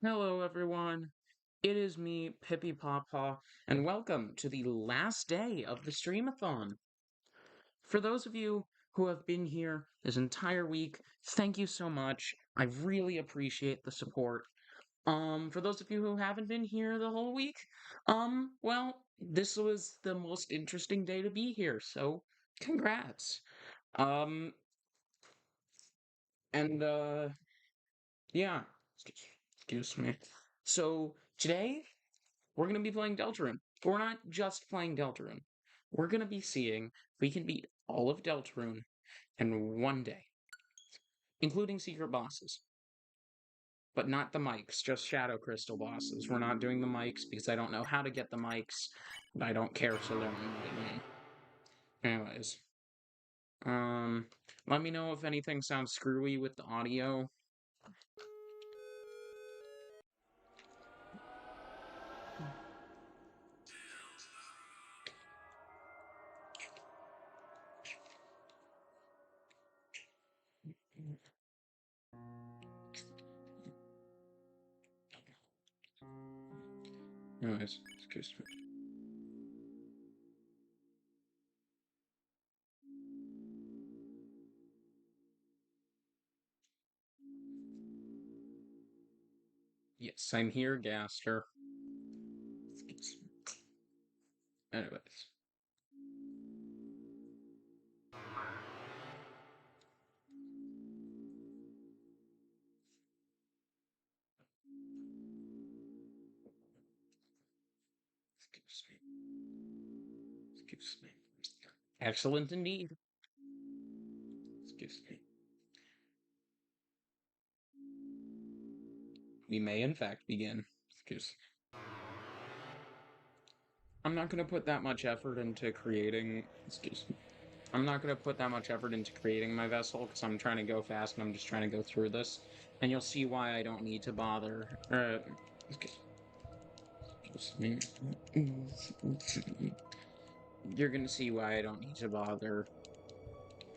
Hello, everyone. It is me, Pippi Pawpaw, and welcome to the last day of the Streamathon. For those of you who have been here this entire week, thank you so much. I really appreciate the support. For those of you who haven't been here the whole week, well, this was the most interesting day to be here, so congrats. Um, and, yeah. Excuse me. So, today, we're going to be playing Deltarune. But we're not just playing Deltarune. We're going to be seeing if we can beat all of Deltarune in one day, including secret bosses. But not the mics, just Shadow Crystal bosses. We're not doing the mics because I don't know how to get the mics, but I don't care to learn right now. Anyways, let me know if anything sounds screwy with the audio. Anyways, excuse me. Yes, I'm here, Gaster. Excuse me. Anyways. Excuse me. Excuse me. Excellent indeed. Excuse me. We may in fact begin. Excuse me. I'm not gonna put that much effort into creating. Excuse me. I'm not gonna put that much effort into creating my vessel because I'm trying to go fast and I'm just trying to go through this. And you'll see why I don't need to bother. Excuse me. You're gonna see why I don't need to bother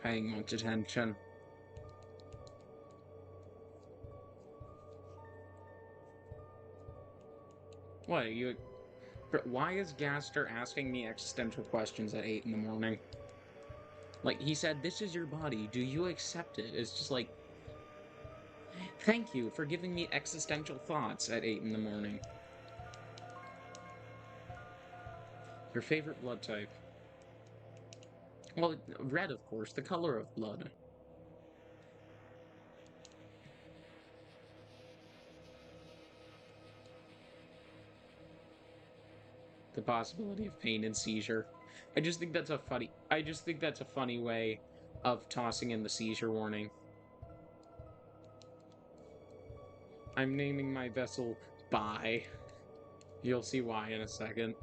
paying much attention. What, you... Why is Gaster asking me existential questions at 8 in the morning? Like, he said, this is your body, do you accept it? It's just like... Thank you for giving me existential thoughts at 8 in the morning. Your favorite blood type? Well, red, of course, the color of blood. The possibility of pain and seizure. I just think that's a funny way of tossing in the seizure warning. I'm naming my vessel Bye. You'll see why in a second.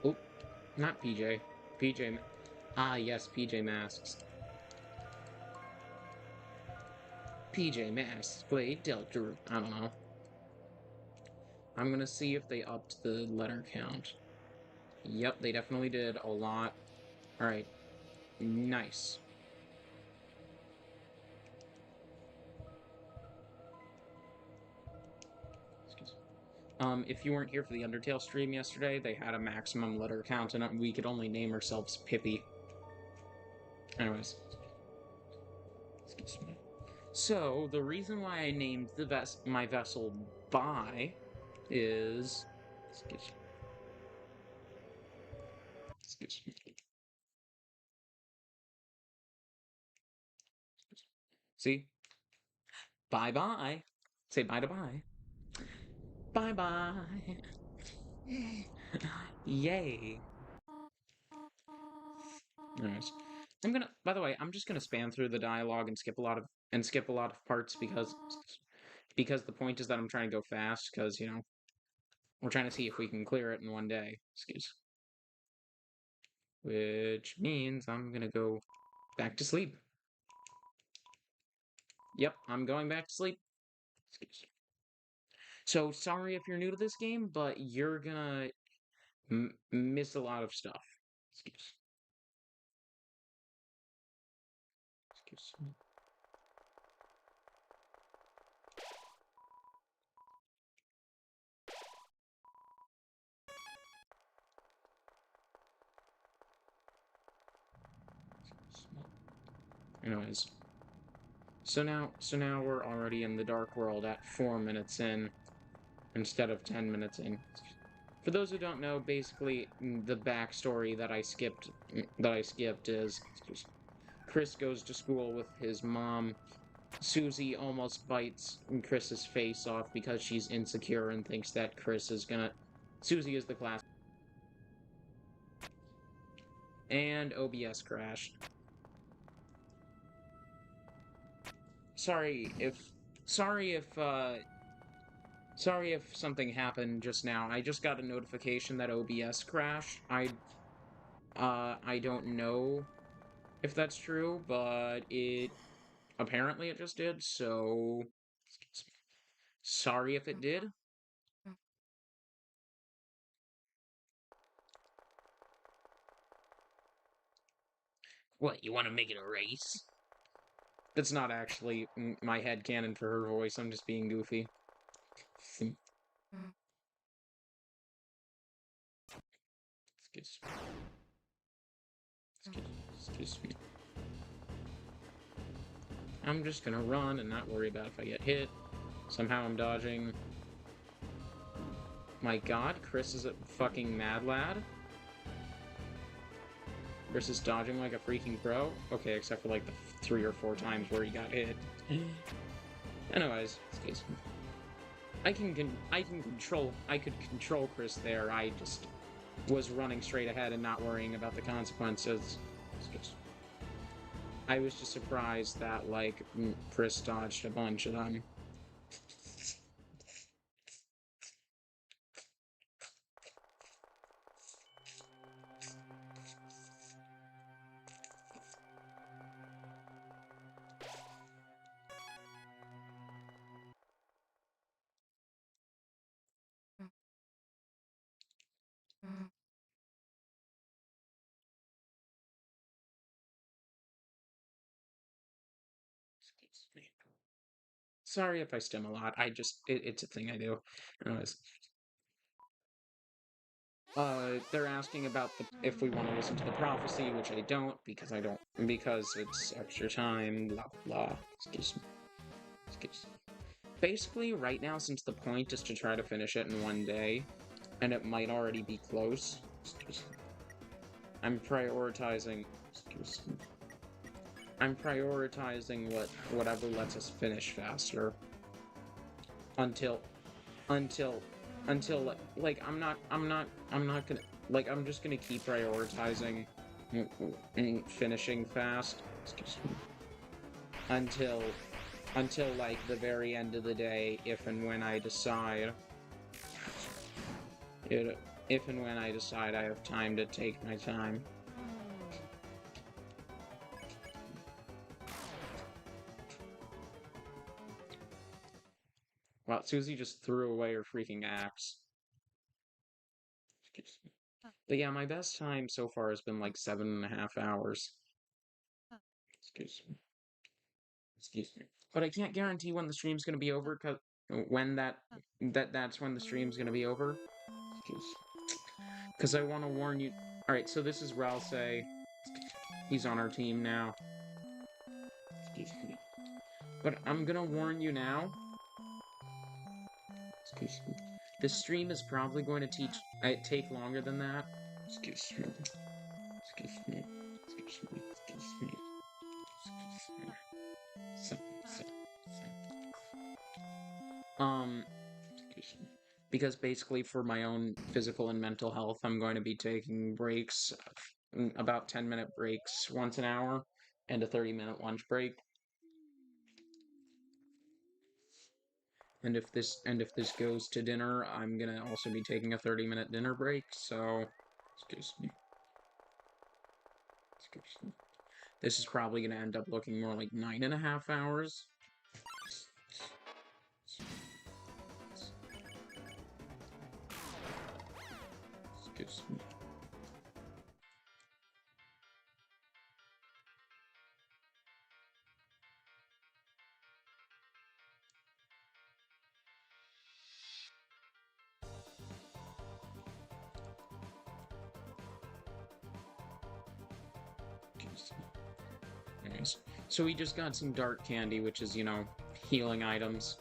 Oh, not PJ. PJ. Ah, yes, PJ Masks. PJ Masks played Deltarune. I don't know. I'm gonna see if they upped the letter count. Yep, they definitely did a lot. Alright. Nice. If you weren't here for the Undertale stream yesterday, they had a maximum letter count, and we could only name ourselves Pippi. Anyways. Excuse me. So, the reason why I named my vessel Bye is... Excuse me. Excuse me. See? Bye-bye. Say bye to bye. Bye-bye. Yay. Anyways. By the way, I'm just gonna span through the dialogue and skip a lot of parts because the point is that I'm trying to go fast because, you know, we're trying to see if we can clear it in one day. Excuse. Which means I'm gonna go back to sleep. Yep, I'm going back to sleep. Excuse. So sorry if you're new to this game, but you're gonna miss a lot of stuff. Excuse, excuse me. Anyways, so now we're already in the Dark World at 4 minutes in instead of 10 minutes in. For those who don't know, basically the backstory that I skipped is Chris goes to school with his mom. Susie almost bites Chris's face off because she's insecure and thinks that Chris is gonna. Susie is the class. And OBS crashed. Sorry if. Sorry if, Sorry if something happened just now. I just got a notification that OBS crashed. I don't know if that's true, but apparently it just did, so sorry if it did. What, you want to make it a race? That's not actually my headcanon for her voice, I'm just being goofy. Excuse me. Excuse me. I'm just gonna run and not worry about if I get hit. Somehow I'm dodging. My god, Chris is a fucking mad lad. Chris is dodging like a freaking pro. Okay, except for like the 3 or 4 times where he got hit. Anyways, excuse me. I could control Chris there. I just was running straight ahead and not worrying about the consequences. I was just surprised that, like, Chris dodged a bunch of them. Sorry if I stim a lot. It's a thing I do. Anyways. They're asking about if we want to listen to the prophecy, which I don't, because it's extra time, blah, blah. Excuse me. Excuse me. Basically, right now, since the point is to try to finish it in 1 day, and it might already be close, excuse me. I'm prioritizing whatever lets us finish faster. Until like I'm not gonna, like, I'm just gonna keep prioritizing finishing fast. Excuse me. Until like the very end of the day, if and when I decide I have time to take my time. Wow, Susie just threw away her freaking axe. Excuse me. But yeah, my best time so far has been like 7.5 hours. Excuse me. Excuse me. But I can't guarantee when the stream's gonna be over, cause when that's when the stream's gonna be over. Excuse me. Cause I want to warn you. All right, so this is Ralsei. He's on our team now. Excuse me. But I'm gonna warn you now. Excuse me. The stream is probably going to take longer than that. Excuse me. Excuse me. Excuse me. Excuse me. Excuse me. Excuse me. Because basically for my own physical and mental health, I'm going to be taking breaks, about 10-minute breaks once an hour, and a 30-minute lunch break. And if this goes to dinner, I'm gonna also be taking a 30-minute dinner break, so excuse me. Excuse me. This is probably gonna end up looking more like 9.5 hours. Excuse me. Anyways, so we just got some dark candy, which is, you know, healing items.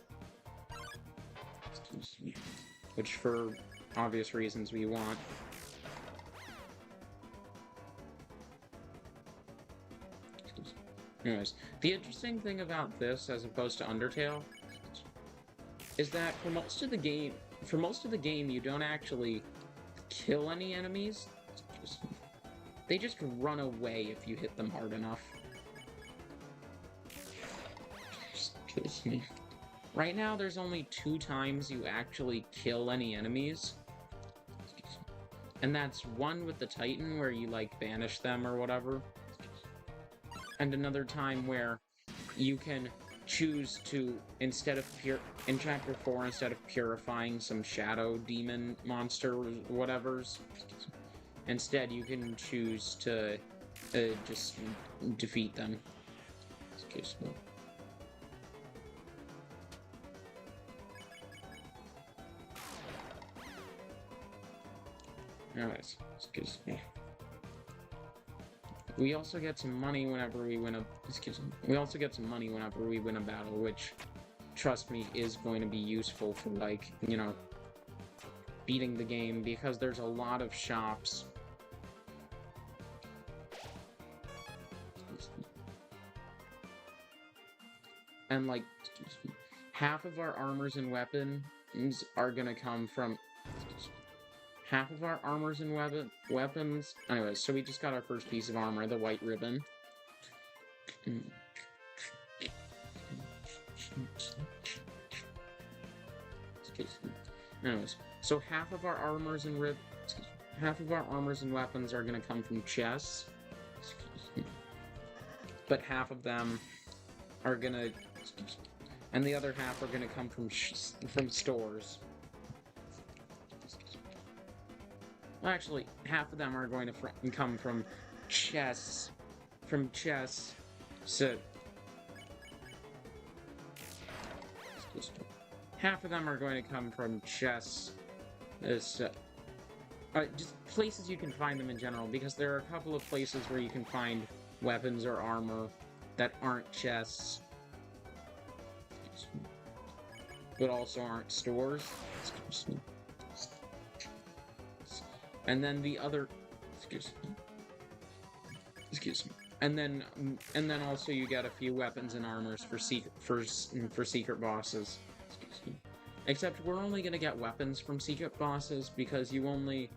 Which, for obvious reasons, we want. Anyways, the interesting thing about this, as opposed to Undertale, is that for most of the game, you don't actually kill any enemies. They just run away if you hit them hard enough. Excuse me. Right now, there's only 2 times you actually kill any enemies. And that's one with the Titan, where you, like, banish them or whatever. And another time where you can choose to, in Chapter 4, instead of purifying some shadow demon monster whatevers, instead you can choose to just defeat them. Excuse me. Anyways, excuse me. We also get some money whenever we win a... We also get some money whenever we win a battle, which, trust me, is going to be useful for, like, you know, beating the game, because there's a lot of shops. And, like, half of our armors and weapons are gonna come from... Half of our armors and weapons... Anyways, so we just got our first piece of armor, the white ribbon. Anyways, so half of our armors and weapons are gonna come from chests. But half of them are gonna... And the other half are gonna come from stores. Well, actually, half of them are going to come from chests. So... Half of them are going to come from chests. Just places you can find them in general, because there are a couple of places where you can find weapons or armor that aren't chests, but also aren't stores. And then the other... Excuse me. And then also you get a few weapons and armors for secret bosses. Except we're only gonna get weapons from secret bosses, because you only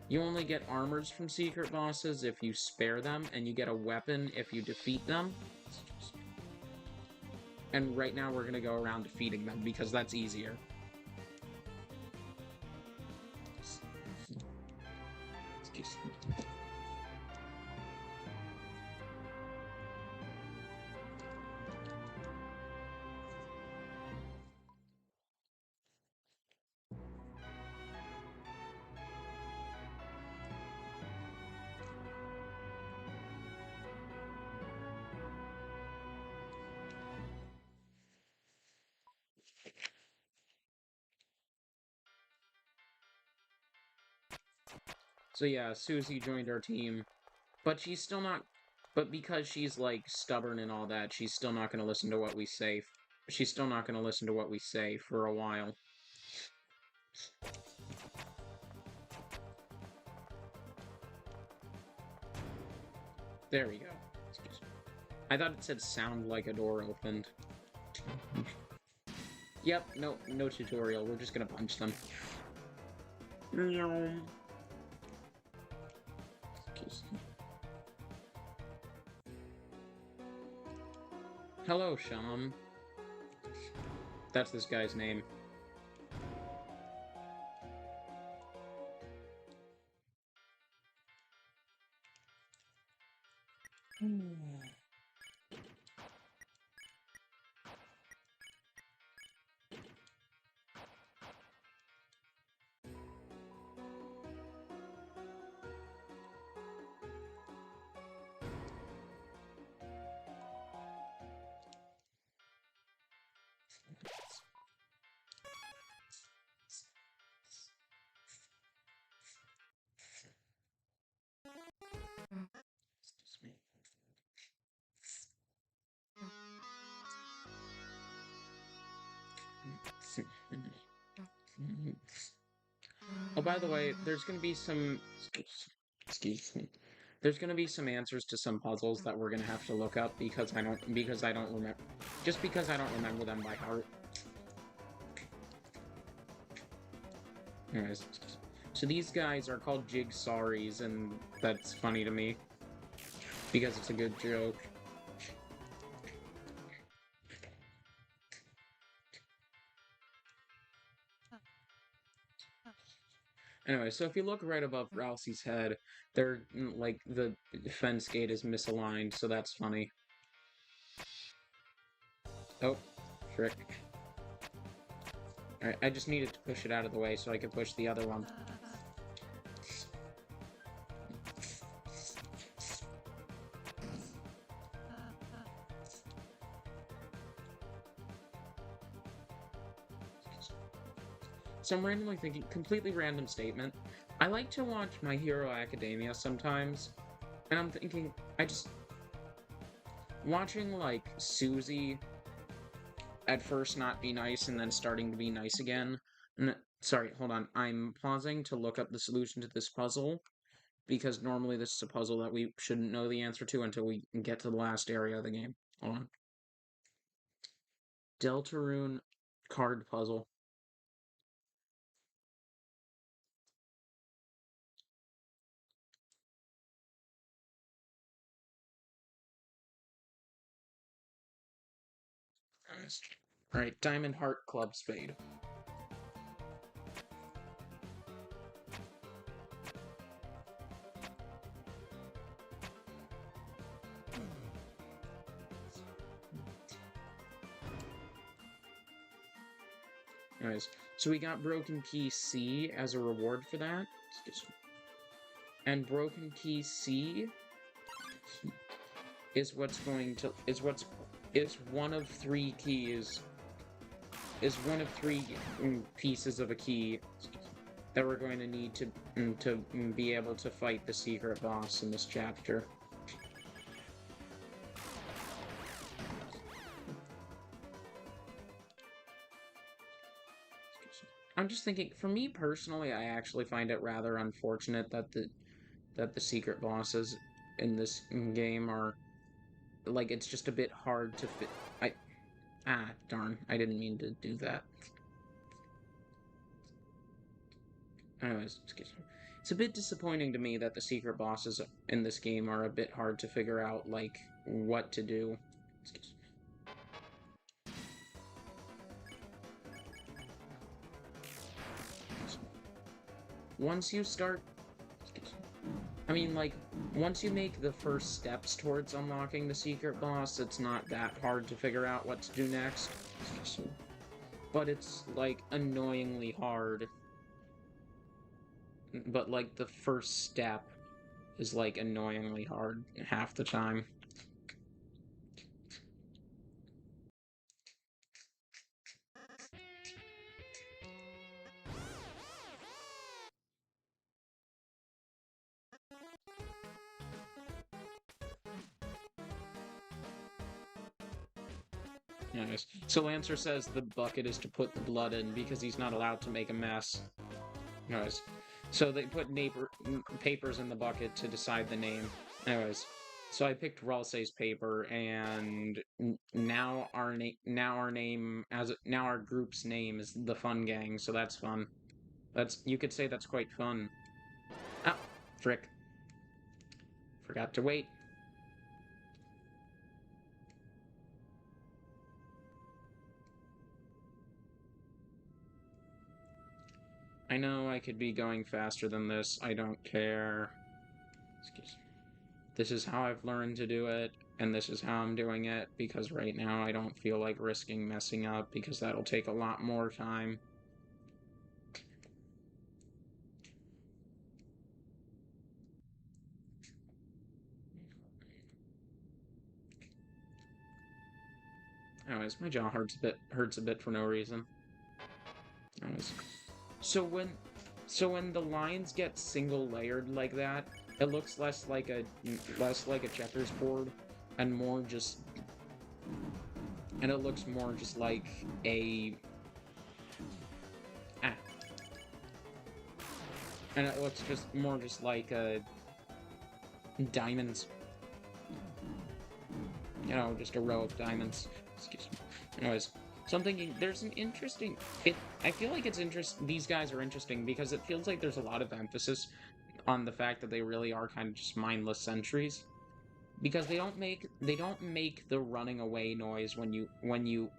get armors from secret bosses if you spare them, and you get a weapon if you defeat them. And right now we're gonna go around defeating them, because that's easier. Excuse me. So yeah, Susie joined our team, but she's still not... But because she's, like, stubborn and all that, she's still not gonna listen to what we say. She's still not gonna listen to what we say for a while. There we go. Excuse me. I thought it said sound like a door opened. Yep, no tutorial. We're just gonna punch them. Hello, Sham. That's this guy's name. Oh, by the way, there's gonna be some... Excuse me. There's gonna be some answers to some puzzles that we're gonna have to look up because I don't remember... Just because I don't remember them by heart. Anyways, so these guys are called Jigsawries, and that's funny to me. Because it's a good joke. Anyway, so if you look right above Rousey's head, they're, like, the fence gate is misaligned, so that's funny. Oh, frick. Alright, I just needed to push it out of the way so I could push the other one. So I'm randomly thinking, completely random statement. I like to watch My Hero Academia sometimes, and I'm thinking, watching, like, Susie at first not be nice and then starting to be nice again. Sorry, hold on. I'm pausing to look up the solution to this puzzle, because normally this is a puzzle that we shouldn't know the answer to until we get to the last area of the game. Hold on. Deltarune card puzzle. Alright, Diamond Heart Club Spade. Anyways, so we got Broken Key C as a reward for that. And Broken Key C is what's going to is one of three keys. Is one of three pieces of a key that we're going to need to be able to fight the secret boss in this chapter. I'm just thinking, for me personally, I actually find it rather unfortunate that the secret bosses in this game are, like, it's just a bit hard to fit. Darn, I didn't mean to do that. Anyways, excuse me. It's a bit disappointing to me that the secret bosses in this game are a bit hard to figure out, like, what to do. Excuse me. Once you start... I mean, like, once you make the first steps towards unlocking the secret boss, it's not that hard to figure out what to do next. But it's, like, annoyingly hard. But, like, the first step is, like, annoyingly hard half the time. Anyways, so Lancer says the bucket is to put the blood in because he's not allowed to make a mess. Anyways, so they put papers in the bucket to decide the name. Anyways, so I picked Ralsei's paper, and now our group's name is the Fun Gang. So that's fun. You could say that's quite fun. Ah, frick! Forgot to wait. I know I could be going faster than this. I don't care. Excuse me. This is how I've learned to do it, and this is how I'm doing it, because right now I don't feel like risking messing up, because that'll take a lot more time. Anyways, my jaw hurts a bit for no reason. Anyways, so when the lines get single layered like that, it looks less like a checkers board and more just, and it looks more just like a And it looks just more just like diamonds. You know, just a row of diamonds. Excuse me. Anyways, so I'm thinking there's an interesting. I feel like it's interesting. These guys are interesting because it feels like there's a lot of emphasis on the fact that they really are kind of just mindless sentries. Because they don't make the running away noise when you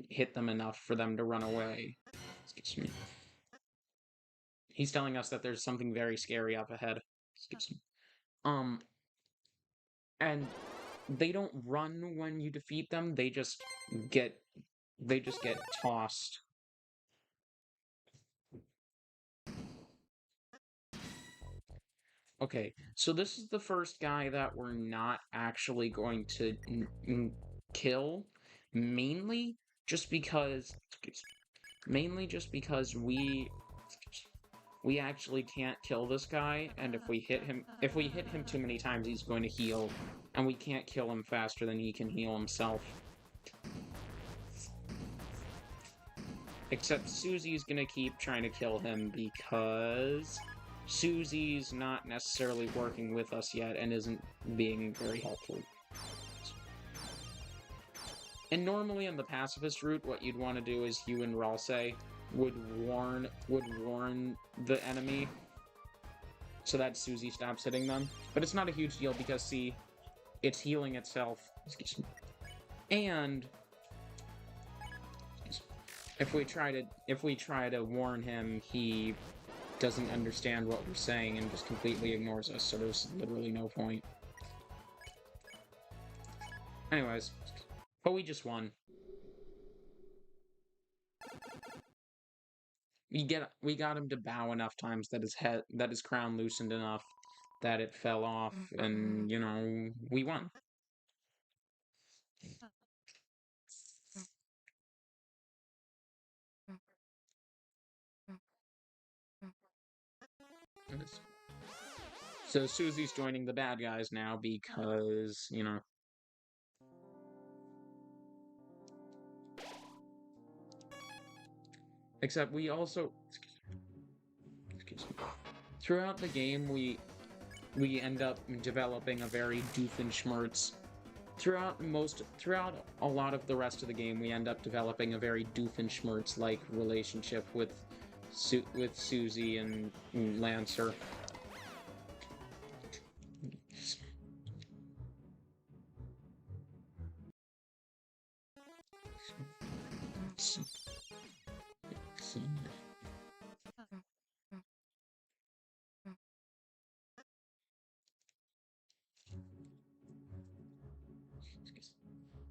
hit them enough for them to run away. Excuse me. He's telling us that there's something very scary up ahead. Excuse me. Um, and they don't run when you defeat them. Get they just get tossed. Okay, so this is the first guy that we're not actually going to kill, mainly just because we actually can't kill this guy, and if we hit him too many times, he's going to heal, and we can't kill him faster than he can heal himself. Except Susie's gonna keep trying to kill him because Susie's not necessarily working with us yet and isn't being very helpful. And normally on the pacifist route, what you'd want to do is you and Ralsei would warn the enemy so that Susie stops hitting them. But it's not a huge deal because, see, it's healing itself. And if we try to warn him, he doesn't understand what we're saying and just completely ignores us, so there's literally no point. Anyways, but we just won. We got him to bow enough times that his crown loosened enough that it fell off, and you know, we won. So Susie's joining the bad guys now because, you know. Except we also throughout the game we end up developing a very Doofenshmirtz. Throughout a lot of the rest of the game, we end up developing a very Doofenshmirtz-like relationship with Susie and Lancer.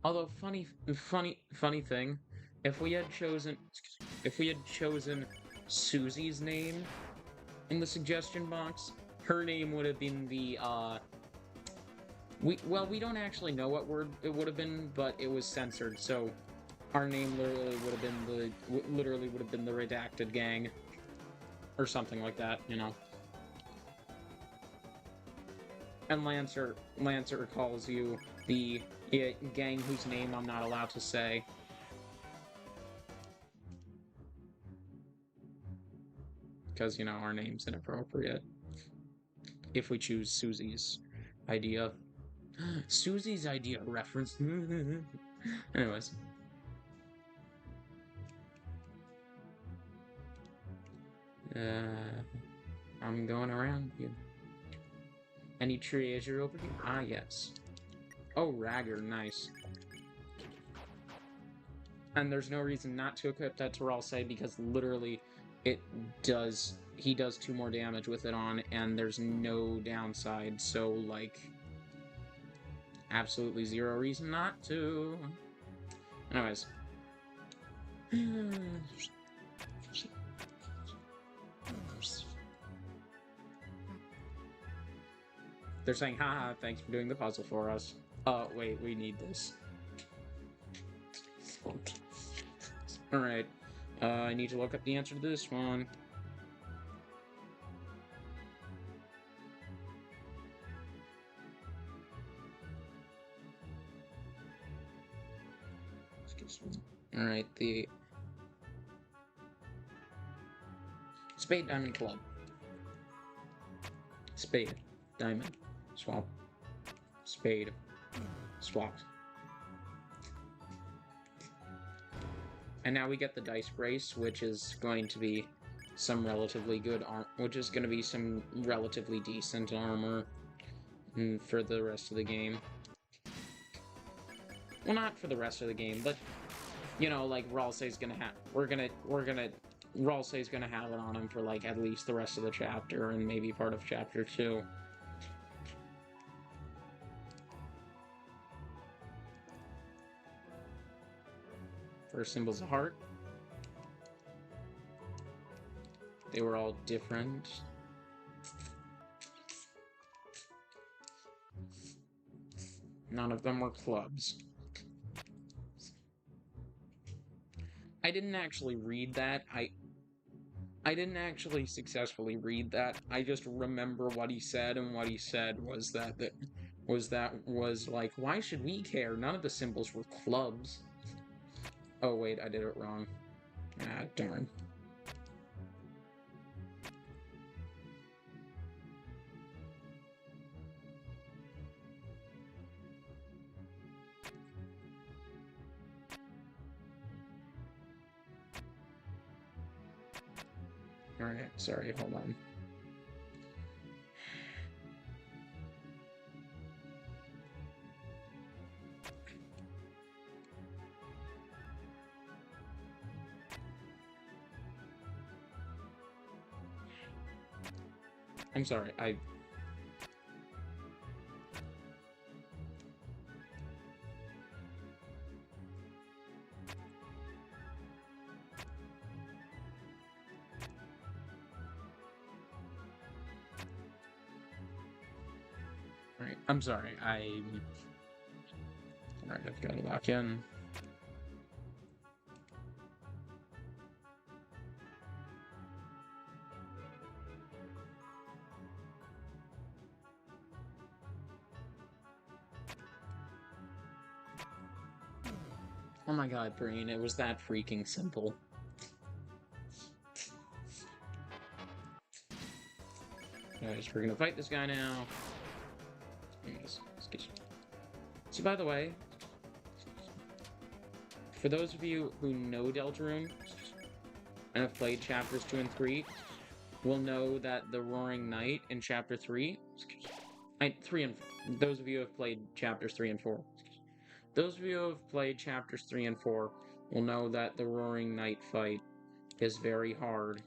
Although funny thing, if we had chosen Susie's name in the suggestion box, her name would have been the we don't actually know what word it would have been, but it was censored, so our name literally would have been the Redacted Gang or something like that, you know. And Lancer calls you the gang whose name I'm not allowed to say. Because, you know, our name's inappropriate. If we choose Susie's idea. Susie's idea reference. Anyways. I'm going around you. Any treasure over here? Ah, yes. Oh, Ragger, nice. And there's no reason not to equip that to Ralsei because literally he does 2 more damage with it on, and there's no downside, so, like, absolutely 0 reason not to. Anyways. They're saying, haha, thanks for doing the puzzle for us. Wait, we need this. Alright. I need to look up the answer to this one. Alright, the Spade Diamond Club. Spade. Diamond. Swap. Spade. Swap. And now we get the dice brace, which is going to be some relatively good which is going to be some relatively decent armor for the rest of the game. Well, not for the rest of the game, but you know, like Ralsei's gonna have Ralsei's gonna have it on him for like at least the rest of the chapter and maybe part of chapter 2. First symbol's a heart. They were all different. None of them were clubs. I didn't actually read that. I didn't actually successfully read that. I just remember what he said, and what he said was that was like, why should we care? None of the symbols were clubs. Oh wait, I did it wrong. Ah, darn. Alright, sorry, hold on. I'm sorry, Alright, I'm sorry, Alright, I've got to lock in. Oh my god, Brain, it was that freaking simple. Guys, we're gonna fight this guy now. So, by the way, for those of you who know Deltarune and have played chapters 2 and 3, will know that the Roaring Night in chapter 3, those of you who have played chapters 3 and 4, those of you who have played chapters 3 and 4 will know that the Roaring Night fight is very hard.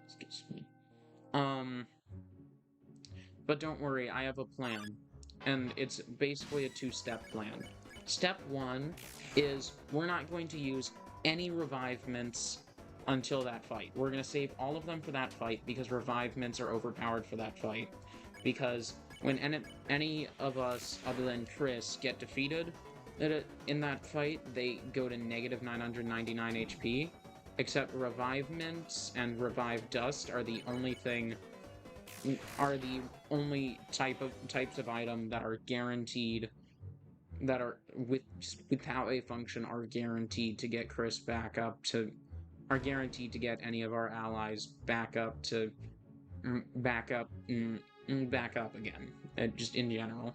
Excuse me. But don't worry, I have a plan. And it's basically a 2-step plan. Step 1 is we're not going to use any revivements until that fight. We're going to save all of them for that fight because revivements are overpowered for that fight. Because when any of us other than Chris get defeated in that fight, they go to negative 999 HP. Except revivements and revive dust are the only types of item that are guaranteed, that are without a function, are guaranteed to get Chris back up to, are guaranteed to get any of our allies back up again, just in general.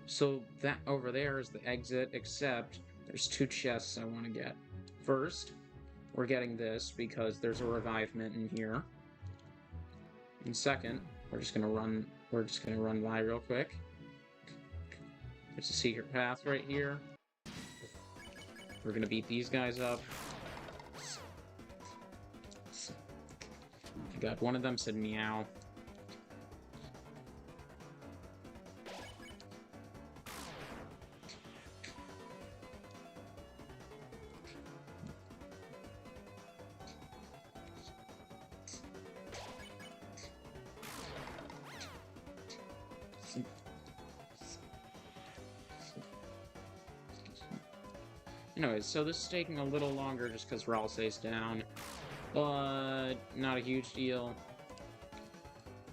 So that over there is the exit, except there's 2 chests I want to get. First, we're getting this because there's a revivement in here. And second, we're just gonna run by real quick. There's a secret path right here. We're gonna beat these guys up. God, one of them said meow. Anyways, so this is taking a little longer just because Ralsei's down, but not a huge deal.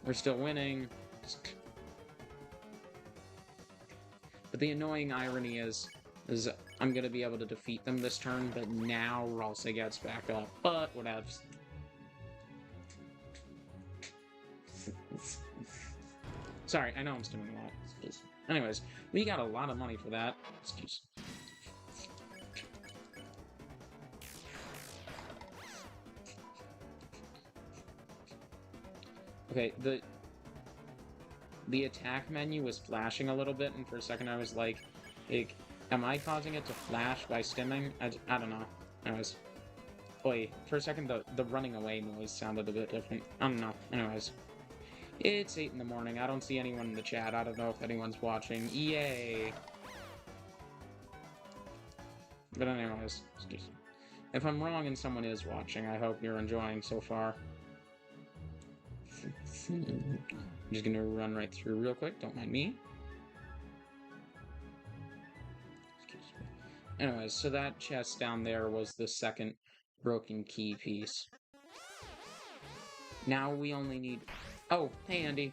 We're still winning. But the annoying irony is I'm gonna be able to defeat them this turn, but now Ralsei gets back up. But whatevs. Sorry, I know I'm still doing a lot. Anyways, we got a lot of money for that. Excuse. Okay, the attack menu was flashing a little bit, and for a second I was like, am I causing it to flash by stimming? I don't know. Anyways. Wait, for a second the running away noise sounded a bit different. I don't know. Anyways. It's 8 in the morning. I don't see anyone in the chat. I don't know if anyone's watching. Yay! But anyways, excuse me. If I'm wrong and someone is watching, I hope you're enjoying so far. I'm just gonna run right through real quick. Don't mind me. Excuse me. Anyways, so that chest down there was the second broken key piece. Now we only need... Oh, hey Andy.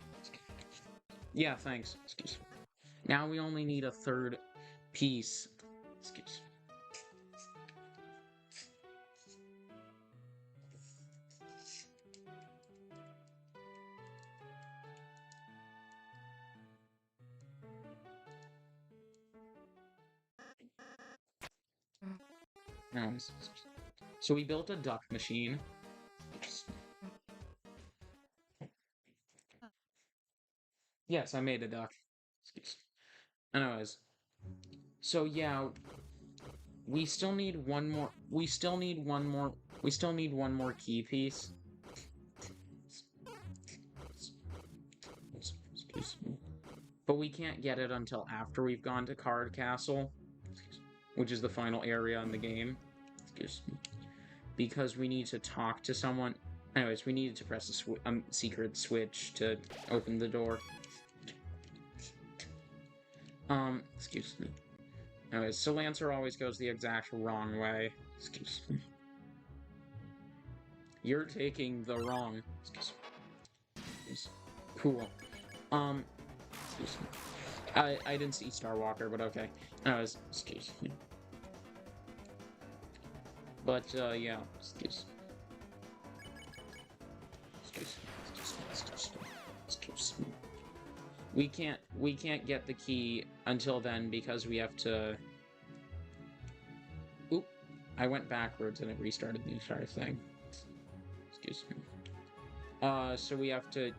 Yeah, thanks. Excuse me. Now we only need a third piece. Excuse me. So we built a duck machine. Yes, I made a duck. Excuse me. Anyways. So yeah, we still need one more. We still need one more key piece. Excuse me. But we can't get it until after we've gone to Card Castle, which is the final area in the game. Excuse me. Because we need to talk to someone. Anyways, we needed to press a secret switch to open the door. Excuse me. Anyways, so Lancer always goes the exact wrong way. Excuse me. You're taking the wrong. Excuse me. Cool. Excuse me. I didn't see Star Walker, but okay. Anyways, excuse me. But, yeah. Excuse me. Excuse me. We can't get the key until then because we have to... Oop. I went backwards and it restarted the entire thing. Excuse me. So we have to...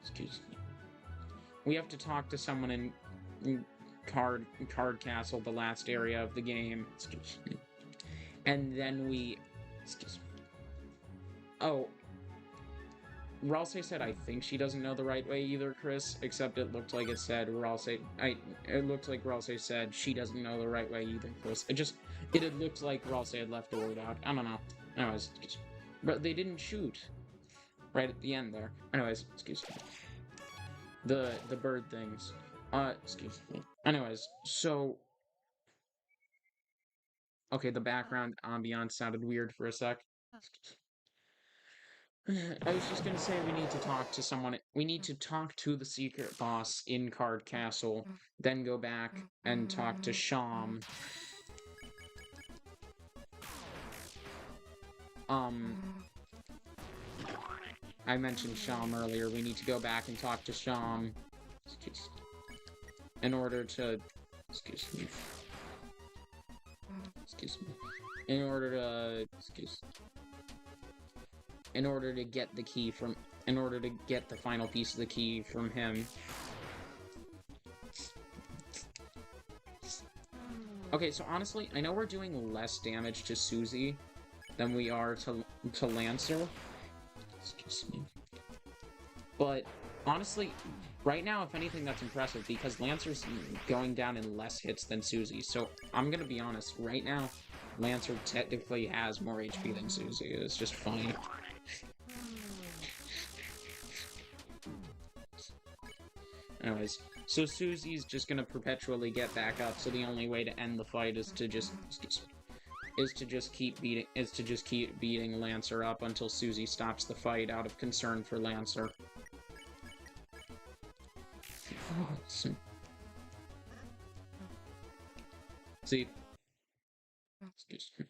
Excuse me. We have to talk to someone in Card Castle, the last area of the game. Excuse me. And then we... Excuse me. Oh. Ralsei said, I think she doesn't know the right way either, Chris, except it looked like it said Ralsei... It looked like Ralsei said she doesn't know the right way either, Chris. It had looked like Ralsei had left a word out. I don't know. Anyways, but they didn't shoot right at the end there. Anyways, excuse me. The bird things. Excuse me. Anyways, so... Okay, the background ambiance sounded weird for a sec. I was just gonna say we need to talk to someone. We need to talk to the secret boss in Card Castle, then go back and talk to Sham. I mentioned Sham earlier. We need to go back and talk to Sham. In order to... Excuse me. Excuse me. In order to... Excuse me. In order to get the key from... In order to get the final piece of the key from him. Okay, so honestly, I know we're doing less damage to Susie than we are to Lancer. Excuse me. But, honestly, right now, if anything, that's impressive, because Lancer's going down in less hits than Susie. So, I'm gonna be honest, right now, Lancer technically has more HP than Susie. It's just funny. Anyways, so Susie's just gonna perpetually get back up, so the only way to end the fight is to just keep beating Lancer up until Susie stops the fight out of concern for Lancer. See? Excuse me.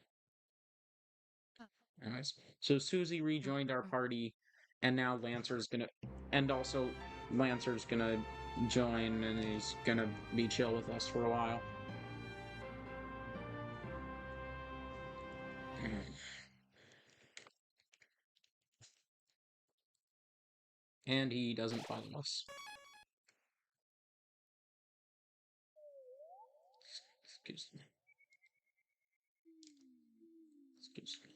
Anyways, so Susie rejoined our party, and now Lancer's gonna, and also Lancer's gonna join, and he's gonna be chill with us for a while. And he doesn't follow us. Excuse me. Excuse me.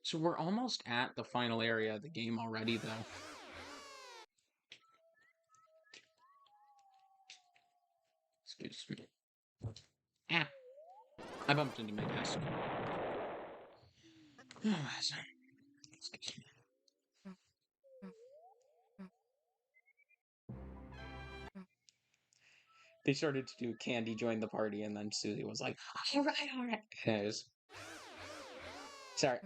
So we're almost at the final area of the game already, though. Excuse me. Ah! I bumped into my desk. Excuse me. They started to do Candy joined the party, and then Susie was like, alright. Anyways. Sorry.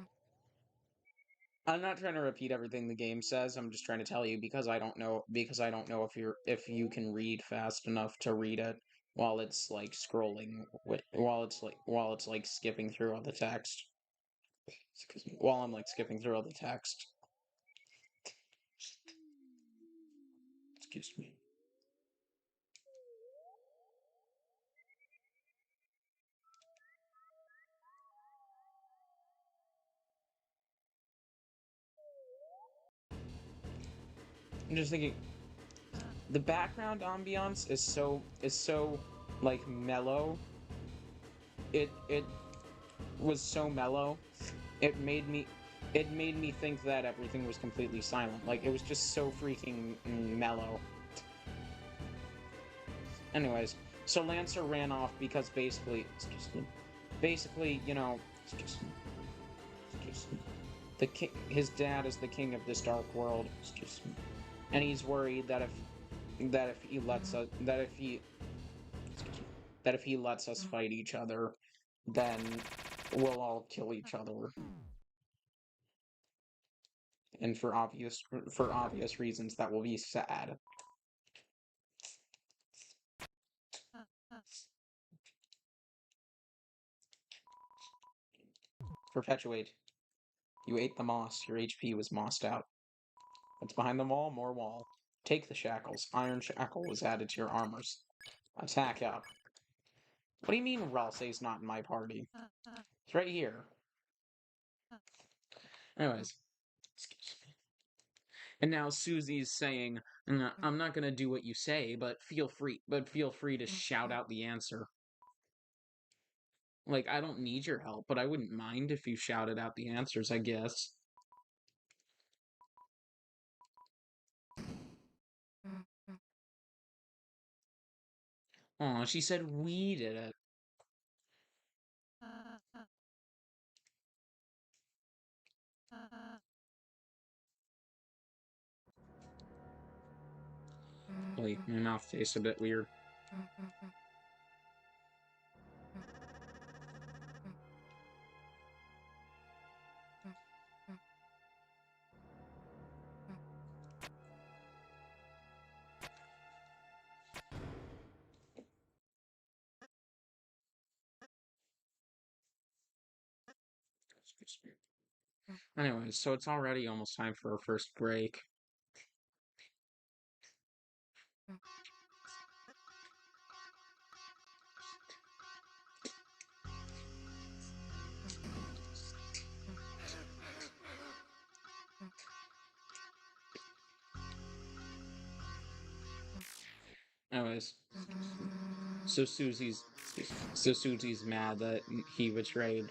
I'm not trying to repeat everything the game says. I'm just trying to tell you because I don't know if you can read fast enough to read it while it's like scrolling while it's like skipping through all the text. Excuse me. While I'm like skipping through all the text. Excuse me. I'm just thinking the background ambiance is so like mellow. It was so mellow. It made me think that everything was completely silent. Like it was just so freaking mellow. Anyways, so Lancer ran off because basically, you know, the king, his dad is the king of this dark world, and he's worried that if he lets us fight each other, then we'll all kill each other, and for obvious reasons, that will be sad. Perpetuate. You ate the moss. Your HP was mossed out. What's behind the wall? More wall. Take the shackles. Iron shackle was added to your armors. Attack up. What do you mean Ralsei's not in my party? It's right here. Anyways. Excuse me. And now Susie's saying, I'm not gonna do what you say, but feel free to shout out the answer. Like, I don't need your help, but I wouldn't mind if you shouted out the answers, I guess. Aw, she said we did it. Wait, my mouth tastes a bit weird. Excuse me. Anyways, so it's already almost time for our first break. Anyways, so Susie's mad that he betrayed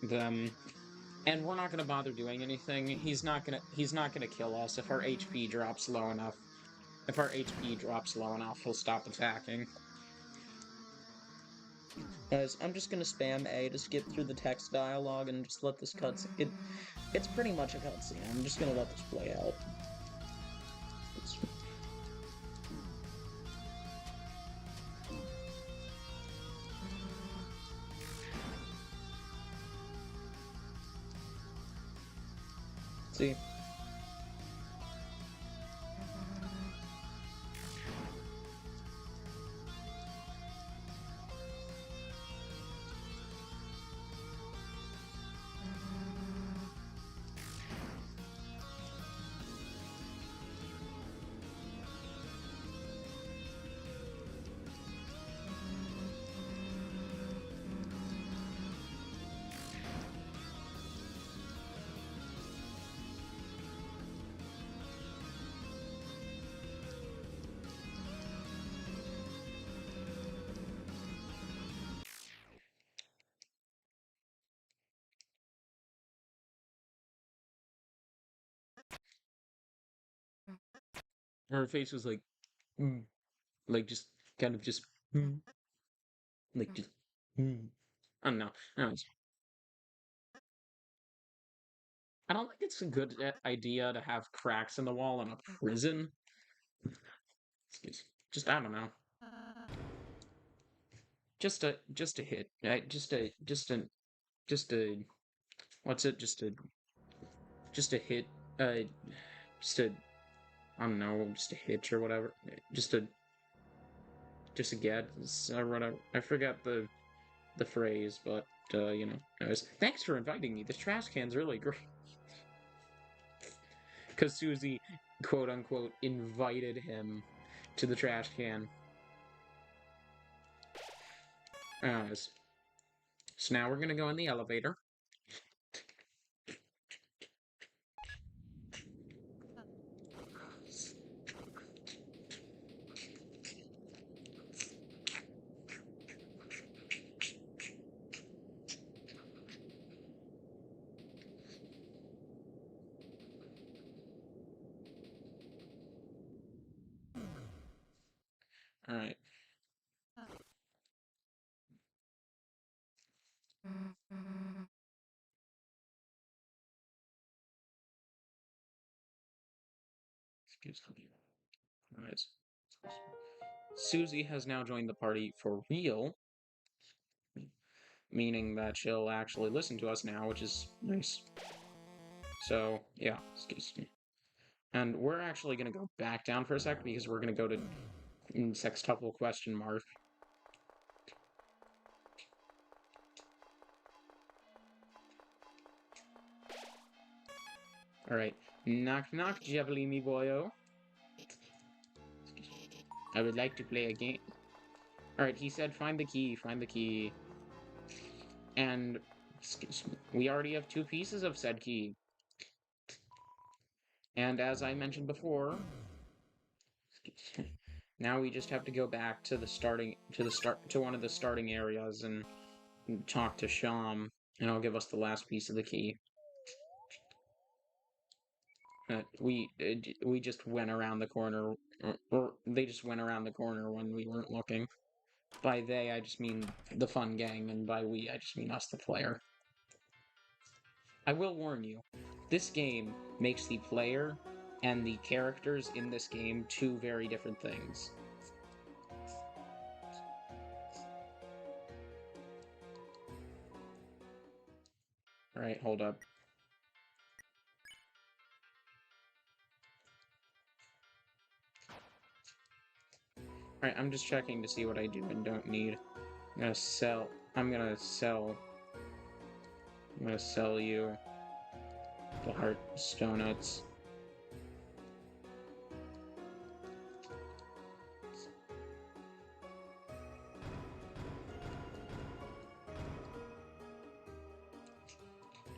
them, and we're not gonna bother doing anything. He's not gonna kill us if our HP drops low enough. If our HP drops low enough, he'll stop attacking. Guys, I'm just gonna spam A to skip through the text dialogue and just let this cutscene. It's pretty much a cutscene. I'm just gonna let this play out. See? Her face was like, mm, like just kind of just, like just, I don't know. Anyways, I don't think it's a good idea to have cracks in the wall in a prison. Just I don't know. Just a hit. Just a what's it? Just a hit. Just a I don't know. Just a hitch or whatever. Just a just a get or whatever. I forgot the phrase, but you know. Anyways, thanks for inviting me. This trash can's really great. Because Susie, quote unquote, invited him to the trash can. Anyways, so now we're gonna go in the elevator. All right. Excuse me. Anyways, Susie has now joined the party for real, meaning that she'll actually listen to us now, which is nice. So, yeah, excuse me. And we're actually going to go back down for a sec because we're going to go to sextuple question mark. Alright. Knock knock, Javelin me boyo. I would like to play a game. Alright, he said find the key, find the key. And we already have 2 pieces of said key. And as I mentioned before, now we just have to go back to one of the starting areas and talk to Sham, and I'll give us the last piece of the key. We just went around the corner, or they just went around the corner when we weren't looking. By they, I just mean the fun gang, and by we, I just mean us, the player. I will warn you, this game makes the player and the characters in this game 2 very different things. Alright, hold up. Alright, I'm just checking to see what I do and don't need. I'm gonna sell you the heart donuts.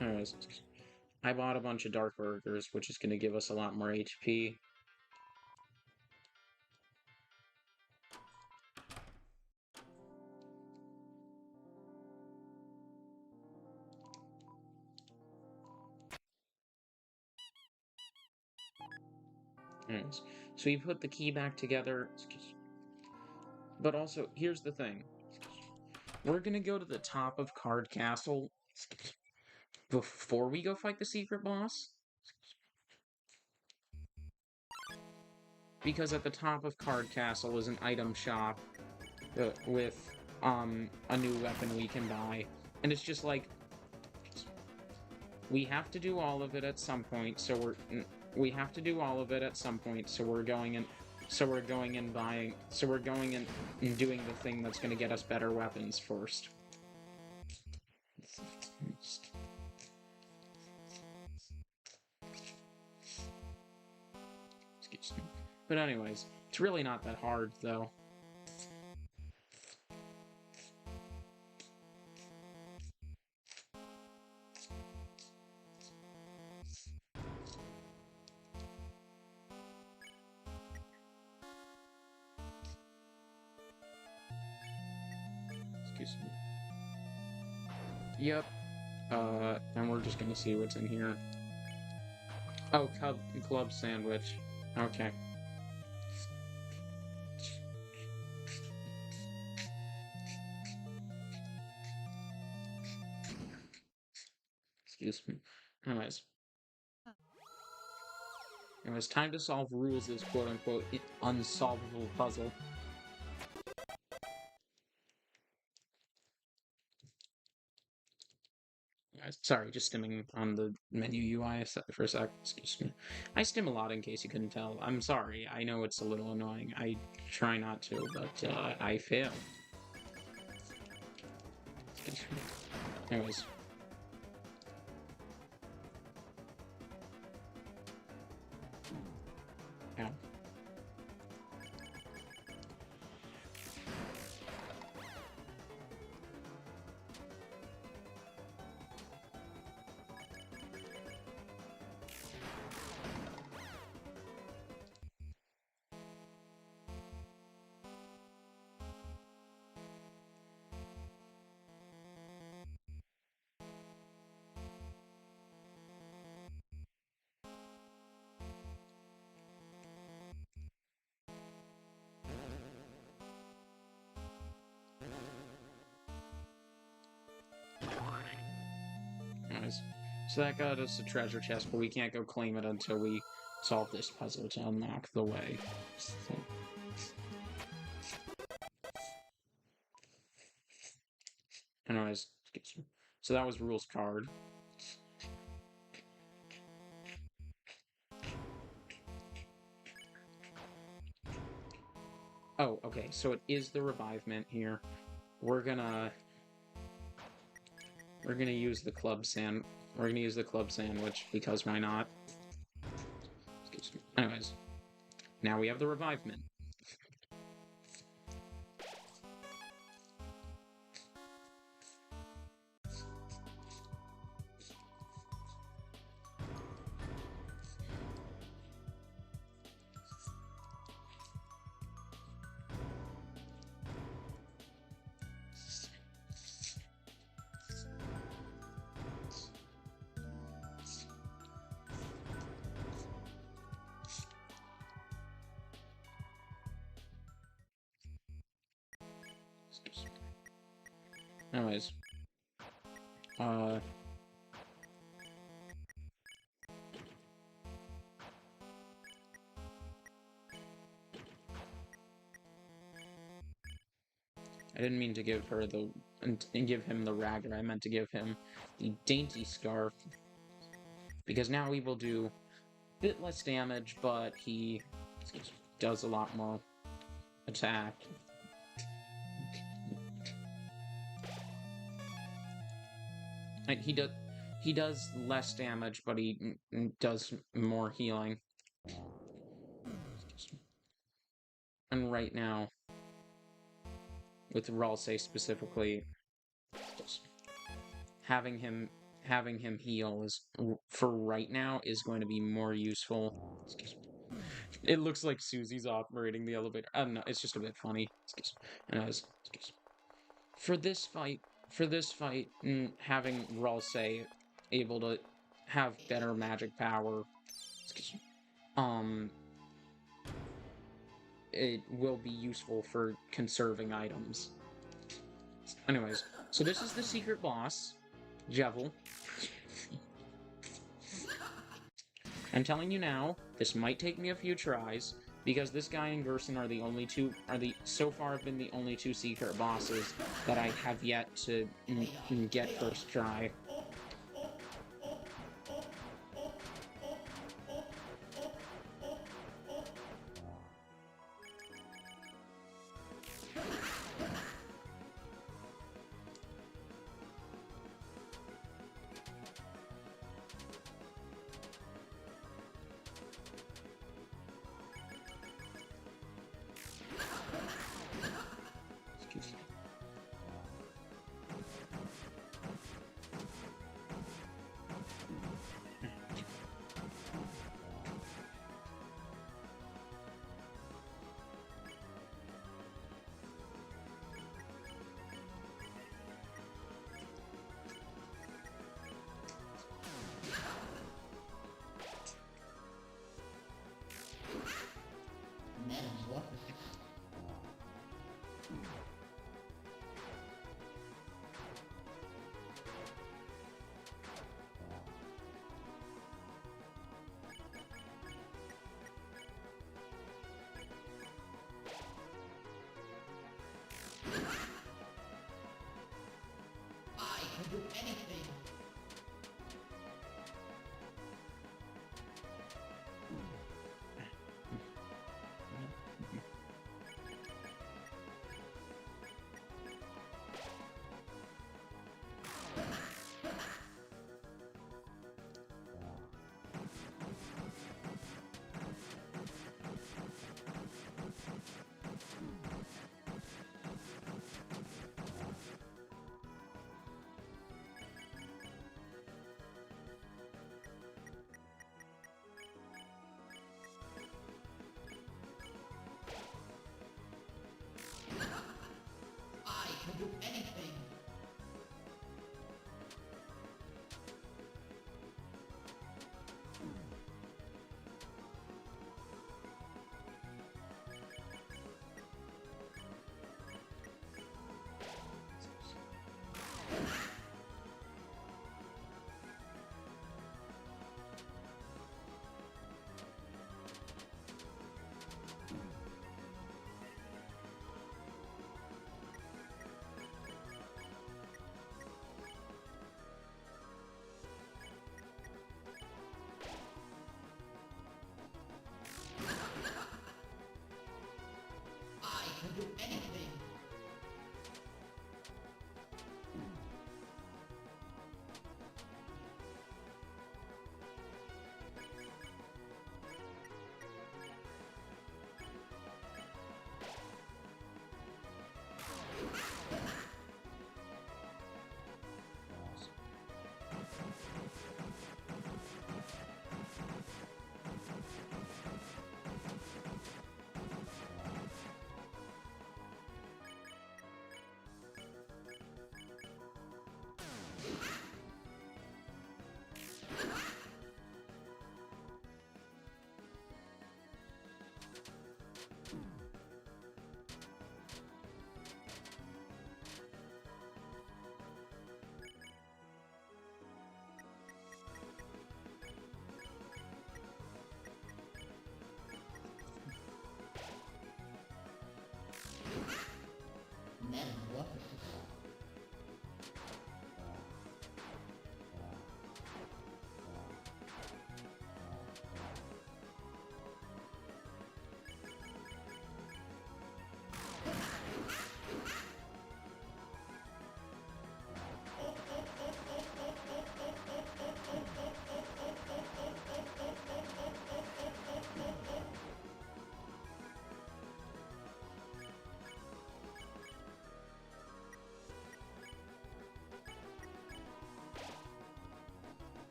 Anyways, I bought a bunch of dark burgers, which is gonna give us a lot more HP. Anyways, so we put the key back together. But also, here's the thing. We're gonna go to the top of Card Castle before we go fight the secret boss. Because at the top of Card Castle is an item shop with a new weapon we can buy. And it's just like, we have to do all of it at some point, so we have to do all of it at some point, so we're going and doing the thing that's going to get us better weapons first. Excuse me. But anyways, it's really not that hard, though. Excuse me. Yep. And we're just gonna see what's in here. Oh, club sandwich. Okay. Excuse me. Anyways. Anyways, time to solve Rules' quote-unquote unsolvable puzzle. Sorry, just stimming on the menu UI for a sec. Excuse me. I stim a lot in case you couldn't tell. I'm sorry. I know it's a little annoying. I try not to, but I fail. Anyways. Ow. Anyways, so that got us a treasure chest, but we can't go claim it until we solve this puzzle to unlock the way. So. Anyways, so that was Rules card. Oh, okay, so it is the revivement here. We're gonna use the club sandwich because why not? Anyways, now we have the revivement. Anyways, I didn't mean to give her the and give him the ragger. I meant to give him the dainty scarf because now he will do a bit less damage, but he does a lot more attack. And he does less damage, but he does more healing. And right now, with Ralsei specifically, having him heal is for right now is going to be more useful. It looks like Susie's operating the elevator. I don't know. It's just a bit funny. Anyways, for this fight, having Ralsei able to have better magic power, it will be useful for conserving items. Anyways, so this is the secret boss, Jevil. I'm telling you now, this might take me a few tries, because this guy and Gerson are so far have been the only two secret bosses that I have yet to get first try.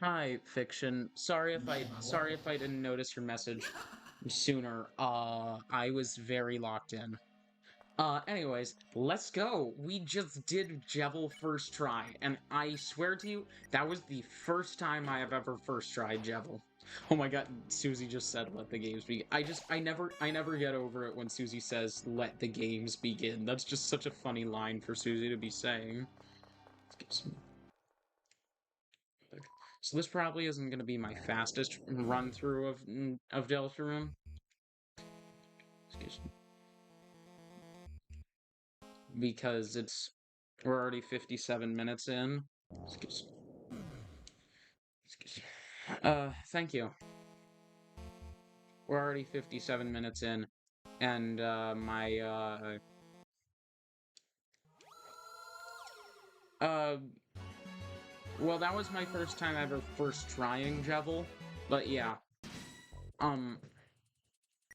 Hi, Fiction. Sorry if I didn't notice your message sooner. I was very locked in. Anyways, let's go. We just did Jevil first try, and I swear to you, that was the first time I have ever first tried Jevil. Oh my god, Susie just said let the games begin. I never get over it when Susie says let the games begin. That's just such a funny line for Susie to be saying. Let's get some. So this probably isn't going to be my fastest run through of Deltarune. Because we're already 57 minutes in. Excuse, excuse. Thank you. We're already 57 minutes in, and well, that was my first time ever first trying Jevil, but yeah.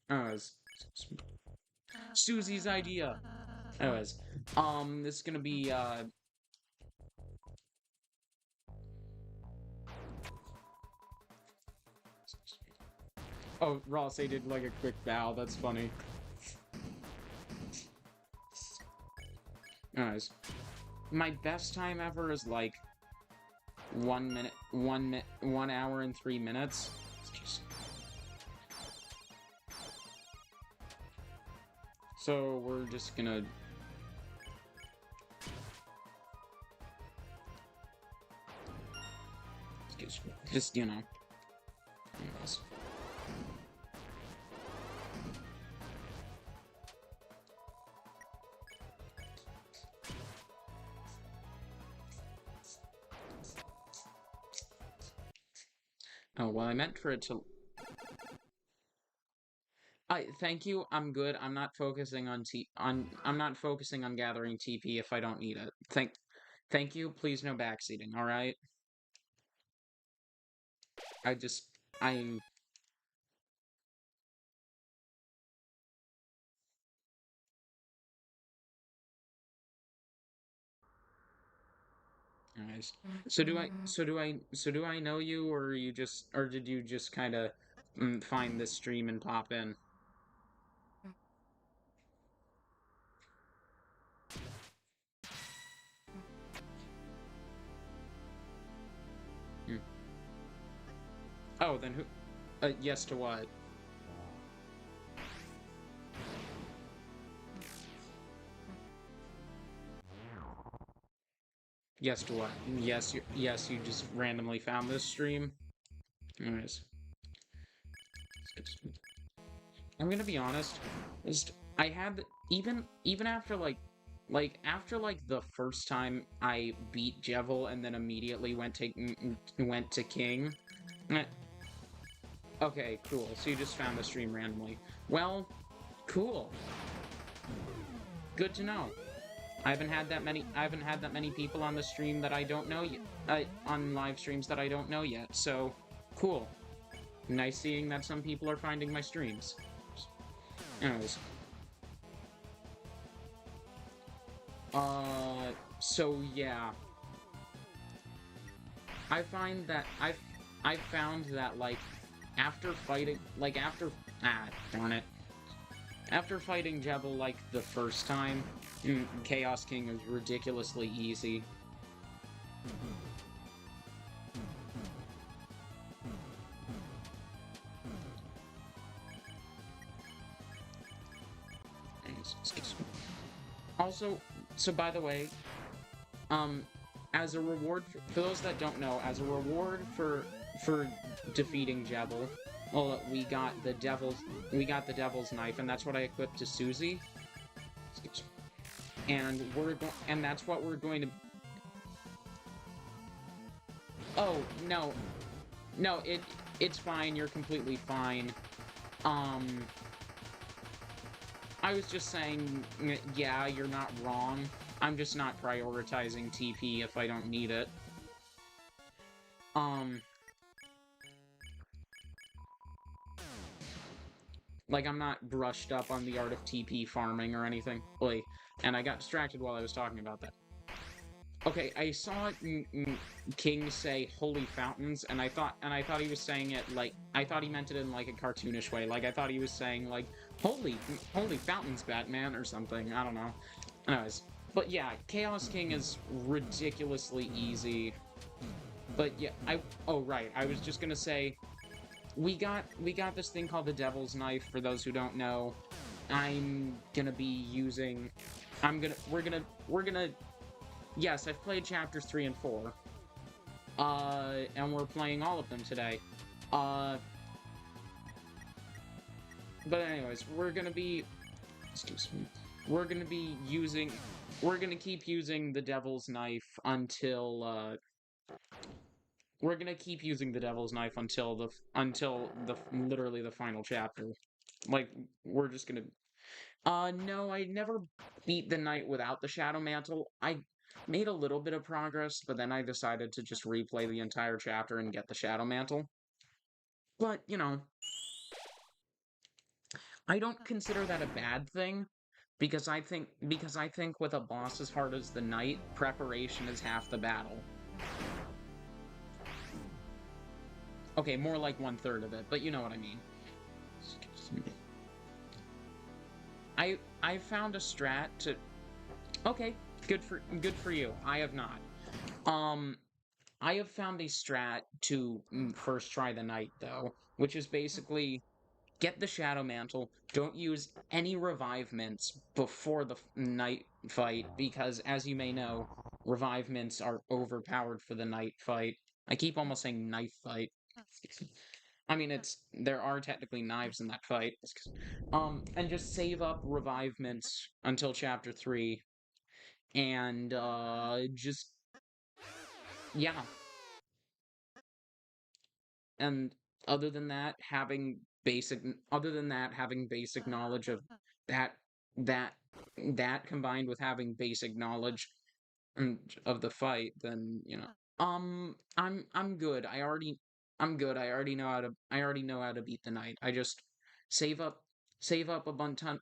Anyways, Susie's idea. Anyways, this is gonna be, oh, Ross, they did, like, a quick bow, that's funny. Anyways, my best time ever is, like, 1 hour and 3 minutes. So we're just gonna... Just, you know. Anyways. Oh, well, I meant for it to... Thank you, I'm good. I'm not focusing on I'm not focusing on gathering TP if I don't need it. Thank you, please no backseating, alright? I... Anyways. So do I know you, or did you just kind of find this stream and pop in? Hmm. Oh, then who? Yes to what? Yes to what? Yes, you just randomly found this stream. Anyways. I'm gonna be honest. Just I had even after after the first time I beat Jevil and then immediately went to King. eh, Okay, cool. So you just found the stream randomly. Well, cool. Good to know. I haven't had that many people on the stream that I don't know yet. On live streams that I don't know yet. So, cool. Nice seeing that some people are finding my streams. Anyways. So yeah. I find that I found that after fighting darn it. After fighting Jebel the first time, Chaos King is ridiculously easy. Also, so by the way, as a reward for those that don't know, as a reward for defeating Jebel, well, we got the devil's knife, and that's what I equipped to Susie. And that's what we're going to. Oh no, no, it's fine. You're completely fine. I was just saying, yeah, you're not wrong. I'm just not prioritizing TP if I don't need it. I'm not brushed up on the art of TP farming or anything. And I got distracted while I was talking about that. Okay, I saw King say "holy fountains," and I thought he was saying it like I thought he meant it in like a cartoonish way. Like I thought he was saying like "holy fountains, Batman" or something. I don't know. Anyways, but yeah, Chaos King is ridiculously easy. But yeah, oh right, I was just gonna say we got this thing called the Devil's Knife. For those who don't know, I'm gonna be using. We're gonna. Yes, I've played chapters 3 and 4. And we're playing all of them today. Uh, but anyways, we're gonna be, excuse me, we're gonna be using, we're gonna keep using the Devil's Knife until, we're gonna keep using the Devil's Knife until the literally the final chapter. Like, we're just gonna, no, I never beat the night without the Shadow Mantle. I made a little bit of progress, but then I decided to just replay the entire chapter and get the Shadow Mantle. But, I don't consider that a bad thing because I think with a boss as hard as the Knight, preparation is half the battle. Okay, more like 1/3 of it, but you know what I mean. I found a strat to. Okay, good for you. I have not. Um, I have found a strat to first try the Knight though, which is basically get the Shadow Mantle. Don't use any revive mints before the night fight because, as you may know, revive mints are overpowered for the night fight. I keep almost saying knife fight. I mean, there are technically knives in that fight. And just save up revive mints until chapter 3, and just yeah. And other than that, having basic knowledge of that that that combined with having basic knowledge of the fight, then I'm good. I already know how to beat the knight. I just save up save up a butt ton,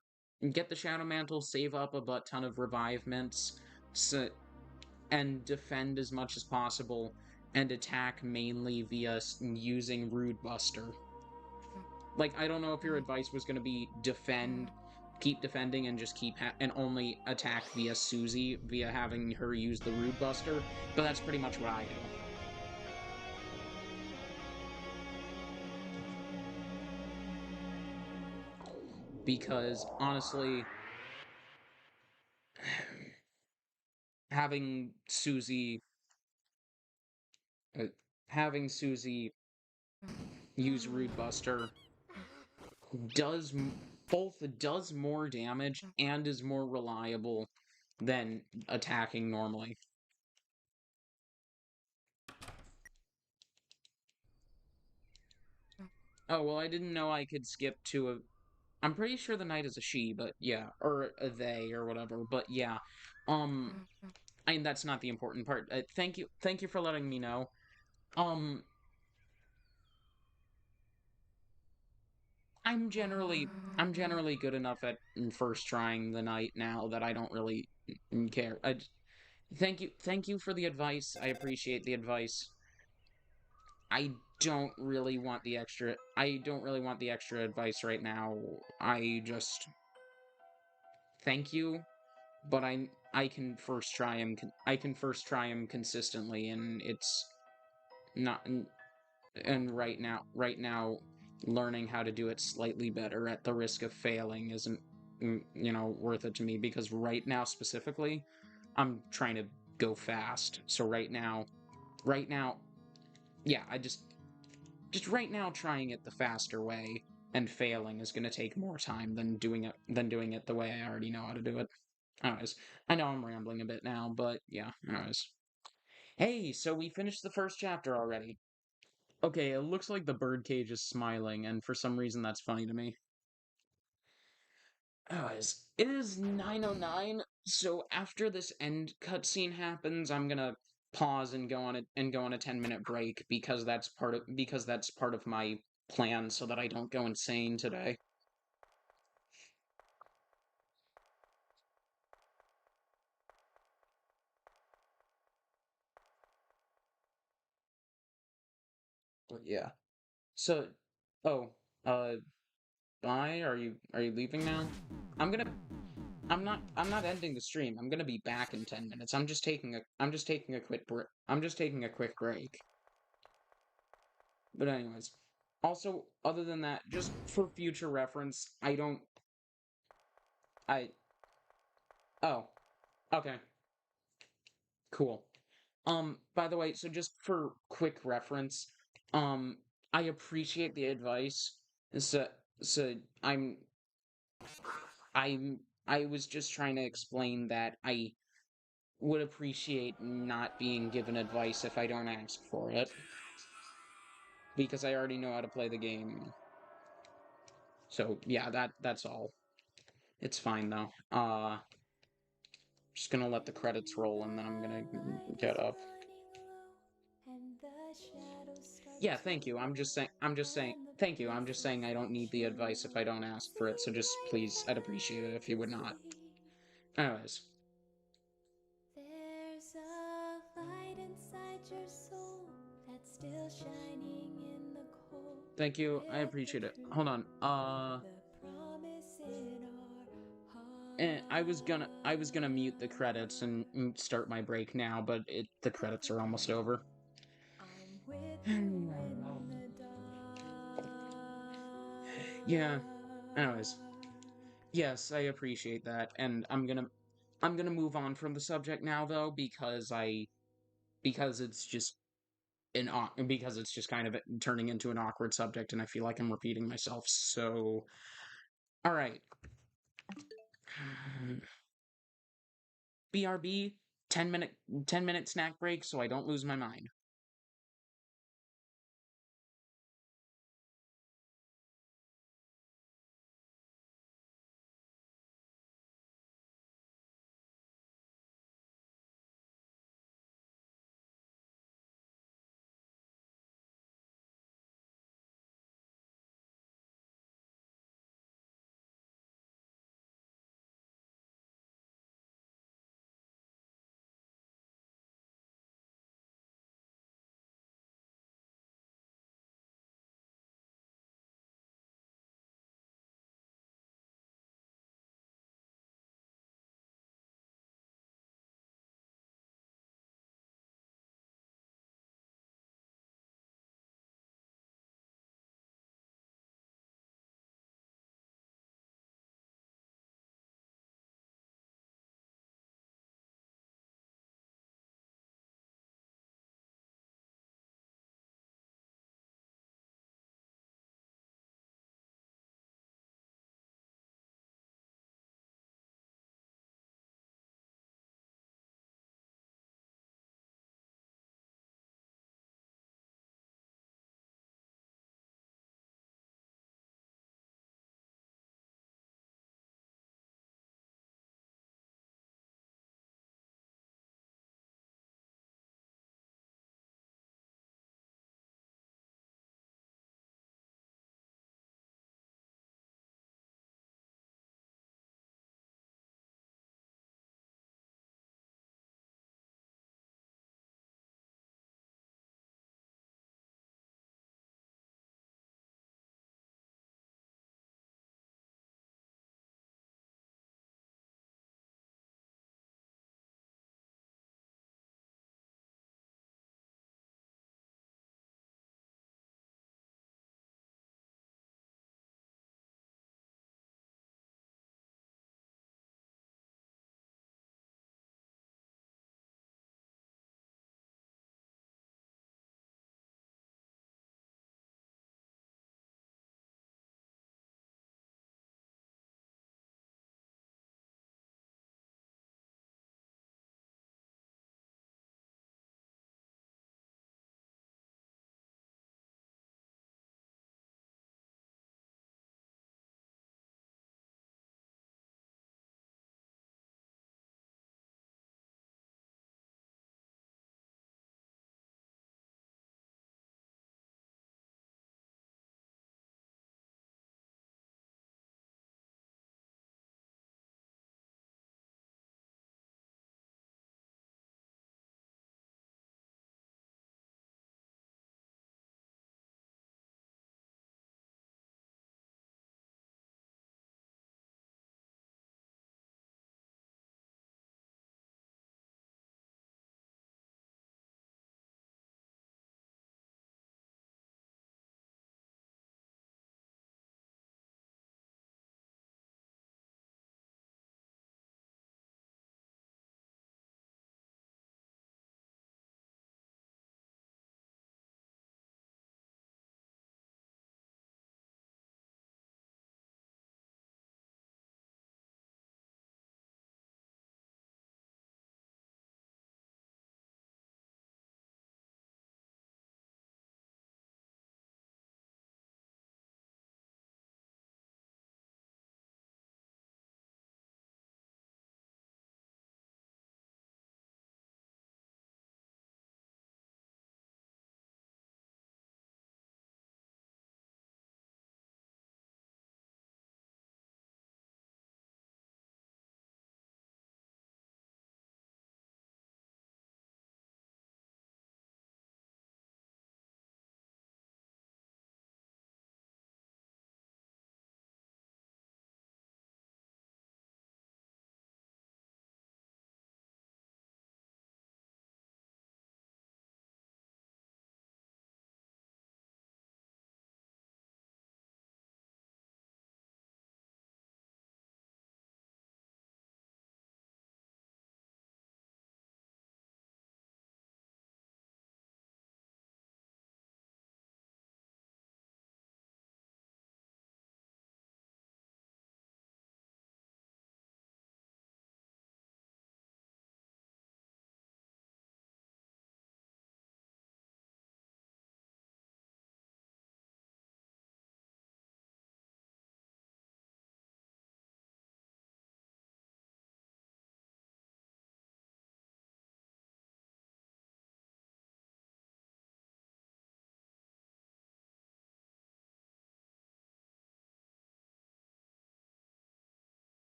get the Shadow Mantle, save up a butt ton of revive mints, so, and defend as much as possible, and attack mainly via using Rude Buster. Like, I don't know if your advice was going to be keep defending, and just and only attack via Susie via having her use the Rude Buster, but that's pretty much what I do. Because honestly, having Susie, uh, having Susie use Rude Buster does both does more damage and is more reliable than attacking normally. Oh, well, I didn't know I could skip to a. I'm pretty sure the knight is a she, but yeah, or a they or whatever. But yeah, um, I mean that's not the important part. Thank you for letting me know. Um, I'm generally good enough at first trying the knight now that I don't really care. Thank you for the advice. I appreciate the advice. I I don't really want the extra advice right now. I just thank you, but I can first try him. I can first try him consistently, and it's not. And right now, learning how to do it slightly better at the risk of failing isn't, worth it to me because right now specifically, I'm trying to go fast. So right now, yeah, just right now trying it the faster way and failing is going to take more time than doing it the way I already know how to do it. Anyways, I know I'm rambling a bit now, but yeah, anyways. Hey, so we finished the first chapter already. Okay, it looks like the birdcage is smiling, and for some reason that's funny to me. Anyways, it is 9:09, so after this end cutscene happens, I'm gonna pause and go on a 10-minute break because that's part of my plan so that I don't go insane today. But yeah. So, oh, uh, bye. Are you leaving now? I'm gonna. I'm not ending the stream. I'm gonna be back in 10 minutes. I'm just taking a quick break. I'm just taking a quick break. But anyways, also other than that, just for future reference, I don't. I. Oh, okay, cool. By the way, so just for quick reference, um, I appreciate the advice. So, so I'm, I'm, I was just trying to explain that I would appreciate not being given advice if I don't ask for it, because I already know how to play the game. So yeah, that's all. It's fine though. Just gonna let the credits roll and then I'm gonna get up. Yeah, thank you. Thank you. I'm just saying I don't need the advice if I don't ask for it, so just please, I'd appreciate it if you would not. Anyways. There's a light inside your soul that's still shining in the cold. Thank you. I appreciate it. Hold on. I was gonna mute the credits and start my break now, but the credits are almost over. Yeah. Anyways. Yes, I appreciate that, and I'm gonna move on from the subject now though because it's just because it's just kind of turning into an awkward subject and I feel like I'm repeating myself. So, all right. BRB 10-minute snack break so I don't lose my mind.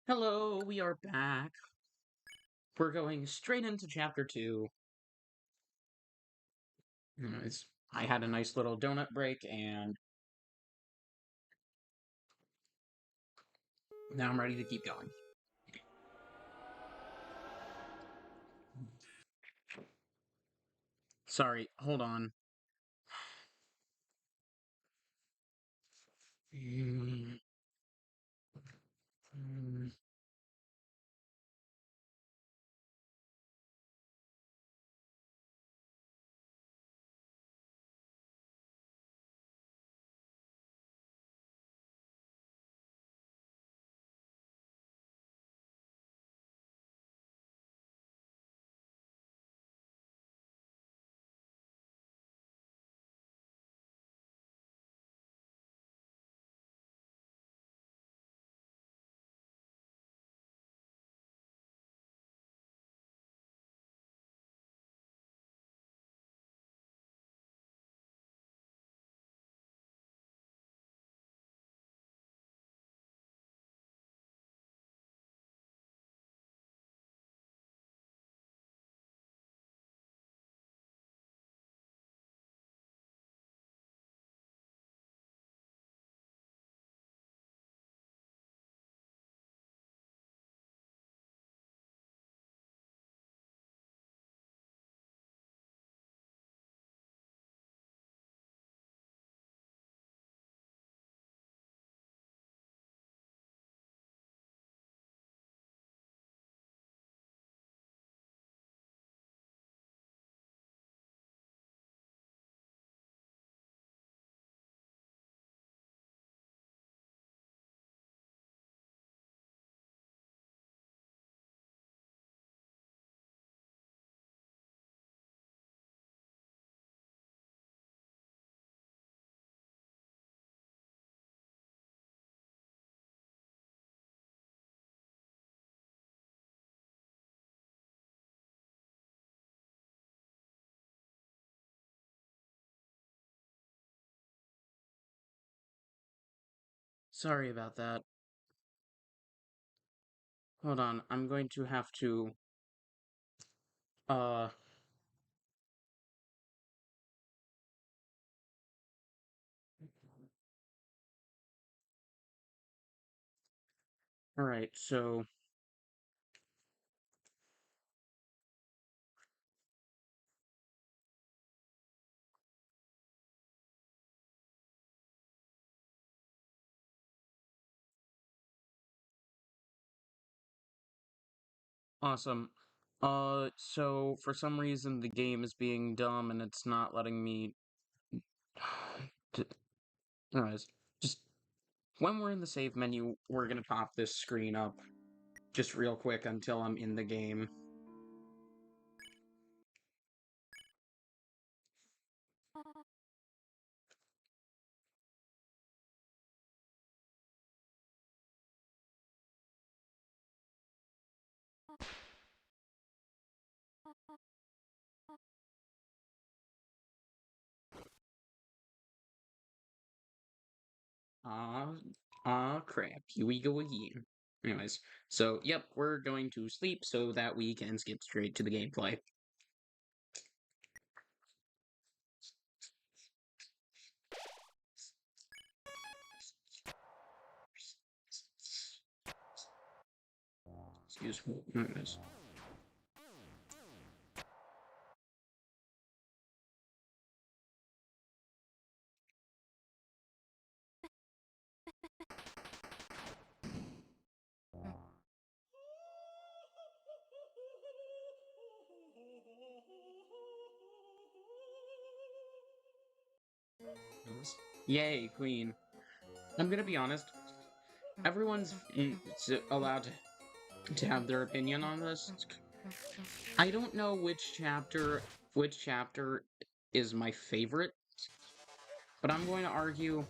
Hello, we are back. We're going straight into chapter 2. Anyways, I had a nice little donut break, and now I'm ready to keep going. Sorry, hold on. Sorry about that. Hold on, I'm going to have to, uh... Alright, so... Awesome. So for some reason the game is being dumb and it's not letting me... Anyways, just... When we're in the save menu, we're gonna pop this screen up just real quick until I'm in the game. Crap. Here we go again. Anyways, so, yep, we're going to sleep so that we can skip straight to the gameplay. Excuse me. Anyways. Yay, Queen. I'm gonna be honest, everyone's allowed to have their opinion on this. I don't know which chapter is my favorite, but I'm going to argue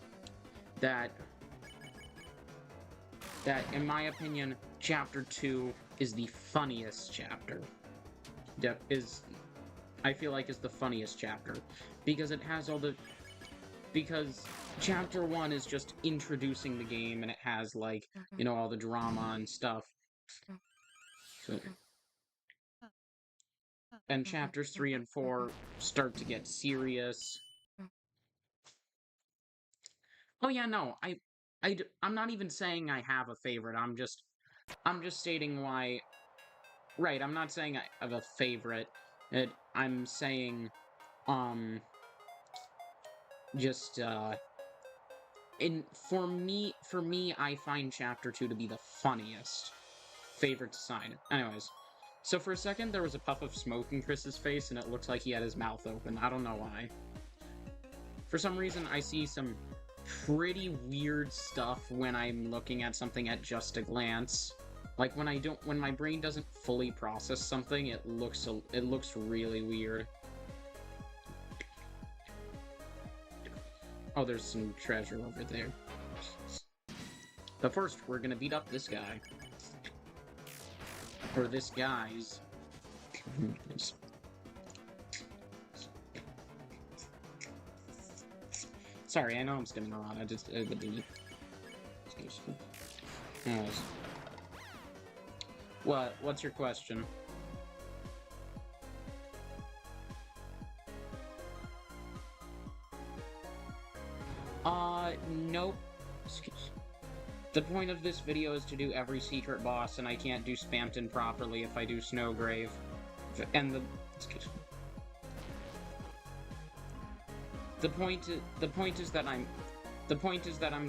that in my opinion, chapter 2 is the funniest chapter. I feel like is the funniest chapter because it has all the Chapter 1 is just introducing the game, and it has, like, you know, all the drama and stuff. So, and chapters 3 and 4 start to get serious. Oh yeah, no, I'm not even saying I have a favorite. I'm just stating why. Right, I'm not saying I have a favorite. I'm saying, um, just for me, I find chapter 2 to be the funniest. Favorite to sign. Anyways, so for a second there was a puff of smoke in Chris's face, and it looked like he had his mouth open. I don't know why. For some reason, I see some pretty weird stuff when I'm looking at something at just a glance. Like when my brain doesn't fully process something, it looks really weird. Oh, there's some treasure over there. But first, we're gonna beat up this guy. Or this guy's. Sorry, I know I'm skimming a lot. I just... Anyways. What's your question? Nope. The point of this video is to do every secret boss, and I can't do Spamton properly if I do Snowgrave. And the point is that I'm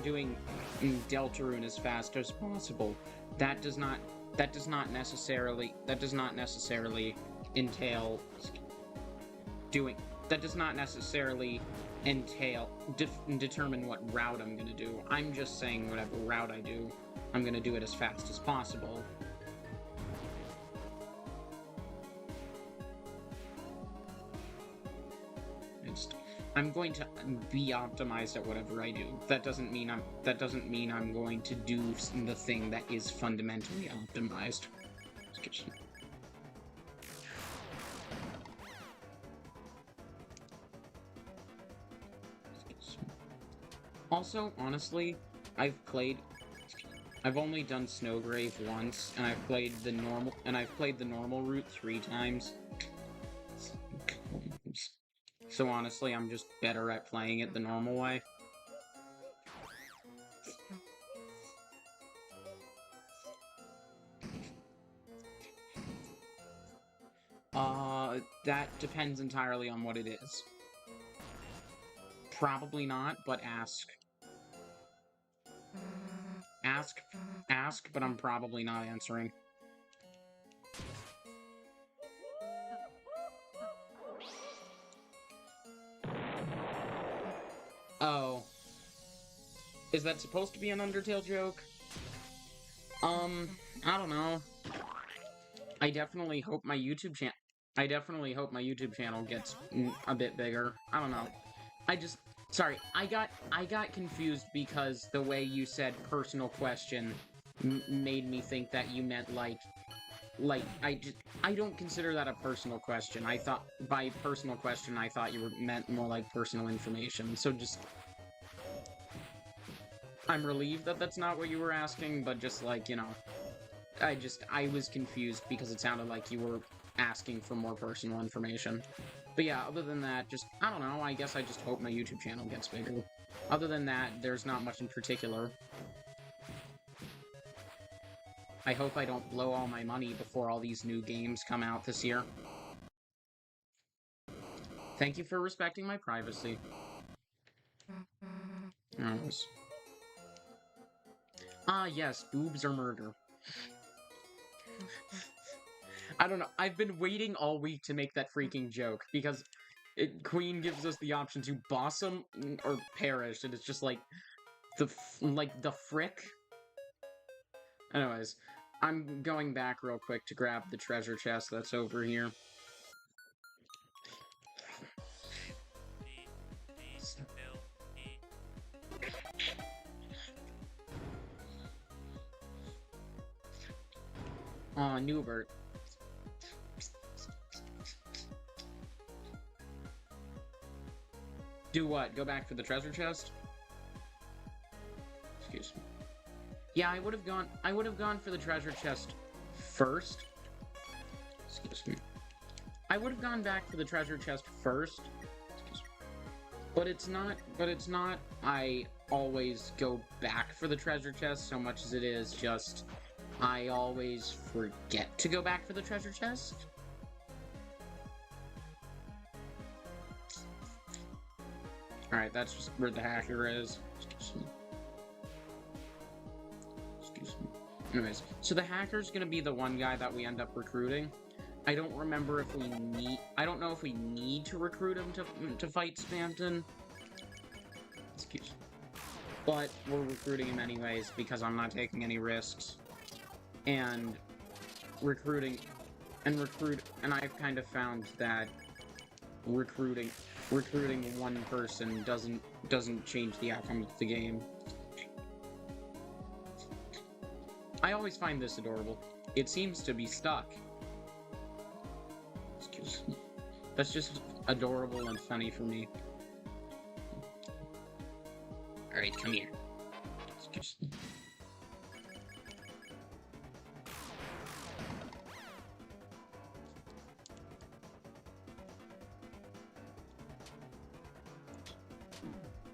doing Deltarune as fast as possible. That does not necessarily entail doing. That does not necessarily determine what route I'm gonna do. I'm just saying whatever route I do, I'm gonna do it as fast as possible. I'm going to be optimized at whatever I do. That doesn't mean I'm going to do the thing that is fundamentally optimized. Also, honestly, I've only done Snowgrave once, and I've played the normal route 3 times. So honestly, I'm just better at playing it the normal way. That depends entirely on what it is. Probably not, but ask. Ask, but I'm probably not answering. Oh. Is that supposed to be an Undertale joke? I don't know. I definitely hope my YouTube channel gets a bit bigger. I don't know. Sorry, I got confused because the way you said personal question made me think that you meant like, I don't consider that a personal question. I thought, by personal question, I thought you meant more like personal information. So just, I'm relieved that that's not what you were asking, but just like, you know, I was confused because it sounded like you were asking for more personal information. But yeah, other than that, just, I don't know, I guess I just hope my YouTube channel gets bigger. Other than that, there's not much in particular. I hope I don't blow all my money before all these new games come out this year. Thank you for respecting my privacy. Ah, yes, boobs or murder. I don't know, I've been waiting all week to make that freaking joke, because Queen gives us the option to boss him or perish, and it's just like, the frick? Anyways, I'm going back real quick to grab the treasure chest that's over here. Aw, Newbert. Do what? Go back for the treasure chest? Yeah, I would have gone for the treasure chest first. Excuse me. I would have gone back for the treasure chest first. But it's not I always go back for the treasure chest so much as it is just I always forget to go back for the treasure chest. Alright, that's just where the hacker is. Excuse me. Excuse me. Anyways, so the hacker's gonna be the one guy that we end up recruiting. I don't remember if we need... I don't know if we need to recruit him to fight Spamton. Excuse me. But we're recruiting him anyways because I'm not taking any risks. And recruiting... And I've kind of found that recruiting one person doesn't change the outcome of the game. I always find this adorable. It seems to be stuck. Excuse me. That's just adorable and funny for me. Alright, come here. Excuse me.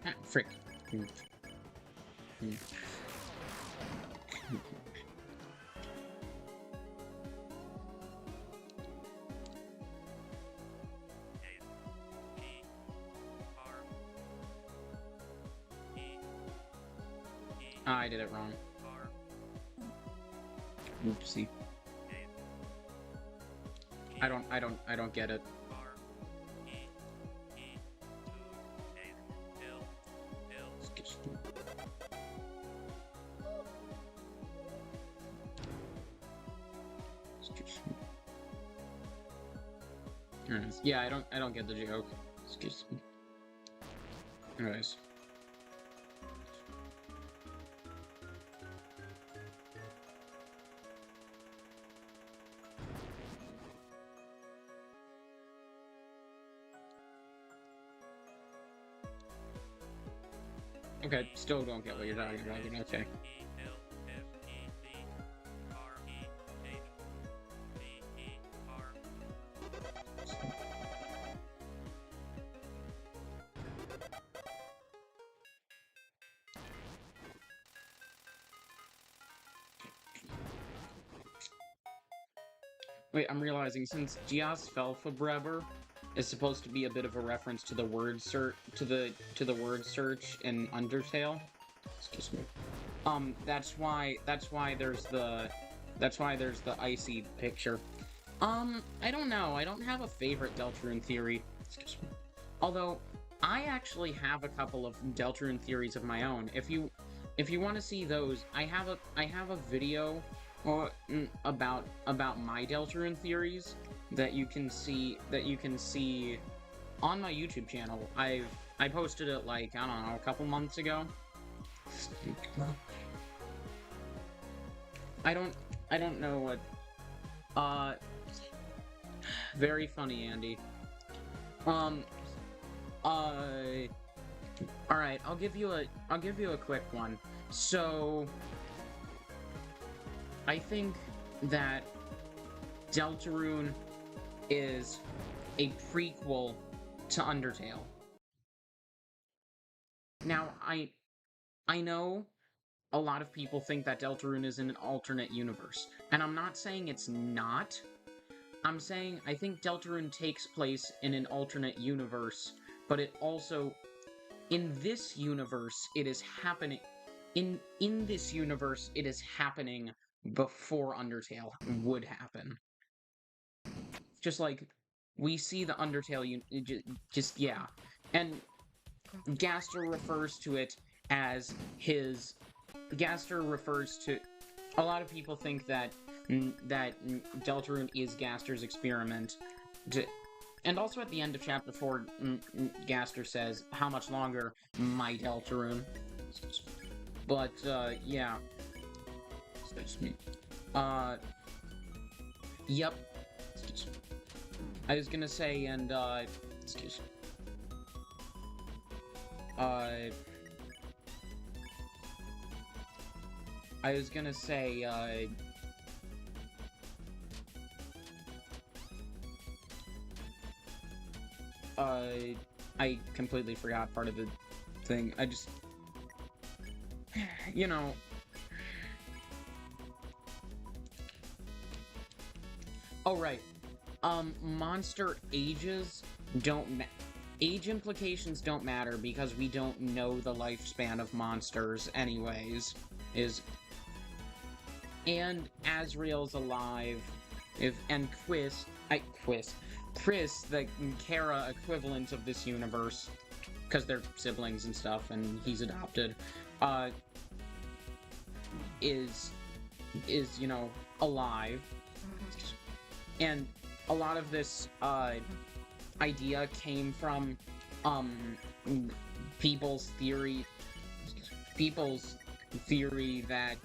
Ah, frick. I did it wrong. Oopsie. I don't get it. Yeah, I don't get the joke. Excuse me. Anyways. Okay, still don't get what you're talking about, but okay. Wait, I'm realizing since Gias Felfabreber is supposed to be a bit of a reference to the word search to the word search in Undertale. Excuse me. That's why there's the icy picture. I don't know. I don't have a favorite Deltarune theory. Excuse me. Although I actually have a couple of Deltarune theories of my own. If you want to see those, I have a video about my Deltarune theories that you can see on my YouTube channel. I posted it like, I don't know, a couple months ago. I don't know what very funny, Andy. Alright, I'll give you a quick one. So I think that Deltarune is a prequel to Undertale. Now, I know a lot of people think that Deltarune is in an alternate universe, and I'm not saying it's not. I'm saying I think Deltarune takes place in an alternate universe, but it also, in this universe, it is happening. In this universe, it is happening before Undertale would happen. Just like, we see the Undertale, yeah. And Gaster refers to it as his... Gaster refers to... A lot of people think that Deltarune is Gaster's experiment. And also at the end of Chapter 4, Gaster says, "How much longer, my Deltarune?" But, yeah. Excuse me. Yep. Excuse me. I was gonna say, and, excuse me. I was gonna say, I completely forgot part of the thing. I just, you know, oh right, monster ages don't age implications don't matter because we don't know the lifespan of monsters anyways, and Asriel's alive, and Chris, the Kara equivalent of this universe, because they're siblings and stuff, and he's adopted, is, you know, alive. And a lot of this, idea came from, people's theory that,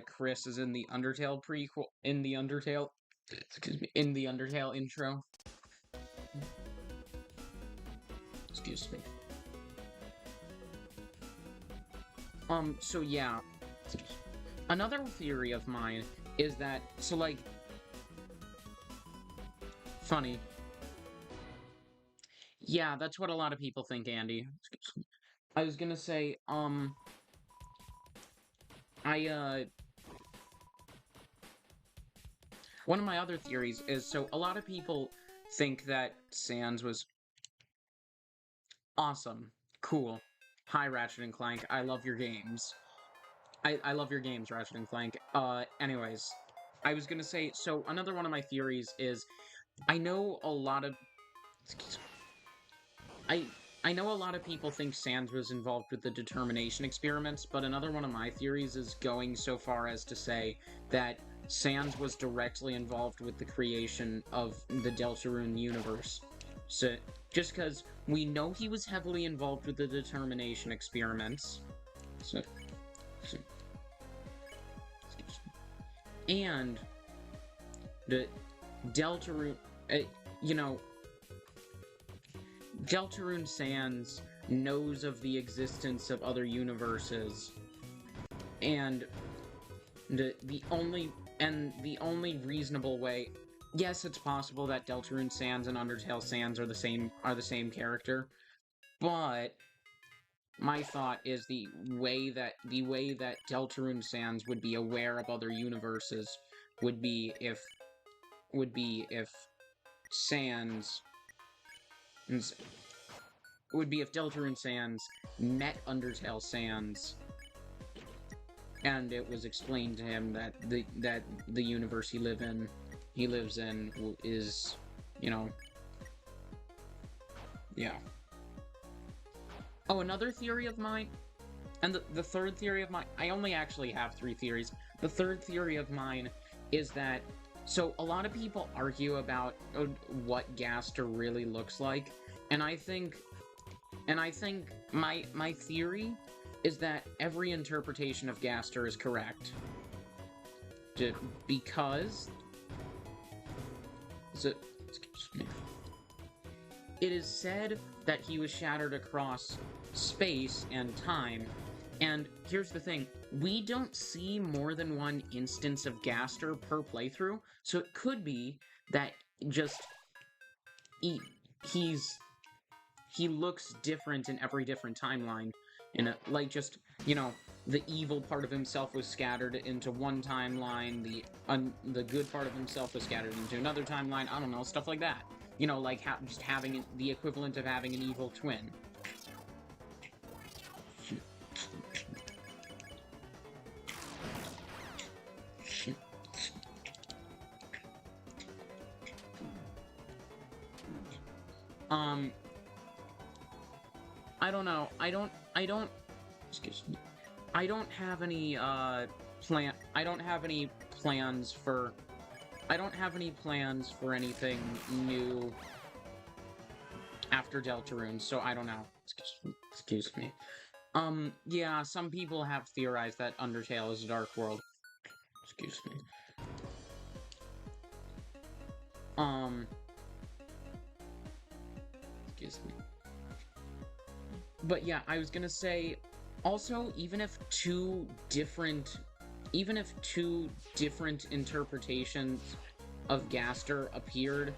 Chris is in the Undertale prequel, in the Undertale intro. Excuse me. So yeah. Another theory of mine is that, so like, funny. Yeah, that's what a lot of people think, Andy. I was gonna say, one of my other theories is, so a lot of people think that Sans was awesome, cool. Hi, Ratchet and Clank, I love your games. I love your games, Ratchet and Clank. Anyways, I was gonna say, so another one of my theories is, I know a lot of... I know a lot of people think Sans was involved with the determination experiments, but another one of my theories is going so far as to say that Sans was directly involved with the creation of the Deltarune universe. So, just because we know he was heavily involved with the determination experiments. And the Deltarune, you know, Deltarune Sans knows of the existence of other universes, and the only reasonable way. Yes, it's possible that Deltarune Sans and Undertale Sans are the same character, but my thought is the way that Deltarune Sans would be aware of other universes would be if Deltarune Sans met Undertale Sans, and it was explained to him that the universe he lives in is, you know, yeah. Oh, another theory of mine, and the third theory of mine, I only actually have 3 theories. The third theory of mine is that, so a lot of people argue about what Gaster really looks like, and I think my theory is that every interpretation of Gaster is correct. Because it is said that he was shattered across space and time, and here's the thing, we don't see more than one instance of Gaster per playthrough, so it could be that just he looks different in every different timeline, like, just, you know, the evil part of himself was scattered into one timeline, the good part of himself was scattered into another timeline, I don't know, stuff like that. You know, like, just having the equivalent of having an evil twin. I don't know. I don't have any, I don't have any plans for anything new after Deltarune, so I don't know. Excuse me. Yeah, some people have theorized that Undertale is a dark world. Excuse me. Excuse me. But yeah, I was gonna say, Also, even if two different interpretations of Gaster appeared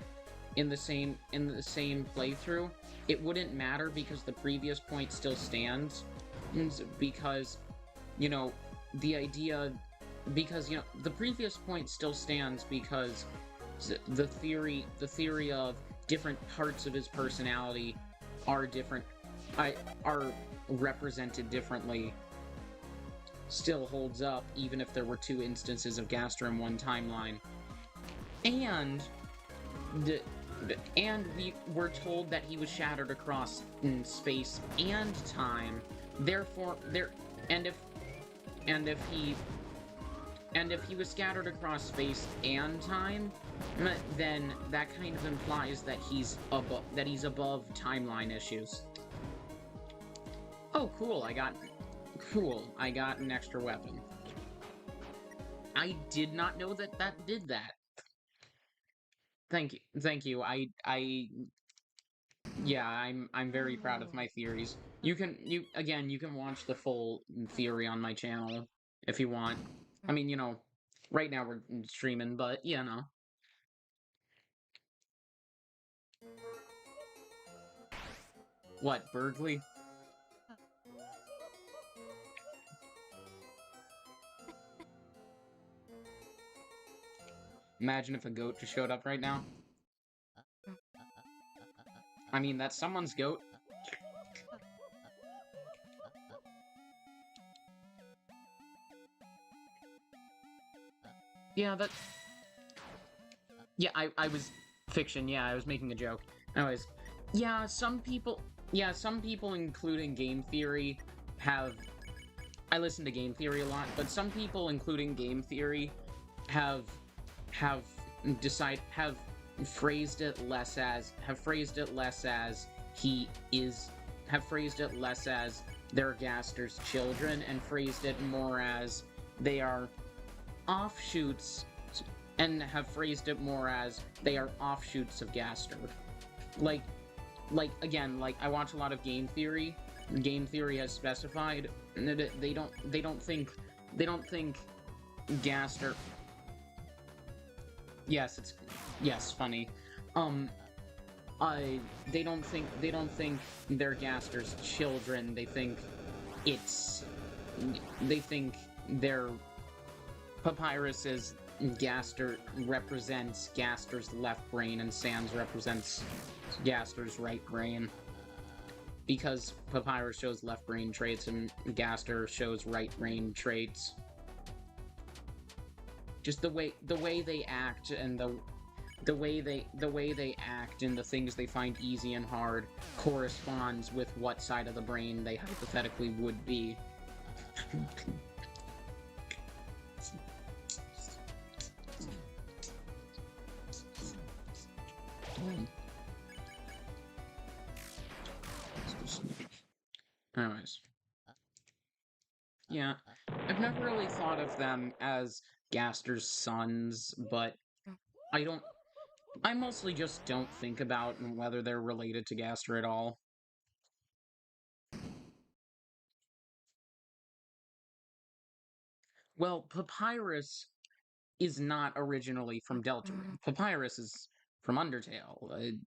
in the same playthrough, it wouldn't matter because the previous point still stands. Because, you know, the idea because, you know, the previous point still stands because the theory of different parts of his personality are different, are represented differently, still holds up, even if there were two instances of Gaster in one timeline. And we were told that he was shattered across space and time. Therefore, and if he was scattered across space and time, then that kind of implies that he's above timeline issues. Oh, cool! I got an extra weapon. I did not know that did that. Thank you. Yeah, I'm very proud of my theories. You can watch the full theory on my channel if you want. I mean, you know, right now we're streaming, but you know. What, Berkeley? Imagine if a goat just showed up right now. I mean, that's someone's goat. Yeah, that... Yeah, I was... Fiction, yeah, I was making a joke. Anyways, yeah, some people, including Game Theory, have... I listen to Game Theory a lot, but some people, including Game Theory, have phrased it less as they're Gaster's children, and phrased it more as they are offshoots, and have phrased it more as they are offshoots of Gaster. Like, again, like, I watch a lot of Game Theory. Game Theory has specified that they don't think Gaster... Yes, funny. They don't think they're Gaster's children. They think they're Papyrus's Gaster represents Gaster's left brain, and Sans represents Gaster's right brain. Because Papyrus shows left brain traits and Gaster shows right brain traits. Just the way they act, and the way they act and the things they find easy and hard corresponds with what side of the brain they hypothetically would be. Anyways. Yeah, I've never really thought of them as Gaster's sons, but I mostly just don't think about whether they're related to Gaster at all. Well, Papyrus is not originally from Deltarune. Papyrus is from Undertale.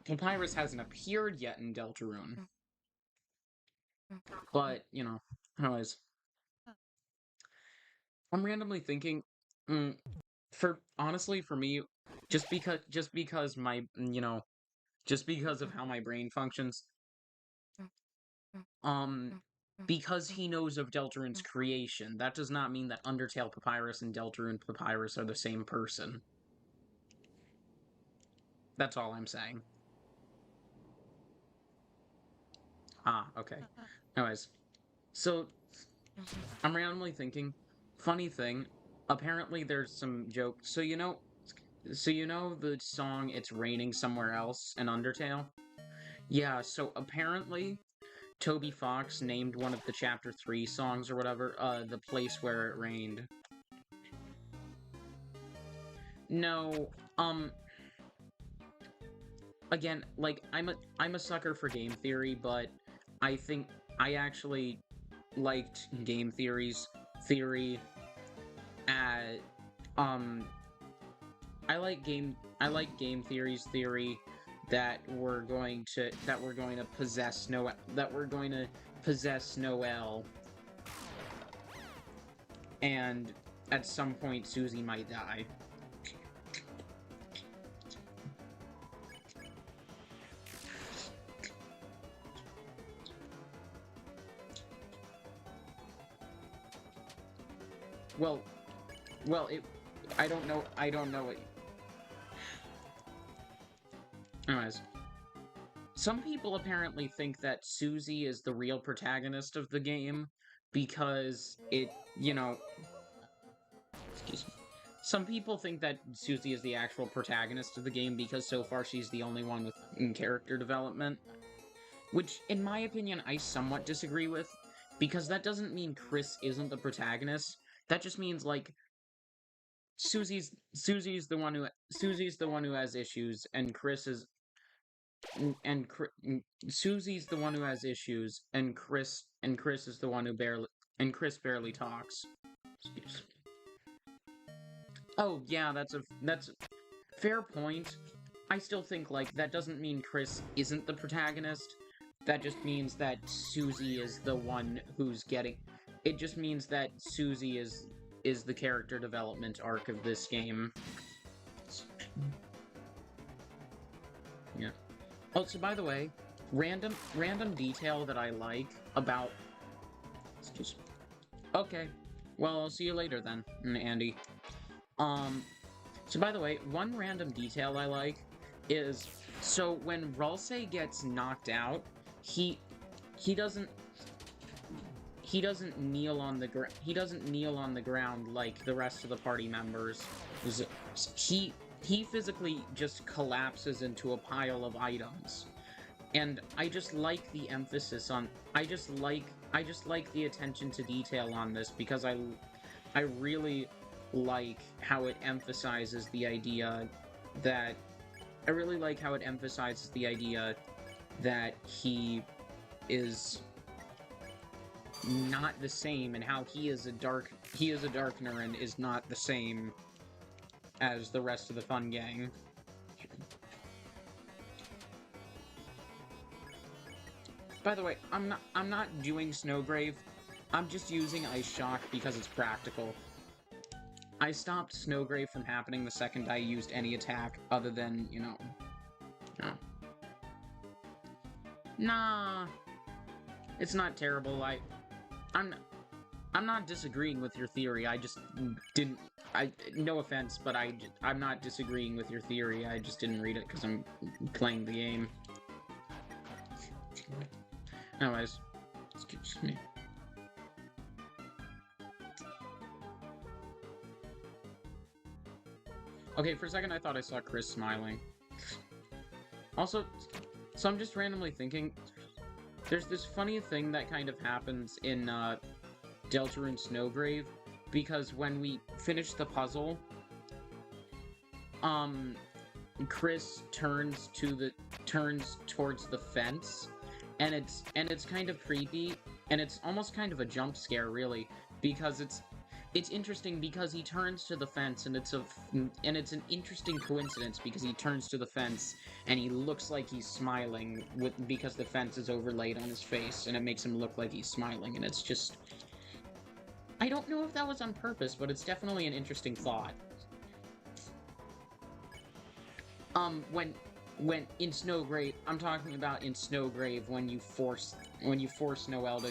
Papyrus hasn't appeared yet in Deltarune. But, you know, anyways. I'm randomly thinking, honestly, for me, just because my, you know, just because of how my brain functions, because he knows of Deltarune's creation, that does not mean that Undertale Papyrus and Deltarune Papyrus are the same person. That's all I'm saying. Ah, okay. Anyways, so, I'm randomly thinking, funny thing, apparently there's some joke, so you know the song It's Raining Somewhere Else in Undertale? Yeah, so apparently Toby Fox named one of the Chapter 3 songs or whatever, The Place Where It Rained. No, again, like, I'm a sucker for game theory, but I think I actually liked game theory at, um, I like game theory's theory that we're going to possess Noelle, and at some point Susie might die. Well, I don't know what... Anyways, some people apparently think that Susie is the real protagonist of the game because it, you know... Excuse me. Some people think that Susie is the actual protagonist of the game because so far she's the only one with character development. Which, in my opinion, I somewhat disagree with, because that doesn't mean Chris isn't the protagonist. That just means, like, Susie's the one who has issues, and Susie's the one who has issues, and Chris is the one who Chris barely talks. Excuse me. Oh yeah, that's a fair point. I still think, like, that doesn't mean Chris isn't the protagonist. That just means that Susie is the one who's getting... It just means that Susie is the character development arc of this game. Yeah. Oh, so by the way, random detail that I like about... Excuse me. Okay. Well, I'll see you later then, Andy. So by the way, one random detail I like is, so when Ralsei gets knocked out, he doesn't kneel on the ground like the rest of the party members. He physically just collapses into a pile of items. And I just like the emphasis on... I just like the attention to detail on this, because I really like how it emphasizes the idea that... I really like how it emphasizes the idea that he is not the same, and how he is a Darkner and is not the same as the rest of the Fun Gang. By the way, I'm not doing Snowgrave. I'm just using Ice Shock because it's practical. I stopped Snowgrave from happening the second I used any attack other than, you know... No. Nah. It's not terrible. I'm not disagreeing with your theory. I just didn't... no offense, but I'm not disagreeing with your theory. I just didn't read it because I'm playing the game. Anyways, excuse me. Okay, for a second I thought I saw Chris smiling. Also, so I'm just randomly thinking, there's this funny thing that kind of happens in Deltarune Snowgrave, because when we finish the puzzle, Chris turns towards the fence, and it's kind of creepy, and it's almost kind of a jump scare, really, because it's interesting because he turns to the fence, and it's an interesting coincidence because he turns to the fence and he looks like he's smiling because the fence is overlaid on his face, and it makes him look like he's smiling, and it's just... I don't know if that was on purpose, but it's definitely an interesting thought. When in Snowgrave, I'm talking about in Snowgrave when you force Noelle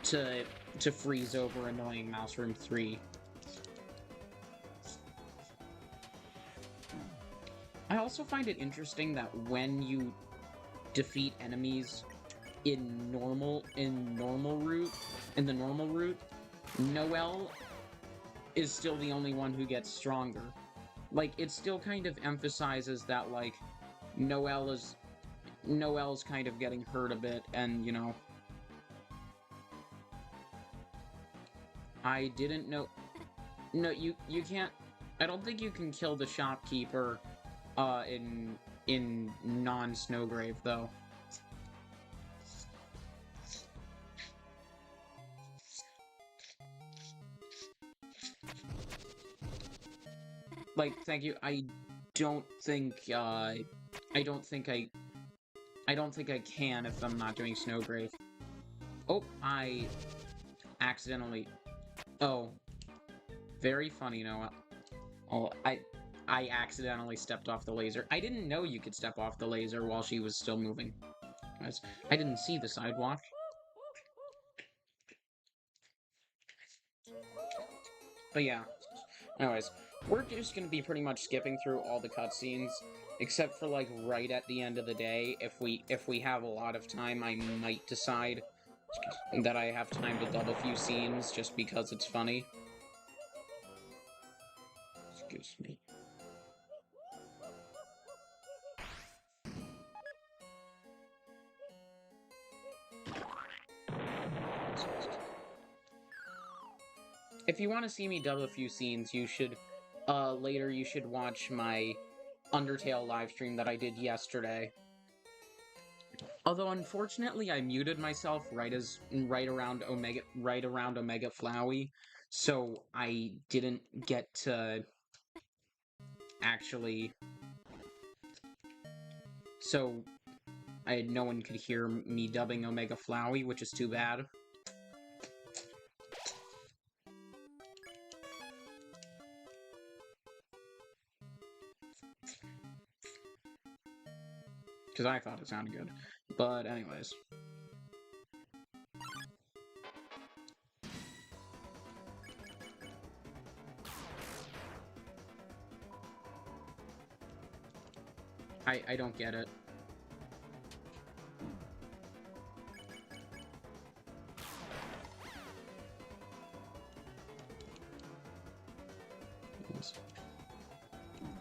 to freeze over annoying Mouse Room 3. I also find it interesting that when you defeat enemies in the normal route, Noelle is still the only one who gets stronger. Like, it still kind of emphasizes that, like, Noelle's kind of getting hurt a bit, and, you know... I didn't know... No, you can't... I don't think you can kill the shopkeeper, in non-Snowgrave, though. Like, thank you. I don't think I can if I'm not doing Snowgrave. Oh, I accidentally. Oh, very funny, Noah. Oh, I accidentally stepped off the laser. I didn't know you could step off the laser while she was still moving. I didn't see the sidewalk. But yeah. Anyways, we're just gonna be pretty much skipping through all the cutscenes, except for like right at the end of the day. If we have a lot of time, I might decide that I have time to dub a few scenes just because it's funny. Excuse me. If you want to see me dub a few scenes, you should, later you should watch my Undertale livestream that I did yesterday. Although, unfortunately, I muted myself right around Omega Flowey, so I didn't get to actually... So, no one could hear me dubbing Omega Flowey, which is too bad. Because I thought it sounded good. But anyways. I don't get it.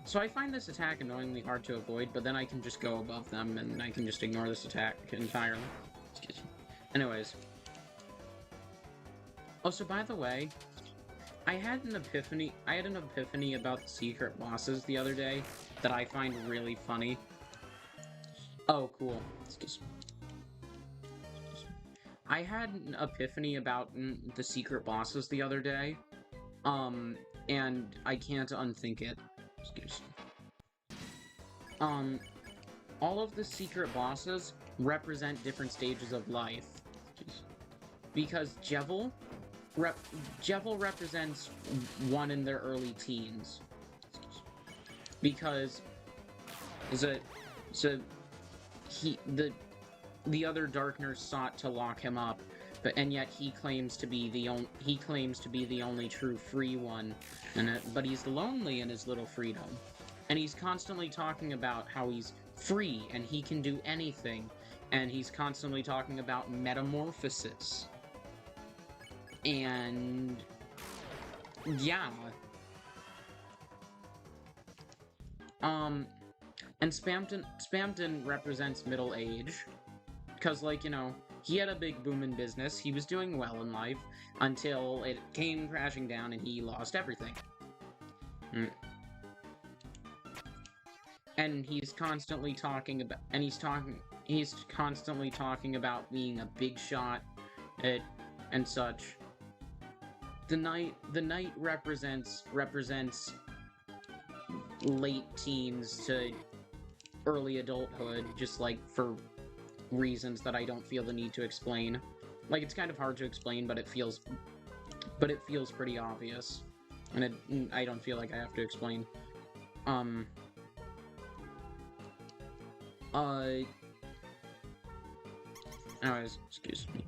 So I find this attack annoyingly hard to avoid, but then I can just go above them, and I can just ignore this attack entirely. Anyways. Oh, so by the way, I had an epiphany about the secret bosses the other day that I find really funny. Oh, cool. Excuse me. I had an epiphany about the secret bosses the other day, and I can't unthink it. Excuse me. All of the secret bosses represent different stages of life. Because Jevil represents one in their early teens. Because the other Darkners sought to lock him up, and yet he claims to be the only true free one, but he's lonely in his little freedom, and he's constantly talking about how he's free and he can do anything, and he's constantly talking about metamorphosis, and yeah, and Spamton represents middle age. Because, like, you know, he had a big boom in business, he was doing well in life, until it came crashing down and he lost everything. And he's constantly talking about, being a big shot, and such. The knight represents late teens to early adulthood, just like for reasons that I don't feel the need to explain. Like, it's kind of hard to explain, but it feels pretty obvious. And I don't feel like I have to explain. Anyways, excuse me.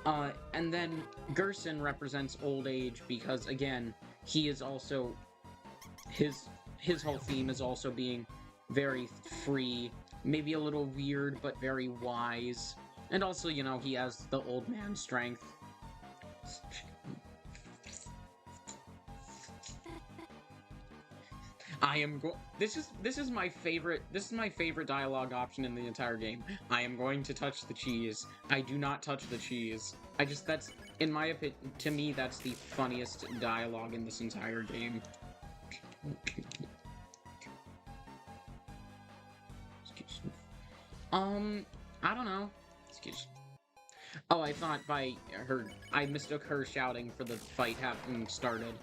And then Gerson represents old age because, again, he is also... His whole theme is also being very free, maybe a little weird, but very wise. And also, you know, he has the old man strength. This is my favorite dialogue option in the entire game. I am going to touch the cheese. I do not touch the cheese. That's, in my opinion, to me, that's the funniest dialogue in this entire game. Excuse me. I don't know. Excuse. Oh, I thought by her, I mistook her shouting for the fight having started.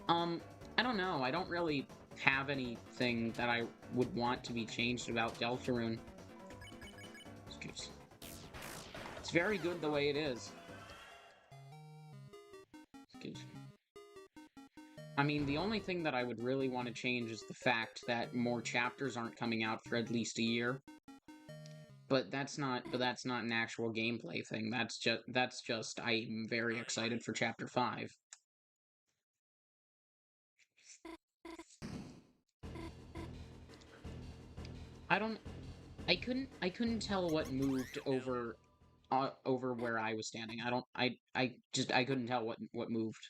I don't know. I don't really have anything that I would want to be changed about Deltarune. Excuse. It's very good the way it is. Excuse me. I mean, the only thing that I would really want to change is the fact that more chapters aren't coming out for at least a year. But that's not an actual gameplay thing. That's just I'm very excited for Chapter 5. I couldn't tell what moved over where I was standing. I couldn't tell what moved.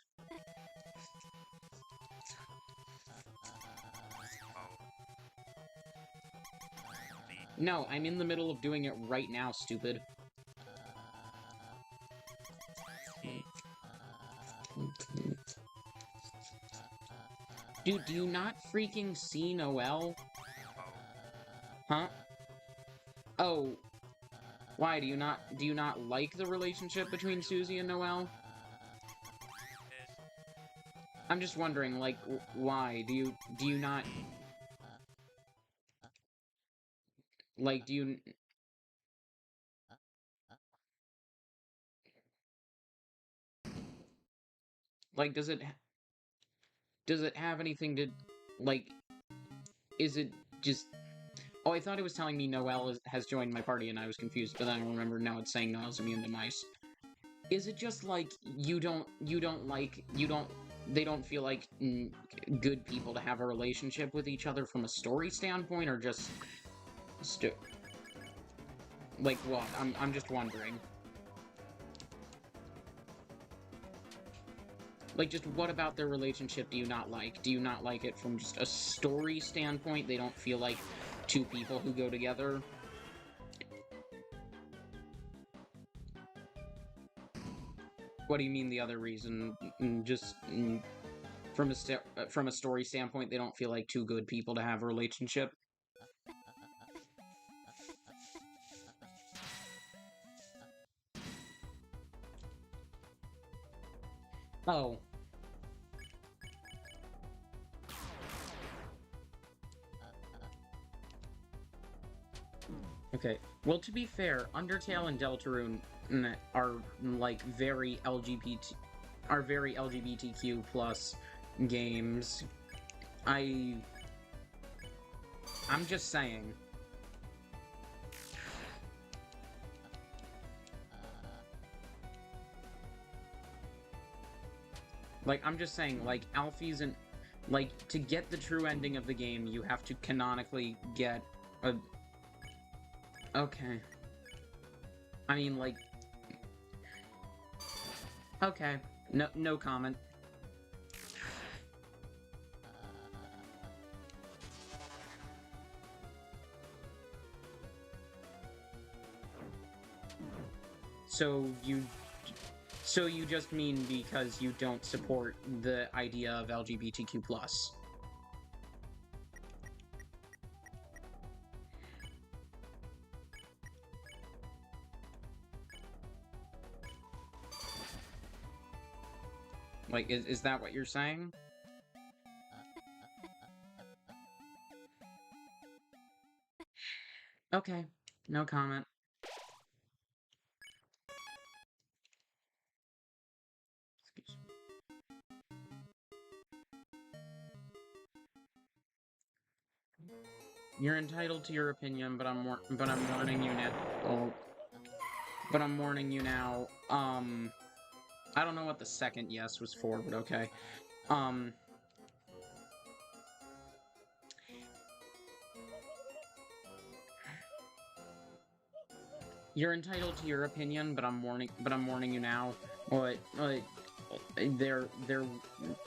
No, I'm in the middle of doing it right now, stupid. Dude, do you not freaking see Noelle? Huh? Oh. Why, do you not like the relationship between Susie and Noelle? I'm just wondering, like, why? Do you not... Like, do you... Like, does it have anything to... Like, is it just... Oh, I thought it was telling me Noelle has joined my party, and I was confused, but then I remembered now it's saying Noelle's immune to mice. Is it just, like, they don't feel like good people to have a relationship with each other from a story standpoint, or just... Like, what? I'm just wondering. Like, just what about their relationship do you not like? Do you not like it from just a story standpoint? They don't feel like two people who go together? What do you mean the other reason? Just from a story standpoint, they don't feel like two good people to have a relationship? Oh. Okay. Well, to be fair, Undertale and Deltarune are, like, very LGBTQ plus games. I'm just saying. Like, I'm just saying, like, Alfie's and... Like, to get the true ending of the game, you have to canonically get a... Okay. I mean, like... Okay. No comment. So you just mean because you don't support the idea of LGBTQ+. Like, is that what you're saying? Okay, no comment. Excuse me. You're entitled to your opinion, but I'm warning you now. Oh, but I'm warning you now. I don't know what the second yes was for, but okay. You're entitled to your opinion, but I'm warning you now.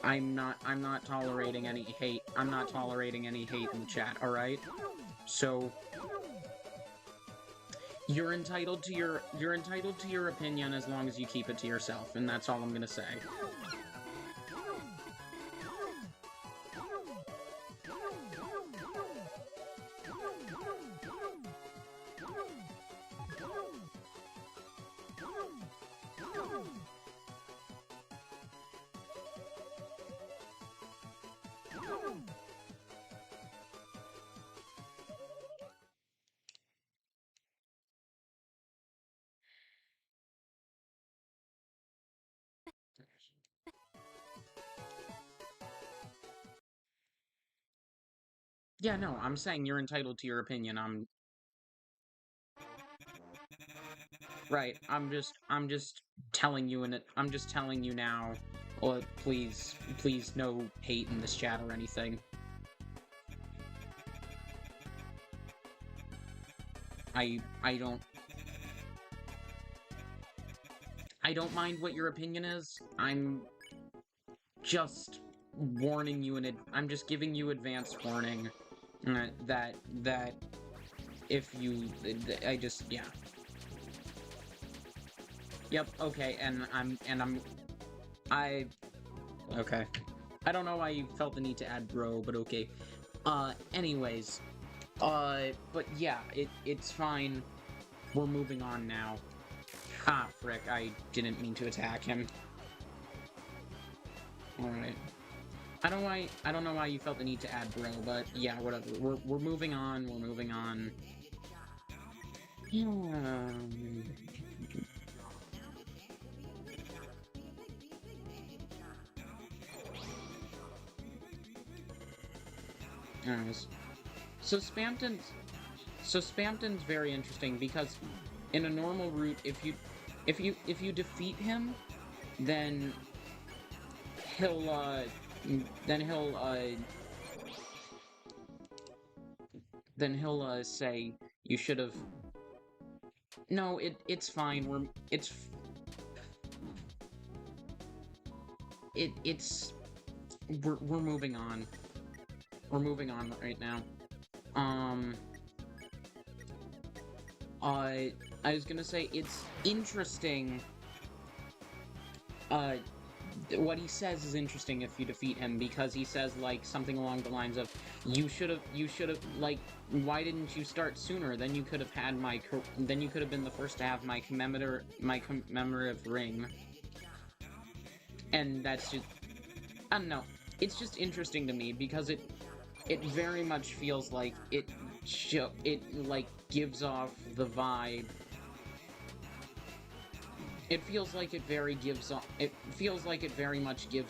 I'm not tolerating any hate. I'm not tolerating any hate in the chat, alright? So you're entitled to your opinion as long as you keep it to yourself, and that's all I'm gonna say. Yeah, no, I'm saying you're entitled to your opinion. Right. I'm just telling you I'm just telling you now. Please, no hate in this chat or anything. I don't mind what your opinion is. I'm just warning you I'm just giving you advanced warning that if you yeah. Yep, okay, I okay. I don't know why you felt the need to add bro, but okay. Anyways, but yeah, it's fine. We're moving on now. Ah, frick, I didn't mean to attack him. Alright. I don't know why you felt the need to add bro, but yeah, whatever. We're moving on, we're moving on. Anyways. So Spamton's very interesting because in a normal route, if you defeat him, then he'll then he'll say you should have. No, it's fine. We're moving on. We're moving on right now. I was gonna say it's interesting. What he says is interesting if you defeat him because he says like something along the lines of you should have like why didn't you start sooner? Then you could have had then you could have been the first to have my commemorative ring. And that's just I don't know. It's just interesting to me because it very much feels like it like gives off the vibe. It feels like it very much gives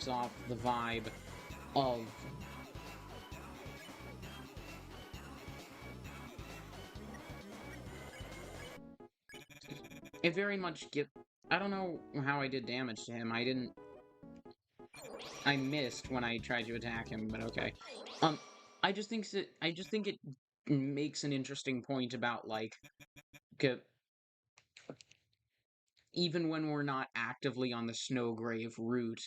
off the vibe of it very much I don't know how I did damage to him. I missed when I tried to attack him, but okay. I just think it makes an interesting point about like even when we're not actively on the Snowgrave route,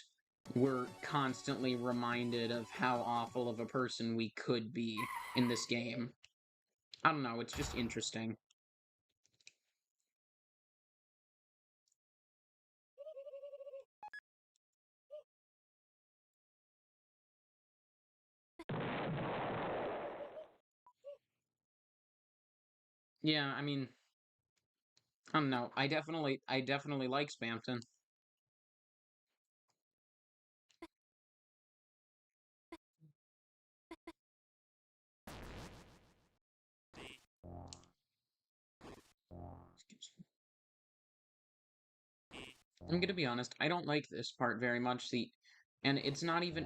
we're constantly reminded of how awful of a person we could be in this game. I don't know, it's just interesting. Yeah, I mean, I don't know. I definitely like Spamton. I'm gonna be honest, I don't like this part very much. See, and it's not even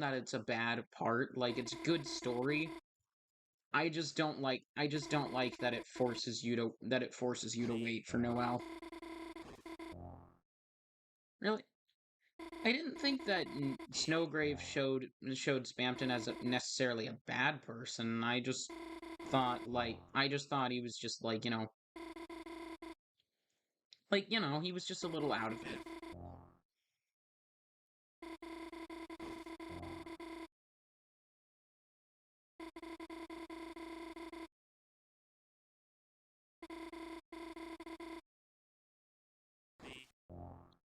that it's a bad part. Like it's good story. I just don't like that it forces you to wait for Noelle. Really? I didn't think that Snowgrave showed Spamton as necessarily a bad person. I just thought he was just like, he was just a little out of it.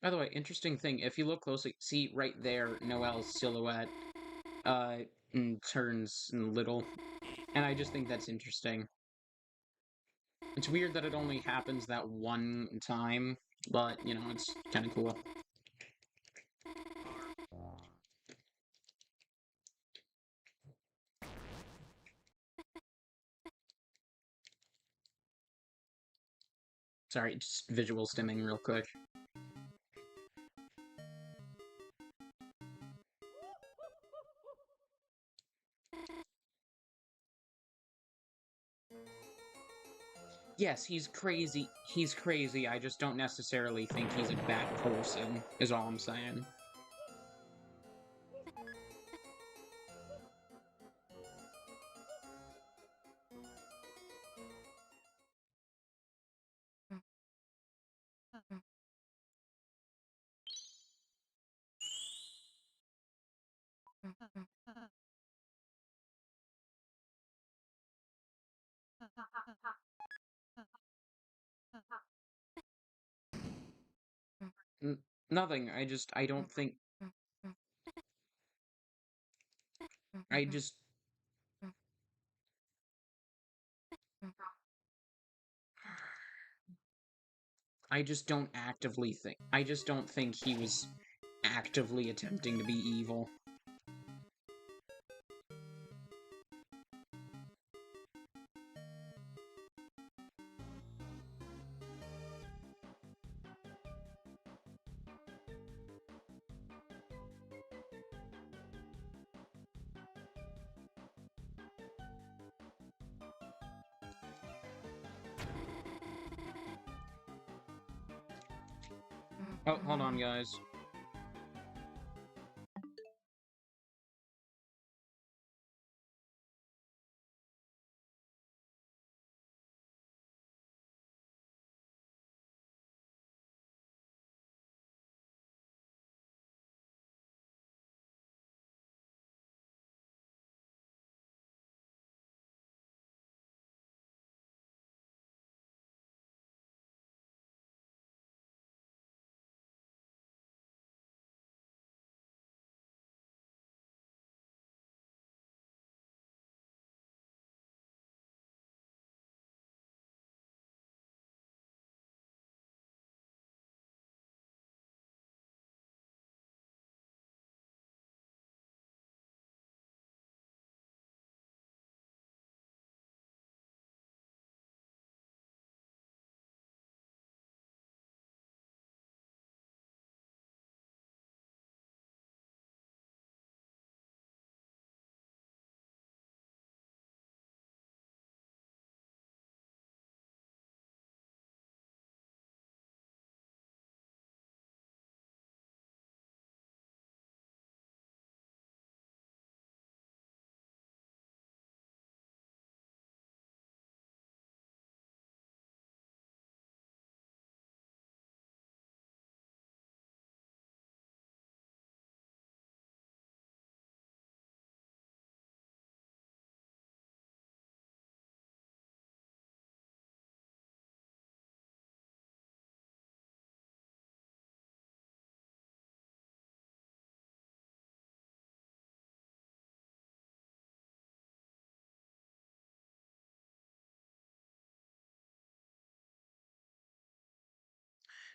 By the way, interesting thing, if you look closely, see right there, Noelle's silhouette turns little. And I just think that's interesting. It's weird that it only happens that one time, but, it's kind of cool. Sorry, just visual stimming real quick. Yes, he's crazy. He's crazy. I just don't necessarily think he's a bad person, is all I'm saying. Nothing. I don't think. I just. I just don't actively think. I just don't think he was actively attempting to be evil. Oh, hold on, guys.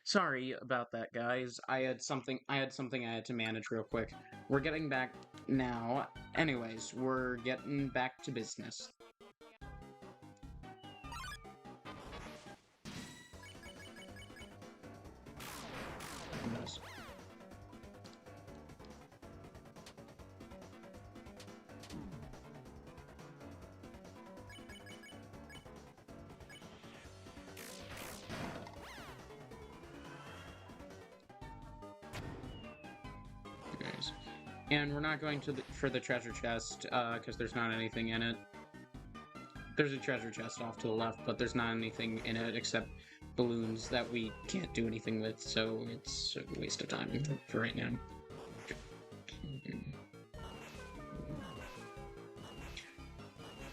Sorry about that, guys. I had something I had to manage real quick. We're getting back now. Anyways, we're getting back to business. Yes. Guys. And we're not going to for the treasure chest, because there's not anything in it. There's a treasure chest off to the left, but there's not anything in it except balloons that we can't do anything with, so it's a waste of time for right now.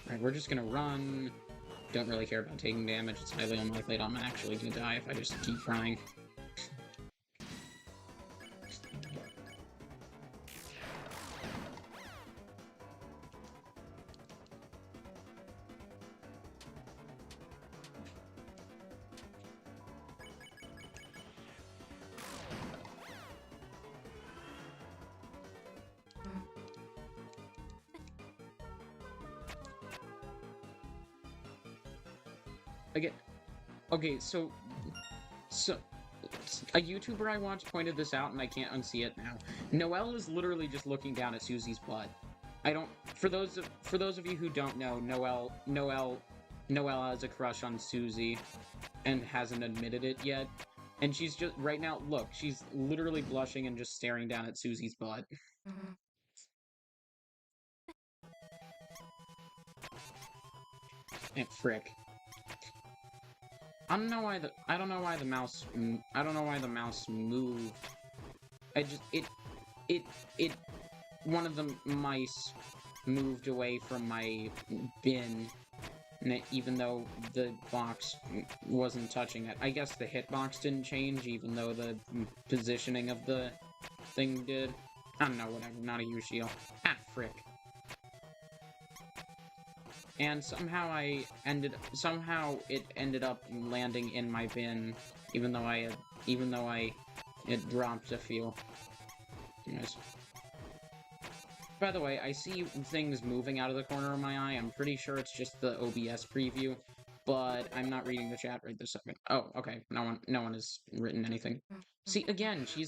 Alright, we're just gonna run. Don't really care about taking damage. It's highly unlikely that I'm actually gonna die if I just keep trying. Again, okay, so a YouTuber I watched pointed this out, and I can't unsee it now. Noelle is literally just looking down at Susie's butt. I don't. For those of you who don't know, Noelle Noelle has a crush on Susie and hasn't admitted it yet. And she's just, right now, look, she's literally blushing and just staring down at Susie's butt. Eh, frick. I don't know why the mouse moved. It one of the mice moved away from my bin, even though the box wasn't touching it. I guess the hitbox didn't change, even though the positioning of the thing did. I don't know, whatever, not a huge deal. Ah, frick. And somehow it ended up landing in my bin, even though it dropped a few. Anyways. By the way, I see things moving out of the corner of my eye. I'm pretty sure it's just the OBS preview, but I'm not reading the chat right this second. Oh, okay. No one has written anything. See, again, she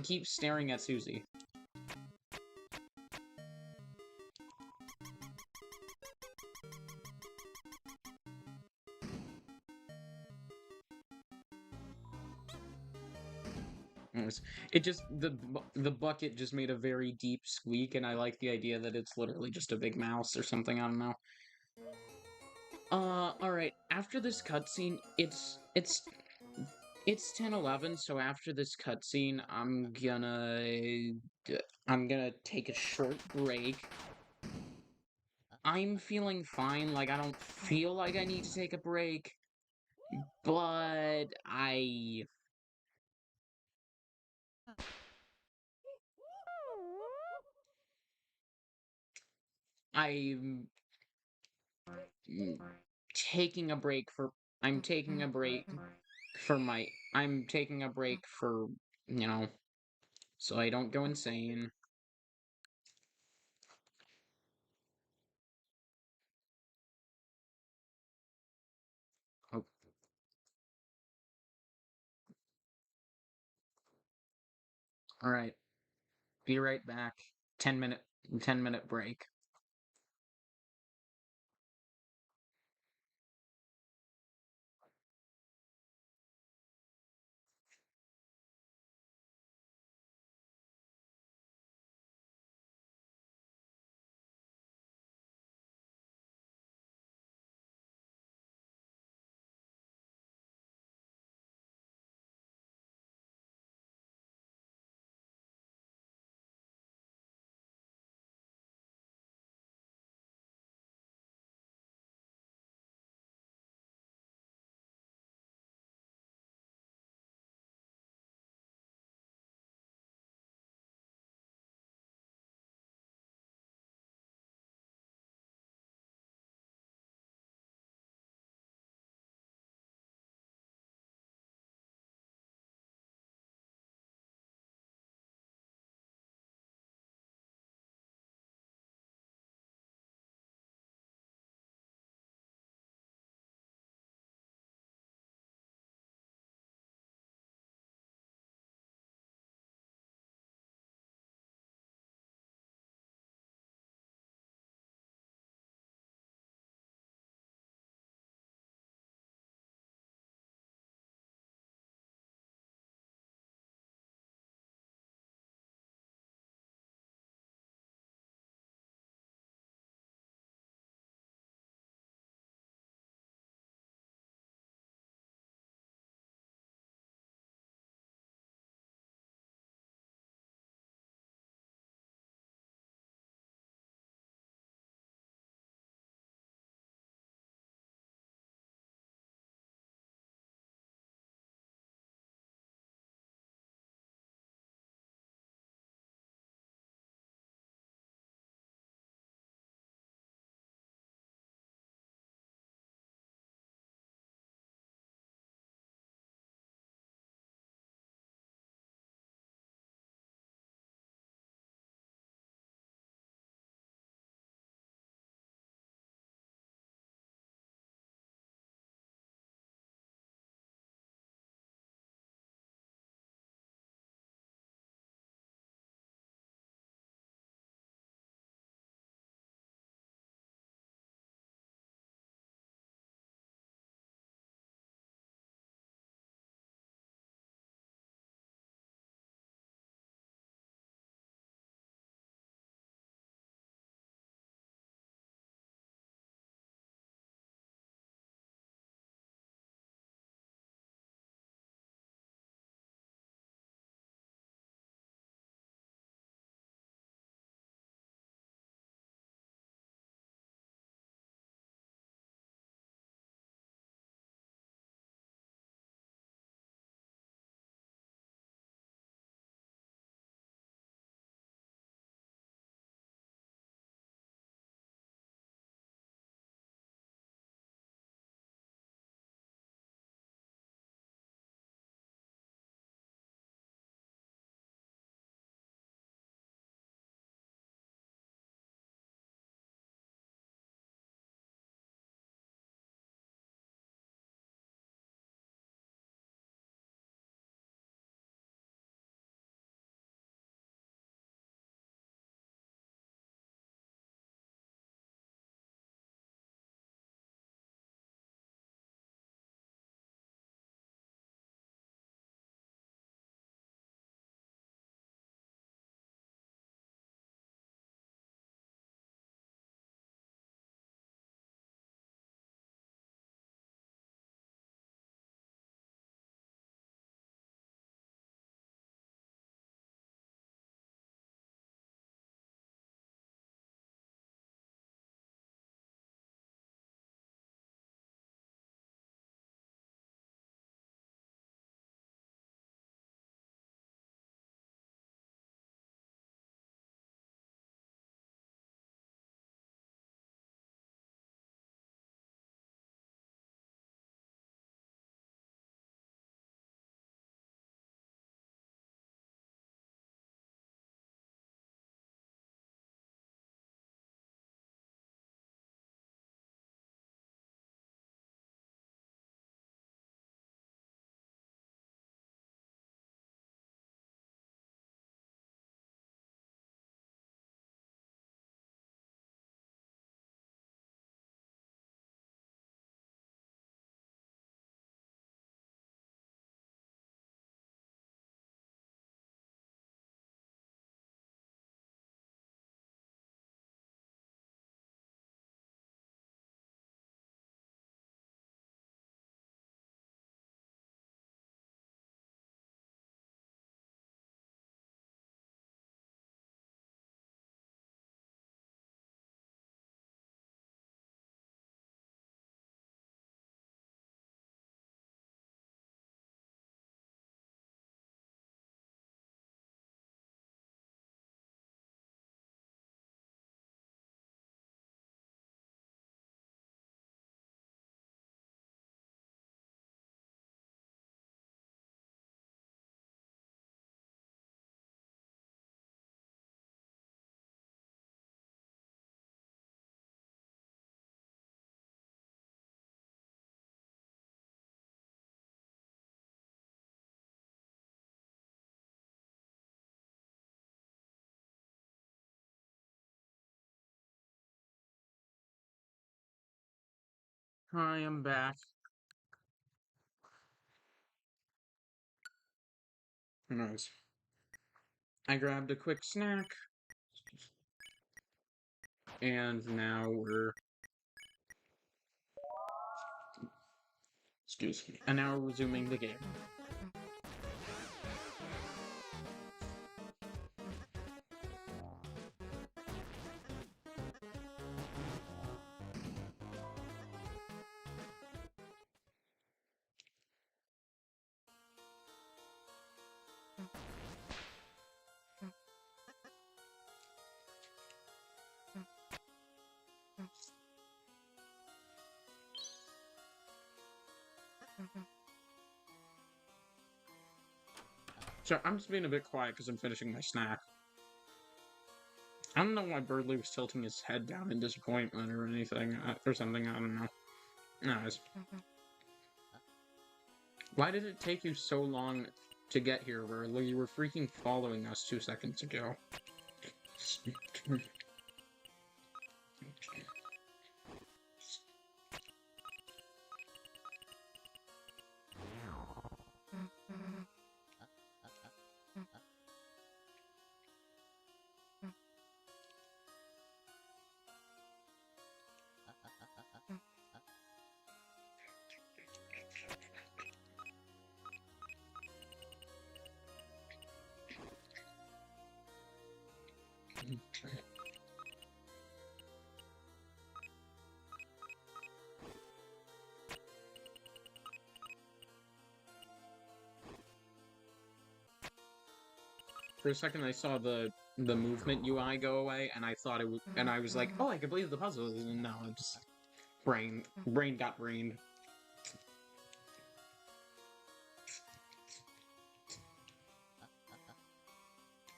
keeps staring at Susie. It just, the bucket just made a very deep squeak, and I like the idea that it's literally just a big mouse or something, I don't know. Alright, after this cutscene, it's 10:11, so after this cutscene, I'm gonna take a short break. I'm feeling fine, like, I don't feel like I need to take a break, but I'm taking a break for, I'm taking a break I'm taking a break for, you know, so I don't go insane. Oh. Alright, be right back. 10-minute break. Hi, I'm back. Nice. I grabbed a quick snack, and now we're... Excuse me. And now we're resuming the game. So I'm just being a bit quiet because I'm finishing my snack. I don't know why Birdley was tilting his head down in disappointment or anything, or something, I don't know. Anyways. Why did it take you so long to get here, Birdley? You were freaking following us 2 seconds ago. For a second, I saw the movement UI go away, and I thought it was, and I was like, "Oh, I completed the puzzle." And no, it just brain got brained.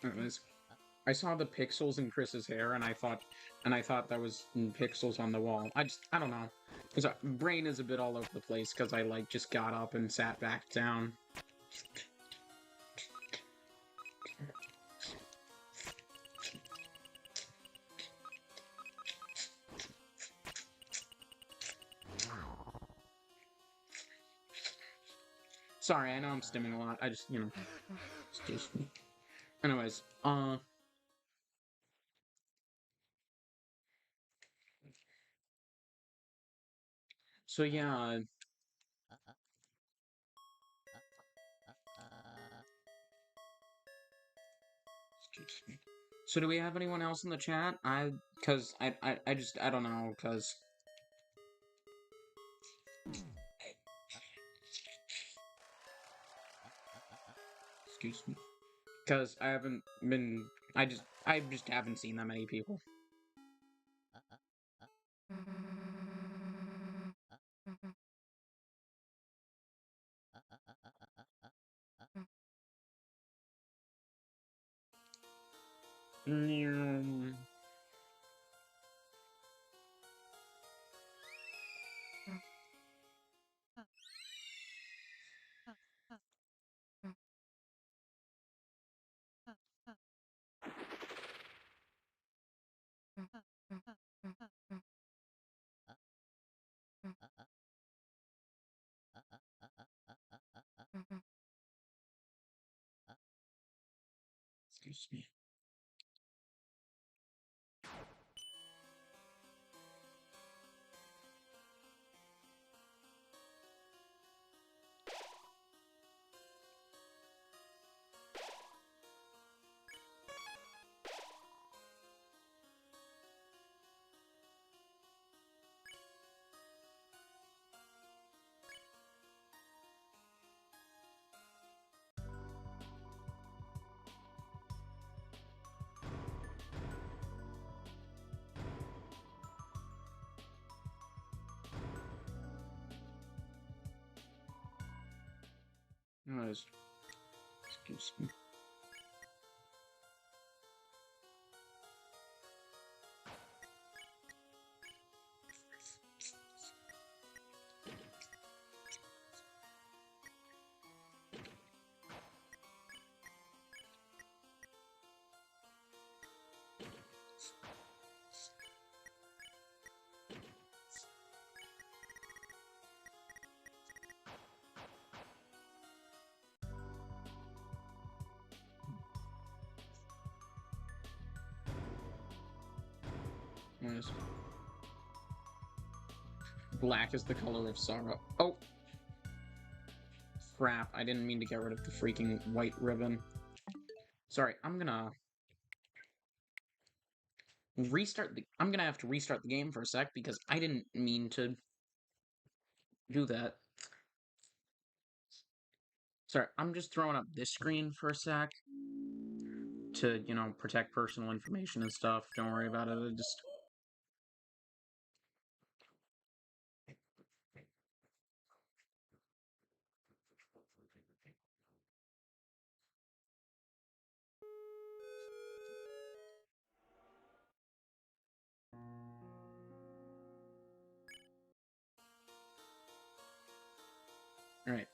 Anyways, I saw the pixels in Chris's hair, and I thought that was pixels on the wall. I don't know. Cause brain is a bit all over the place because I like just got up and sat back down. Sorry, I know I'm stimming a lot. I just, excuse me. Anyways, so yeah, excuse me. So do we have anyone else in the chat? I don't know, cause... Excuse me. Cause I haven't been... I just haven't seen that many people. Excuse me. Anyways, excuse me. Anyways. Black is the color of sorrow. Oh! Crap, I didn't mean to get rid of the freaking white ribbon. Sorry, I'm gonna I'm gonna have to restart the game for a sec because I didn't mean to do that. Sorry, I'm just throwing up this screen for a sec to, you know, protect personal information and stuff. Don't worry about it. I just... Alright.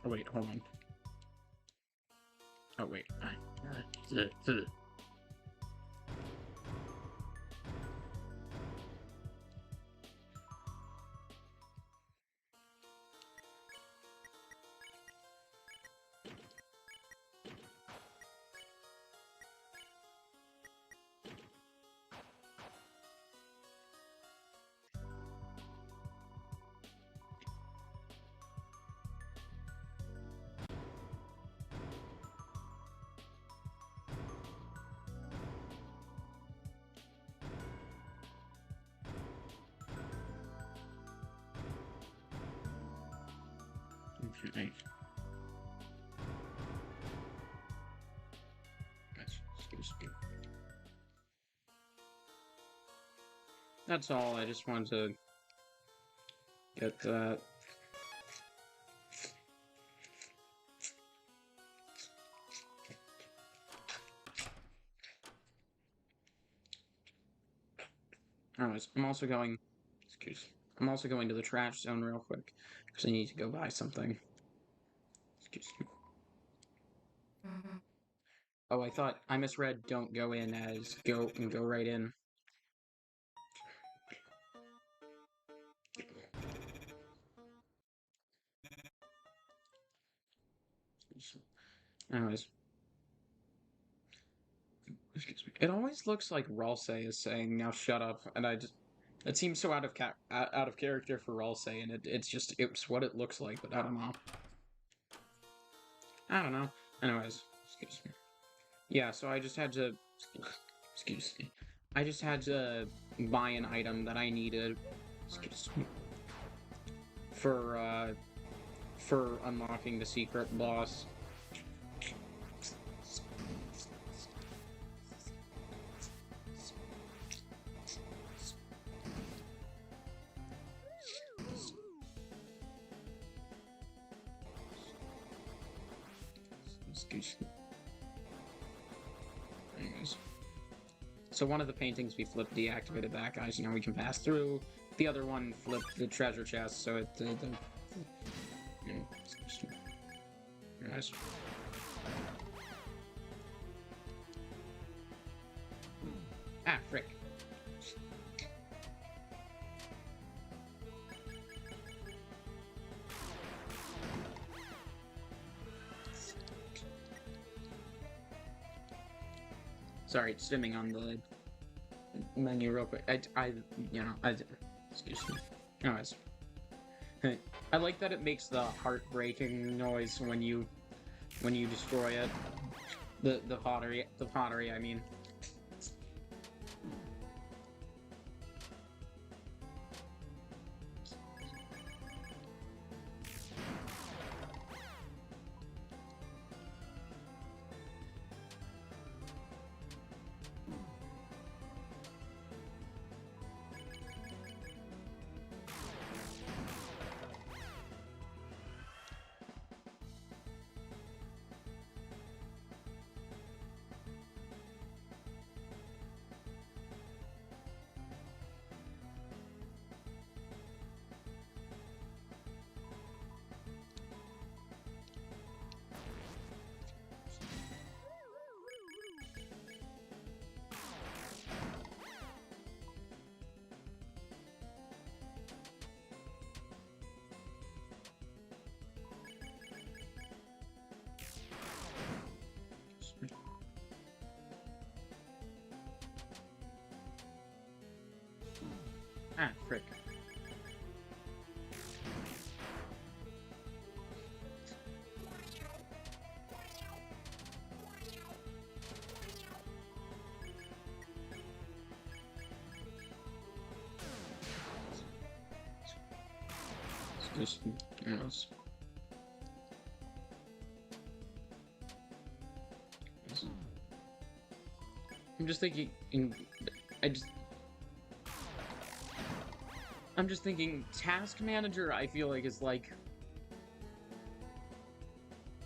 Oh, wait, hold on. Oh, wait. Okay. Excuse me. That's all. I just wanted to get that. Anyways, I'm also going to the trash zone real quick because I need to go buy something. Excuse me. Oh, I misread don't go in as go right in. Anyways. Excuse me. It always looks like Ralsei is saying, now shut up, and it seems so out of character for Ralsei, and it's what it looks like, but I don't know. I don't know. Anyways, excuse me. Yeah, so I just had to... Excuse me. I just had to buy an item that I needed... Excuse me. For unlocking the secret boss. Excuse me. Anyways. So one of the paintings we flipped deactivated that, guys. You know, we can pass through. The other one flipped the treasure chest, so it... you know, excuse me. Guys. Ah, frick. Sorry, it's stimming on the menu real quick. Excuse me. Anyways. I like that it makes the heartbreaking noise when you destroy it. The pottery, I mean. Ah, frick. Just, I'm just thinking, I'm just thinking, Task Manager, I feel like, is like,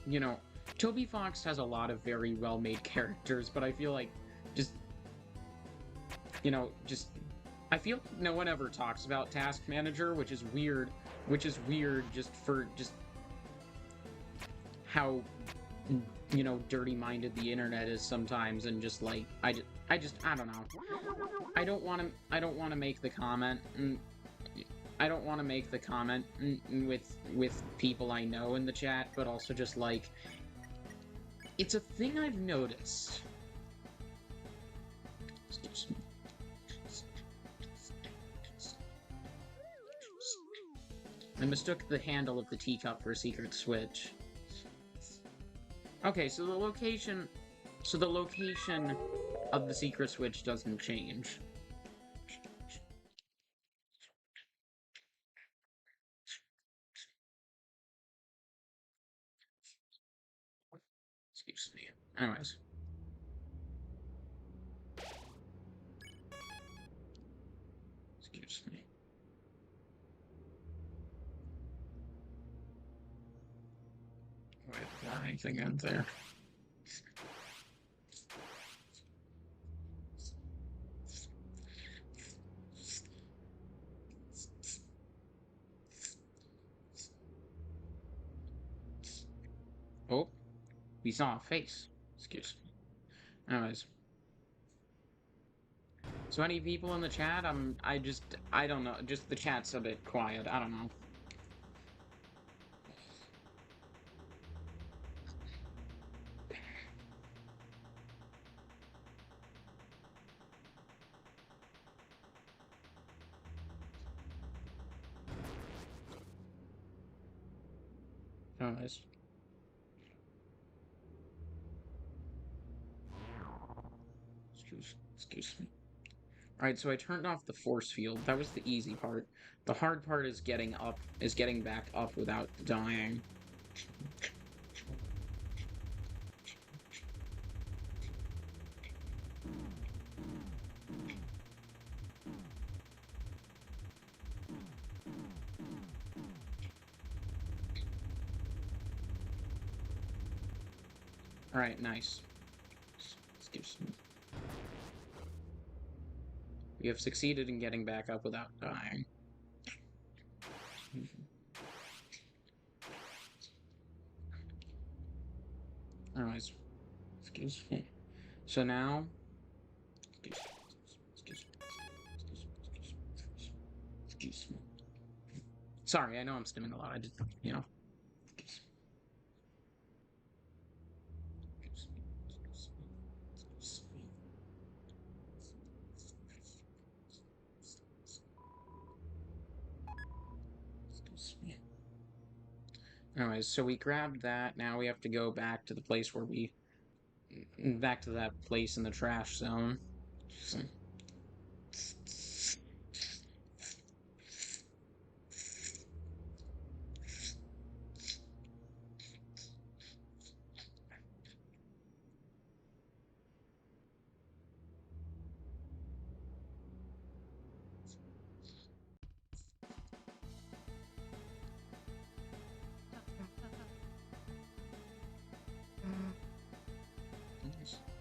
you know, Toby Fox has a lot of very well-made characters, but I feel like, just, I feel like no one ever talks about Task Manager, which is weird just for, how, dirty-minded the internet is sometimes, and just, like, I don't know. I don't want to make the comment, I don't want to make the comment with people I know in the chat, but also just, like, it's a thing I've noticed. I mistook the handle of the teacup for a secret switch. Okay, so the location of the secret switch doesn't change. Excuse me. Anyways. Excuse me. Wait, anything in there? Oh, we saw a face. Excuse me. Anyways. So any people in the chat? I don't know. Just the chat's a bit quiet. I don't know. Anyways. Excuse me. Alright, so I turned off the force field. That was the easy part. The hard part is getting back up without dying. Alright, nice. Excuse me. We have succeeded in getting back up without dying. Anyways. Excuse me. So now... Excuse me. Sorry, I know I'm stimming a lot. I just, Anyways, so we grabbed that. Now we have to go back to the place where back to that place in the trash zone.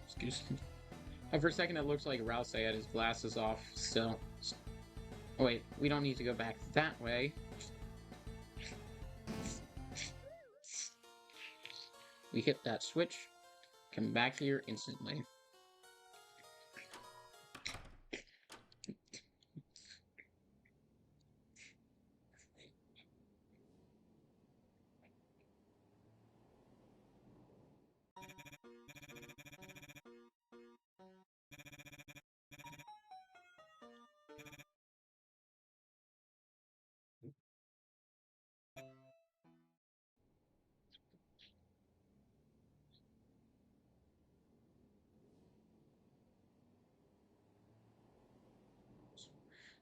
Excuse me. For a second, it looks like Rouse had his glasses off still. Oh, wait, we don't need to go back that way. We hit that switch. Come back here instantly.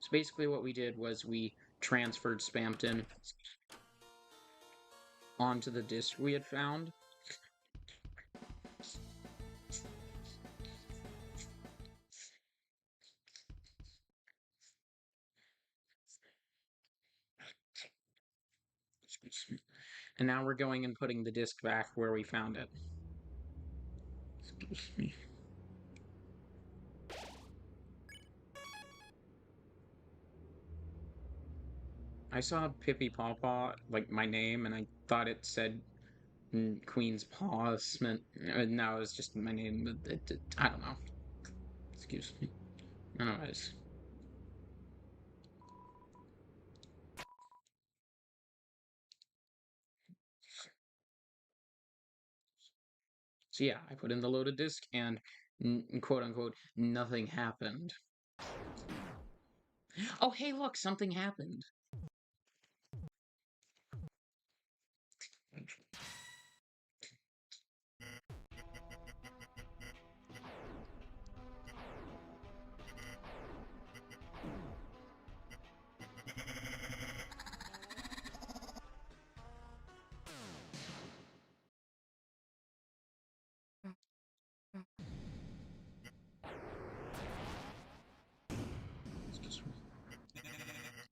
So basically what we did was we transferred Spamton onto the disk we had found. And now we're going and putting the disk back where we found it. Excuse me. I saw Pippi Pawpaw, like my name, and I thought it said Queen's Paw. No, it was just my name. I don't know. Excuse me. Anyways. So yeah, I put in the loaded disk and quote unquote nothing happened. Oh hey look, something happened. Excuse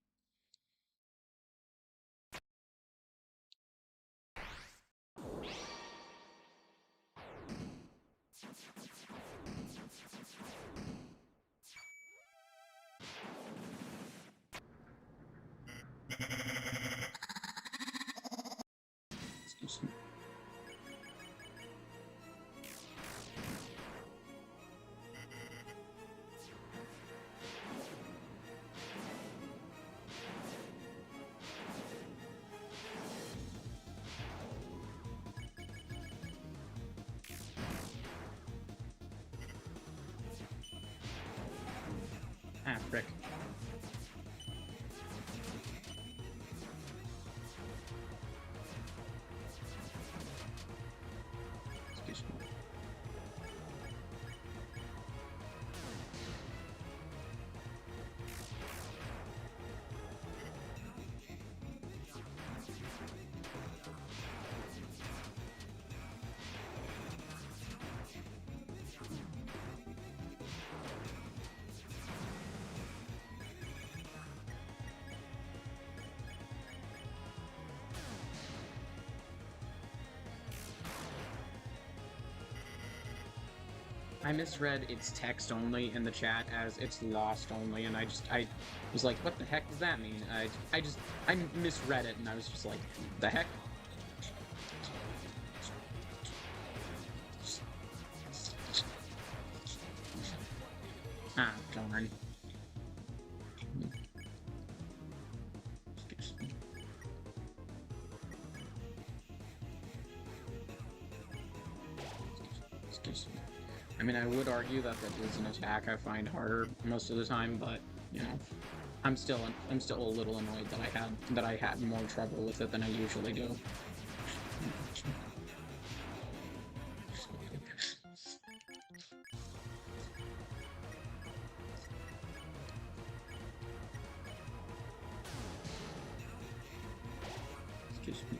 me. Excuse me. Ah, frick. Excuse me. I misread it's text only in the chat as it's lost only, and I was like, what the heck does that mean? I misread it, and I was just like, the heck? Ah, darn. Excuse me. Excuse me. I mean, I would argue that that is an attack I find harder most of the time, but you know, I'm still a little annoyed that I had more trouble with it than I usually do. Excuse me.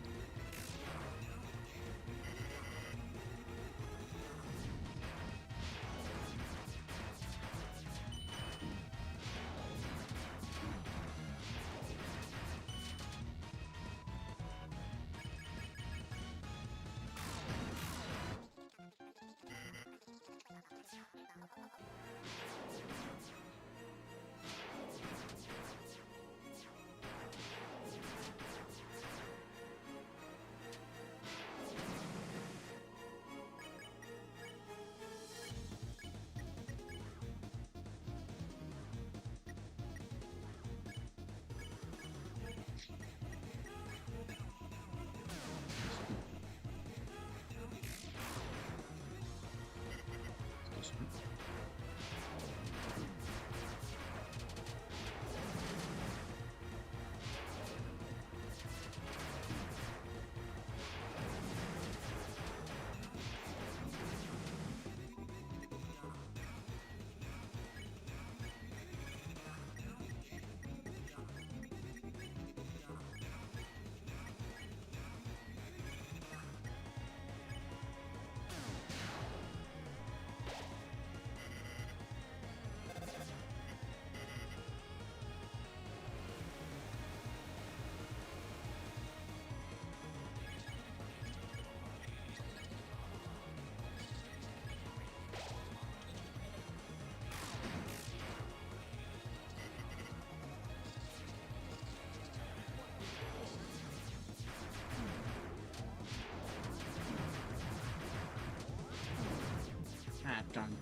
Done.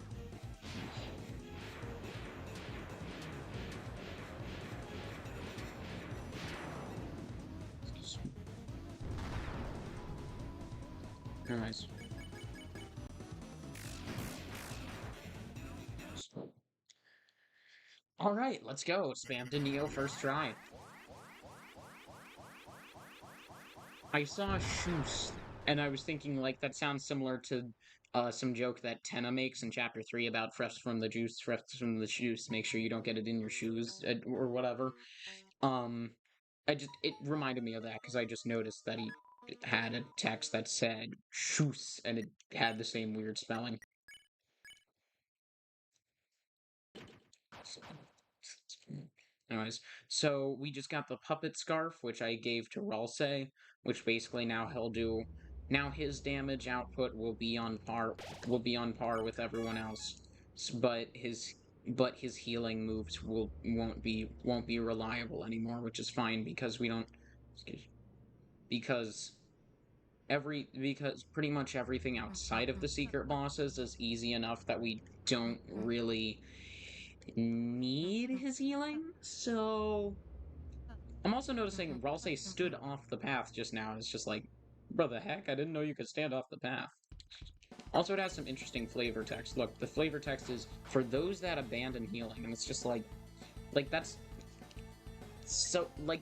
Nice. All right, let's go. Spam to Neo first try. I saw Shoes, and I was thinking like that sounds similar to some joke that Tenna makes in Chapter 3 about fresh from the juice, fresh from the juice. Make sure you don't get it in your shoes or whatever. Um, it reminded me of that because I just noticed that he had a text that said Shoes, and it had the same weird spelling. Anyways, so we just got the puppet scarf, which I gave to Ralsei, which basically now he'll do. Now his damage output will be on par with everyone else, but his healing moves won't be reliable anymore, which is fine because we don't because because pretty much everything outside of the secret bosses is easy enough that we don't really need his healing. So I'm also noticing Ralsei stood off the path just now. It's just like, bro, the heck? I didn't know you could stand off the path. Also, it has some interesting flavor text. Look, the flavor text is for those that abandon healing, and it's just like that's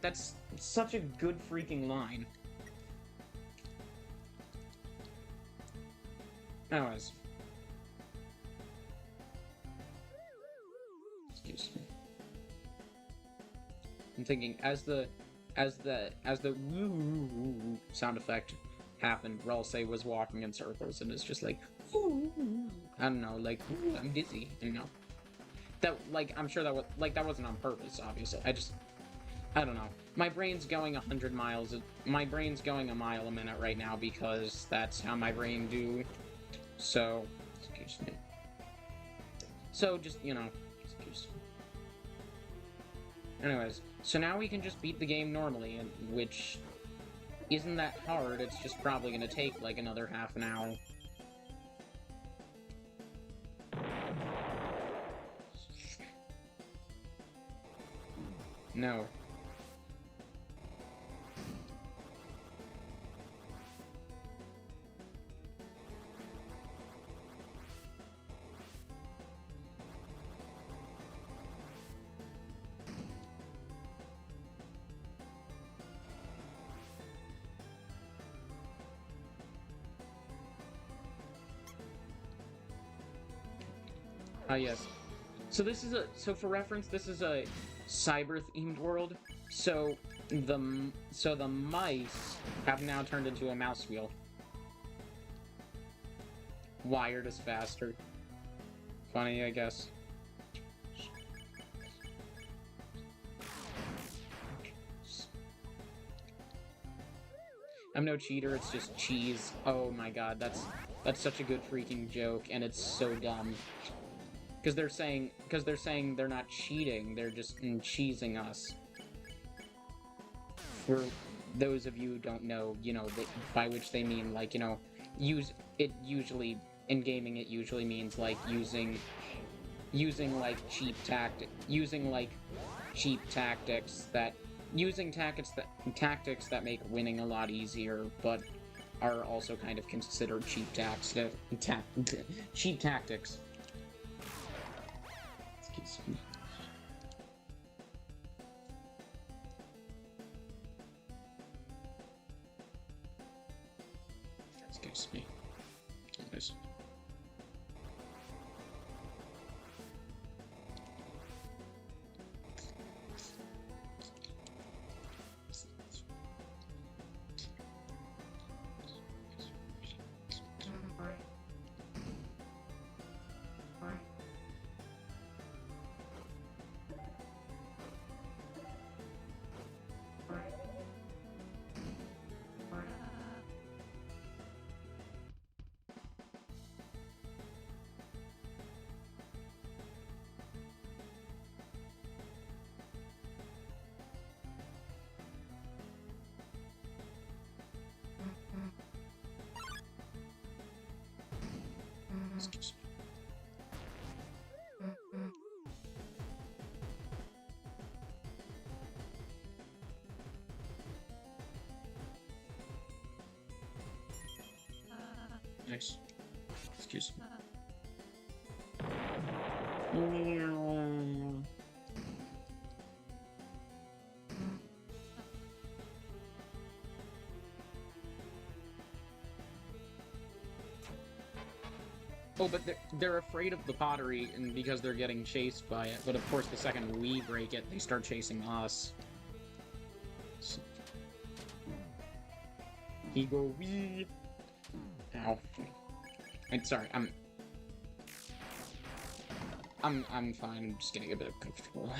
that's such a good freaking line. Anyways, excuse me. I'm thinking as the woo sound effect happened, Ralsei was walking in circles and it's just like I don't know, like I'm dizzy, you know. That like I'm sure that wasn't on purpose, obviously. I don't know. My brain's going 100 miles. My brain's going a mile a minute right now because that's how my brain do. So, excuse me. So just excuse me. Anyways, so now we can just beat the game normally, which isn't that hard. It's just probably gonna take like another half an hour. No. Ah, yes. So for reference, this is a cyber-themed world. So the mice have now turned into a mouse wheel. Wired is faster. Funny, I guess. I'm no cheater, it's just cheese. Oh my god, that's such a good freaking joke, and it's so dumb. Because they're saying they're not cheating, they're just cheesing us. For those of you who don't know, by which they mean, like, usually in gaming it usually means like using cheap tactics that make winning a lot easier, but are also kind of considered cheap cheap tactics. Excuse me. Excuse me. Nice. Excuse me. Nice. Excuse me. Oh, but they're afraid of the pottery, and because they're getting chased by it. But of course, the second we break it, they start chasing us. So... He go wee. Ow. I'm sorry. I'm fine. I'm just getting a bit uncomfortable.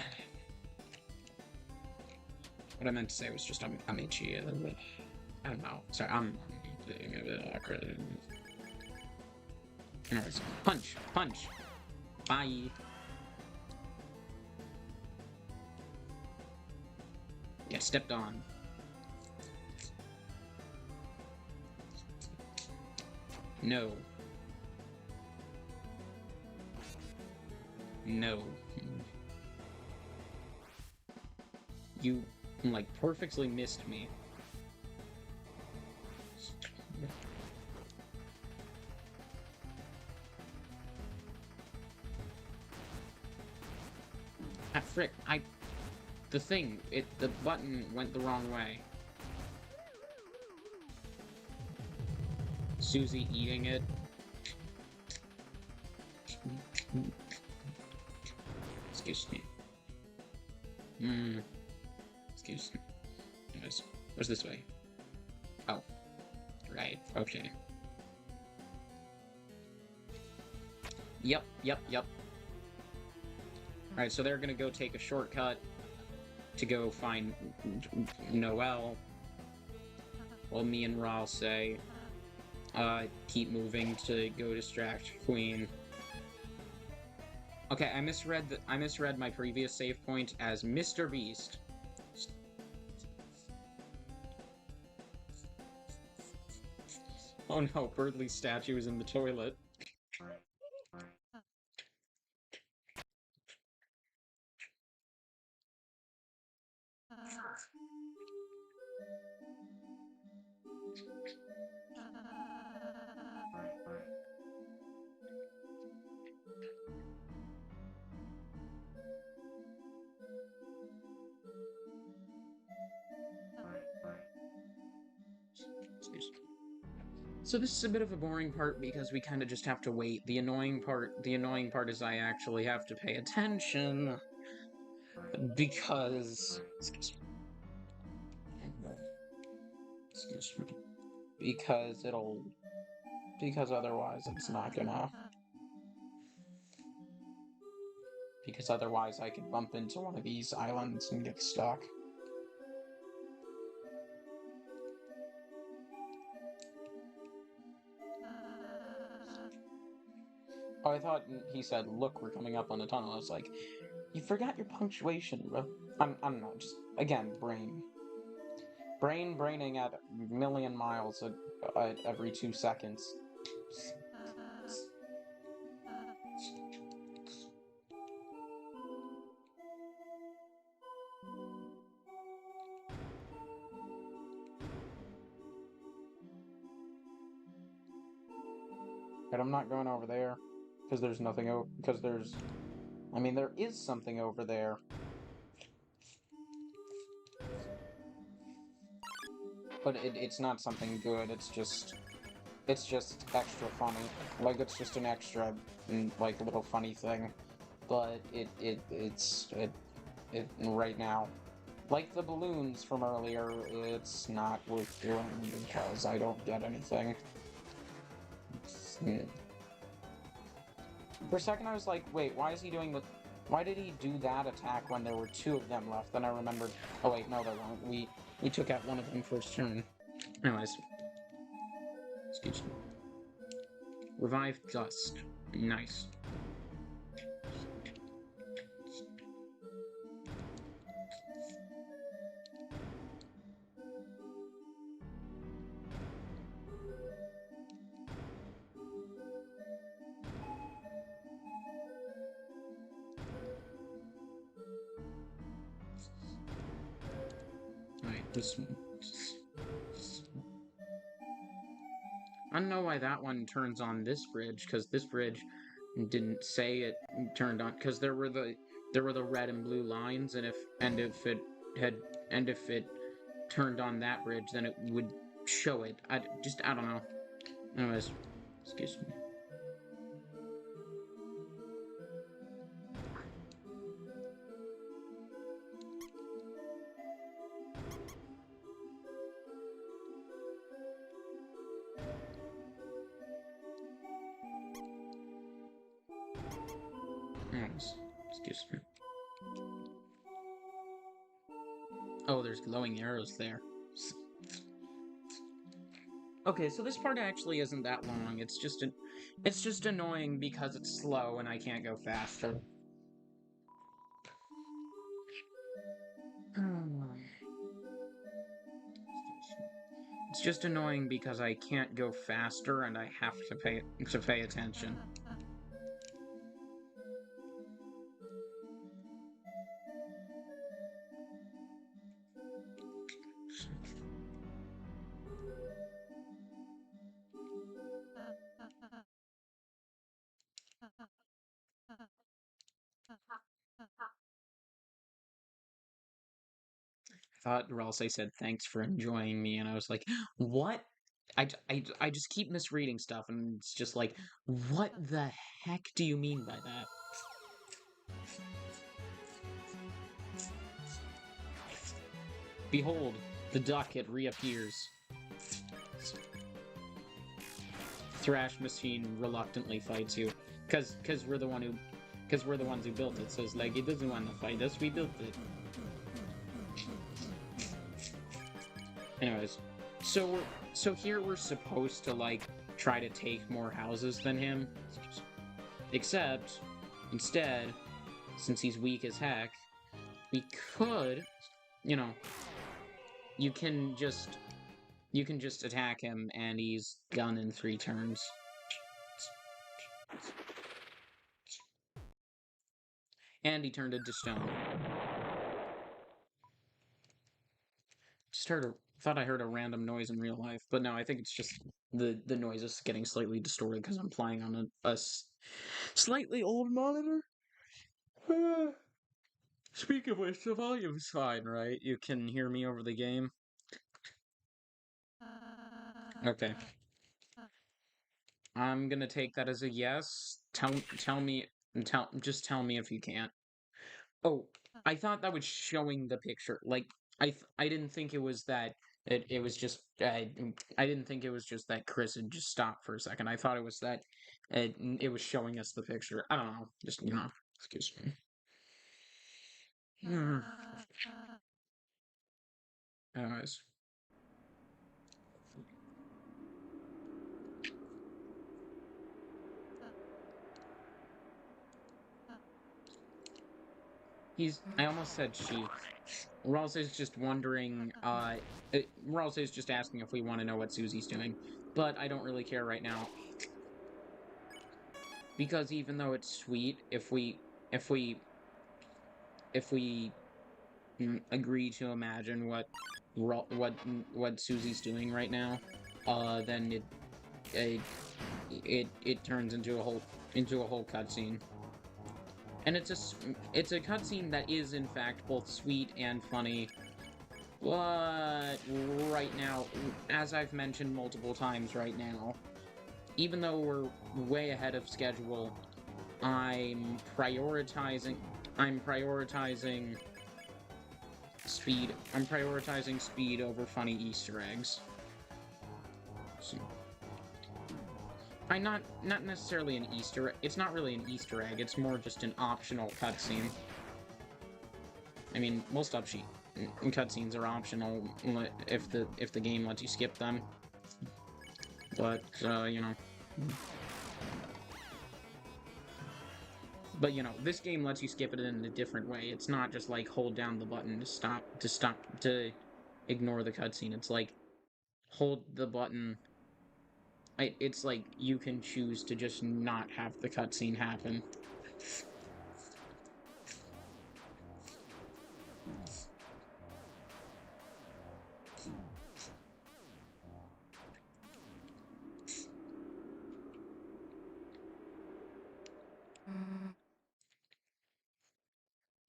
What I meant to say was just I'm itchy. I don't know. Sorry. I'm being a bit awkward. Anyways, punch! Punch! Bye! Yeah, stepped on. No. No. You, like, perfectly missed me. Ah, frick, the button went the wrong way. Susie eating it. Excuse me. Excuse me. Where's this way? Oh. Right, okay. Yep. Alright, so they're gonna go take a shortcut to go find Noelle. While me and Raul say, keep moving to go distract Queen. Okay, I misread my previous save point as Mr. Beast. Oh no, Birdley's statue is in the toilet. So this is a bit of a boring part because we kind of just have to wait. The annoying part is I actually have to pay attention because excuse me. Because otherwise it's not gonna. Because otherwise I could bump into one of these islands and get stuck. Oh, I thought he said, "Look, we're coming up on the tunnel." I was like, "You forgot your punctuation, bro." I'm not just again braining at a million miles at every 2 seconds. But I'm not going over there because there's nothing I mean, there is something over there. But it's not something good, it's just extra funny. Like, it's just an extra, like, little funny thing. But it's right now. Like the balloons from earlier, it's not worth doing because I don't get anything. For a second I was like, wait, why is he doing the... Why did he do that attack when there were 2 of them left? Then I remembered... Oh wait, no, there weren't. We took out one of them first turn. Anyways. Excuse me. Revive Dust. Nice. Alright, this one. I don't know why that one turns on this bridge, because this bridge didn't say it turned on, because there were the red and blue lines, and if it had and if it turned on that bridge, then it would show it. I don't know. Anyways, excuse me. Anyways, excuse me. Oh, there's glowing arrows there. Okay, so this part actually isn't that long. It's just annoying because it's slow and I can't go faster. It's just annoying because I can't go faster and I have to pay attention. I thought Ralsei said thanks for enjoying me, and I was like, what? I just keep misreading stuff, and it's just like, what the heck do you mean by that? Behold, the duck, it reappears. Thrash Machine reluctantly fights you, cause we're the ones who built it. So it's like, it doesn't want to fight us. We built it. Anyways, so here we're supposed to like try to take more houses than him, except instead, since he's weak as heck, we could, you know, you can just attack him and he's done in 3 turns. And he turned into stone. Thought I heard a random noise in real life, but no, I think it's just the noise is getting slightly distorted because I'm playing on a slightly old monitor. Speaking of which, the volume's fine, right? You can hear me over the game? Okay. I'm gonna take that as a yes. Just tell me if you can't. Oh, I thought that was showing the picture. Like, I didn't think it was that. It was just. I didn't think it was just that Chris had just stopped for a second. I thought it was that. It was showing us the picture. I don't know. Just excuse me. Anyways. I almost said she. Ralsei's just wondering, Ralsei's just asking if we want to know what Susie's doing. But I don't really care right now. Because even though it's sweet, if we agree to imagine what Susie's doing right now, then it turns into a whole cutscene. And it's a cutscene that is in fact both sweet and funny. But right now, as I've mentioned multiple times right now, even though we're way ahead of schedule, I'm prioritizing speed. I'm prioritizing speed over funny Easter eggs. So, not necessarily an Easter egg. It's not really an Easter egg. It's more just an optional cutscene. I mean, most cutscenes are optional if the game lets you skip them. But you know. But, you know, this game lets you skip it in a different way. It's not just, like, hold down the button to ignore the cutscene. It's like, hold the button. It's like, you can choose to just not have the cutscene happen.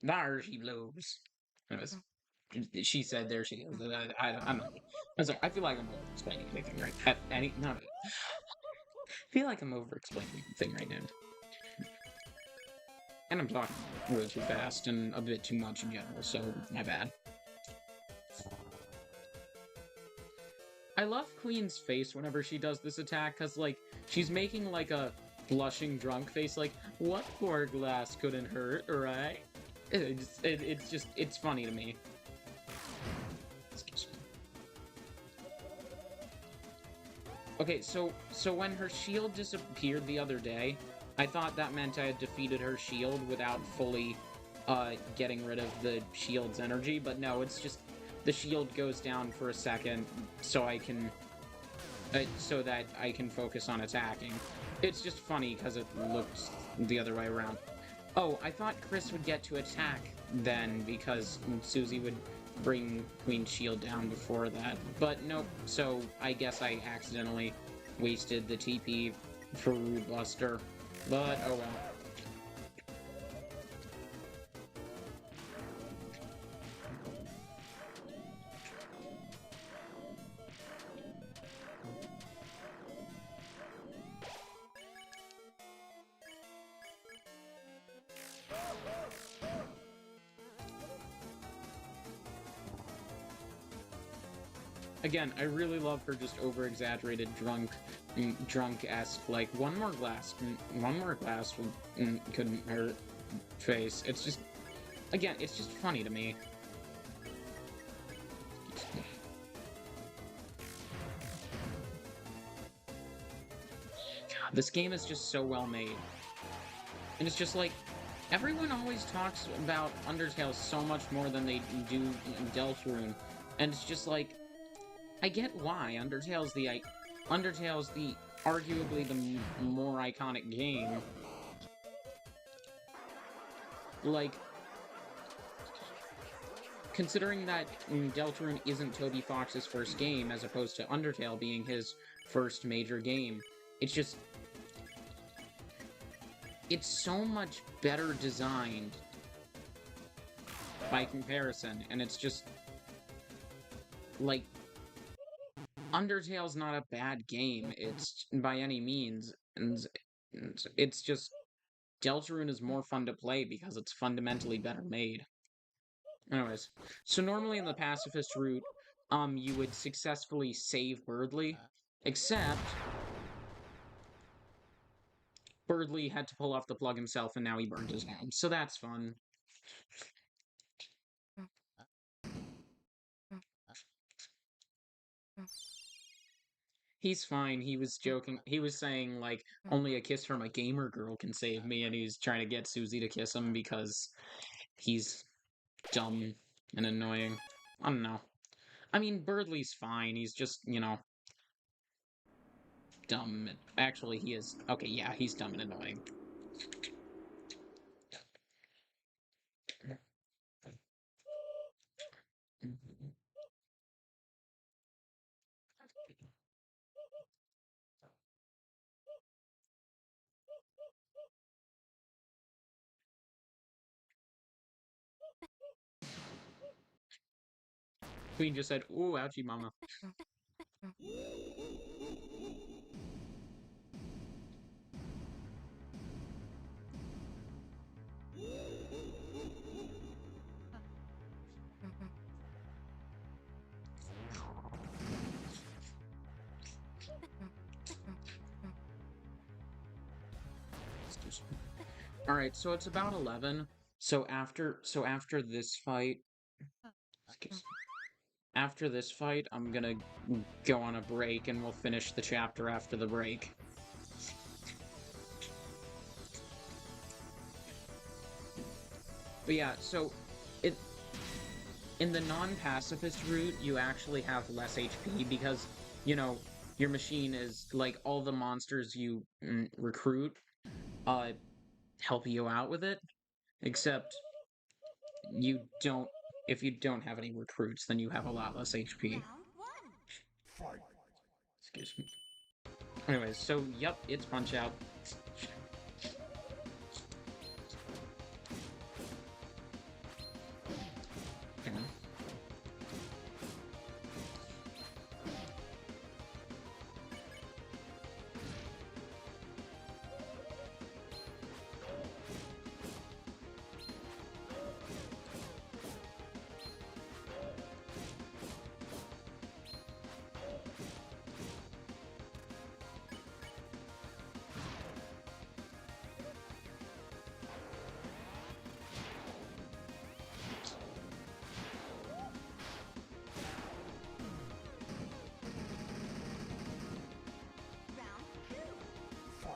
There she blows. Anyways, she said there she is. I'm not. I'm sorry, I feel like I'm over explaining anything right. Not. I feel like I'm over explaining anything right now. And I'm talking really too fast and a bit too much in general, so my bad. I love Queen's face whenever she does this attack, because, like, she's making, like, a blushing drunk face, like, what poor glass couldn't hurt, right? It's funny to me. Okay, so when her shield disappeared the other day, I thought that meant I had defeated her shield without fully, getting rid of the shield's energy, but no, it's just the shield goes down for a second so I can, so that I can focus on attacking. It's just funny because it looks the other way around. Oh, I thought Chris would get to attack then because Susie would bring Queen's shield down before that. But nope, so I guess I accidentally wasted the TP for Rude Buster. But oh well. Again, I really love her just over-exaggerated drunk-esque, like, one more glass couldn't hurt face. It's just, again, it's just funny to me. God, this game is just so well made. And it's just like, everyone always talks about Undertale so much more than they do in Deltarune. And it's just like, I get why. Undertale's the arguably the more iconic game. Like, considering that Deltarune isn't Toby Fox's first game, as opposed to Undertale being his first major game, it's just... it's so much better designed by comparison, and it's just... like... Undertale's not a bad game, it's by any means, and it's just Deltarune is more fun to play because it's fundamentally better made. Anyways, so normally in the pacifist route, you would successfully save Birdly, except Birdly had to pull off the plug himself and now he burned his home, so that's fun. He's fine, he was joking. He was saying, like, only a kiss from a gamer girl can save me, and he's trying to get Susie to kiss him because he's dumb and annoying. I don't know. I mean, Birdley's fine, he's just, you know, dumb. Actually, he is... okay, yeah, he's dumb and annoying. Queen just said, ooh, ouchie mama. Alright, so it's about 11. So after this fight... after this fight, I'm gonna go on a break and we'll finish the chapter after the break. But yeah, so in the non-pacifist route, you actually have less HP because, you know, your machine is, like, all the monsters you recruit, help you out with it, except you don't, if you don't have any recruits, then you have a lot less HP. Excuse me. Anyways, so, yep, it's Punch-Out.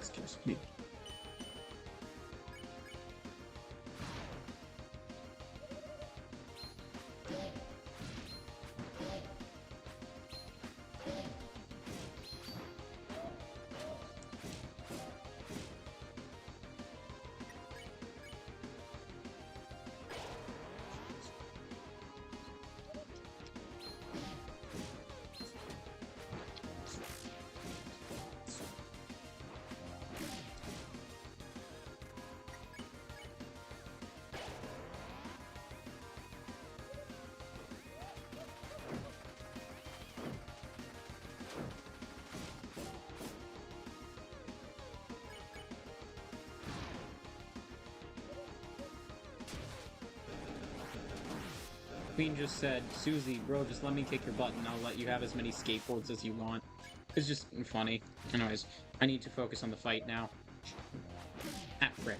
Excuse me. Queen just said, Susie, bro, just let me kick your butt and I'll let you have as many skateboards as you want. It's just funny. Anyways, I need to focus on the fight now. Ah, frick.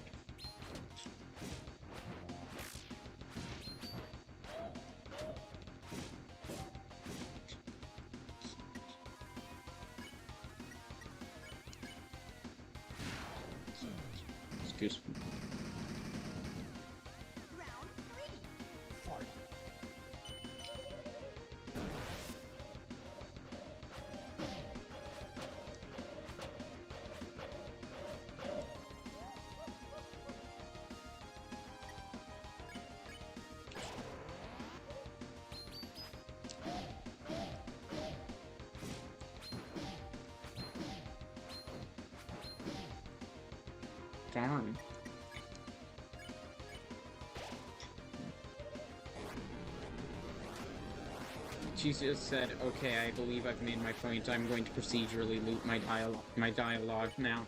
Excuse me. Darn. She just said, okay, I believe I've made my point. I'm going to procedurally loop my dialogue now.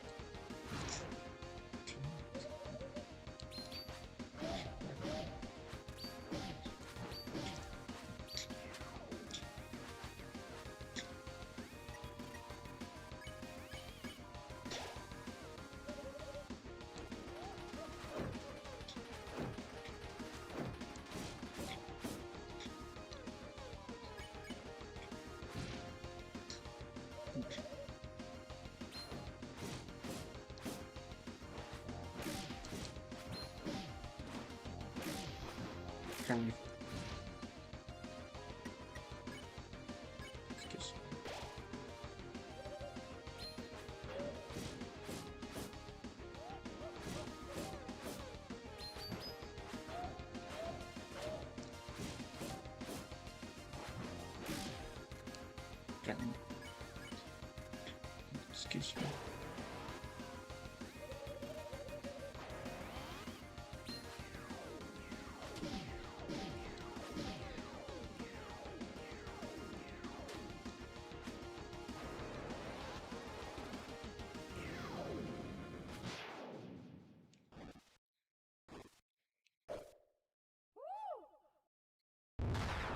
Okay. Excuse me. Okay. Excuse me.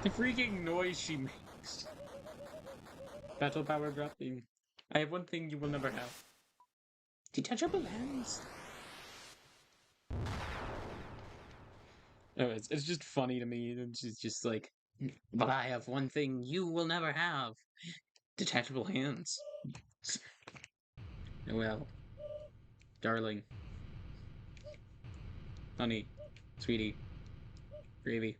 The freaking noise she makes. Battle power dropping. I have one thing you will never have. Detachable hands. Oh, it's just funny to me. It's just like, but I have one thing you will never have. Detachable hands. Well, darling, honey, sweetie, gravy.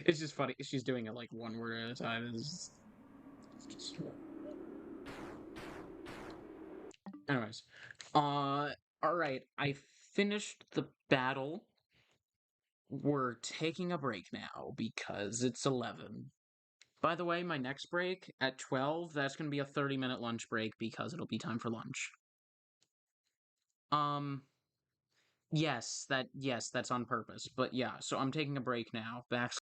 It's just funny. She's doing it like one word at a time. It's just... Anyways, all right. I finished the battle. We're taking a break now because it's 11. By the way, my next break at 12, that's going to be a 30-minute lunch break because it'll be time for lunch. Yes, that's on purpose. But yeah, so I'm taking a break now. Back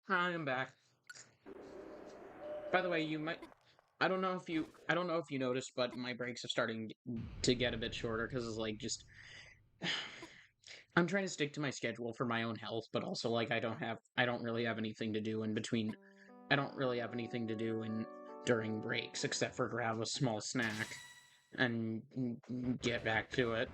Hi, I'm back. By the way, you might. I don't know if you noticed, but my breaks are starting to get a bit shorter because it's like just. I'm trying to stick to my schedule for my own health, but also like I don't really have anything to do in between. I don't really have anything to do in during breaks except for grab a small snack and get back to it.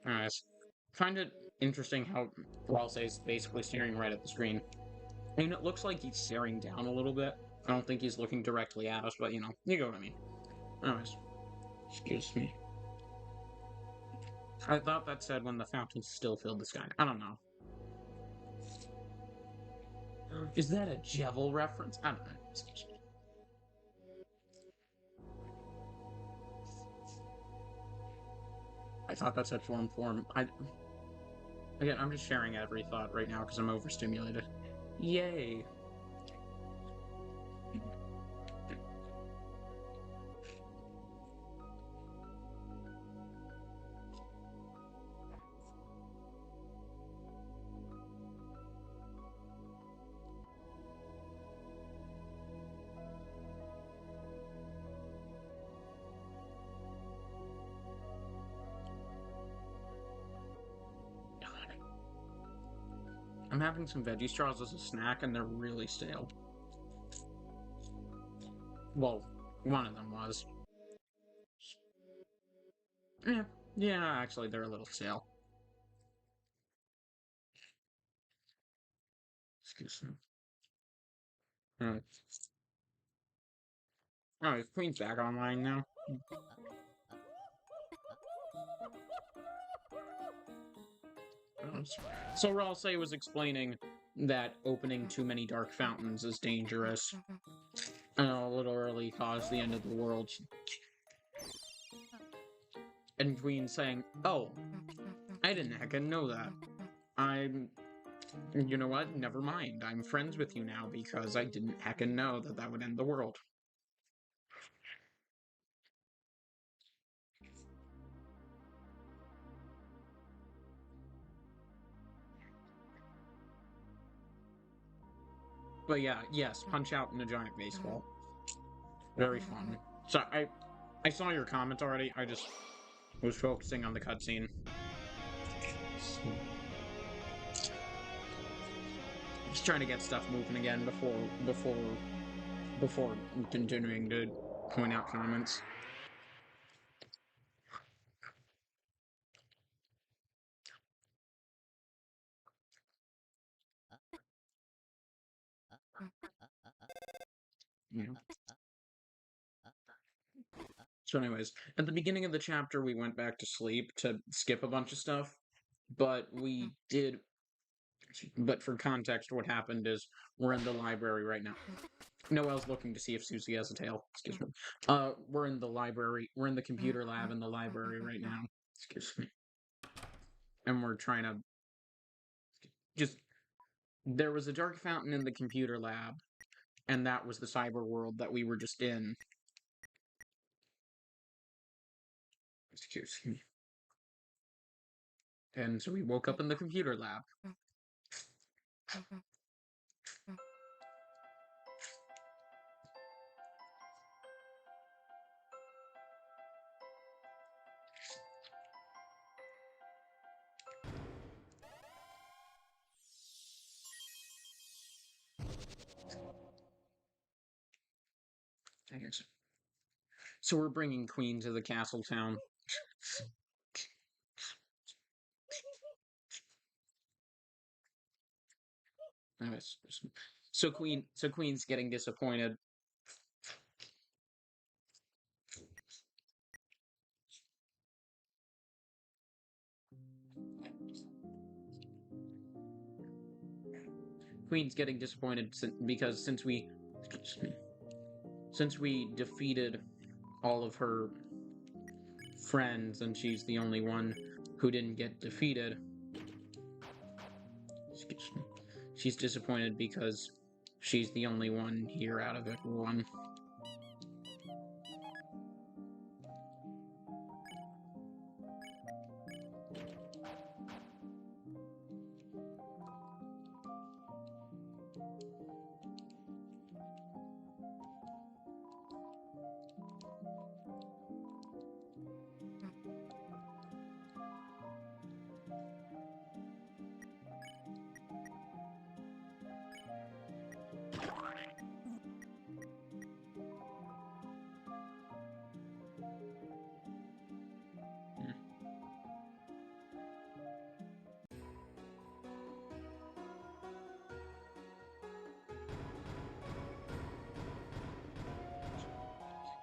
I find it interesting how Ralsei's basically staring right at the screen. I mean, it looks like he's staring down a little bit. I don't think he's looking directly at us, but you know, you get what I mean. Anyways, excuse me. I thought that said when the fountain still filled the sky. I don't know. Is that a Jevil reference? I don't know. Excuse me. I thought that said form. Again, I'm just sharing every thought right now because I'm overstimulated. Yay. I'm having some veggie straws as a snack, and they're really stale. Well, one of them was. Yeah, yeah, actually, they're a little stale. Excuse me. Alright. Alright, Queen's back online now. So Ralsei was explaining that opening too many dark fountains is dangerous. And it'll literally cause the end of the world. And Queen saying, "Oh, I didn't heckin' know that. You know what? Never mind. I'm friends with you now because I didn't heckin' know that that would end the world." But yeah, yes, Punch Out in a giant baseball. Very fun. So I saw your comment already. I just was focusing on the cutscene. Just trying to get stuff moving again before continuing to point out comments. Yeah. So, anyways, at the beginning of the chapter, we went back to sleep to skip a bunch of stuff, but we did. But for context, what happened is we're in the library right now. Noelle's looking to see if Susie has a tail. Excuse me. We're in the library. We're in the computer lab in the library right now. Excuse me. And we're trying to just. There was a dark fountain in the computer lab, and that was the cyber world that we were just in. Excuse me. And so we woke up in the computer lab. So we're bringing Queen to the castle town. So Queen's getting disappointed. Queen's getting disappointed because since we defeated all of her friends and she's the only one who didn't get defeated. Excuse me. She's disappointed because she's the only one here out of everyone.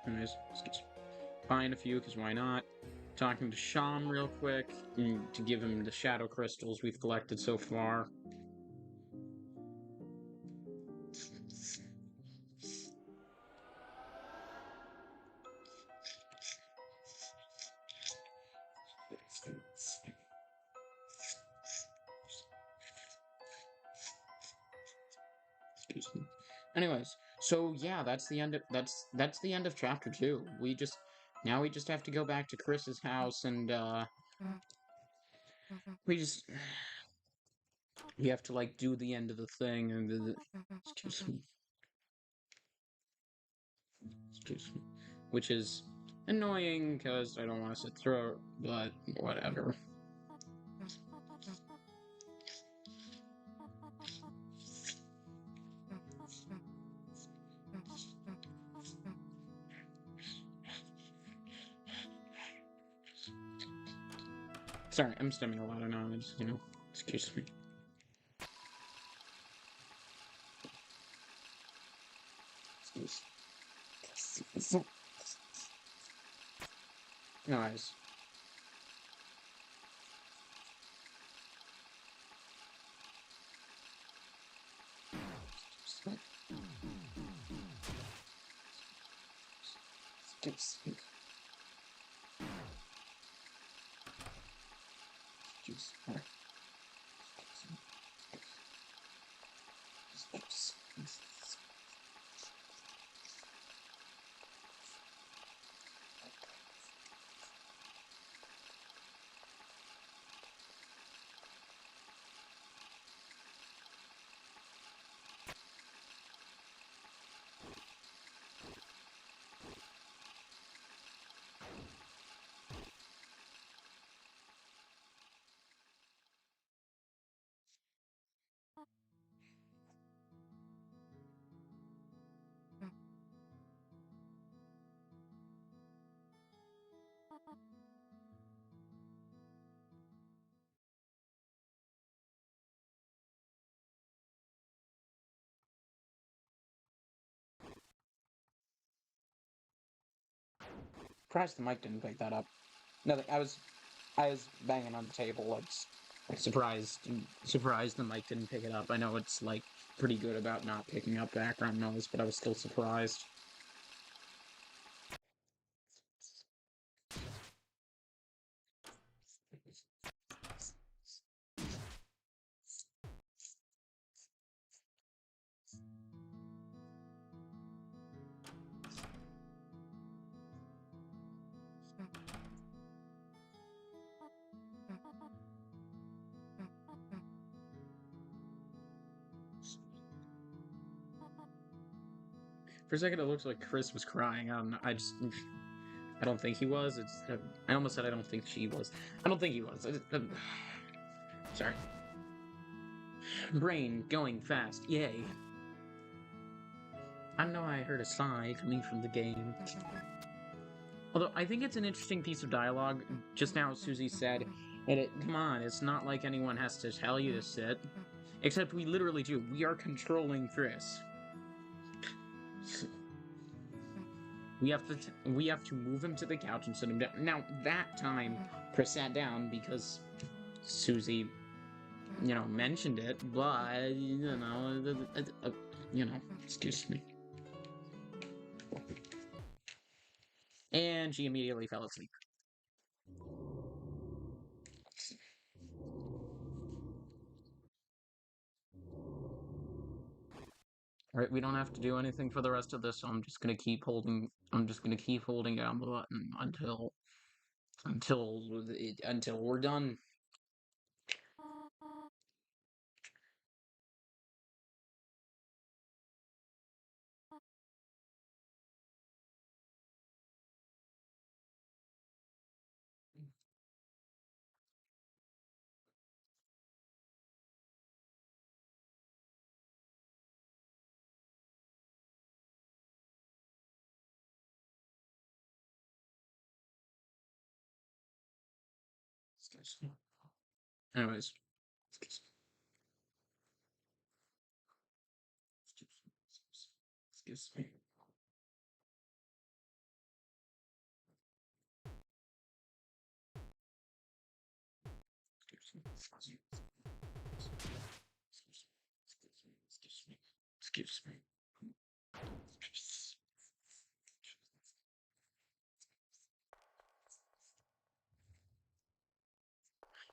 Anyways, let's just find a few, because why not? Talking to Sham real quick, to give him the shadow crystals we've collected so far. Excuse me. Anyways, so yeah, that's the end of that's the end of chapter 2. We just have to go back to Chris's house and we just we have to like do the end of the thing and excuse me. Excuse me. Which is annoying because I don't want to sit through it, but whatever. Sorry, I'm stemming a lot of knowledge, excuse me. Anyways. Excuse me. Excuse me. Surprised the mic didn't pick that up. Nothing. I was banging on the table. Like surprised the mic didn't pick it up. I know it's like pretty good about not picking up background noise, but I was still surprised. For a second, it looked like Chris was crying. I don't think he was. I almost said I don't think she was. I don't think he was. Sorry. Brain going fast. Yay. I know I heard a sigh coming from the game. Although, I think it's an interesting piece of dialogue. Just now, Susie said, come on, it's not like anyone has to tell you to sit. Except we literally do. We are controlling Chris. We have to move him to the couch and sit him down. Now, that time, Chris sat down because Susie, mentioned it, but, excuse me. And she immediately fell asleep. Alright, we don't have to do anything for the rest of this, so I'm just gonna keep holding down the button until we're done. Anyways. Excuse me. Excuse me.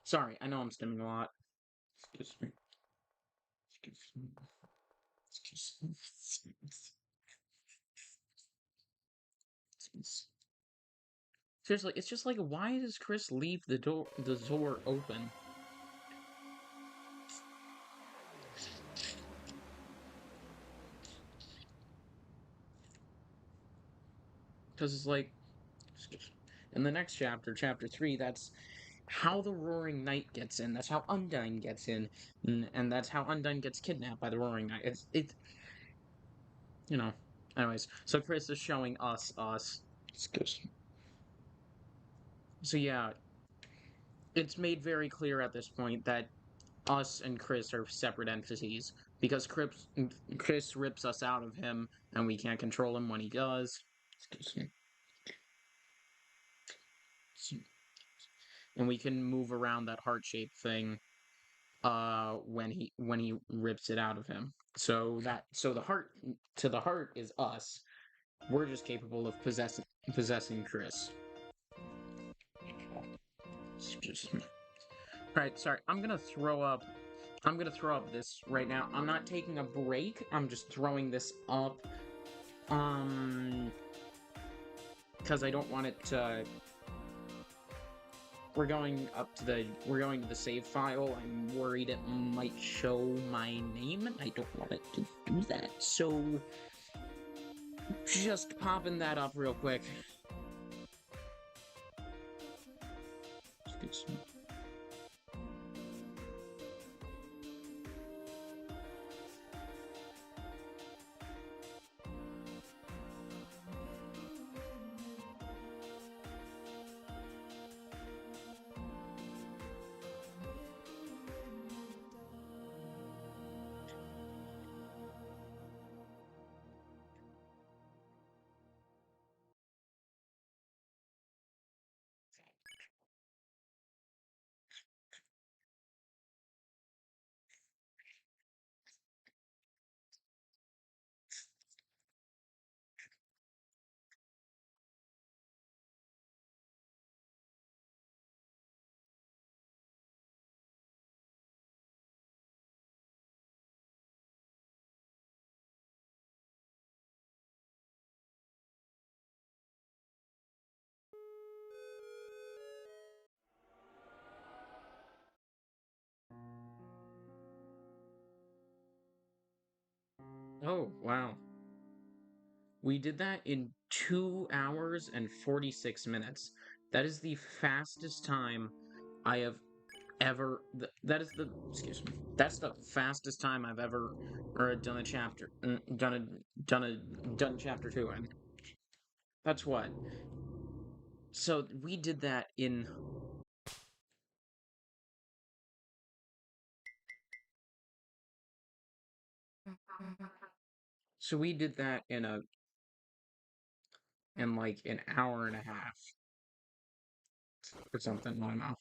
Sorry, I know I'm stimming a lot. Excuse me. Excuse me. Excuse me. Seriously, it's just like, why does Chris leave the door open? Because it's like, in the next chapter, chapter 3, that's how the Roaring Knight gets in. That's how Undyne gets in, and that's how Undyne gets kidnapped by the Roaring Knight. It's you know. Anyways, so Chris is showing us. Excuse me. So yeah, it's made very clear at this point that us and Chris are separate entities because Chris rips us out of him, and we can't control him when he does. Excuse me. And we can move around that heart-shaped thing when he rips it out of him. So the heart is us. We're just capable of possessing Chris. Excuse me. Alright, sorry. I'm gonna throw up this right now. I'm not taking a break. I'm just throwing this up. Because I don't want it to... We're going to the save file. I'm worried it might show my name, and I don't want it to do that. So, just popping that up real quick. Excuse me. Oh, wow. We did that in 2 hours and 46 minutes. That is the fastest time I have ever... Excuse me. That's the fastest time I've ever done a chapter... Done chapter 2 in. That's what? So, we did that in... So we did that in like an hour and a half. Or something, I don't know.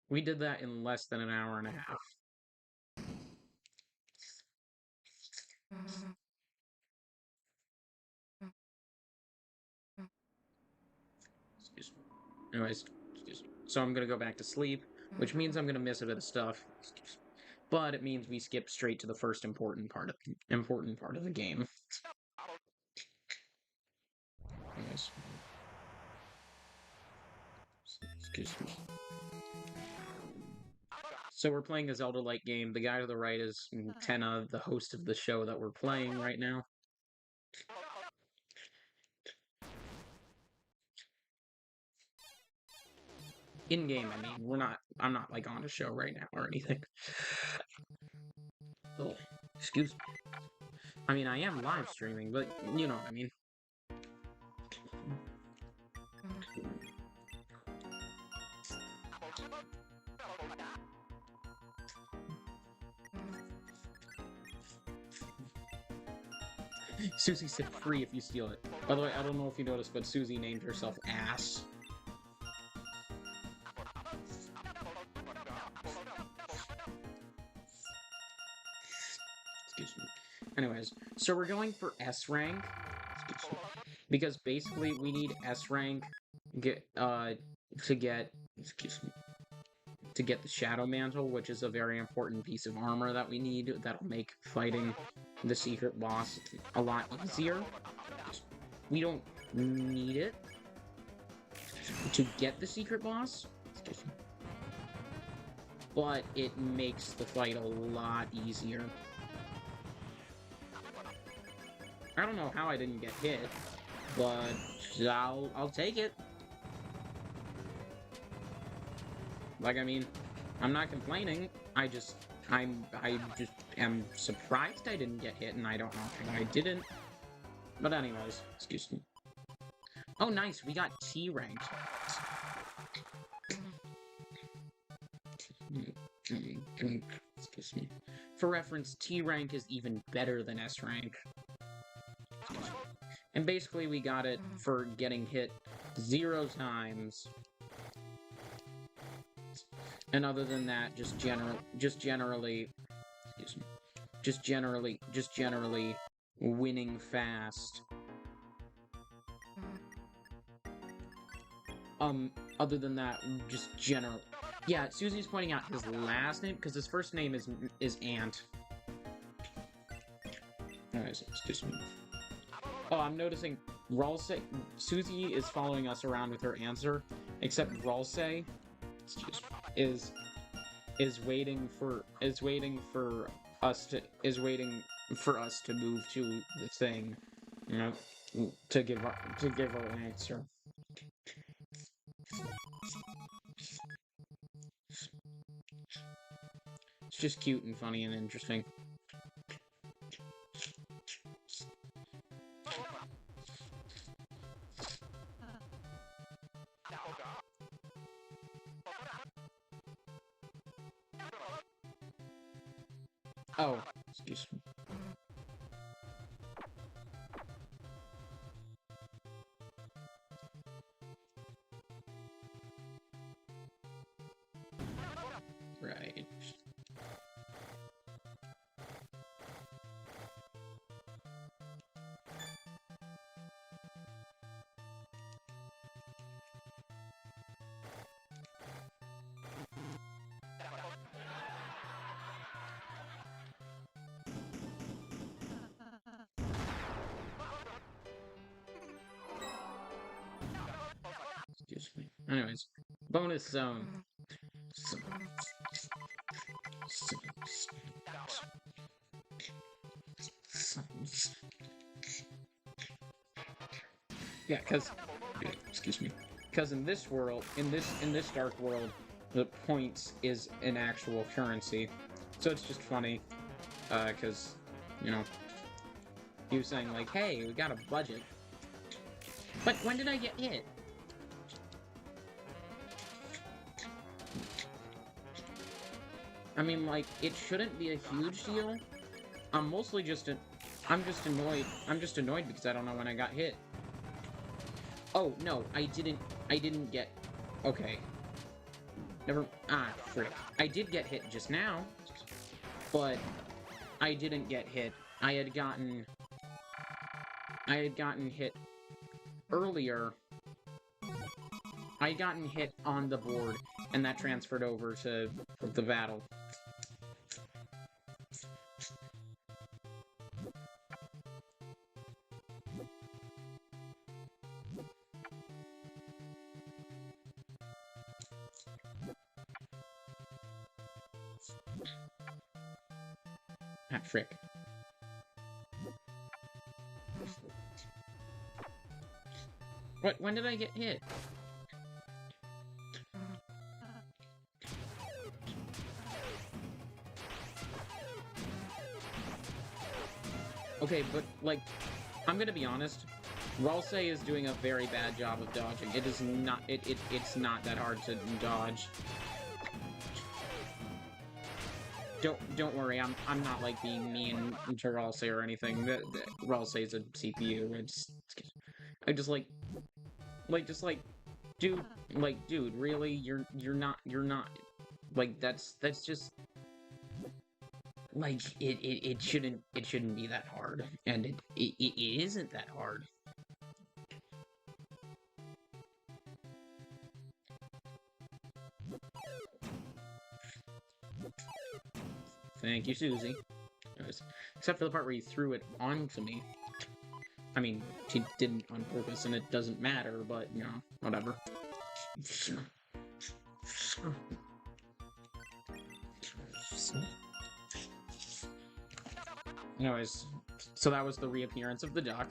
We did that in less than an hour and a half. Excuse me. Anyways, excuse me. So I'm gonna go back to sleep, which means I'm gonna miss a bit of stuff. But it means we skip straight to the first important part of the game. Anyways. Excuse me. So we're playing a Zelda-like game. The guy to the right is Tenna, the host of the show that we're playing right now. In-game, I mean. I'm not, like, on a show right now or anything. Oh, excuse me. I mean, I am live streaming, but you know what I mean. Susie said free if you steal it. By the way, I don't know if you noticed, but Susie named herself Ass. Excuse me. Anyways, so we're going for S rank. Excuse me. Because basically we need S rank to get the Shadow Mantle, which is a very important piece of armor that we need that'll make fighting the secret boss a lot easier. We don't need it to get the secret boss, but it makes the fight a lot easier. I don't know how I didn't get hit, but I'll take it. Like, I mean, I'm not complaining. I just am surprised I didn't get hit, and I don't know how I didn't. But anyways, excuse me. Oh, nice, we got T ranked. Excuse me. For reference, T rank is even better than S rank. And basically, we got it for getting hit 0 times. And other than that, just generally winning fast. Other than that, just general. Yeah, Susie's pointing out his last name because his first name is Ant. Anyways, excuse me. Oh, I'm noticing Susie is following us around with her answer, except Ralsei is waiting for us to move to the thing, you know, to give our answer. It's just cute and funny and interesting. Oh, excuse me. Right. Excuse me. Anyways, bonus zone. Yeah, excuse me. Because in this world, in this dark world, the points is an actual currency. So it's just funny, because, you know, he was saying like, hey, we got a budget. But when did I get hit? I mean, like, it shouldn't be a huge deal. I'm just annoyed. I'm just annoyed because I don't know when I got hit. Oh, no, I didn't get... Okay. Frick. I did get hit just now, but I didn't get hit. I had gotten hit earlier. I had gotten hit on the board, and that transferred over to the battle. Ah, frick. What? When did I get hit? Okay, but, like, I'm gonna be honest. Ralsei is doing a very bad job of dodging. It is not, it's not that hard to dodge. Don't worry, I'm not, like, being mean to Ralsei or anything. Ralsei is a CPU. I just, dude, really? You're not, like, that's just... like it shouldn't be that hard, and it isn't that hard. Thank you, Susie. Except for the part where he threw it onto me. I mean, she didn't on purpose, and it doesn't matter, but, you know, whatever. Anyways, so that was the reappearance of the duck.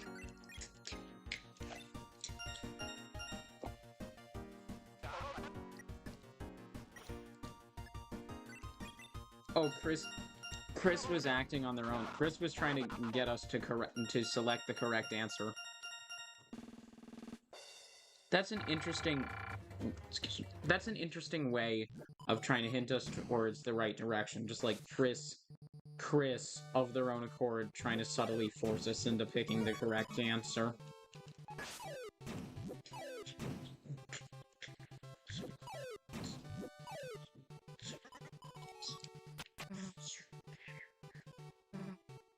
Oh, Chris was acting on their own. Chris was trying to get us to select the correct answer. That's an interesting way of trying to hint us towards the right direction. Just like Chris of their own accord trying to subtly force us into picking the correct answer.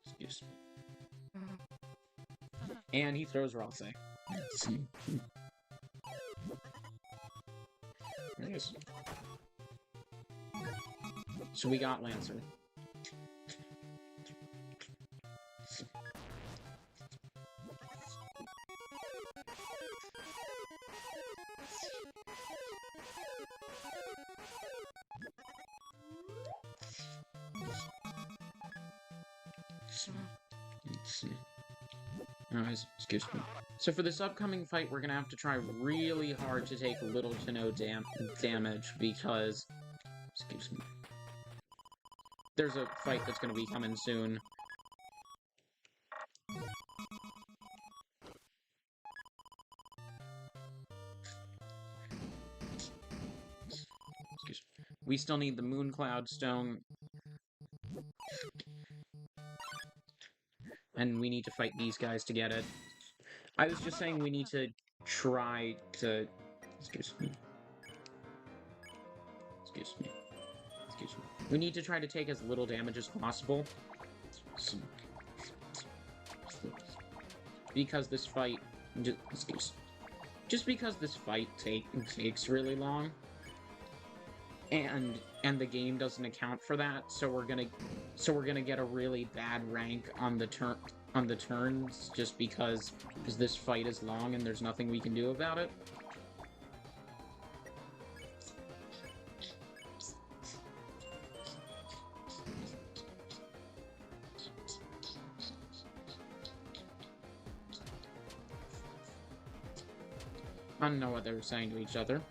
Excuse me. And he throws rocks. Nice. So we got Lancer. Anyways, excuse me. So for this upcoming fight, we're gonna have to try really hard to take little to no damage because... Excuse me. There's a fight that's gonna be coming soon. Excuse me. We still need the Moon Cloud Stone. And we need to fight these guys to get it. I was just saying we need to try to... Excuse me. Excuse me. Excuse me. We need to try to take as little damage as possible. Because this fight... Just because this fight takes really long. And the game doesn't account for that, so we're gonna get a really bad rank on the turns just because this fight is long and there's nothing we can do about it. I don't know what they were saying to each other.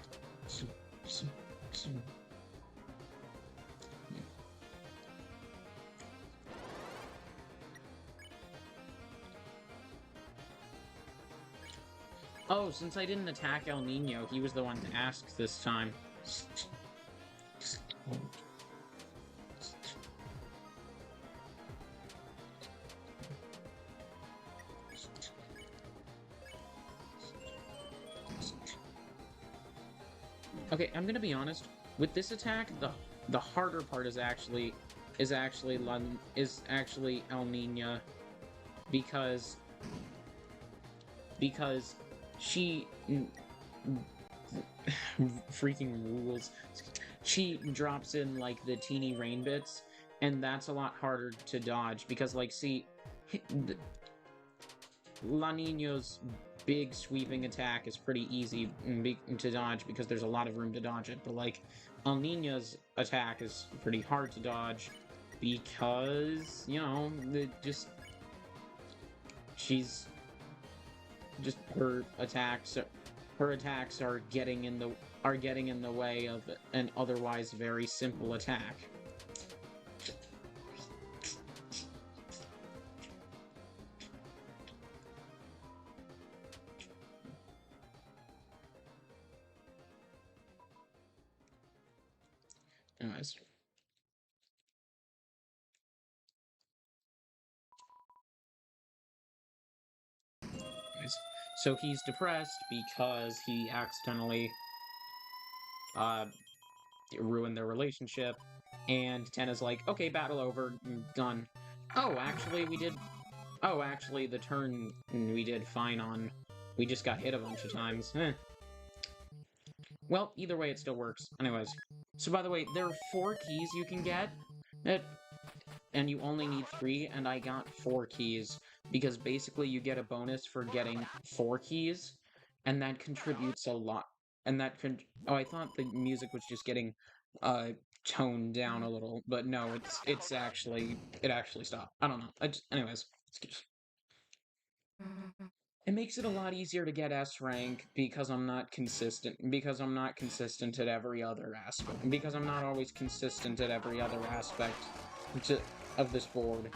Oh, since I didn't attack El Nino, he was the one to ask this time. Okay, I'm gonna be honest. With this attack, the harder part is actually El Nino, because she freaking rules. She drops in like the teeny rain bits, and that's a lot harder to dodge because, like, see, La Nina's big sweeping attack is pretty easy to dodge because there's a lot of room to dodge it, but like El Nino's attack is pretty hard to dodge because, you know, her attacks are getting in the way of an otherwise very simple attack. Anyways. So he's depressed because he accidentally ruined their relationship, and Tenna's like, okay, battle over, done. Oh, actually, we did... Oh, actually, the turn we did fine on. We just got hit a bunch of times. Well, either way, it still works. Anyways. So, by the way, there are 4 keys you can get. And you only need 3, and I got 4 keys. Because basically, you get a bonus for getting 4 keys. And that contributes a lot. And that oh, I thought the music was just getting, toned down a little. But no, it actually stopped. I don't know. Anyways. Excuse. It makes it a lot easier to get S rank because I'm not consistent. Because I'm not consistent at every other aspect. Because I'm not always consistent at every other aspect of this board.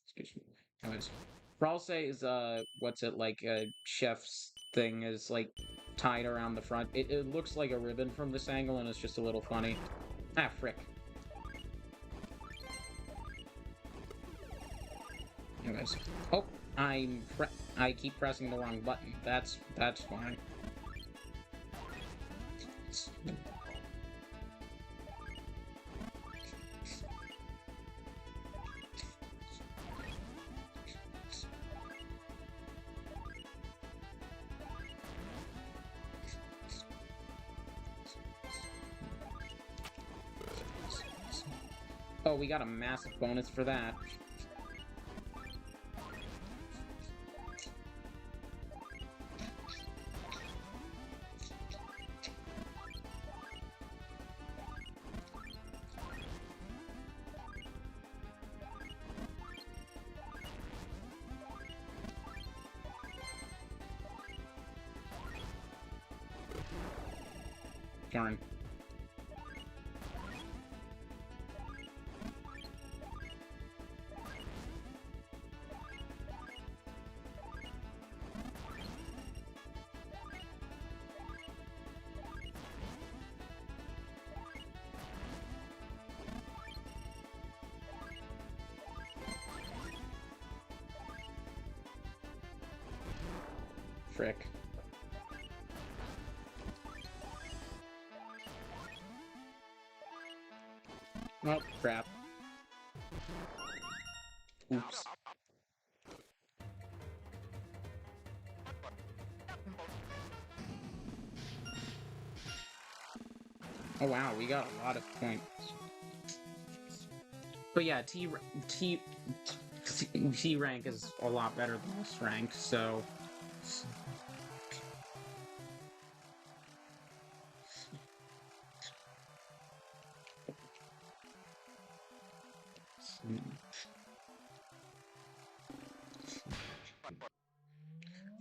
Excuse me. Anyways, Fralse is what's it like? Chef's thing is like tied around the front. It looks like a ribbon from this angle, and it's just a little funny. Ah, frick. Anyways. Oh, I keep pressing the wrong button. That's fine. Oh, we got a massive bonus for that. Darn. Frick. Oh, crap. Oops. Oh wow, we got a lot of points. But yeah, T rank is a lot better than S rank, so...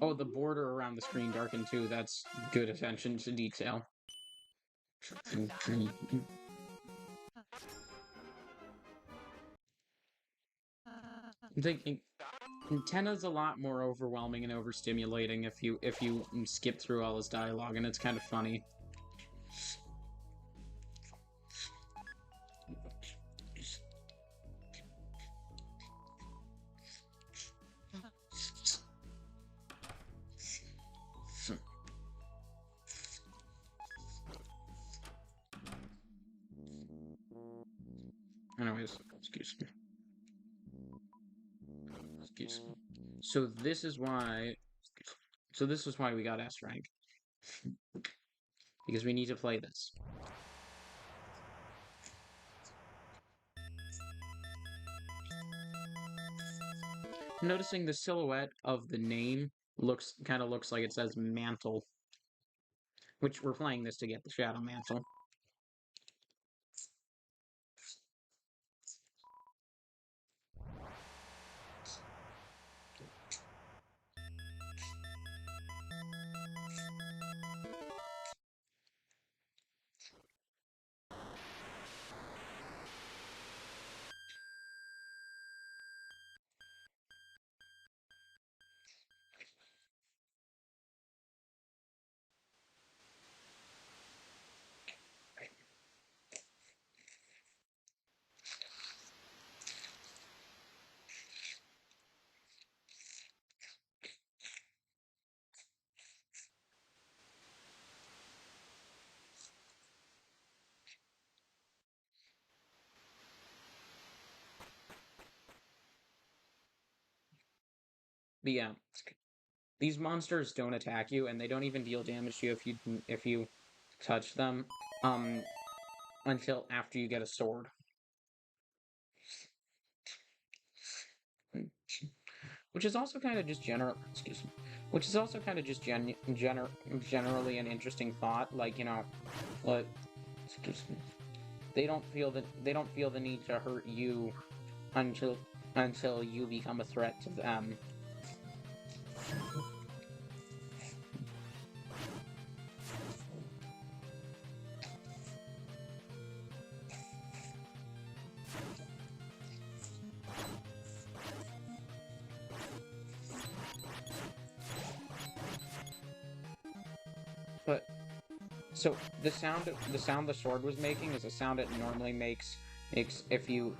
Oh, the border around the screen darkened too. That's good attention to detail. I'm thinking Tenna's a lot more overwhelming and overstimulating if you skip through all his dialogue, and it's kind of funny. Anyways, excuse me. Excuse me. So this is why we got S rank. Because we need to play this. Noticing the silhouette of the name kind of looks like it says mantle. Which we're playing this to get the shadow mantle. But yeah, these monsters don't attack you, and they don't even deal damage to you if you touch them, um, until after you get a sword. Which is also kind of just excuse me, which is also kind of just generally an interesting thought. Like, you know, like, excuse me, they don't feel the need to hurt you until you become a threat to them. But so the sound the sword was making is a sound it normally makes if you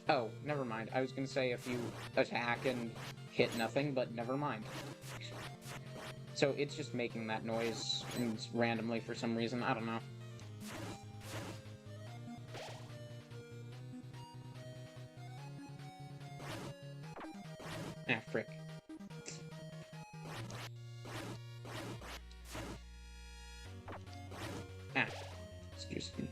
oh, never mind. I was gonna say if you attack and hit nothing, but never mind. So it's just making that noise randomly for some reason. I don't know. Ah, frick. Ah, excuse me.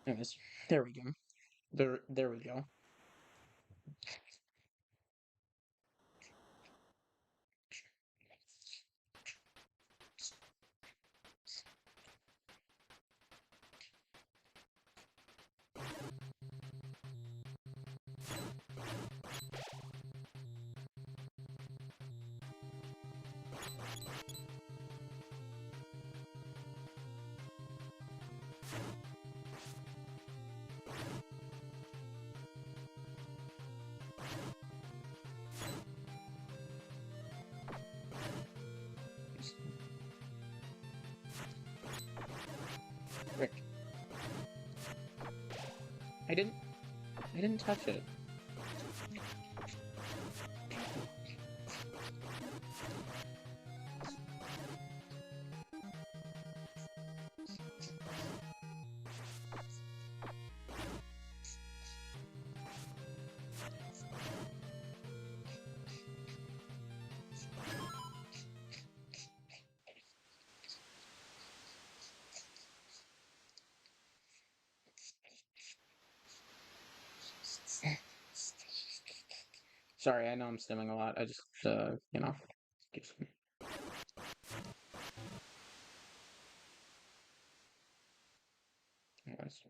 Anyways, there we go. There we go. Frick. I didn't I didn't touch it. Sorry, I know I'm stimming a lot. I just you know, excuse me. Anyways.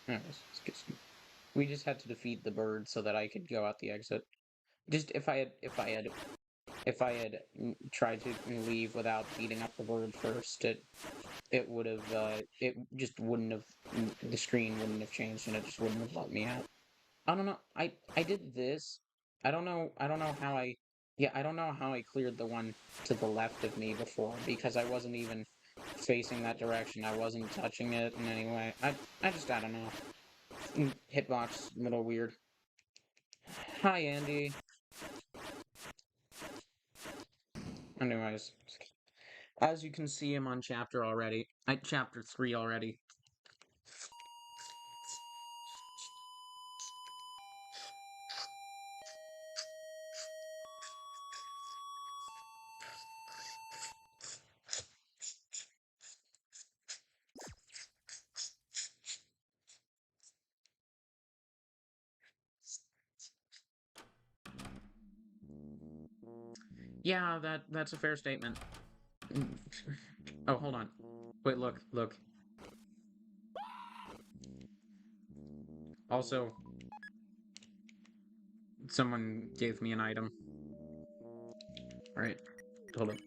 Anyways, excuse me. We just had to defeat the bird so that I could go out the exit. Just if I had tried to leave without beating up the bird first, it would have it just wouldn't have the screen wouldn't have changed and it just wouldn't have let me out. I don't know. I did this. I don't know how I yeah, I don't know how I cleared the one to the left of me before because I wasn't even facing that direction. I wasn't touching it in any way. I don't know. Hitbox a little weird. Hi Andy. Anyways, as you can see, I'm on chapter 3 already. Yeah, that's a fair statement. Oh, hold on. Wait, look, look. Also, someone gave me an item. Alright, hold on.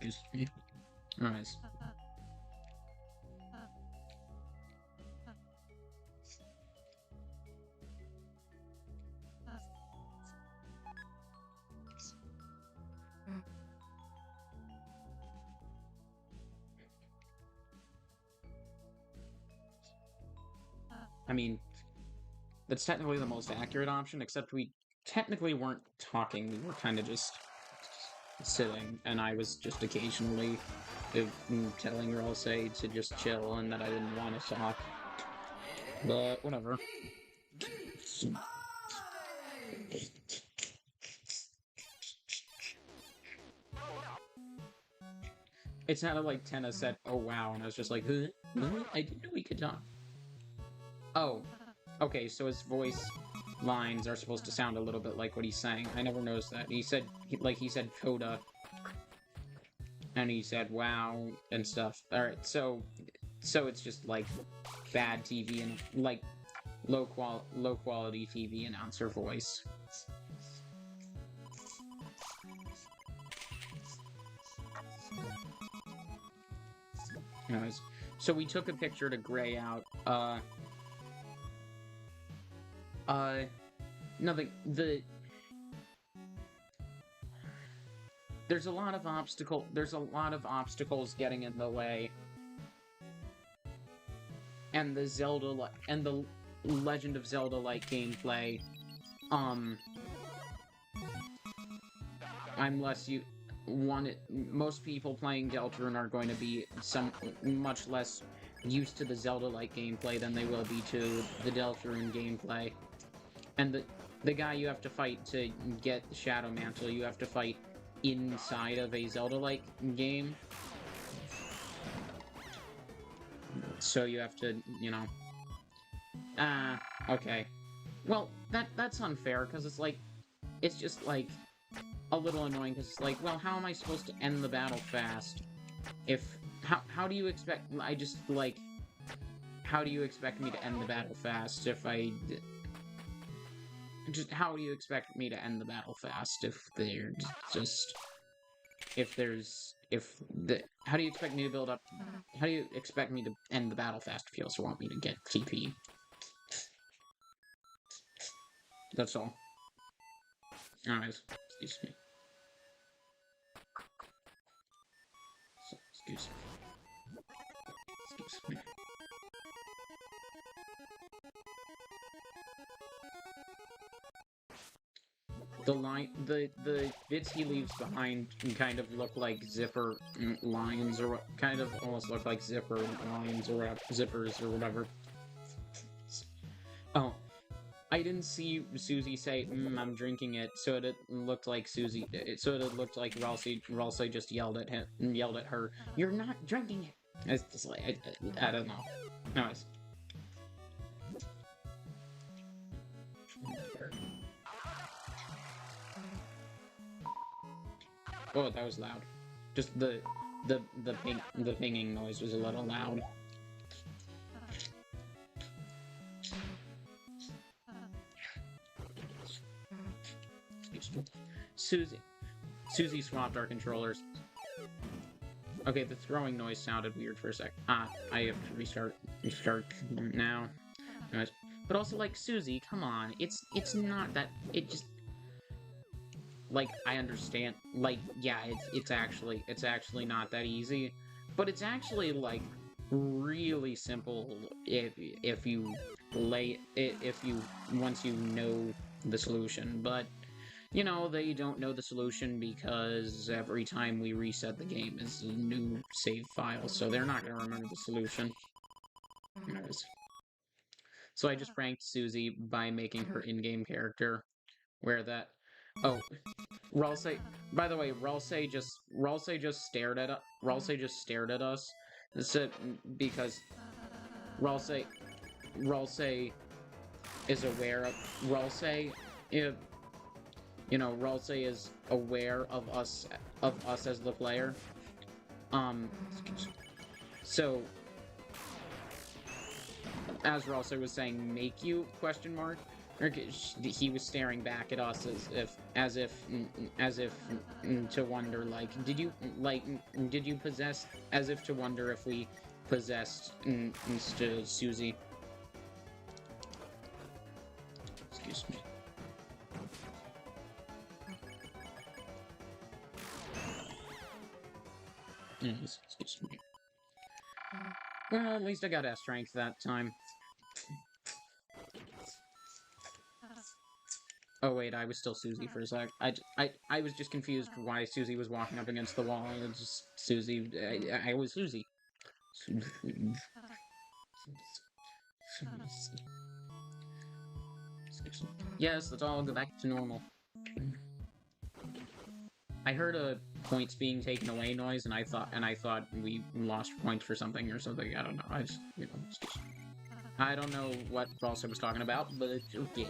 Excuse me. Alright. I mean, that's technically the most accurate option, except we technically weren't talking, we were kind of just sitting, and I was just occasionally telling Ralse to just chill and that I didn't want to talk. But, whatever. It sounded like Tenna said, "Oh wow," and I was just like, huh? I didn't know we could talk. Oh, okay, so his voice lines are supposed to sound a little bit like what he's saying. I never noticed that. He said, he said Coda, and he said wow, and stuff. Alright, so it's just, like, bad TV and, like, low quality TV announcer voice. Anyways, so we took a picture to gray out, no, there's a lot of obstacles getting in the way. And the Legend of Zelda-like gameplay, most people playing Deltarune are going to be much less used to the Zelda-like gameplay than they will be to the Deltarune gameplay. And the guy you have to fight to get the Shadow Mantle, you have to fight inside of a Zelda-like game. So you have to, you know... okay. Well, that's unfair, because it's just, like, a little annoying, because it's like, well, how am I supposed to end the battle fast? How do you expect... how do you expect me to end the battle fast if how do you expect me to end the battle fast if how do you expect me to build up... How do you expect me to end the battle fast if you also want me to get TP? That's all. Anyways, excuse me. Excuse me. The bits he leaves behind kind of look like zipper lines, or kind of almost look like zipper lines, or zippers, or whatever. Oh, I didn't see Susie say, I'm drinking it, so it looked like Ralsei just yelled at her, "You're not drinking it!" It's just like, I don't know. Anyways. Oh, that was loud. Just the pinging noise was a little loud. Susie swapped our controllers. Okay, the throwing noise sounded weird for a sec. I have to restart now. Anyways. But also, like, Susie, come on, it's not that, it just... Like, I understand, like, yeah, it's actually not that easy, but it's actually, like, really simple once you know the solution, but You know, they don't know the solution because every time we reset the game is a new save file, so they're not going to remember the solution. Anyways. So I just pranked Susie by making her in-game character wear that. Oh, Ralsei. By the way, Ralsei just stared at us. So, because Ralsei is aware of Ralsei. You know, Ralsei is aware of us as the player. So as Ralsei was saying, make you question mark. He was staring back at us as if to wonder, like, did you possess, as if to wonder if we possessed Susie. Excuse me. Yes, excuse me. Well, at least I got S-strength that time. Oh wait, I was still Susie for a sec. I was just confused why Susie was walking up against the wall. It's just Susie. I was Susie. Yes, let's all go back to normal. I heard a points being taken away noise, and I thought we lost points for something or something. I don't know. I don't know what Ralsei was talking about, but it's okay.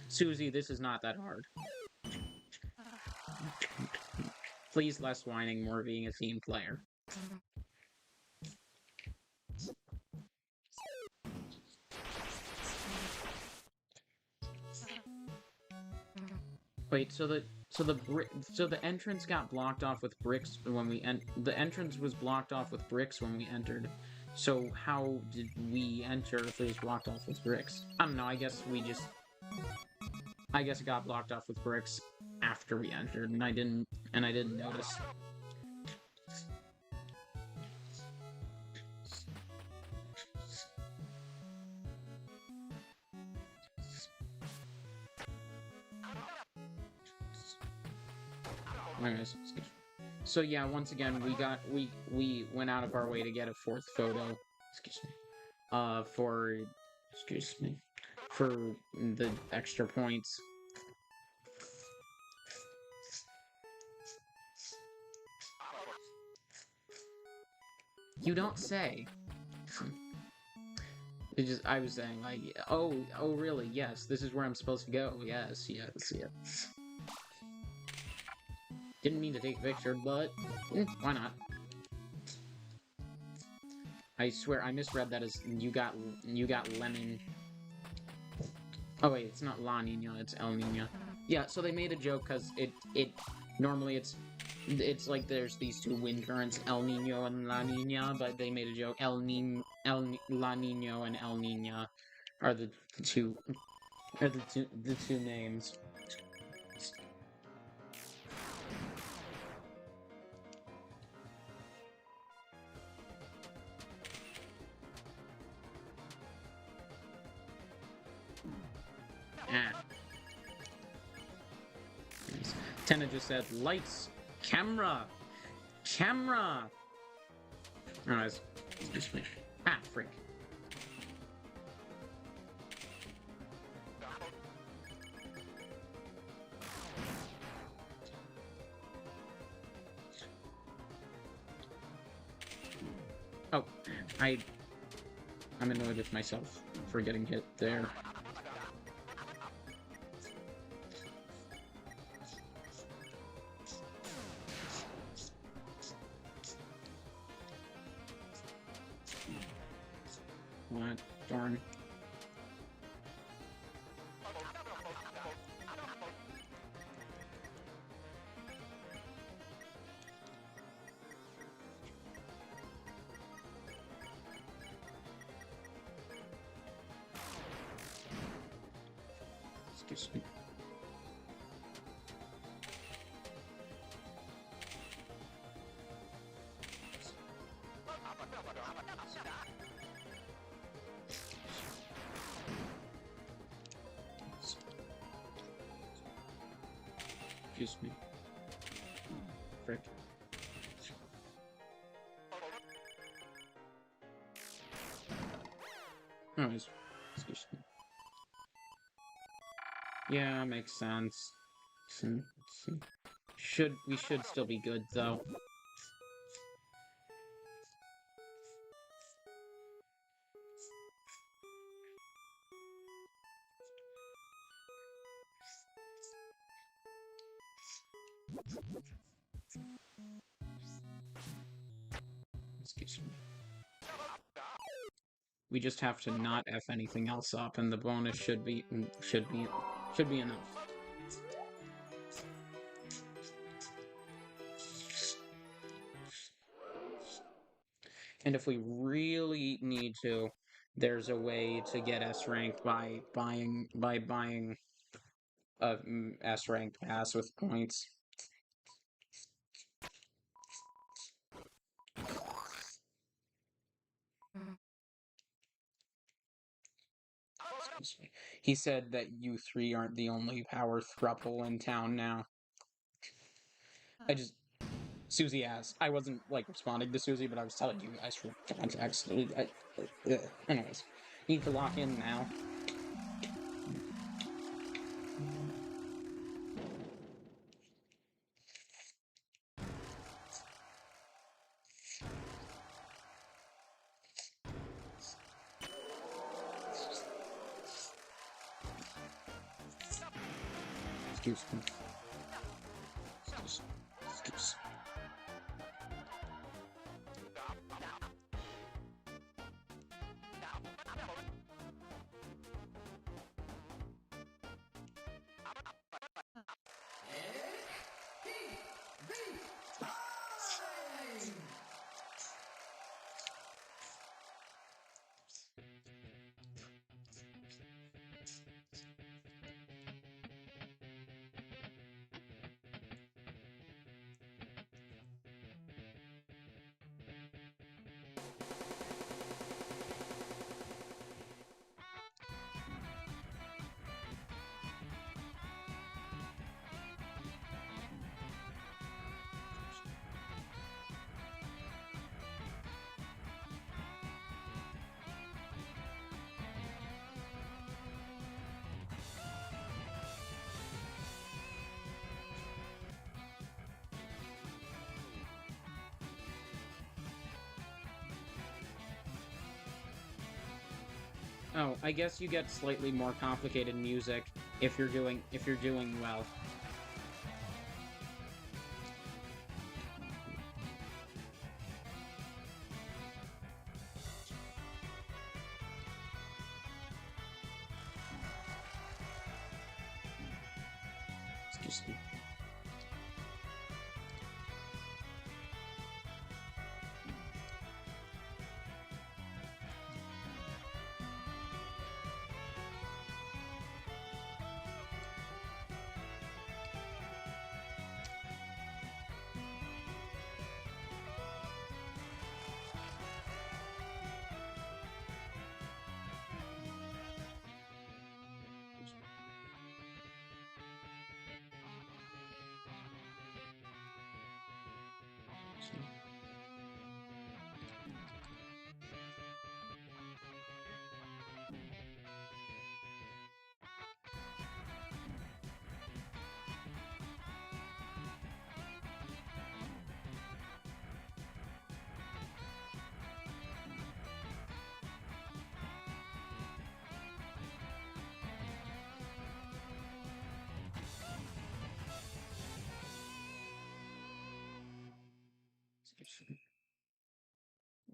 Susie, this is not that hard. Please, less whining, more being a team player. Wait, so the entrance got blocked off with bricks when we the entrance was blocked off with bricks when we entered. So how did we enter if it was blocked off with bricks? I don't know. I guess it got blocked off with bricks after we entered, and I didn't notice. Anyways, so yeah, once again, we went out of our way to get a fourth photo. For the extra points. You don't say. I was saying, like, oh, really? Yes, this is where I'm supposed to go. Yes. Didn't mean to take a picture, but why not? I swear I misread that as you got lemon. Oh wait, it's not La Nina, it's El Nina. Yeah, so they made a joke because it normally it's like there's these two wind currents, El Nino and La Nina, but they made a joke. La Nino and El Nina are the two names. Tenna just said, lights, camera! Alright, excuse me. Ah, freak. Oh, I'm annoyed with myself for getting hit there. What? Darn. Excuse me. Excuse me. Frick. Anyways, excuse me. Yeah, makes sense. We should still be good though. Excuse me. We just have to not F anything else up, and the bonus should be enough. And if we really need to, there's a way to get S rank by buying a S rank pass with points. He said that you three aren't the only power thruple in town now. Susie asked. I wasn't, like, responding to Susie, but I was telling you guys for context. Anyways, need to lock in now. Excuse me. Excuse. Oh, I guess you get slightly more complicated music if you're doing well. Excuse me.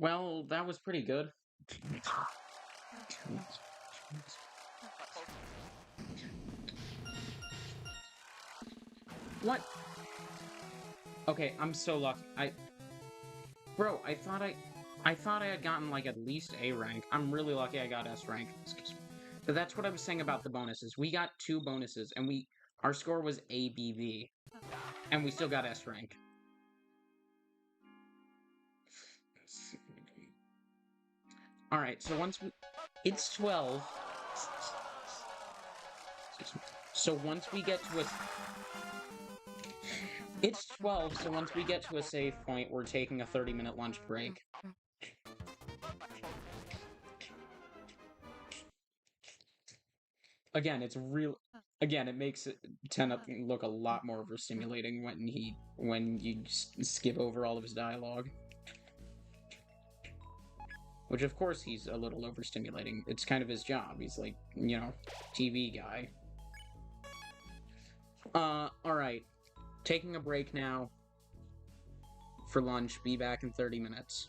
Well, that was pretty good. What? Okay, I'm so lucky. Bro, I thought I had gotten, like, at least A rank. I'm really lucky I got S rank. Excuse me. But that's what I was saying about the bonuses. We got 2 bonuses, and our score was ABB. And we still got S rank. Alright, so it's 12. So once we get to It's 12, so once we get to a save point, we're taking a 30-minute lunch break. Again, it's real. Again, it makes it 10 up look a lot more overstimulating when you skip over all of his dialogue. Which, of course, he's a little overstimulating. It's kind of his job. He's like, TV guy. Alright. Taking a break now for lunch. Be back in 30 minutes.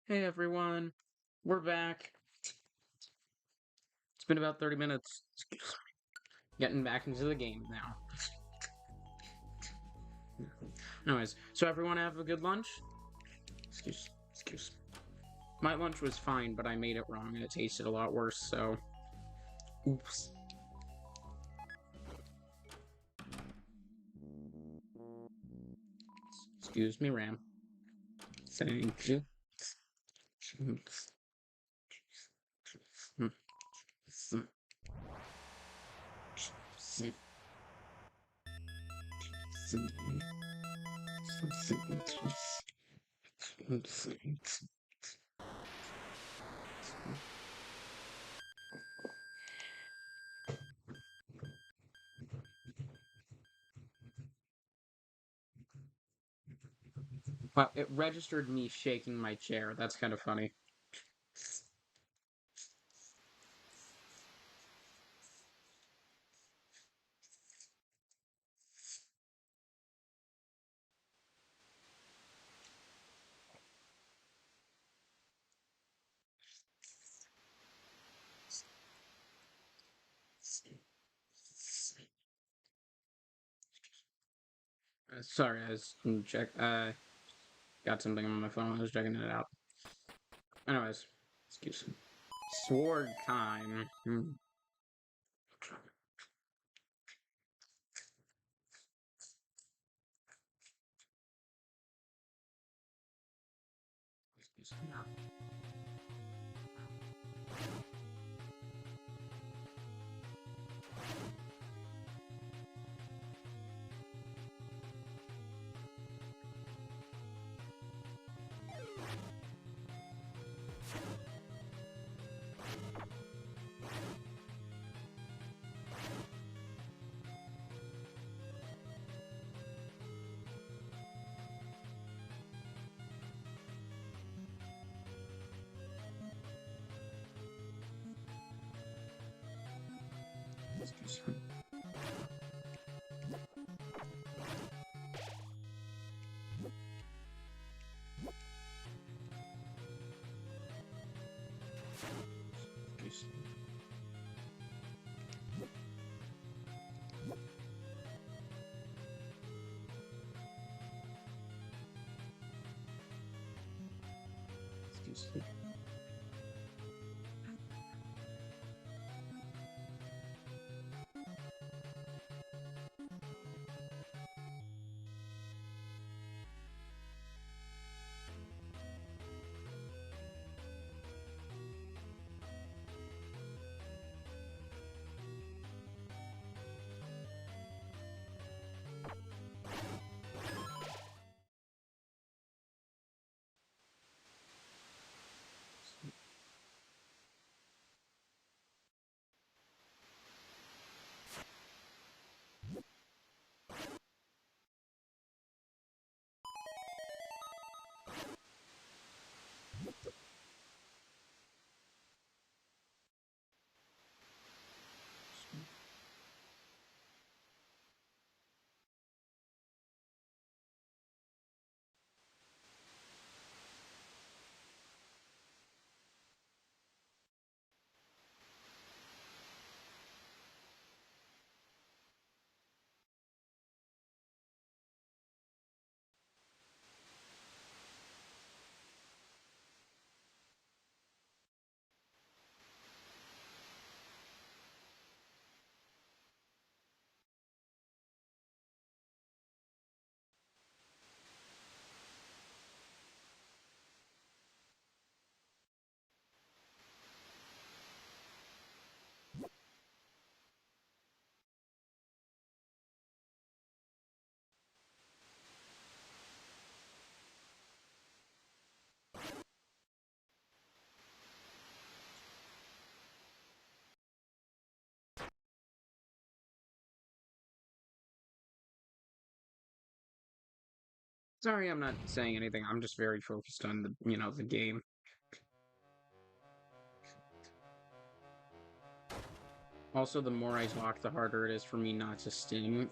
Hey everyone, we're back. It's been about 30 minutes. Getting back into the game now. Anyways, so everyone have a good lunch? Excuse. My lunch was fine, but I made it wrong and it tasted a lot worse, so... Oops. Excuse me, Ram. Thank you. Well, it registered me shaking my chair. That's kind of funny. Sorry, I was got something on my phone. I was checking it out. Anyways, excuse me. Sword time. Excuse me. Sorry, I'm not saying anything. I'm just very focused on the game. Also, the more I talk, the harder it is for me not to stim.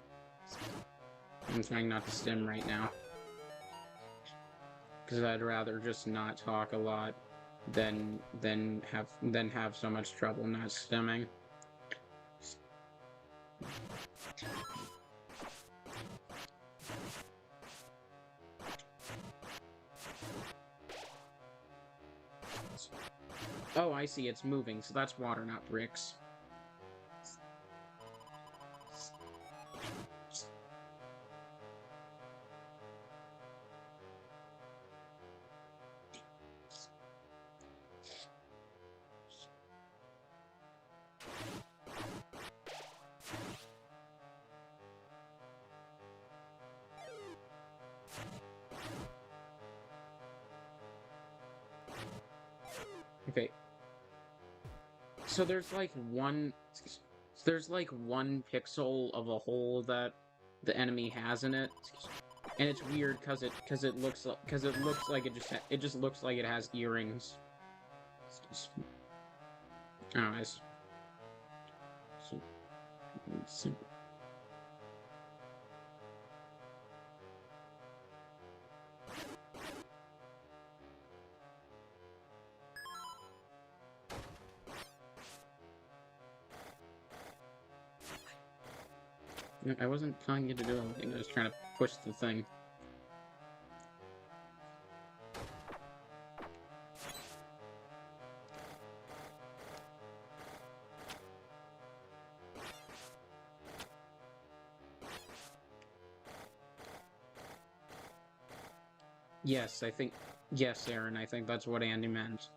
I'm trying not to stim right now. because I'd rather just not talk a lot than have so much trouble not stemming. Oh, I see, it's moving, so that's water, not bricks. Okay. So there's like one pixel of a hole that the enemy has in it, and it's weird because it looks like it just looks like it has earrings. Anyways, so, I wasn't telling you to do anything. I was trying to push the thing. Yes, I think... Yes, Aaron, I think that's what Andy meant.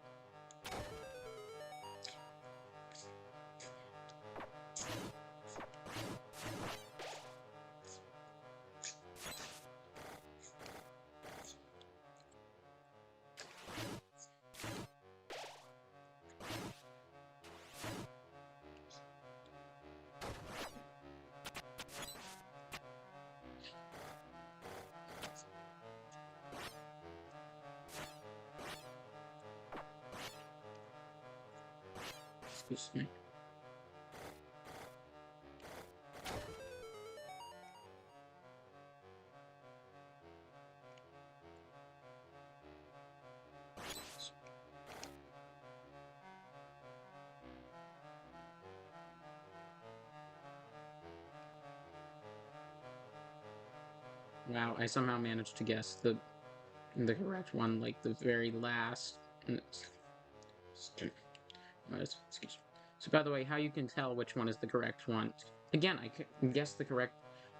Excuse me. Wow, I somehow managed to guess the correct one, like the very last. So, by the way, how you can tell which one is the correct one? Again, I can guess the correct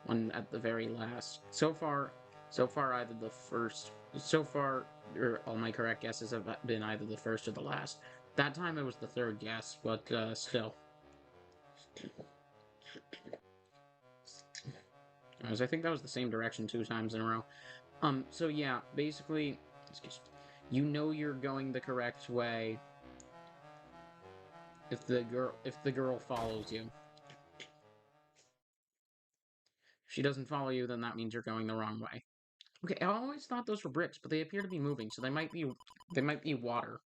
one at the very last. So far, either the first. So far, all my correct guesses have been either the first or the last. That time it was the third guess, but still. I think that was the same direction 2 times in a row. So yeah, basically, you know you're going the correct way if the girl follows you. If she doesn't follow you, then that means you're going the wrong way. Okay, I always thought those were bricks, but they appear to be moving, so they might be water.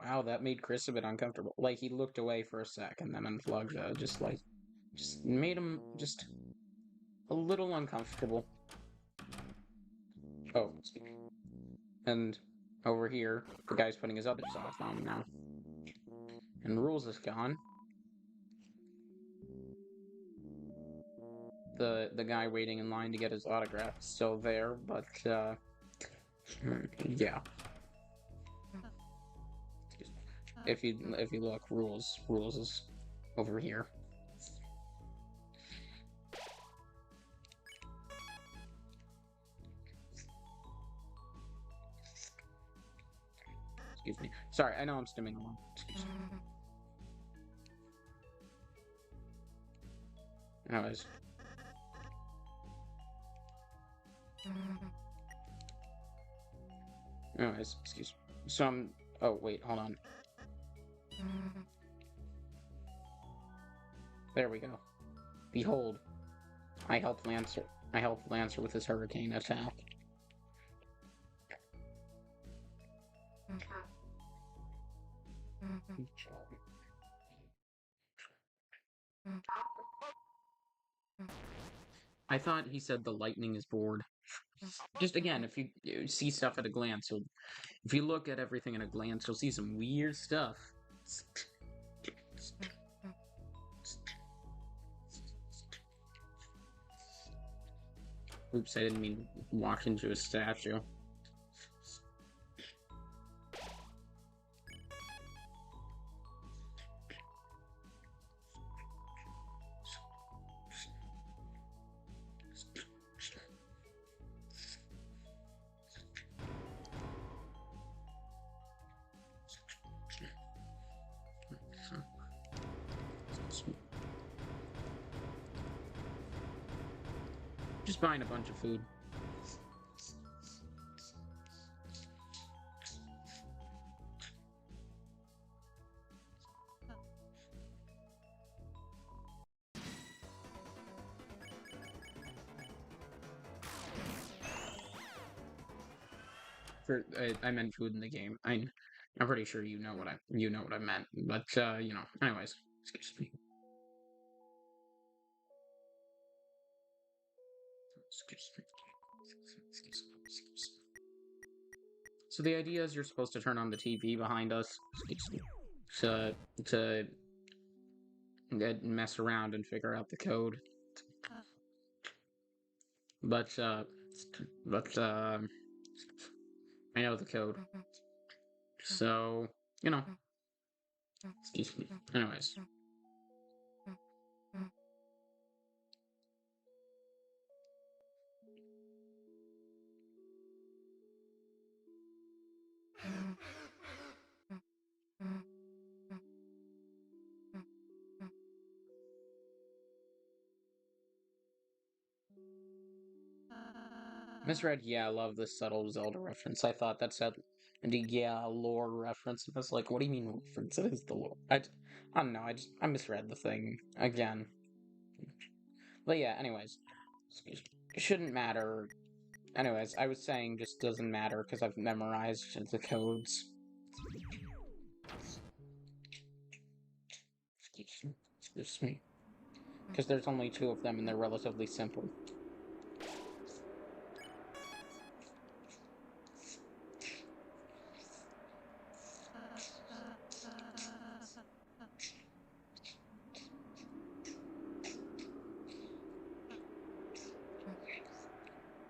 Wow, that made Chris a bit uncomfortable. Like, he looked away for a sec and then unplugged, just made him just a little uncomfortable. Oh, and over here, the guy's putting his other sock on now. And Rules is gone. The guy waiting in line to get his autograph is still there, but, yeah. If you look, Rules is over here. Excuse me. Sorry, I know I'm stimming along. Excuse me. Anyways. Anyways, excuse me. So I'm... Oh, wait, hold on. There we go. Behold. I helped Lancer with his hurricane attack. I thought he said the lightning is bored. Just again, if you see stuff at a glance, if you look at everything at a glance, you'll see some weird stuff. Oops, I didn't mean walk into a statue. Just buying a bunch of food. I meant food in the game. I'm pretty sure you know what I meant. But you know, anyways, excuse me. So the idea is you're supposed to turn on the TV behind us to mess around and figure out the code. But I know the code. So, you know. Excuse me. Anyways. Misread, yeah, I love this subtle Zelda reference. I thought that said the yeah lore reference. I was like, what do you mean reference? It is the lore. I don't know. I misread the thing again. But yeah, anyways, it shouldn't matter. Anyways, I was saying just doesn't matter because I've memorized the codes. Excuse me. Because there's only 2 of them and they're relatively simple.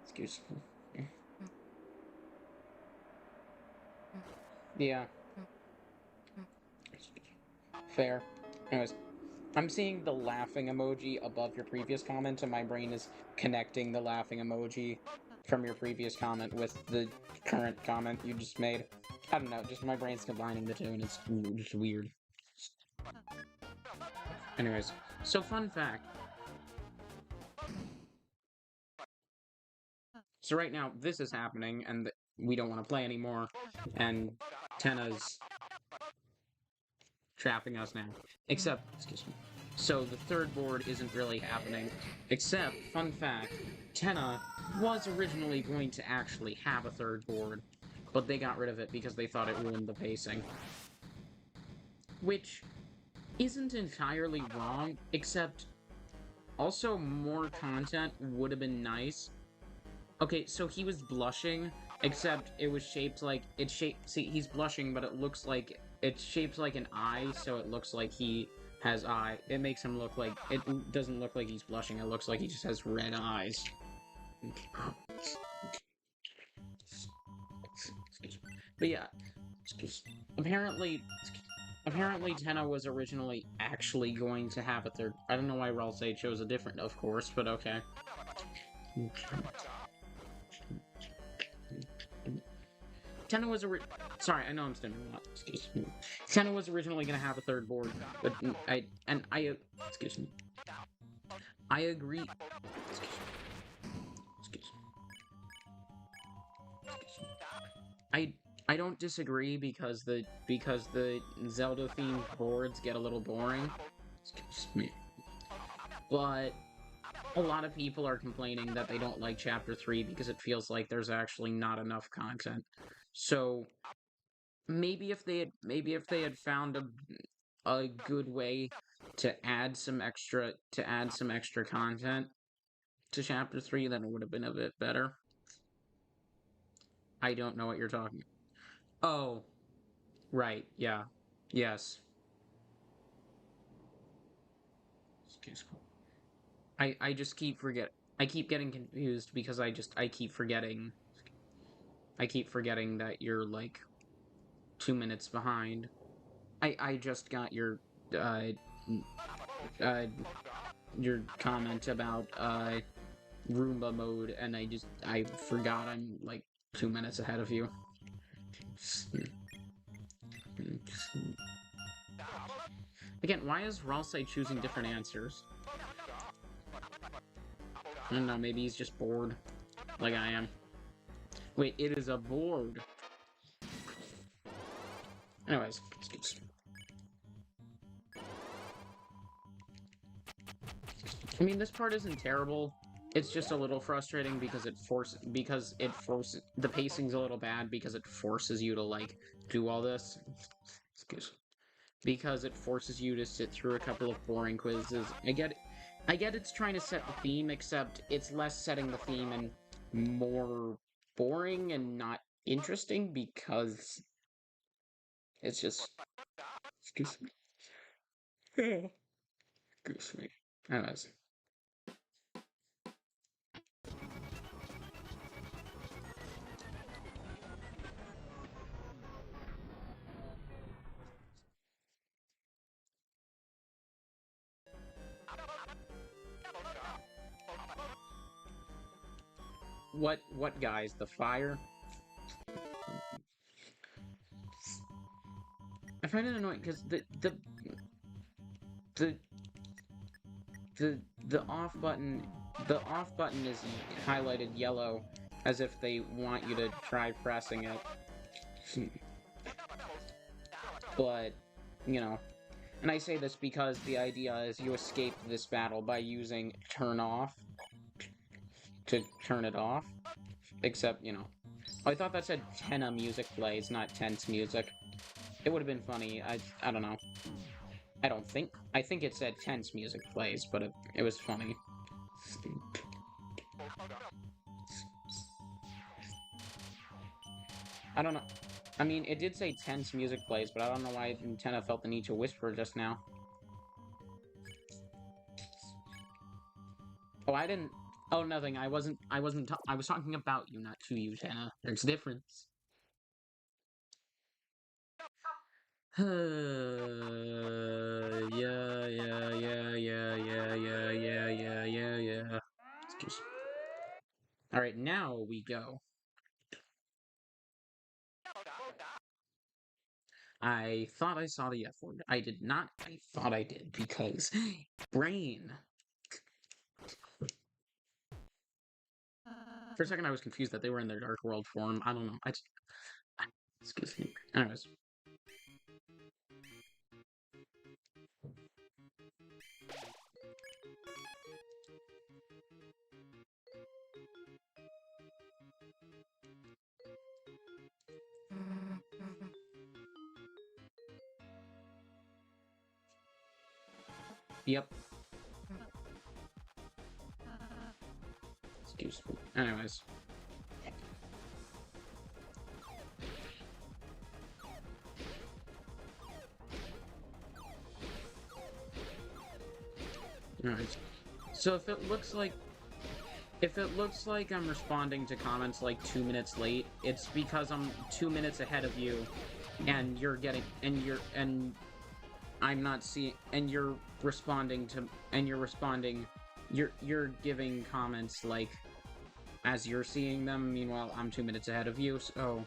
Excuse me. Yeah. Fair. Anyways, I'm seeing the laughing emoji above your previous comment, and my brain is connecting the laughing emoji from your previous comment with the current comment you just made. I don't know, just my brain's combining the two, and it's just weird. Anyways, so fun fact. So right now, this is happening, and we don't want to play anymore, and Tenna's trapping us now. Except, excuse me. So the third board isn't really happening. Except, fun fact, Tenna was originally going to actually have a third board, but they got rid of it because they thought it ruined the pacing. Which isn't entirely wrong, except also more content would have been nice. Okay, so he was blushing, except it was shaped like, see, he's blushing, but it looks like, it's shaped like an eye, so it looks like he has eye. It makes him look like, it doesn't look like he's blushing, it looks like he just has red eyes. But yeah, apparently Tenna was originally actually going to have a third. I don't know why Ralsei chose a different, of course, but okay. Tenna Sorry, I know I'm stimming a lot. Excuse me. Senna was originally going to have a third board, but excuse me. I agree. Excuse me. Excuse me. Excuse me. I don't disagree because the Zelda themed boards get a little boring. Excuse me. But a lot of people are complaining that they don't like Chapter 3 because it feels like there's actually not enough content. So maybe if they had found a good way to add some extra content to Chapter 3, then it would have been a bit better. I don't know what you're talking about. Oh, right, yeah. Yes. Excuse me. I just keep I keep getting confused because I keep forgetting that you're like 2 minutes behind. I just got uh your comment about Roomba mode, and I forgot I'm like 2 minutes ahead of you. Again, why is Ralsei choosing different answers? I don't know, maybe he's just bored, like I am. Wait, it is a board. Anyways, excuse me. I mean, this part isn't terrible. It's just a little frustrating because the pacing's a little bad because it forces you to like do all this. Excuse me. Because it forces you to sit through a couple of boring quizzes. I get it's trying to set the theme, except it's less setting the theme and more boring and not interesting because it's just excuse me. Excuse me. Anyways. What guys? The fire? I find it annoying because the the off button is highlighted yellow as if they want you to try pressing it. But, you know, and I say this because the idea is you escape this battle by using turn off to turn it off. Except, you know, I thought that said Tenna music plays, not tense music. It would have been funny. I don't know. I think it said tense music plays, but it was funny. I don't know. I mean, it did say tense music plays, but I don't know why Tenna felt the need to whisper just now. Oh, I didn't. Oh, nothing. I was talking about you, not to you, Tenna. There's a difference. Yeah. Excuse me. Alright, now we go. I thought I saw the F word. I did not. I thought I did, because brain. For a second, I was confused that they were in their Dark World form. I don't know. Excuse me. Anyways. Yep. Excuse me. Anyways. Alright. So if it looks like I'm responding to comments like 2 minutes late, it's because I'm 2 minutes ahead of you, and I'm not seeing, and you're giving comments like as you're seeing them. Meanwhile, I'm 2 minutes ahead of you. So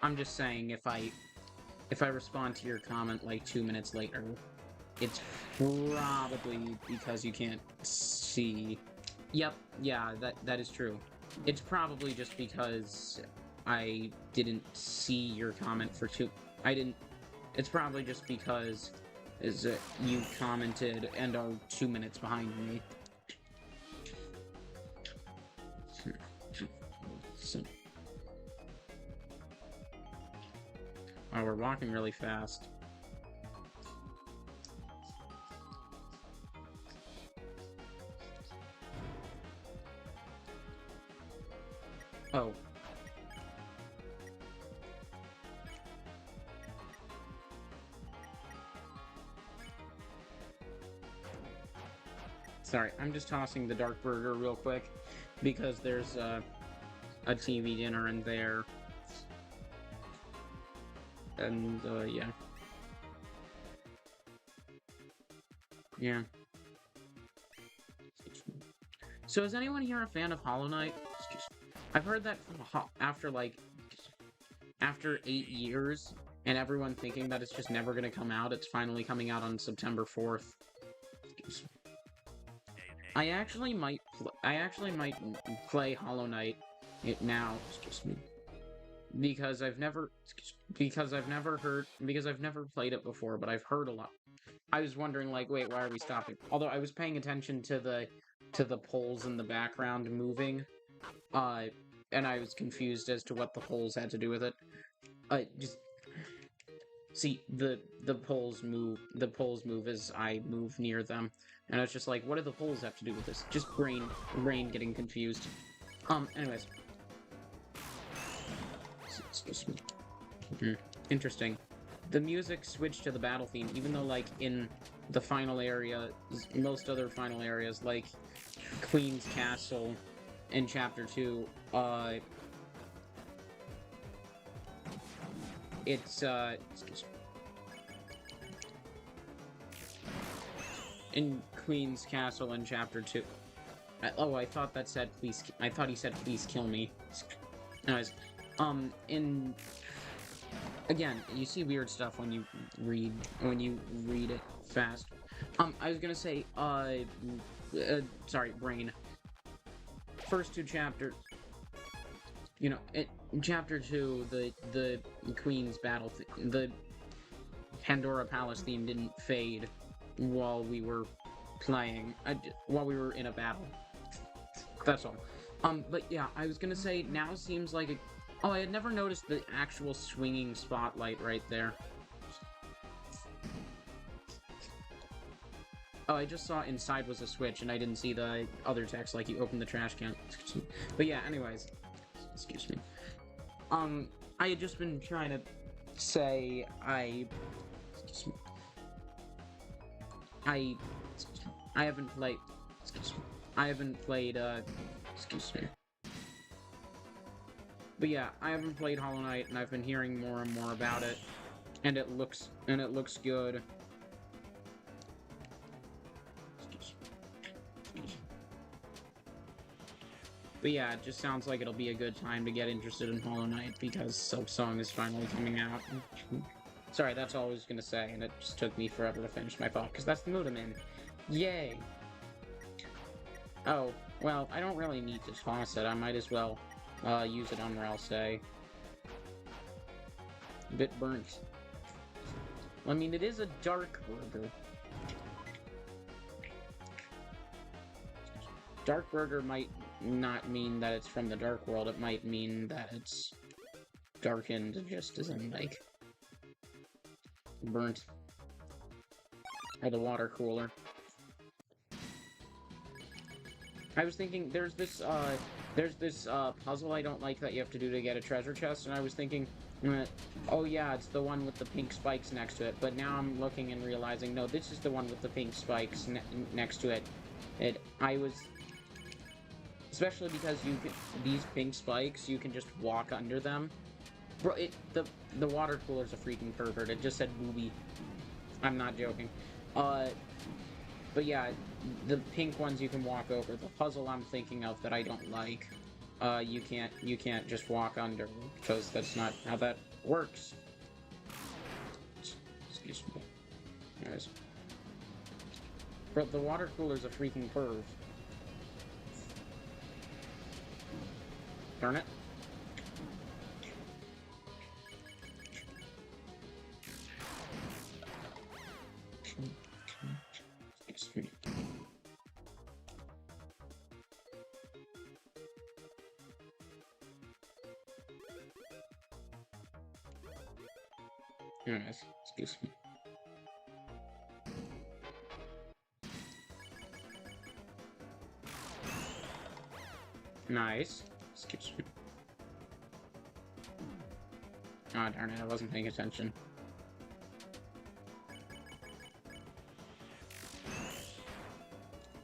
I'm just saying if I respond to your comment like 2 minutes later, it's probably because you can't see. Yep, yeah, that is true. It's probably just because I didn't see your comment for two. I didn't. It's probably just because you commented and are 2 minutes behind me. So, oh, we're walking really fast. Oh. Sorry, I'm just tossing the dark burger real quick because there's a TV dinner in there. And, yeah. Yeah. So is anyone here a fan of Hollow Knight? I've heard that after, like, after 8 years, and everyone thinking that it's just never gonna come out, it's finally coming out on September 4th. I actually might play Hollow Knight now, because I've never played it before, but I've heard a lot. I was wondering, like, wait, why are we stopping? Although I was paying attention to the poles in the background moving, and I was confused as to what the poles had to do with it. Just see the poles move. The poles move as I move near them, and I was just like, what do the poles have to do with this? Just brain getting confused. Anyways. Interesting. The music switched to the battle theme, even though, like, in the final area, most other final areas, like Queen's Castle in Chapter 2, it's, in Queen's Castle in Chapter 2. Oh, I thought that said, please, I thought he said, please kill me. Anyways, again, you see weird stuff when you read it fast. I was gonna say, sorry, brain. First 2 chapters, you know, in Chapter 2, the Queen's battle, the Pandora Palace theme didn't fade while we were playing, while we were in a battle. That's all. But yeah, I was gonna say, now seems like a... Oh, I had never noticed the actual swinging spotlight right there. Oh, I just saw inside was a switch, and I didn't see the other text, like you opened the trash can. But yeah, anyways. Excuse me. I had just been trying to say I haven't played... I haven't played, excuse me. But yeah, I haven't played Hollow Knight, and I've been hearing more and more about it. And it looks good. But yeah, it just sounds like it'll be a good time to get interested in Hollow Knight, because Silksong is finally coming out. Sorry, that's all I was gonna say, and it just took me forever to finish my thought, because that's the mood I'm in. Yay! Oh, well, I don't really need to toss it. I might as well use it on Ralsei. A bit burnt. I mean, it is a dark burger. Dark burger might not mean that it's from the dark world. It might mean that it's darkened, just as in, like, burnt. Or the water cooler. I was thinking, there's this puzzle I don't like that you have to do to get a treasure chest, and I was thinking, oh yeah, it's the one with the pink spikes next to it, but now I'm looking and realizing, no, this is the one with the pink spikes next to it. I was... Especially because these pink spikes, you can just walk under them. Bro, the water cooler's a freaking pervert. It just said booby. I'm not joking. But yeah, the pink ones you can walk over. The puzzle I'm thinking of that I don't like you can't just walk under, because that's not how that works. Excuse me. Anyways. But the water cooler's a freaking curve. Darn it. Excuse me. Anyways, excuse me. Nice. Excuse me. Oh, darn it, I wasn't paying attention.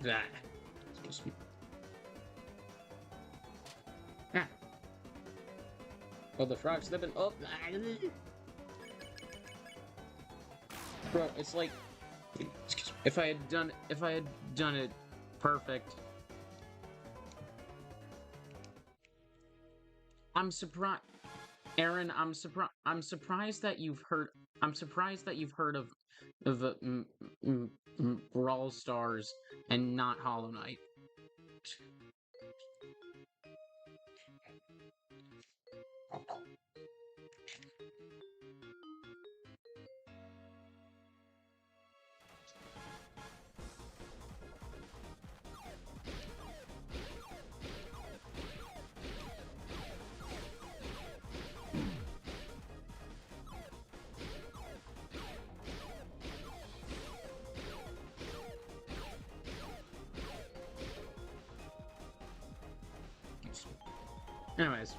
That. Excuse me. Ah. Oh, the frog's slipping. Oh. Bro, it's like, if I had done it perfect. I'm surprised, Aaron. I'm surprised that you've heard. I'm surprised that you've heard of Brawl Stars and not Hollow Knight. Anyways.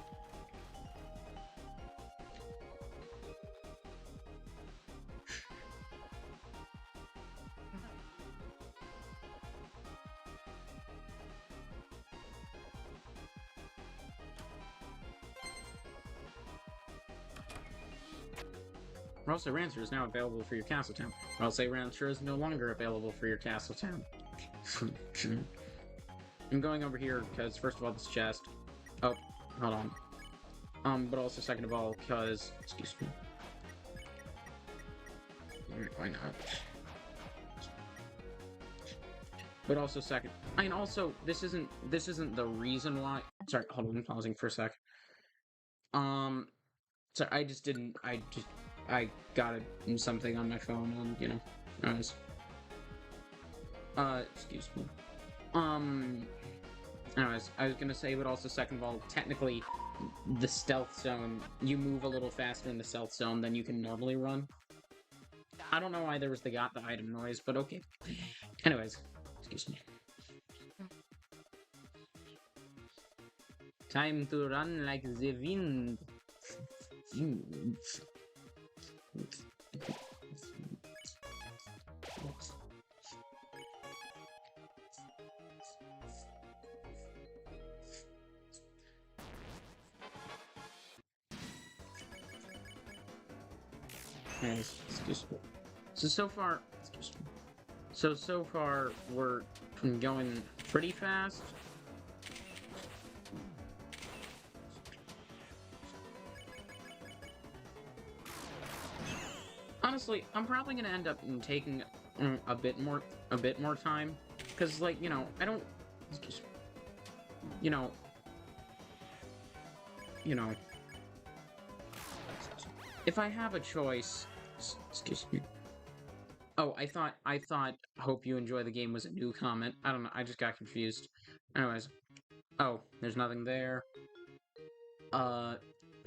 Rosa Rancher is now available for your castle town. Rosa Rancher is no longer available for your castle town. I'm going over here because, first of all, this chest. Oh, hold on. But also, second of all, because... Excuse me. Why not? But also, second... I mean, also, this isn't the reason why... Sorry, hold on, I'm pausing for a sec. Sorry, I got something on my phone, and, you know, anyways. Excuse me. Anyways, I was gonna say, but also, second of all, technically, the stealth zone, you move a little faster in the stealth zone than you can normally run. I don't know why there was the got the item noise, but okay. Anyways, excuse me. Time to run like the wind. Nice. Excuse me. So far, excuse me. So far we're going pretty fast. Honestly, I'm probably gonna end up taking a bit more time, because, like, you know, I don't, you know, if I have a choice, excuse me. Oh, I thought, hope you enjoy the game was a new comment. I don't know, I just got confused. Anyways. Oh, there's nothing there.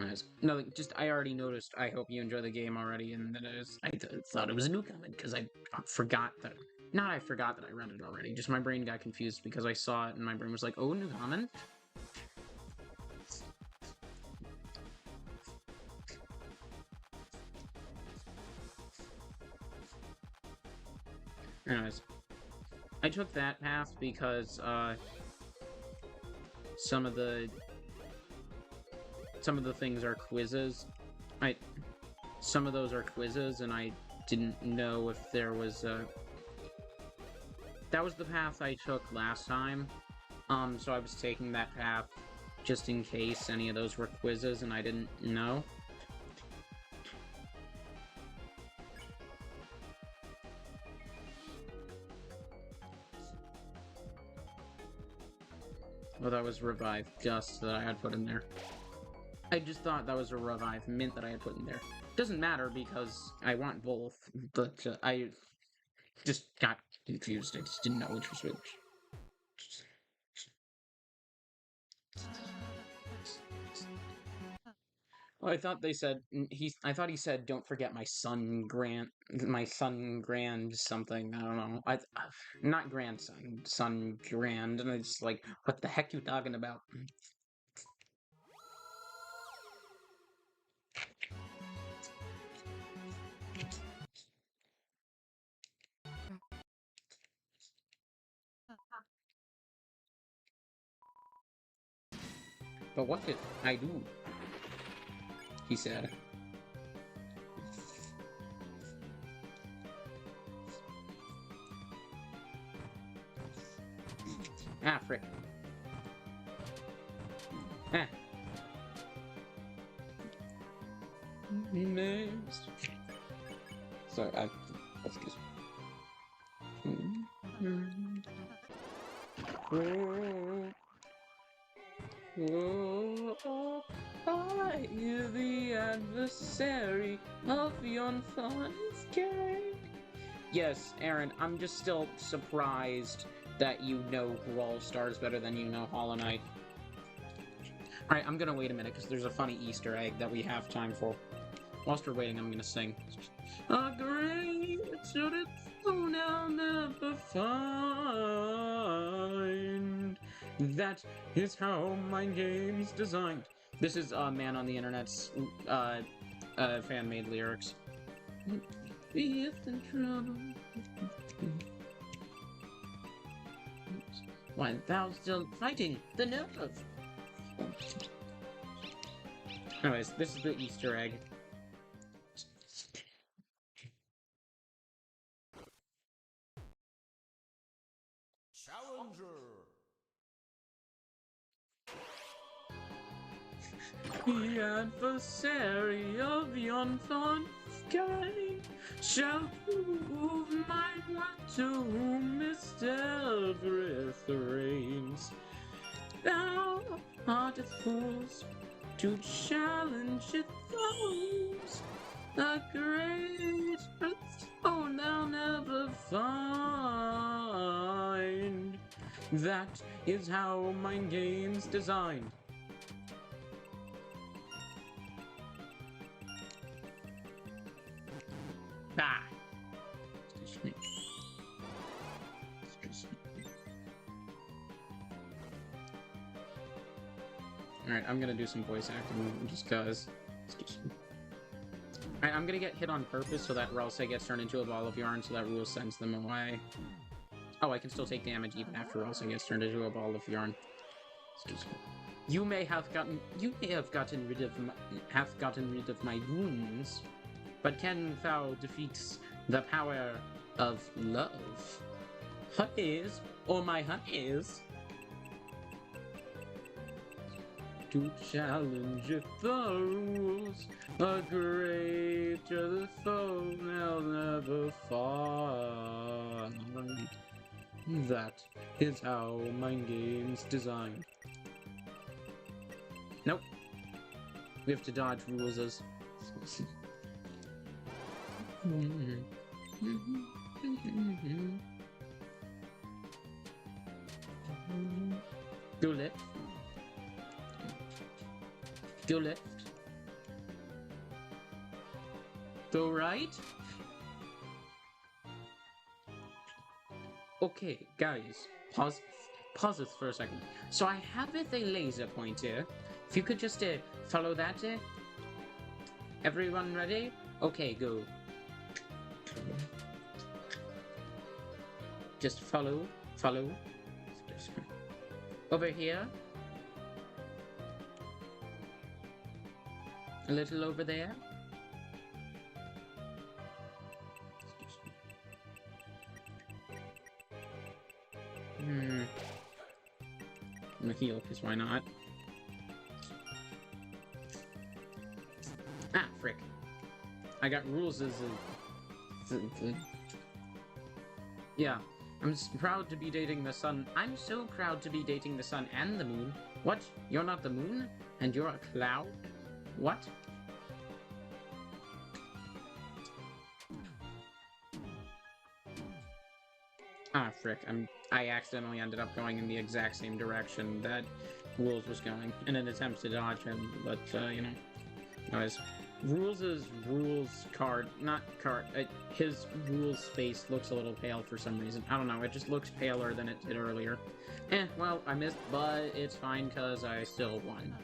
Nice. Nothing, just, I already noticed, I hope you enjoy the game already, and then I thought it was a new comment, because I forgot that, not I forgot that I read it already, just my brain got confused because I saw it, and my brain was like, oh, new comment? Anyways, I took that path because, some of the things are quizzes. Some of those are quizzes, and I didn't know if there was that was the path I took last time, so I was taking that path just in case any of those were quizzes and I didn't know. Oh, that was Revive Dust that I had put in there. I just thought that was a Revive Mint that I had put in there. Doesn't matter because I want both, but I just got confused. I just didn't know which was which. Oh, I thought they said I thought he said, "Don't forget my son Grant something." I don't know. Not grandson, son Grand, and it's like, what the heck you talking about? But what if I do? He said. Ah, frick. Ah. Missed. Sorry, excuse me. Oh, I am the adversary of yon fun's game. Yes, Aaron, I'm just still surprised that you know Brawl Stars better than you know Hollow Knight. Alright, I'm gonna wait a minute, because there's a funny Easter egg that we have time for. Whilst we're waiting, I'm gonna sing. A great truth I'll never find. That is how my game's designed. This is Man on the Internet's fan-made lyrics. If in trouble, why thou still fighting the nerve? Anyways, this is the Easter egg. Challenger. The adversary of yon fond sky shall prove my one to whom mischievous reigns. Thou art a fool to challenge it those. A great oh thou never find. That is how my game's designed. Ah. Excuse me. Alright, I'm gonna do some voice acting just cause. Excuse me. Alright, I'm gonna get hit on purpose so that Ralsei gets turned into a ball of yarn so that Rule sends them away. Oh, I can still take damage even after Ralsei gets turned into a ball of yarn. Excuse me. You may have gotten rid of my wounds, but can thou defeat the power of love? Honeys, oh my honeys! To challenge the rules, a greater foe they'll never find. That is how my game's designed. Nope. We have to dodge rules as... Go left. Go left. Go right. Okay, guys, pause this for a second. So I have a laser pointer. If you could just follow that. Everyone ready? Okay, go. Just follow. Over here. A little over there. I'm gonna heal, because why not? frick. I got rules as a... Yeah. Proud to be dating the sun. I'm so proud to be dating the sun and the moon. What? You're not the moon? And you're a cloud? What? Ah, frick. I accidentally ended up going in the exact same direction that Rules was going in an attempt to dodge him, but, you know. Anyways, Rules' card, not card, his Rules' face looks a little pale for some reason. I don't know, it just looks paler than it did earlier. Well, I missed, but it's fine, because I still won.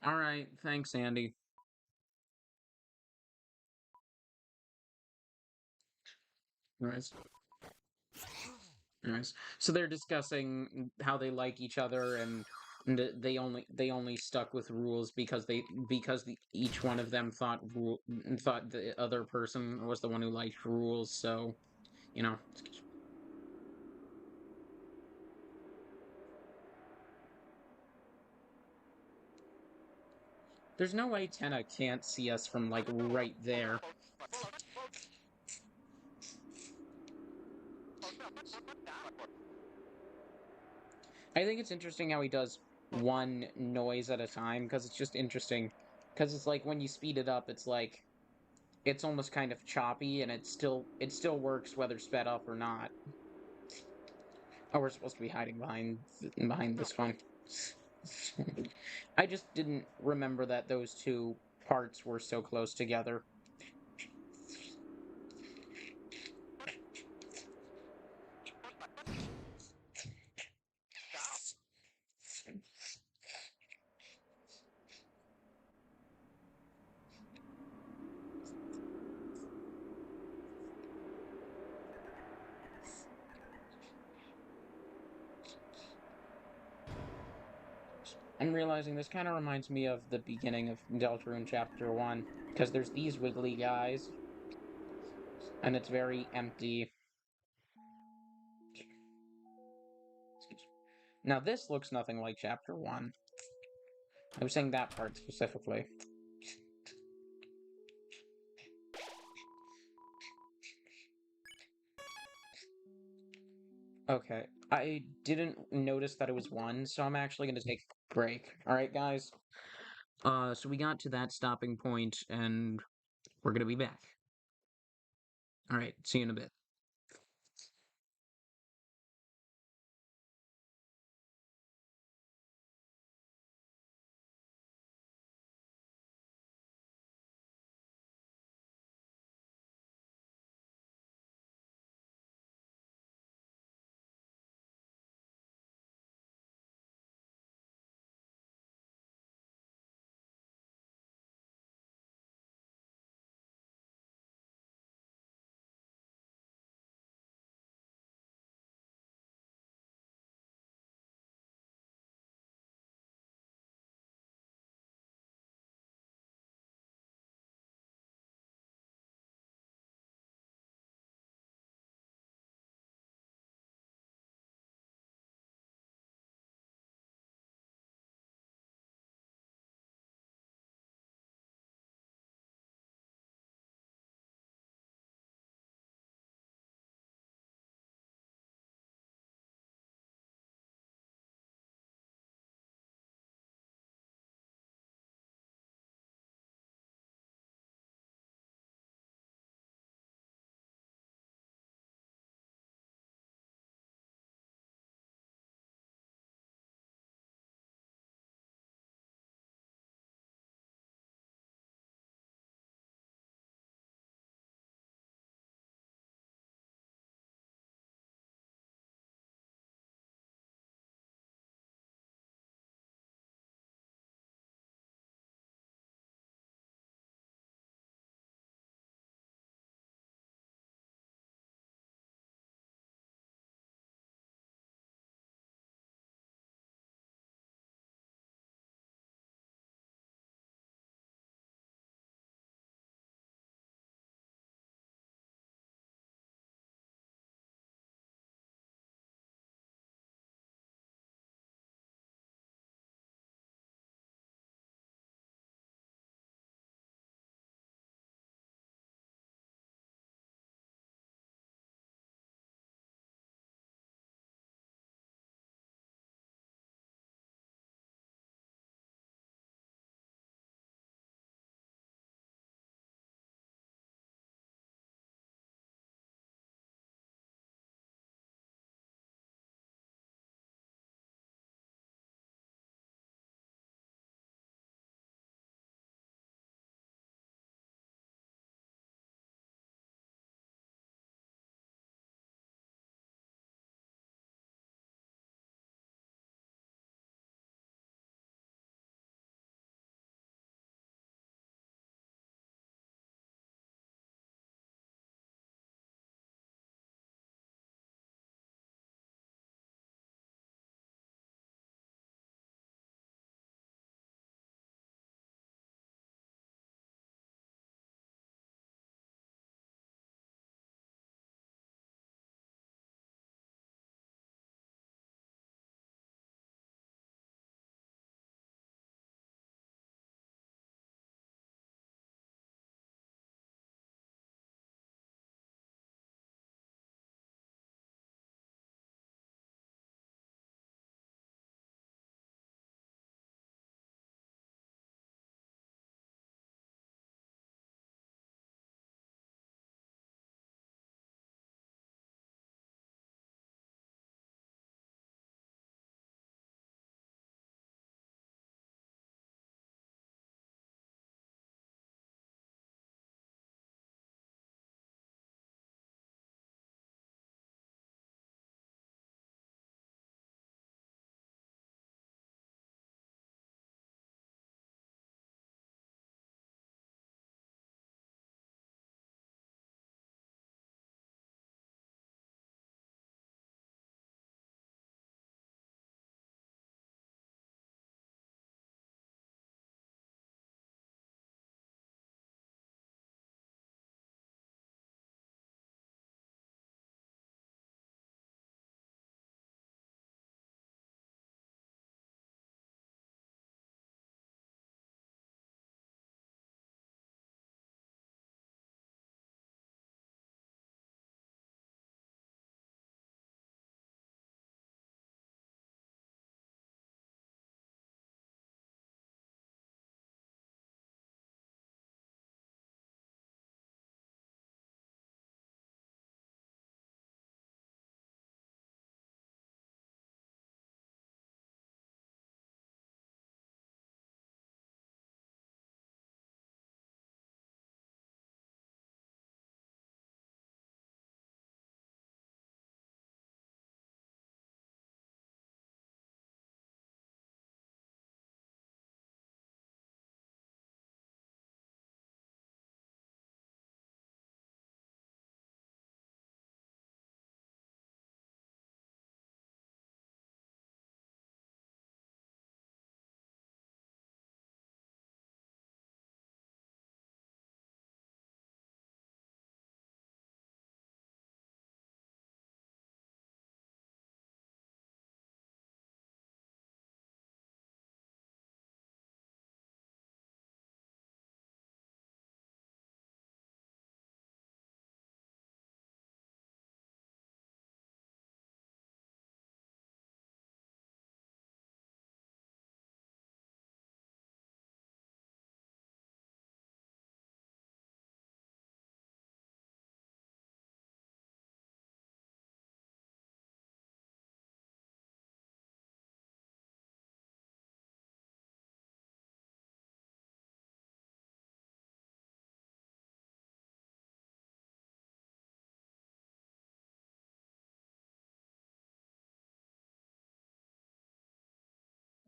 Alright, thanks, Andy. Anyways. Anyways, so they're discussing how they like each other, and they only stuck with Rules because each one of them thought the other person was the one who liked Rules. So, you know, there's no way Tenna can't see us from like right there. I think it's interesting how he does one noise at a time, because it's just interesting. Because it's like when you speed it up, it's like it's almost kind of choppy, and it still works whether sped up or not. Oh, we're supposed to be hiding behind this one. I just didn't remember that those two parts were so close together. I'm realizing this kind of reminds me of the beginning of Deltarune Chapter 1, because there's these wiggly guys, and it's very empty. Now this looks nothing like Chapter 1. I was saying that part specifically. Okay, I didn't notice that it was 1, so I'm actually going to take a break. Alright, guys? So we got to that stopping point, and we're going to be back. Alright, see you in a bit.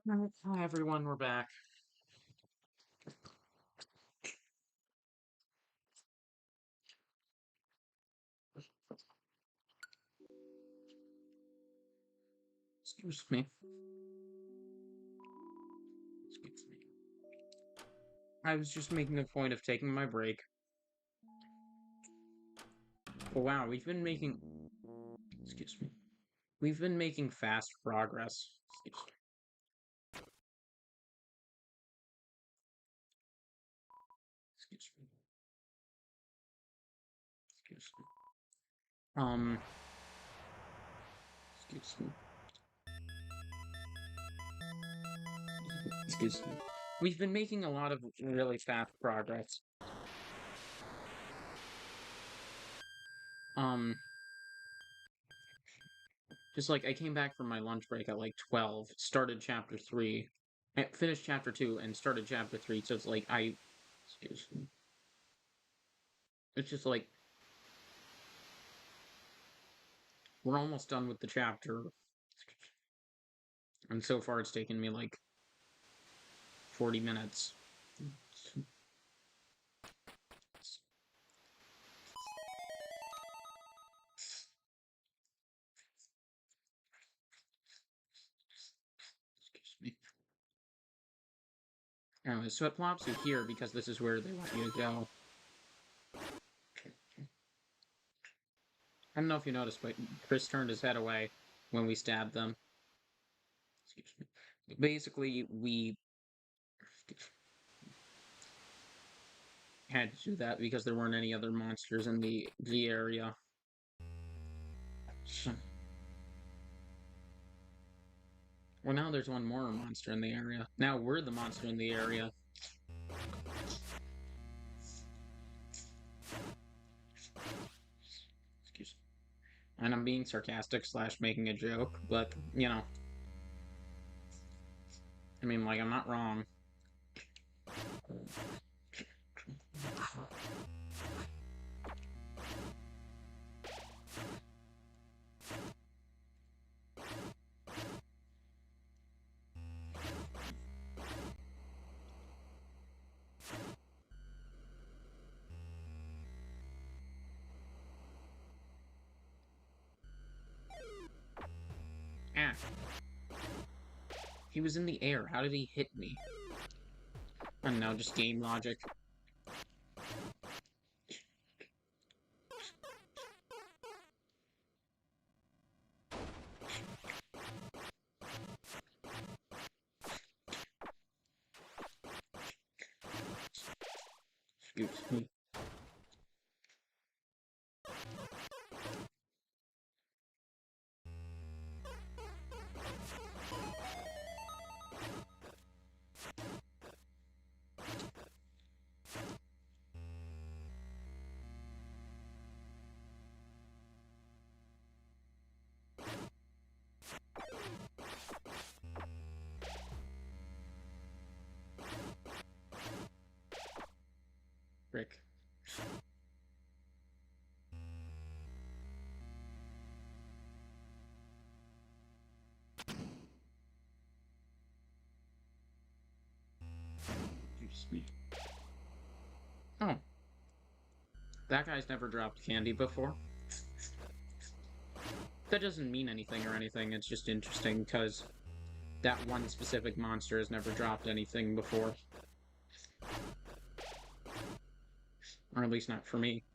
Hi everyone, we're back. Excuse me. Excuse me. I was just making a point of taking my break. Oh, wow, we've been making... Excuse me. We've been making fast progress. Excuse me. Excuse me. Excuse me. Excuse me. We've been making a lot of really fast progress. Um, just like I came back from my lunch break at like 12, started chapter 3, finished chapter 2, and started chapter 3, so it's like excuse me. It's just like, we're almost done with the chapter, and so far it's taken me like 40 minutes. Excuse me. Anyway, so it plops you here because this is where they want you to go. I don't know if you noticed, but Chris turned his head away when we stabbed them. Excuse me. Basically, we had to do that because there weren't any other monsters in the area. Well, now there's one more monster in the area. Now we're the monster in the area. Excuse me. And I'm being sarcastic / making a joke, but, you know. I mean, like, I'm not wrong. Ah. He was in the air. How did he hit me? I don't know, just game logic. Excuse me. Rick. Excuse me. Oh. That guy's never dropped candy before. That doesn't mean anything or anything, it's just interesting because that one specific monster has never dropped anything before. Or at least not for me.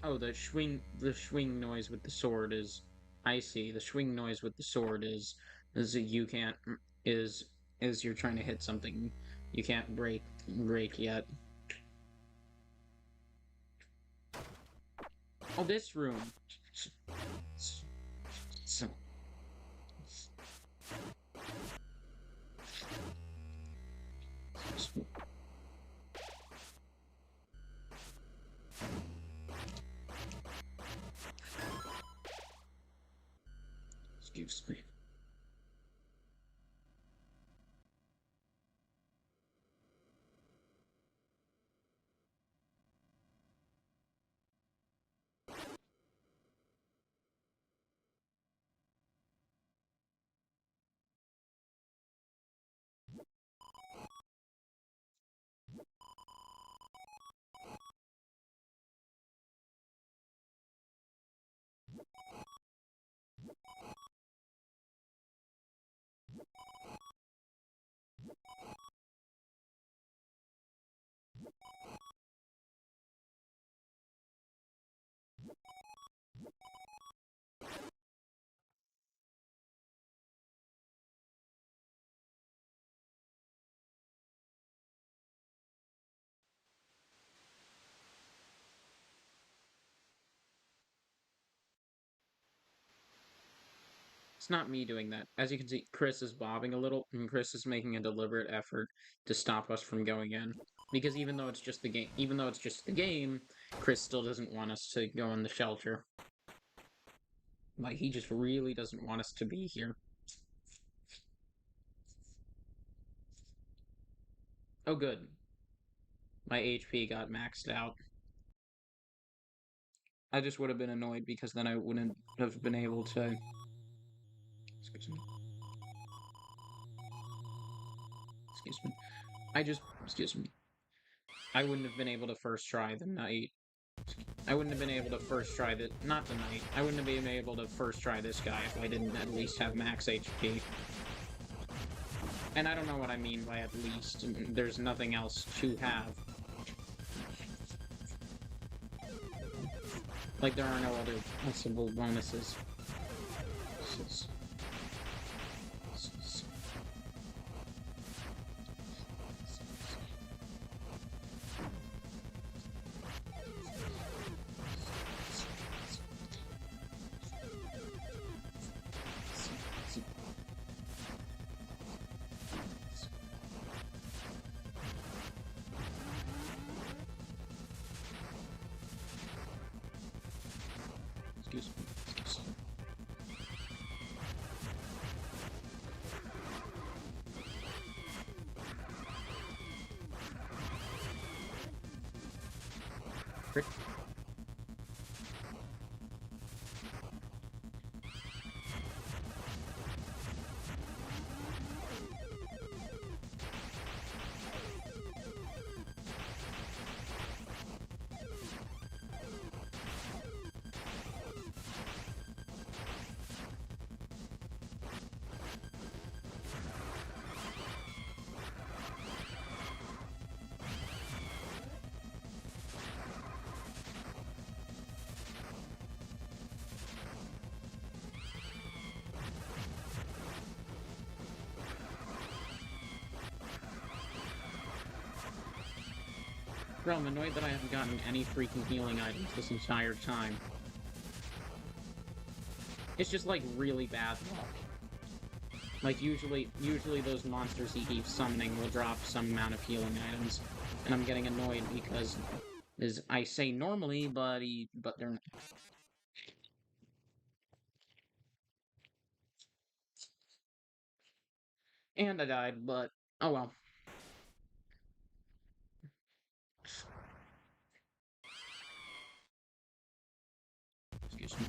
Oh, the swing noise with the sword is... I see. The swing noise with the sword is that you can't... is you're trying to hit something you can't break yet. Oh, this room. Excuse me. It's not me doing that. As you can see, Chris is bobbing a little, and Chris is making a deliberate effort to stop us from going in. Because even though it's just the game, Chris still doesn't want us to go in the shelter. Like, he just really doesn't want us to be here. Oh, good. My HP got maxed out. I just would have been annoyed because then I wouldn't have been able to... Excuse me. Excuse me. Excuse me. I wouldn't have been able to first try the night. I wouldn't have been able to first try the... Not the night. I wouldn't have been able to first try this guy if I didn't at least have max HP. And I don't know what I mean by at least. There's nothing else to have. Like, there are no other possible bonuses. Excuse me. Frick. Bro, I'm annoyed that I haven't gotten any freaking healing items this entire time. It's just, like, really bad luck. Like, usually those monsters he keeps summoning will drop some amount of healing items. And I'm getting annoyed because, as I say normally, but they're not. And I died, but oh well. Excuse me.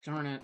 Darn it.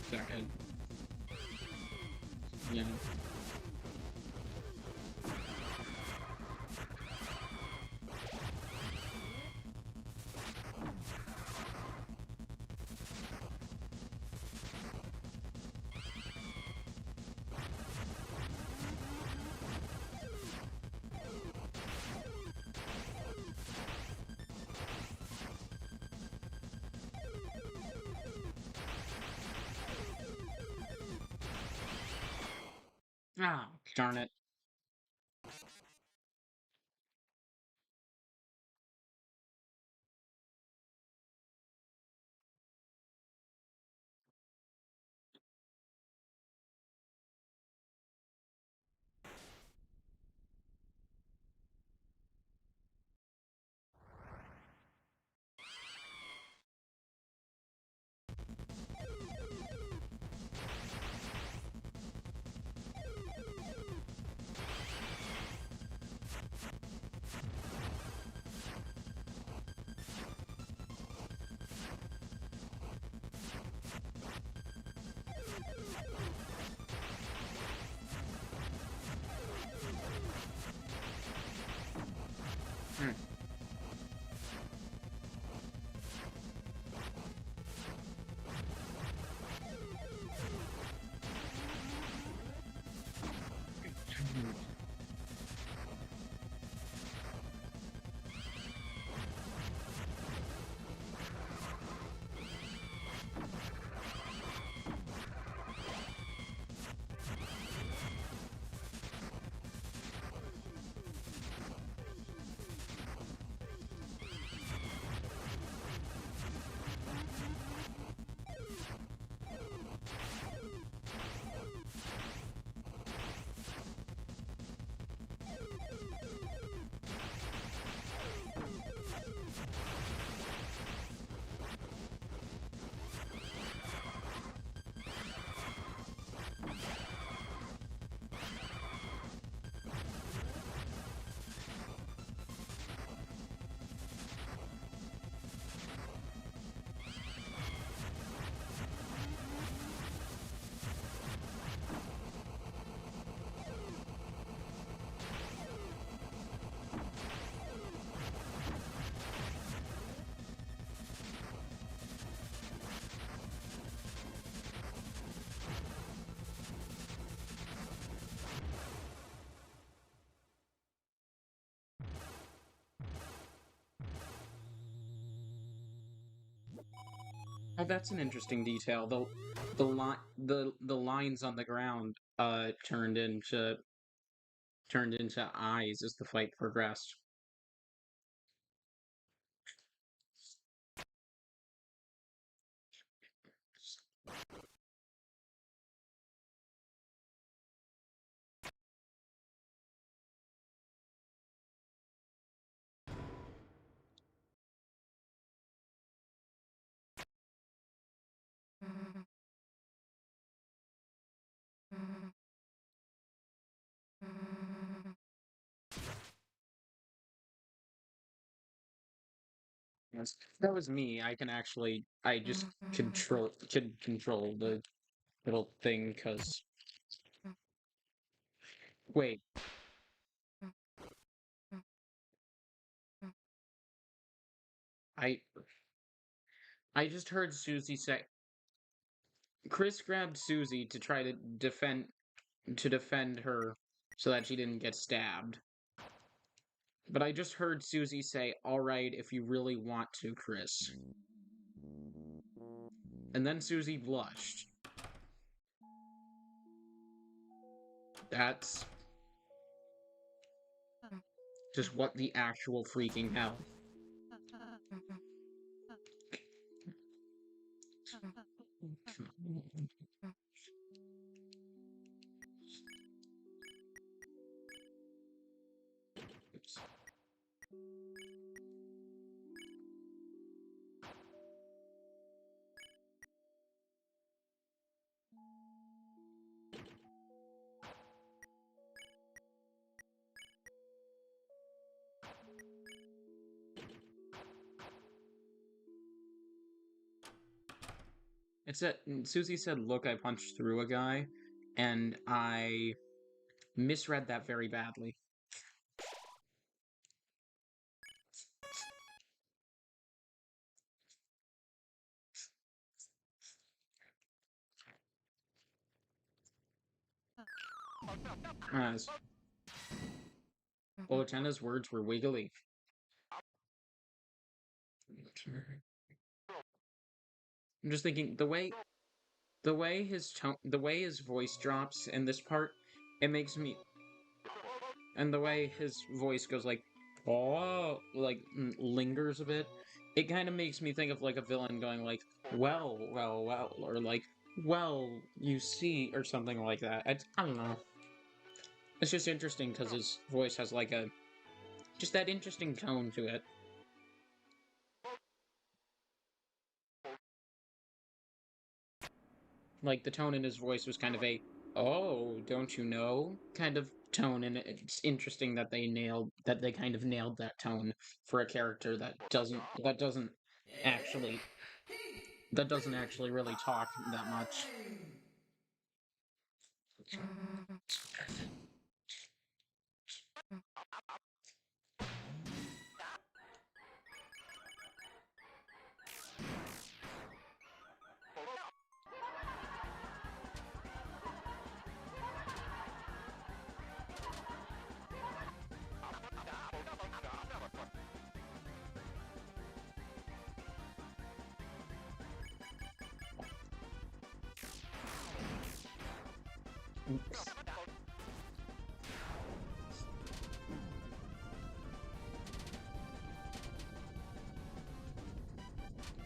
Second. Yeah. Ah, darn it. Hmm. Oh, that's an interesting detail. The lines on the ground turned into eyes as the fight progressed. Yes. That was me. I just could control the little thing because wait, I I just heard Susie say Chris grabbed Susie to try to defend her so that she didn't get stabbed. But I just heard Susie say, "All right, if you really want to, Chris." And then Susie blushed. That's just what the actual freaking hell. Oops. It said Susie said, "Look, I punched through a guy," and I misread that very badly. As Boatenna's words were wiggly. I'm just thinking the way his tone, the way his voice drops in this part, it makes me, and the way his voice goes like, oh, like lingers a bit. It kind of makes me think of like a villain going like, well, well, well, or like, well, you see, or something like that. I don't know. It's just interesting because his voice has like a just that interesting tone to it. Like the tone in his voice was kind of a "oh, don't you know" kind of tone, and it's interesting that they kind of nailed that tone for a character actually that doesn't actually really talk that much.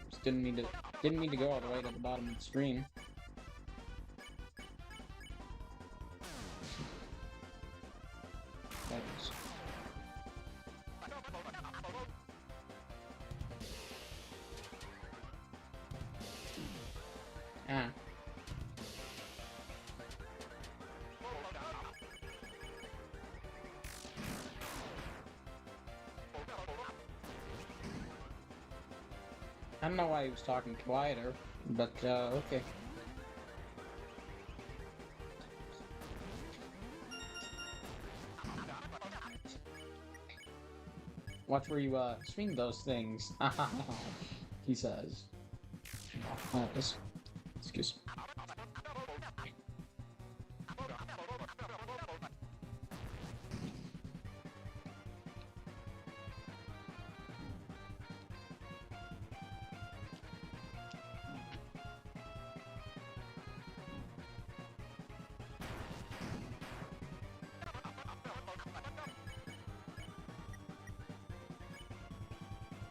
Just didn't need to go all the way to the bottom of the screen. That's... Ah. I don't know why he was talking quieter, but okay. Watch where you swing those things. He says. Excuse me.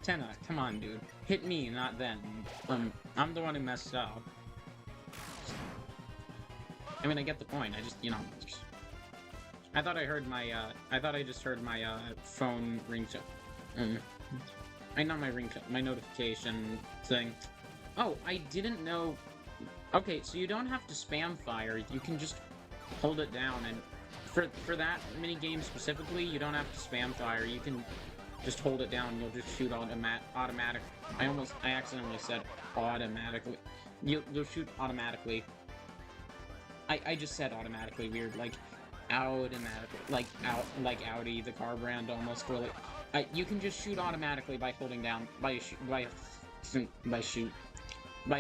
Tenna, come on, dude. Hit me, not them. I'm the one who messed up. I mean, I get the point. I just, I thought I heard my, I thought I just heard my, phone ringtone. Not my ringtone, my notification thing. Oh, I didn't know... Okay, so you don't have to spam fire. You can just hold it down, and for that minigame specifically, you don't have to spam fire. You can just hold it down, and you'll just shoot automatic. I accidentally said automatically. You'll shoot automatically. I just said automatically weird, like automatically, like Audi, the car brand, almost really. You can just shoot automatically by holding down by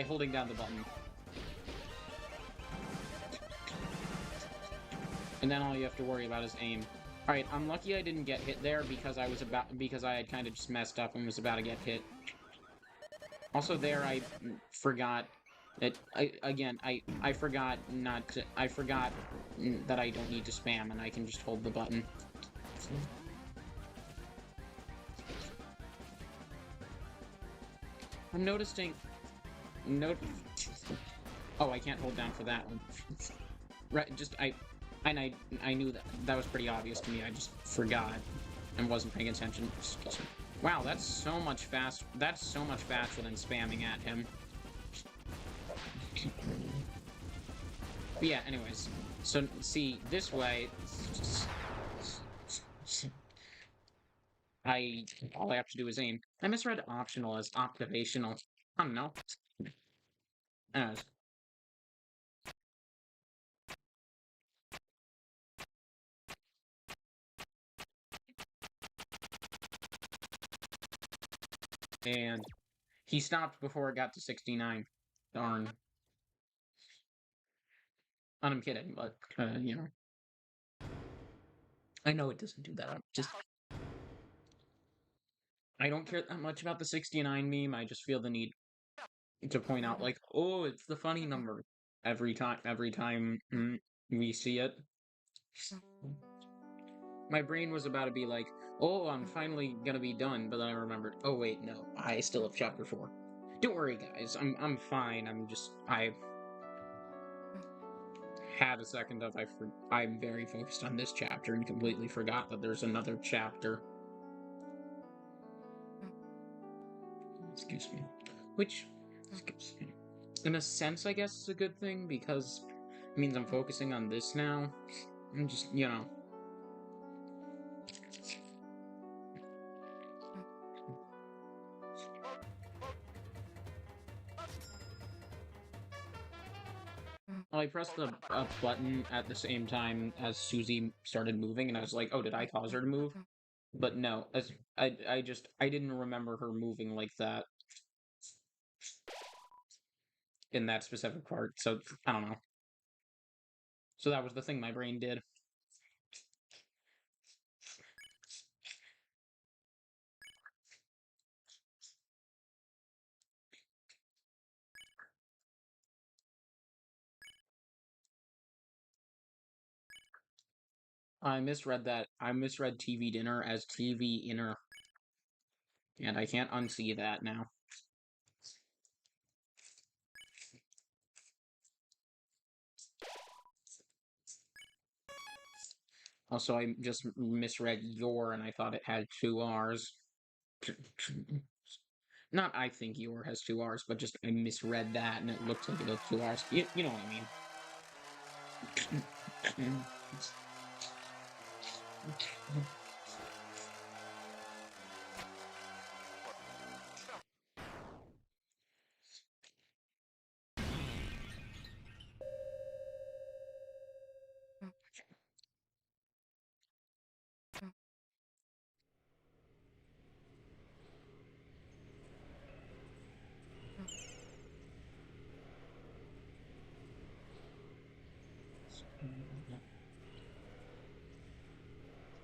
holding down the button. And then all you have to worry about is aim. Alright, I'm lucky I didn't get hit there because I had kind of just messed up and was about to get hit. Also there I forgot that I forgot that I don't need to spam and I can just hold the button. I'm noticing oh, I can't hold down for that one. Right, I knew that was pretty obvious to me. I just forgot and wasn't paying attention. Wow, that's so much faster than spamming at him. But yeah, anyways. So, see, this way... all I have to do is aim. I misread optional as occupational. I don't know. Anyways. And he stopped before it got to 69. Darn. I'm kidding, but, you know. I know it doesn't do that. I don't care that much about the 69 meme, I just feel the need to point out, like, oh, it's the funny number every time we see it. My brain was about to be like, oh, I'm finally gonna be done, but then I remembered, oh wait, no, I still have chapter 4. Don't worry, guys, I'm fine, I had a second of, I'm very focused on this chapter and completely forgot that there's another chapter. Excuse me. Which, in a sense, I guess is a good thing, because it means I'm focusing on this now. I'm just, you know. Well, I pressed the button at the same time as Susie started moving, and I was like, oh, did I cause her to move? But no, I didn't remember her moving like that in that specific part, so I don't know. So that was the thing my brain did. I misread that. I misread TV dinner as TV inner. And I can't unsee that now. Also, I just misread your, and I thought it had 2 R's. Not I think your has 2 R's, but just I misread that, and it looked like it had 2 R's. You know what I mean.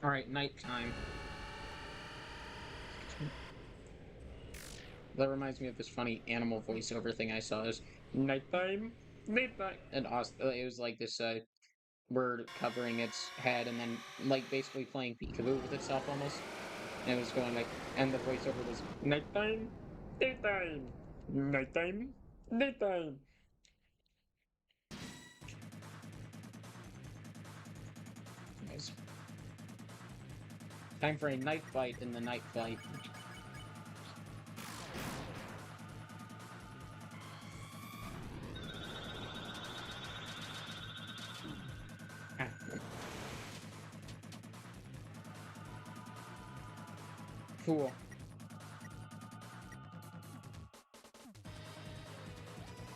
Alright, nighttime. That reminds me of this funny animal voiceover thing I saw. Is nighttime, nighttime, and it was like this bird covering its head and then like basically playing peekaboo with itself almost. And it was going like, and the voiceover was nighttime, daytime, nighttime, daytime. Anyways. Time for a night fight in the night fight. Cool.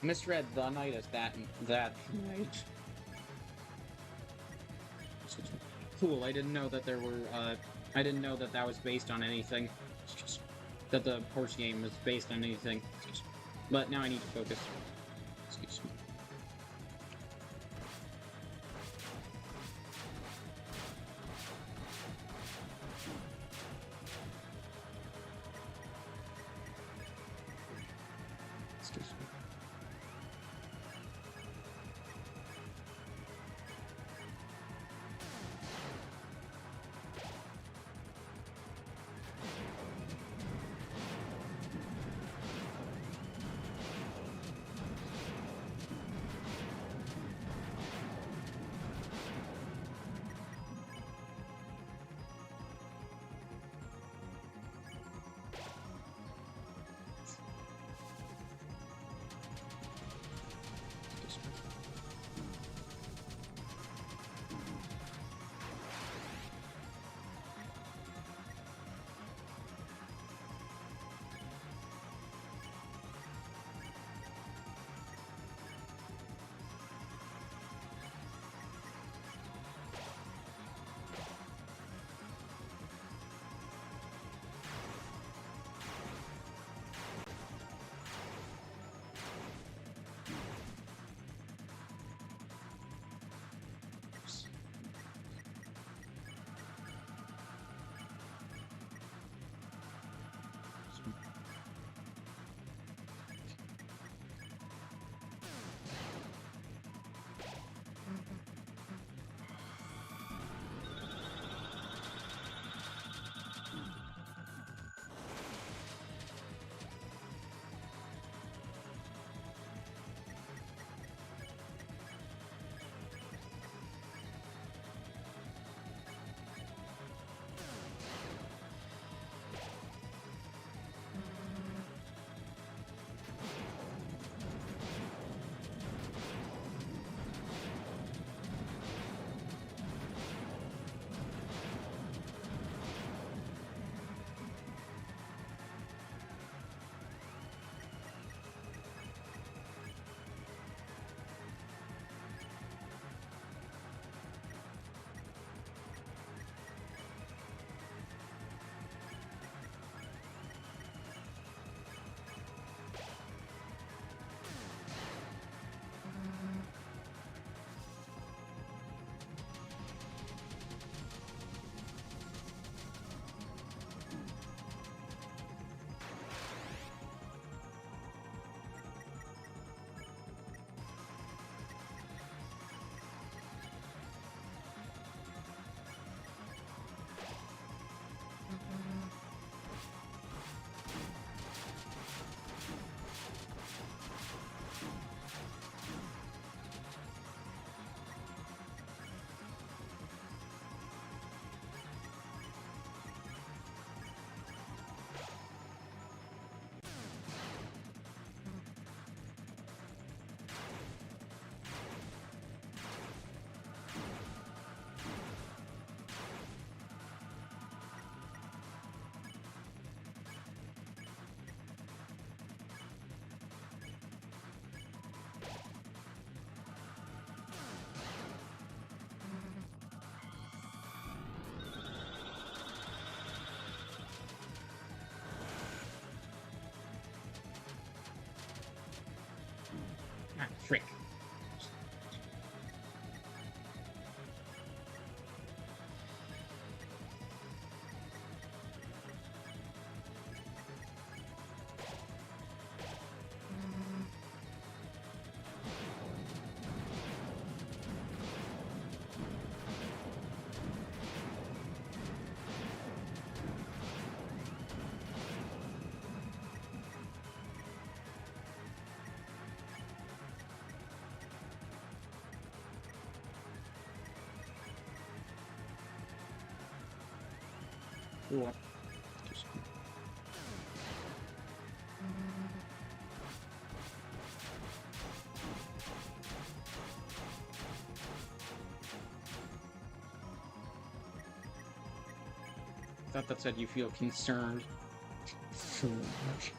Misread the night as that night. Cool, I didn't know that there were I didn't know that that was based on anything. That the horse game was based on anything. But now I need to focus. Excuse me. Excuse me. Ah, frick. Cool. I thought that said you feel concerned so much.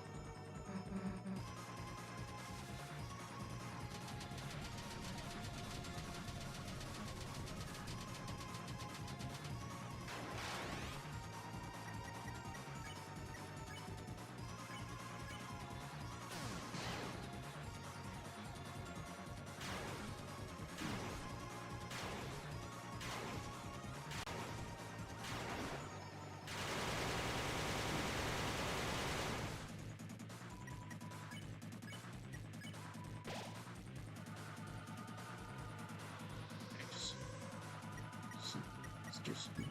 Excuse me.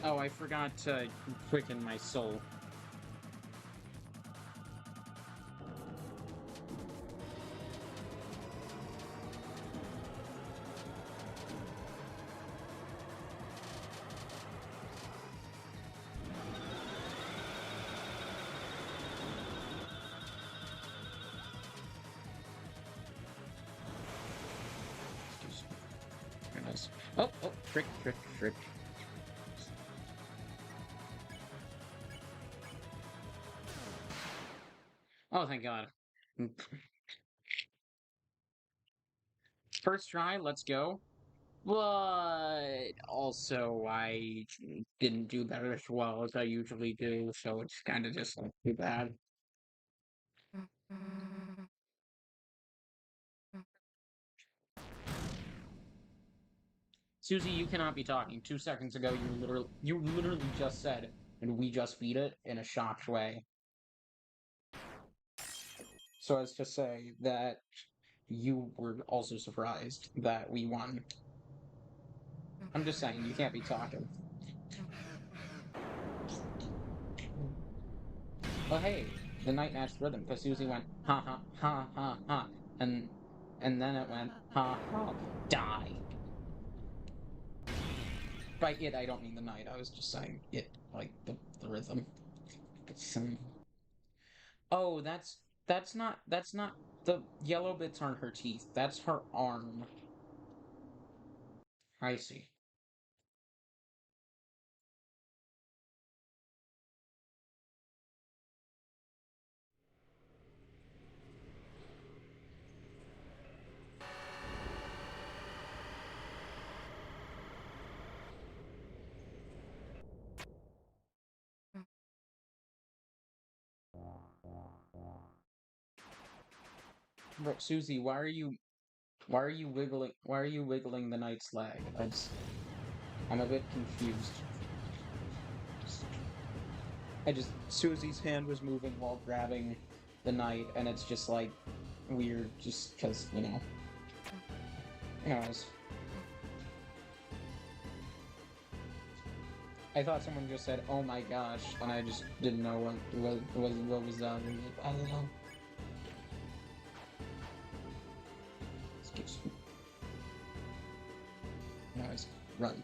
Oh, I forgot to quicken my soul. Excuse me. Very nice. Oh, trick. Oh, thank God. First try, let's go. But also, I didn't do that as well as I usually do, so it's kind of just like too bad. Susie, you cannot be talking. 2 seconds ago, you literally just said, and we just beat it in a shocked way. So as to say that you were also surprised that we won. I'm just saying, you can't be talking. Oh hey, the night matched rhythm because Susie went ha ha ha ha ha, and then it went ha ha die. By it, I don't mean the night. I was just saying it, like the rhythm. Oh, that's not the yellow bits aren't her teeth. That's her arm. I see. Bro, Susie, why are you wiggling the knight's leg? I'm a bit confused. Susie's hand was moving while grabbing the knight, and it's just like weird, just because, you know. Anyways, I thought someone just said, "Oh my gosh," and I just didn't know what was that. I don't know. Excuse me. Anyways, run.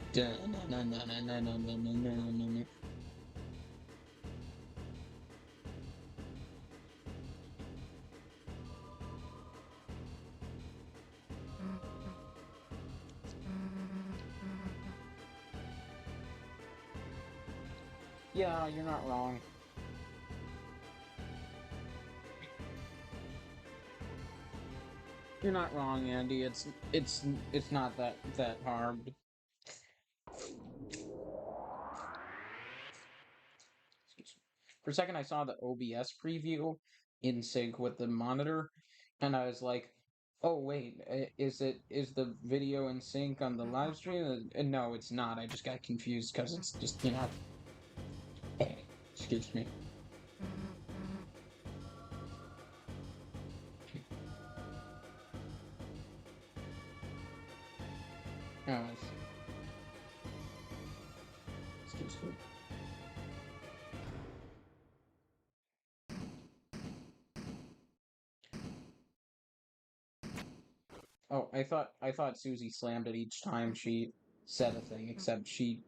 Yeah, you're not wrong. You're not wrong, Andy. It's not that hard. Excuse me. For a second, I saw the OBS preview in sync with the monitor, and I was like, "Oh wait, is the video in sync on the live stream?" And no, it's not. I just got confused because it's just Excuse me. Oh, excuse me. Oh, I thought Susie slammed it each time she said a thing, except she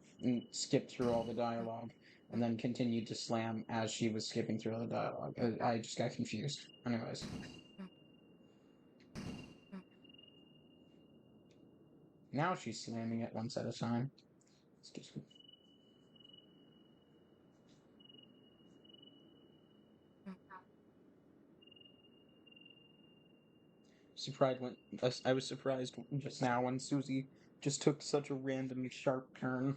skipped through all the dialogue and then continued to slam as she was skipping through all the dialogue. I just got confused. Anyways. Now she's slamming it once at a time. Excuse me. Surprised when I was surprised just now when Susie just took such a random sharp turn.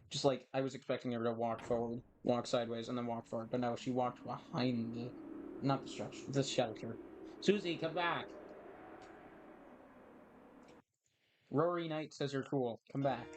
Just like I was expecting her to walk forward, walk sideways, and then walk forward, but no, she walked behind not the structure, the shelter. Susie, come back. Rory Knight says you're cool. Come back.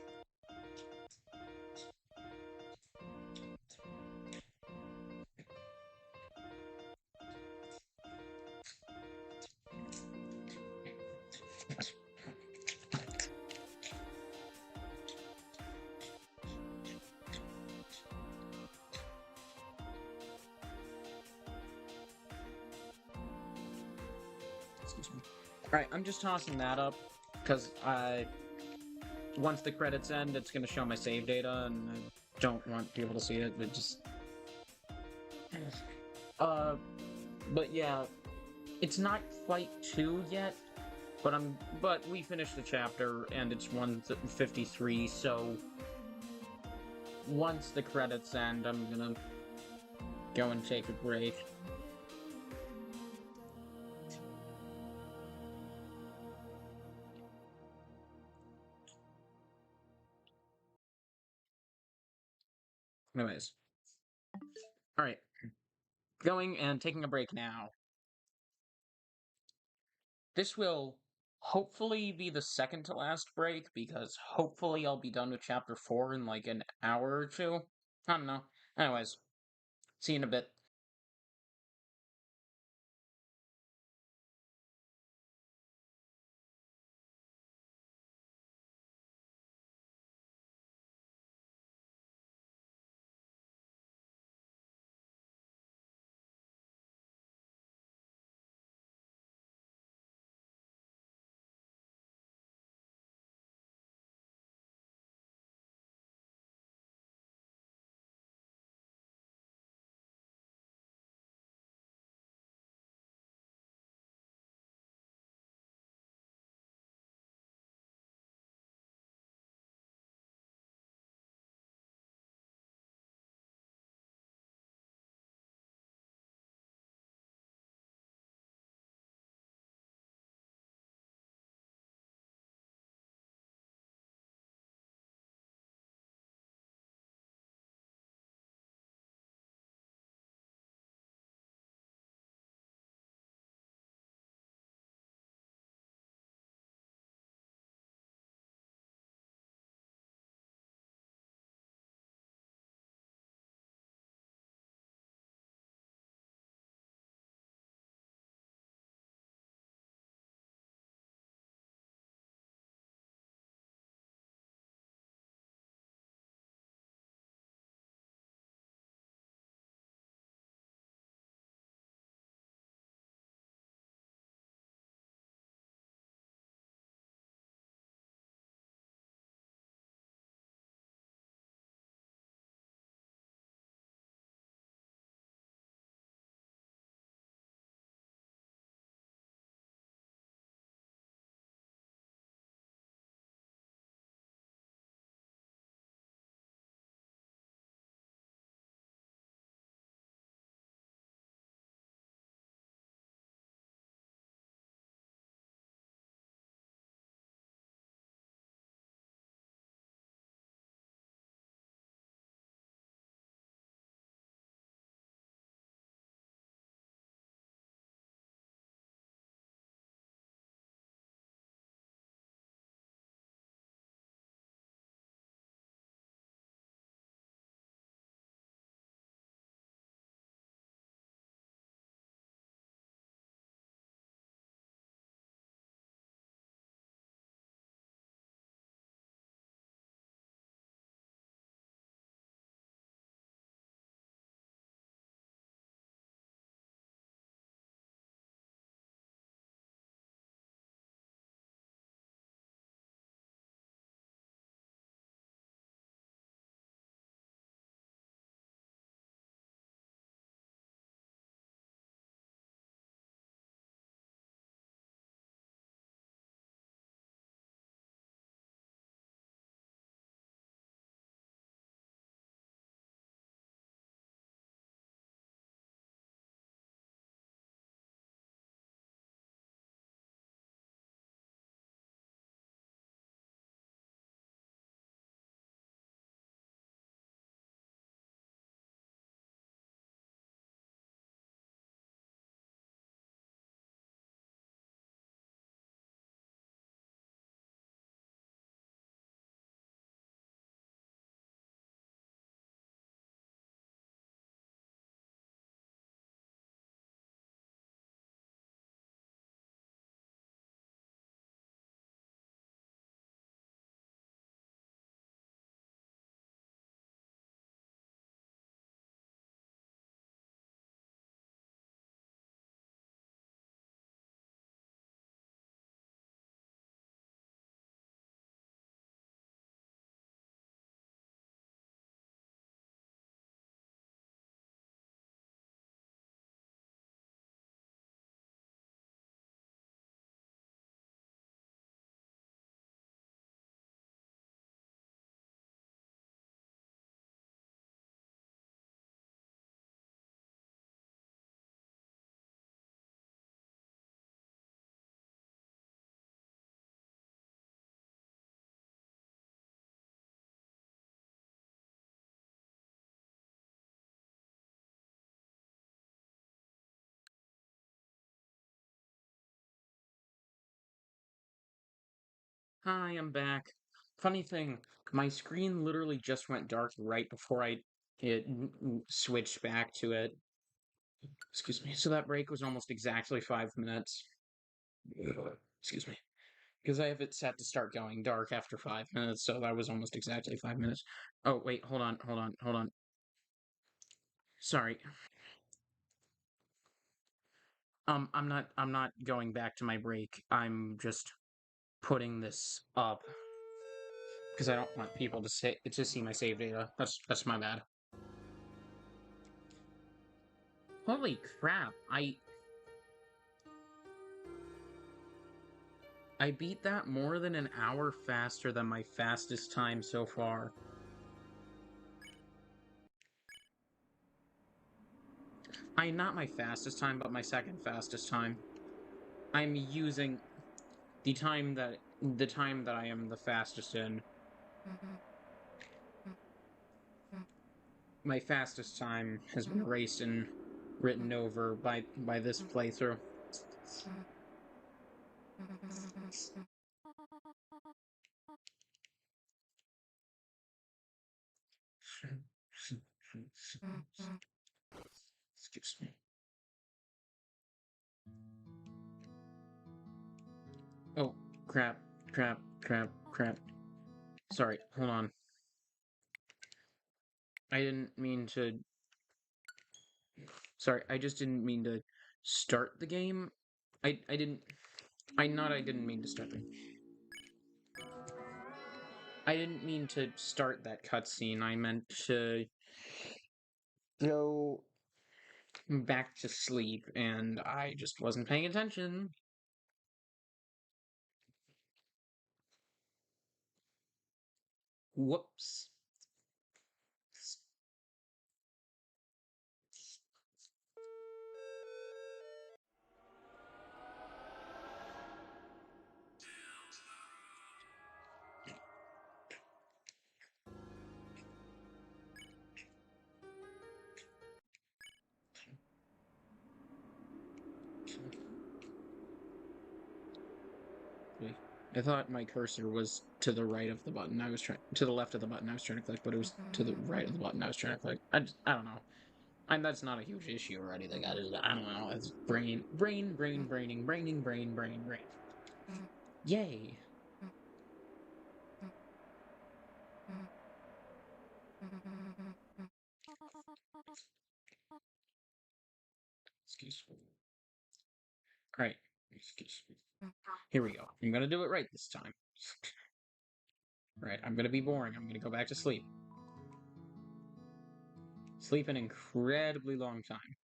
Excuse me. Alright, I'm just tossing that up, because once the credits end, it's going to show my save data, and I don't want people to see it, but just... But yeah, it's not quite 2 yet, but we finished the chapter, and it's 153, so... Once the credits end, I'm gonna go and take a break. Anyways. Alright. Going and taking a break now. This will hopefully be the second to last break, because hopefully I'll be done with chapter 4 in like an hour or 2. I don't know. Anyways, see you in a bit. Hi, I'm back. Funny thing, my screen literally just went dark right before it switched back to it. Excuse me. So that break was almost exactly 5 minutes. Excuse me. Because I have it set to start going dark after 5 minutes, so that was almost exactly 5 minutes. Oh, wait, hold on. Sorry. I'm not going back to my break. I'm just putting this up because I don't want people to see my save data. That's my bad. Holy crap! I beat that more than an hour faster than my fastest time so far. Not my fastest time, but my second fastest time. I'm using the time that I am the fastest in. My fastest time has been erased and written over by this playthrough. Excuse me. Oh, crap. Sorry, hold on. I didn't mean to. Sorry, I just didn't mean to start the game. I didn't. I didn't mean to start the. I didn't mean to start that cutscene. I meant to go back to sleep, and I just wasn't paying attention. Whoops. I thought my cursor was to the right of the button I was trying to the left of the button I was trying to click, but it was to the right of the button I was trying to click. I don't know. That's not a huge issue or anything. I don't know. It's brain. Yay. Excuse me. Alright. Excuse me. Here we go. I'm gonna do it right this time. Right, I'm gonna be boring. I'm gonna go back to sleep. Sleep an incredibly long time.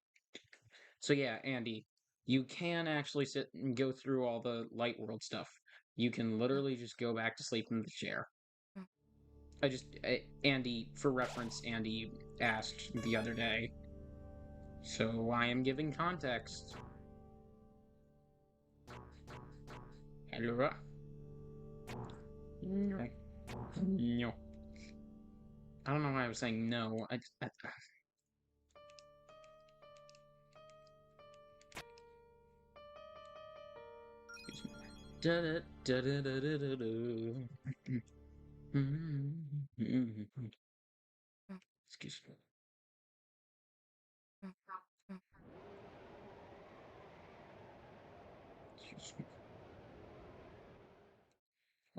So yeah, Andy, you can actually sit and go through all the light world stuff. You can literally just go back to sleep in the chair. Andy, for reference, Andy asked the other day. So I am giving context. Hello? No. No. I don't know why I was saying no. Excuse me. Excuse me.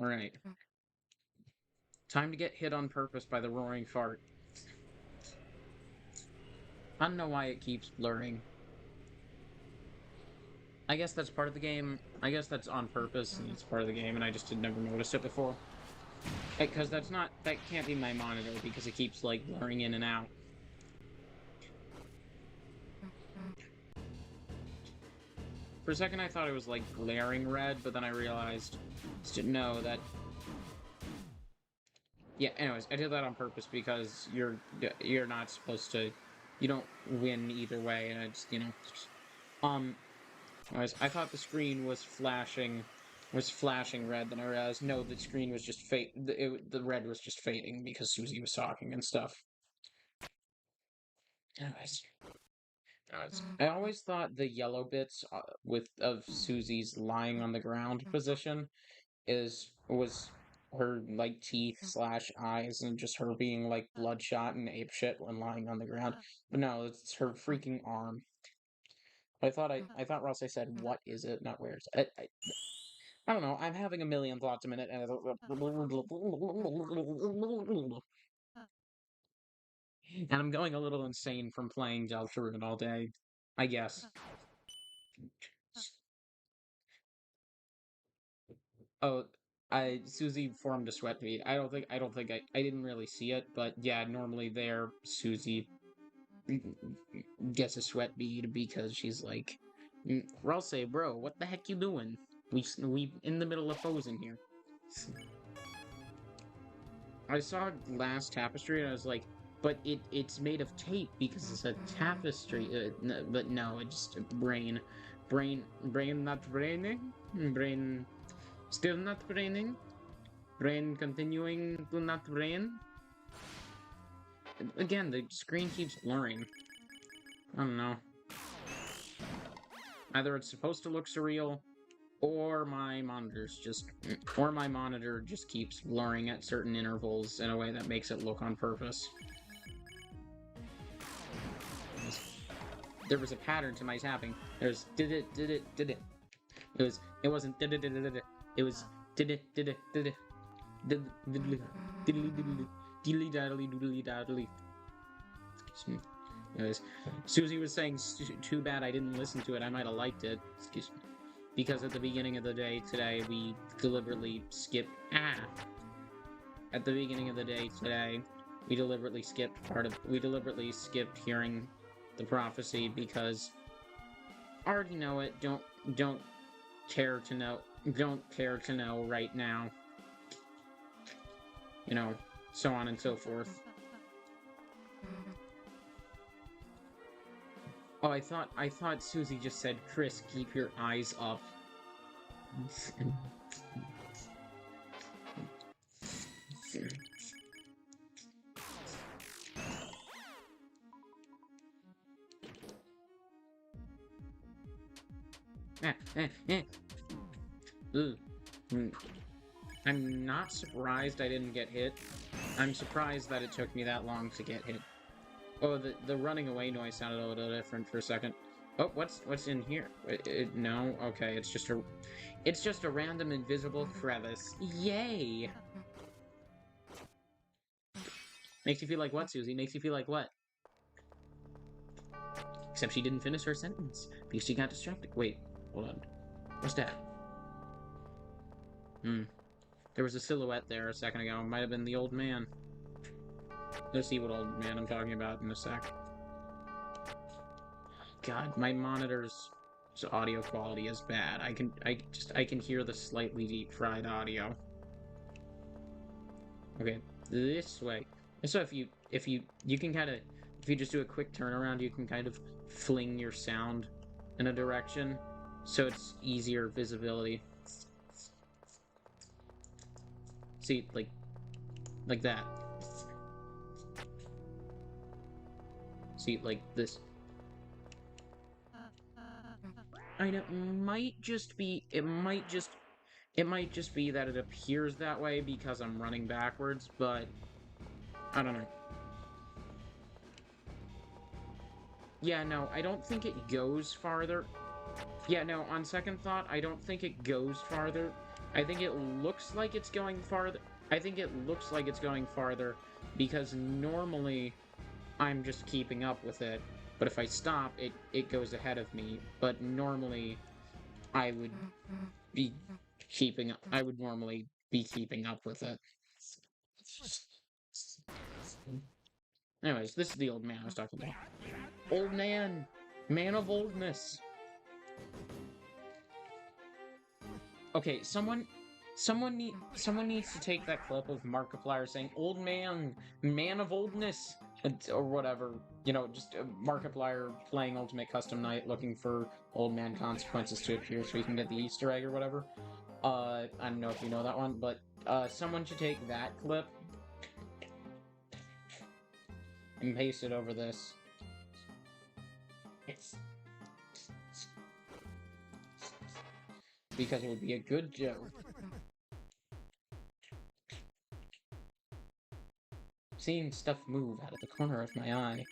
Alright. Time to get hit on purpose by the roaring fart. I don't know why it keeps blurring. I guess that's part of the game. I guess that's on purpose, and it's part of the game, and I just had never noticed it before. Because that can't be my monitor, because it keeps, like, blurring in and out. For a second I thought it was, like, glaring red, but then I realized, no, that... Yeah, anyways, I did that on purpose because you're not supposed to... You don't win either way, and it's, Anyways, I thought the screen was flashing red, then I realized, no, the screen was just the red was just fading because Susie was talking and stuff. Anyways. I always thought the yellow bits of Susie's lying on the ground position was her like teeth slash eyes and just her being like bloodshot and apeshit when lying on the ground. But no, it's her freaking arm. I thought Ross I said what is it, not where is it. I don't know. I'm having a million thoughts a minute and I'm going a little insane from playing Deltarune all day. I guess. Oh, Susie formed a sweat bead. I didn't really see it, but yeah, normally there Susie gets a sweat bead because she's like, I'll say, bro, what the heck you doing? We in the middle of posing here. I saw last tapestry and I was like, but it's made of tape because it's a tapestry. But no, it's just brain not braining, brain still not braining, brain continuing to not brain. Again, the screen keeps blurring. I don't know. Either it's supposed to look surreal, or my monitor just keeps blurring at certain intervals in a way that makes it look on purpose. There was a pattern to my tapping. There's did it. It wasn't did it. It was did it. Diddly daddly doodly daddly. Excuse me. Anyways, Susie was saying, too bad I didn't listen to it. I might have liked it. Excuse me. Because at the beginning of the day today, we deliberately skipped. At the beginning of the day today, we deliberately skipped hearing the prophecy because I already know it. Don't care to know. Don't care to know right now. You know, so on and so forth. Oh, I thought Susie just said, Chris, keep your eyes up. I'm not surprised I didn't get hit. I'm surprised that it took me that long to get hit. Oh, the running away noise sounded a little different for a second. Oh, what's in here? No, okay, it's just a random invisible crevice. Yay! Makes you feel like what, Susie? Makes you feel like what? Except she didn't finish her sentence because she got distracted. Wait, hold on. What's that? There was a silhouette there a second ago. It might have been the old man. Let's see what old man I'm talking about in a sec. God, my monitor's audio quality is bad. I can hear the slightly deep fried audio. Okay, this way. So if you can kind of, if you just do a quick turnaround, you can kind of fling your sound in a direction, so it's easier visibility. See, like that. See, like this. I know, it might just be that it appears that way because I'm running backwards, but I don't know. Yeah, no, I don't think it goes farther. Yeah, no, on second thought, I don't think it goes farther. I think it looks like it's going farther. Because normally I'm just keeping up with it. But if I stop, it goes ahead of me. But normally I would be keeping up. I would normally be keeping up with it. Anyways, this is the old man I was talking about. Old man! Man of oldness! Okay, someone needs to take that clip of Markiplier saying, Old man! Man of oldness! Or whatever. You know, just Markiplier playing Ultimate Custom Night looking for Old Man Consequences to appear so he can get the Easter egg or whatever. I don't know if you know that one, but someone should take that clip and paste it over this. Because it would be a good joke. seeing stuff move out of the corner of my eye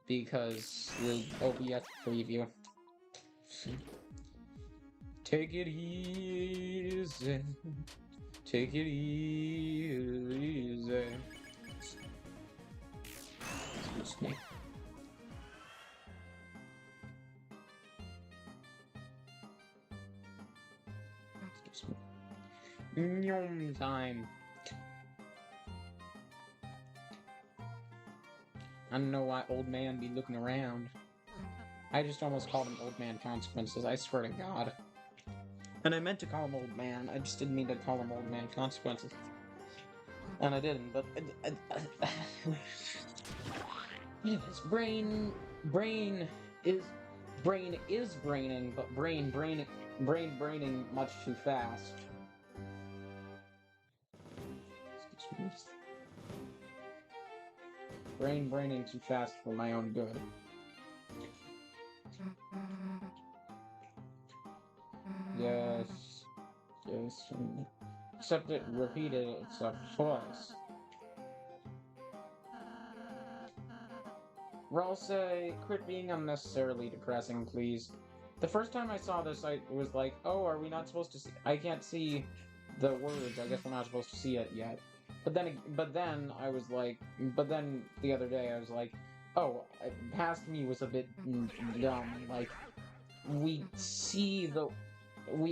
because the OBS preview. Take it easy. Take it easy. Excuse me. Excuse me. Yum time. I don't know why old man be looking around. I just almost called him old man consequences, I swear to God. And I meant to call him old man, I just didn't mean to call him old man consequences. And I didn't, but... his brain is braining, but braining much too fast. Excuse me. Braining too fast for my own good. Yes. Except it repeated itself twice. Ralsei, quit being unnecessarily depressing, please. The first time I saw this, I was like, oh, are we not supposed to see... I can't see the words, I guess we're not supposed to see it yet. But then I was like... But then the other day I was like, oh, past me was a bit dumb. Like, we've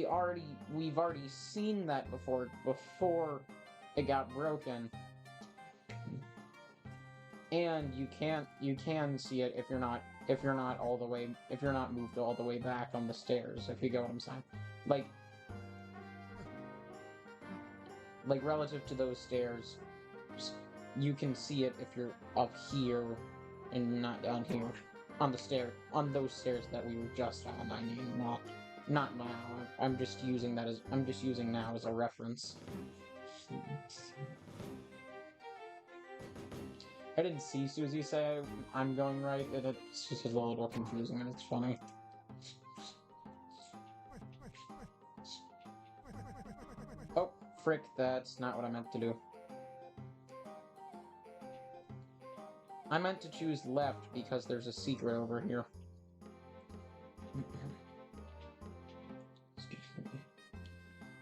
already seen that before it got broken. And you can see it if you're not moved all the way back on the stairs, if you get what I'm saying. Like relative to those stairs, you can see it if you're up here and not down here. On those stairs that we were just on, I mean, not now. I'm just using now as a reference. I didn't see Susie say I'm going right, it's just a little confusing and it's funny. Oh, frick, that's not what I meant to do. I meant to choose left because there's a secret over here. Excuse me.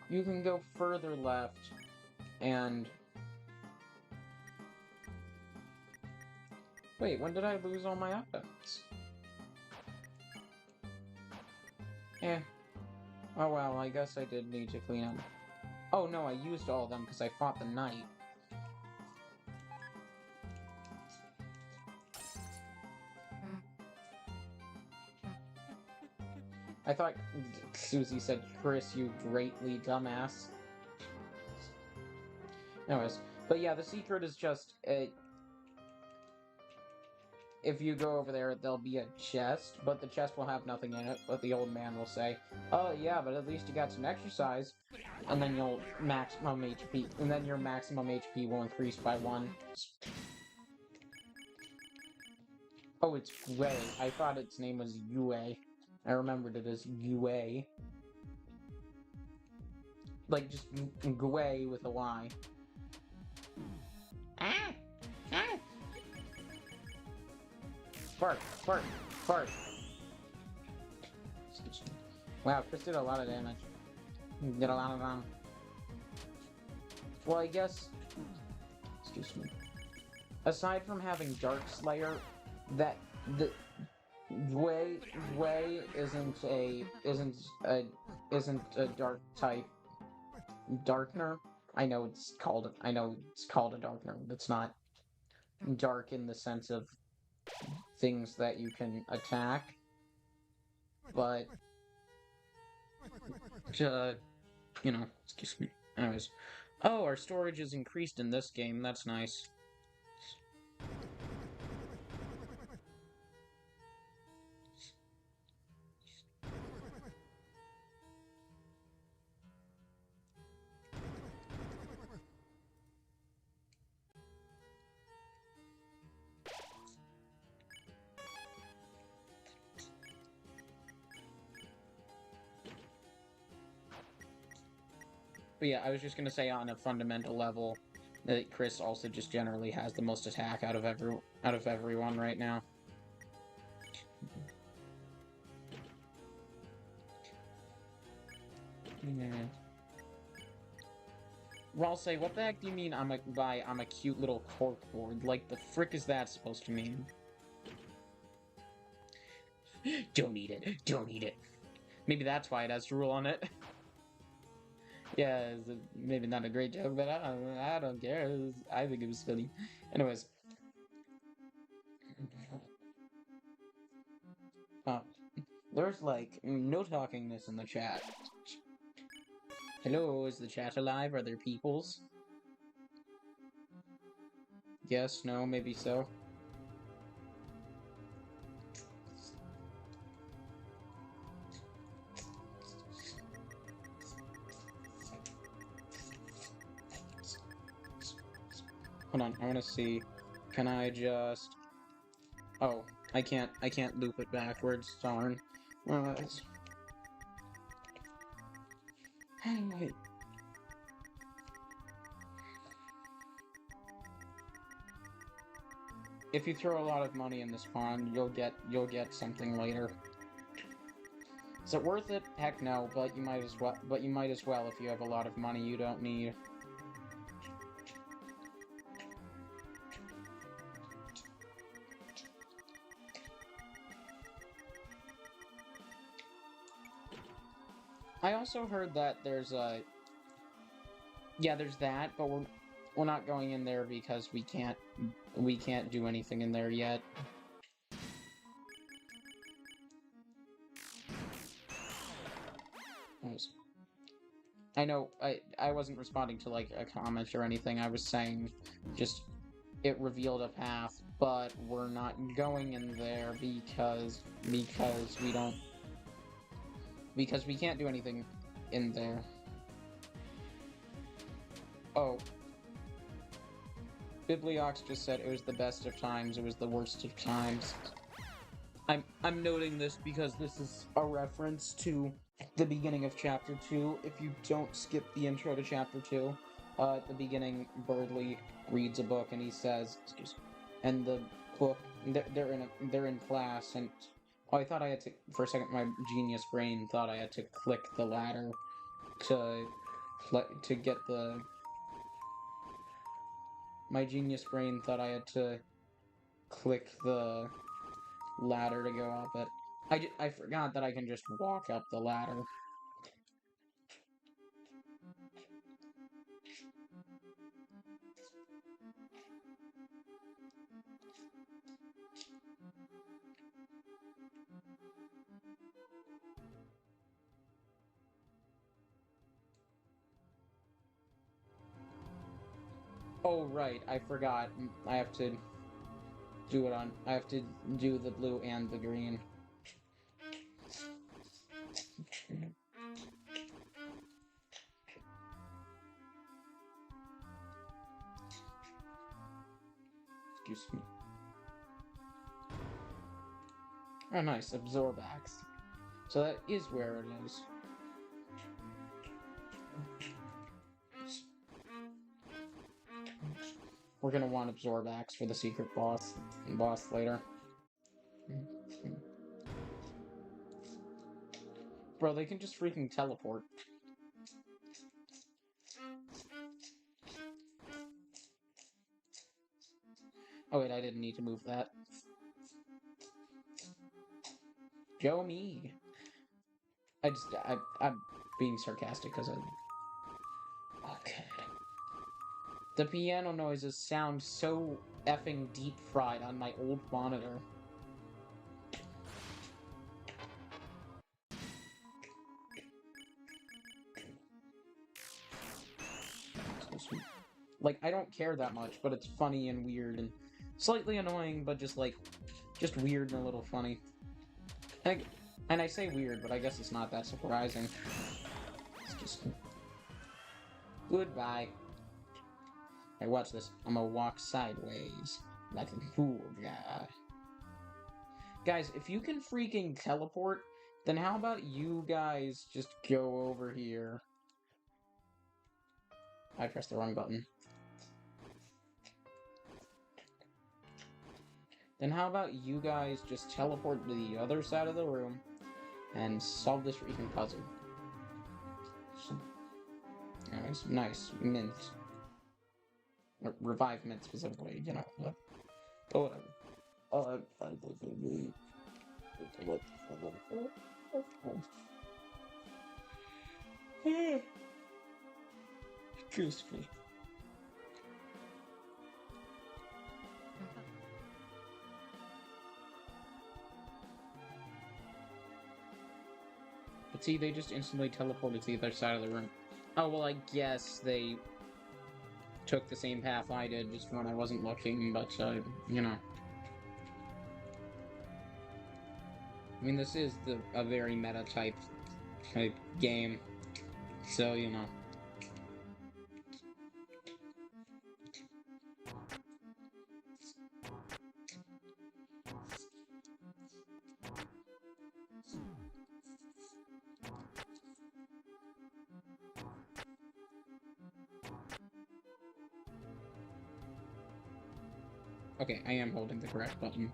You can go further left and... Wait, when did I lose all my weapons? Oh well, I guess I did need to clean up. Oh no, I used all of them because I fought the knight. I thought Susie said, Chris, you greatly dumbass. Anyways, but yeah, the secret is just... if you go over there, there'll be a chest, but the chest will have nothing in it, but the old man will say, oh yeah, but at least you got some exercise, and then you'll maximum HP, and then your maximum HP will increase by 1. Oh, it's Gue. I thought its name was Yue. I remembered it as Yue. Like, just Gue with a Y. Ah! Ah! Fart! Fart! Fart! Wow, Chris did a lot of damage. Did a lot of damage. Well, I guess... Excuse me. Aside from having Dark Slayer, the Gwei isn't a dark type darkener. I know it's called a darkener. It's not dark in the sense of things that you can attack, but you know, excuse me. Anyways, oh, our storage is increased in this game. That's nice. But yeah, I was just gonna say on a fundamental level, Chris also just generally has the most attack out of everyone right now. Yeah. Ralsei, what the heck do you mean I'm a cute little corkboard? Like, the frick is that supposed to mean? Don't eat it. Don't eat it. Maybe that's why it has drool on it. Yeah, it's maybe not a great joke, but I don't care. I think it was funny. Anyways. There's, like, no talkingness in the chat. Hello, is the chat alive? Are there peoples? Yes, no, maybe so. Hold on, I wanna see. Can I just... Oh, I can't loop it backwards, darn. Anyway. If you throw a lot of money in this pond, you'll get something later. Is it worth it? Heck no, but you might as well if you have a lot of money you don't need. I also heard that there's yeah, there's that, but we're not going in there because we can't do anything in there yet. I know I wasn't responding to like a comment or anything. I was saying just it revealed a path, but we're not going in there because we can't do anything in there. Oh. Bibliox just said it was the best of times, it was the worst of times. I'm noting this because this is a reference to the beginning of Chapter 2. If you don't skip the intro to Chapter 2, at the beginning, Birdley reads a book and he says, and the book, they're in class, and oh, I thought I had to, for a second, my genius brain thought I had to click the ladder to get the... My genius brain thought I had to click the ladder to go up it. I forgot that I can just walk up the ladder. Oh, right, I forgot. I have to do it on... I have to do the blue and the green. Excuse me. Oh, nice, Absorbax. So that is where it is. We're gonna want Absorbax for the secret boss later. Bro, they can just freaking teleport. Oh wait, I didn't need to move that. Joe me. I'm being sarcastic because okay. The piano noises sound so effing deep fried on my old monitor. Like, I don't care that much, but it's funny and weird and slightly annoying, but just weird and a little funny. And I say weird, but I guess it's not that surprising. It's just... Goodbye. Hey, watch this. I'm gonna walk sideways like a cool guy. Guys, if you can freaking teleport, then how about you guys just go over here? I pressed the wrong button. Then how about you guys just teleport to the other side of the room and solve this freaking puzzle? Nice, nice. Mint. Or revive mint specifically, you know. But whatever. Excuse me. But see, they just instantly teleported to the other side of the room. Oh, well, I guess they took the same path I did, just when I wasn't looking, but, you know. I mean, this is a very meta-type game, so, you know. Okay, I am holding the correct button.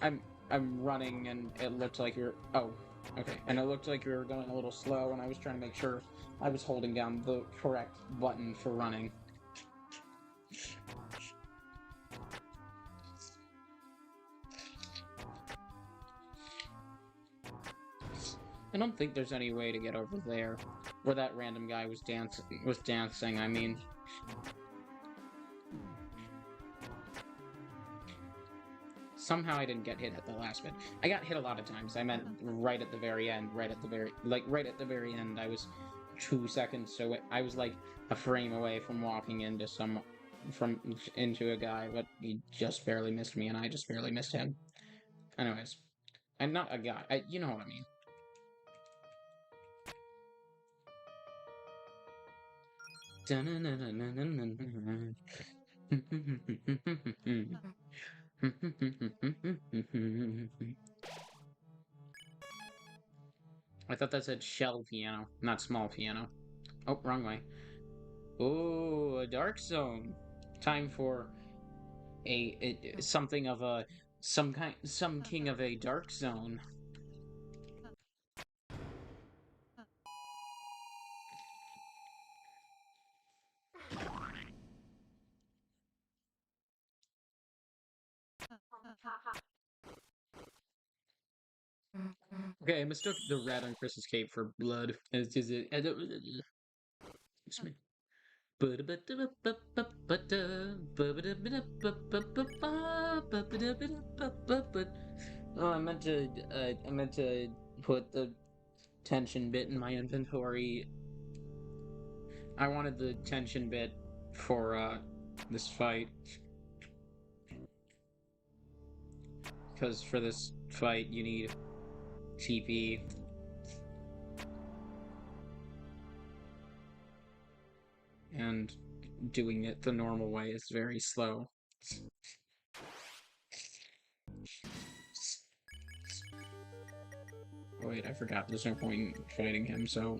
I'm running, and it looked like you're... Oh, okay. And it looked like you were going a little slow, and I was trying to make sure I was holding down the correct button for running. I don't think there's any way to get over there, where that random guy was dancing, I mean... Somehow I didn't get hit at the last bit. I got hit a lot of times. I meant right at the very end, right at the very end. I was 2 seconds, so I was like a frame away from walking into into a guy, but he just barely missed me, and I just barely missed him. Anyways, I'm not a guy. You know what I mean. I thought that said shell piano, not small piano. Oh, wrong way. Oh, a dark zone. Time for some king of a dark zone. Okay, I mistook the red on Chris's cape for blood. Excuse me. Oh, I meant to put the tension bit in my inventory. I wanted the tension bit for this fight. Because for this fight you need TP. And doing it the normal way is very slow. Oh, wait, I forgot. There's no point in fighting him, so...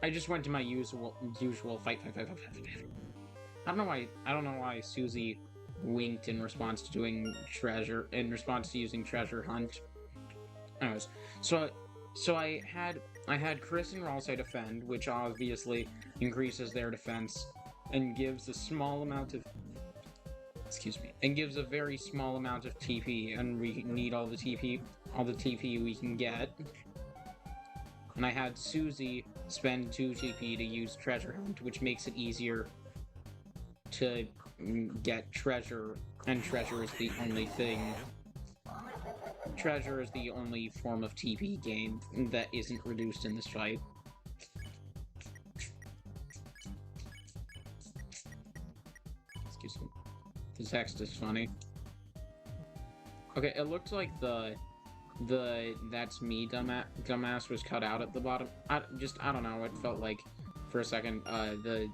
I just went to my usual fight. I don't know why Susie winked in response to using treasure hunt. Anyways, so I had Chris and Ralsei defend, which obviously increases their defense and gives a small amount of and gives a very small amount of TP, and we need all the TP we can get. And I had Susie spend 2 TP to use treasure hunt, which makes it easier to get treasure, and treasure is the only thing. Treasure is the only form of TP gained that isn't reduced in this fight. Excuse me. The text is funny. Okay, it looked like the "that's me, dumbass" was cut out at the bottom. I don't know. It felt like for a second the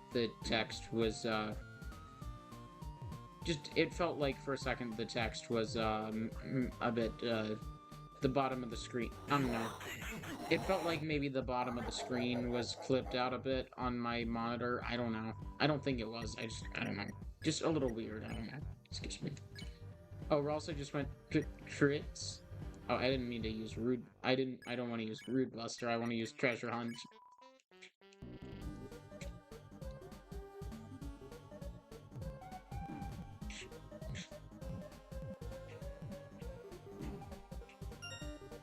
text was it felt like for a second the text was a bit the bottom of the screen. I don't know. It felt like maybe the bottom of the screen was clipped out a bit on my monitor. I don't know. I don't think it was. I don't know. Just a little weird. I don't know. Excuse me. Oh, we also just went crits. Oh, I didn't mean to use rude. I don't want to use rude buster. I want to use treasure hunt.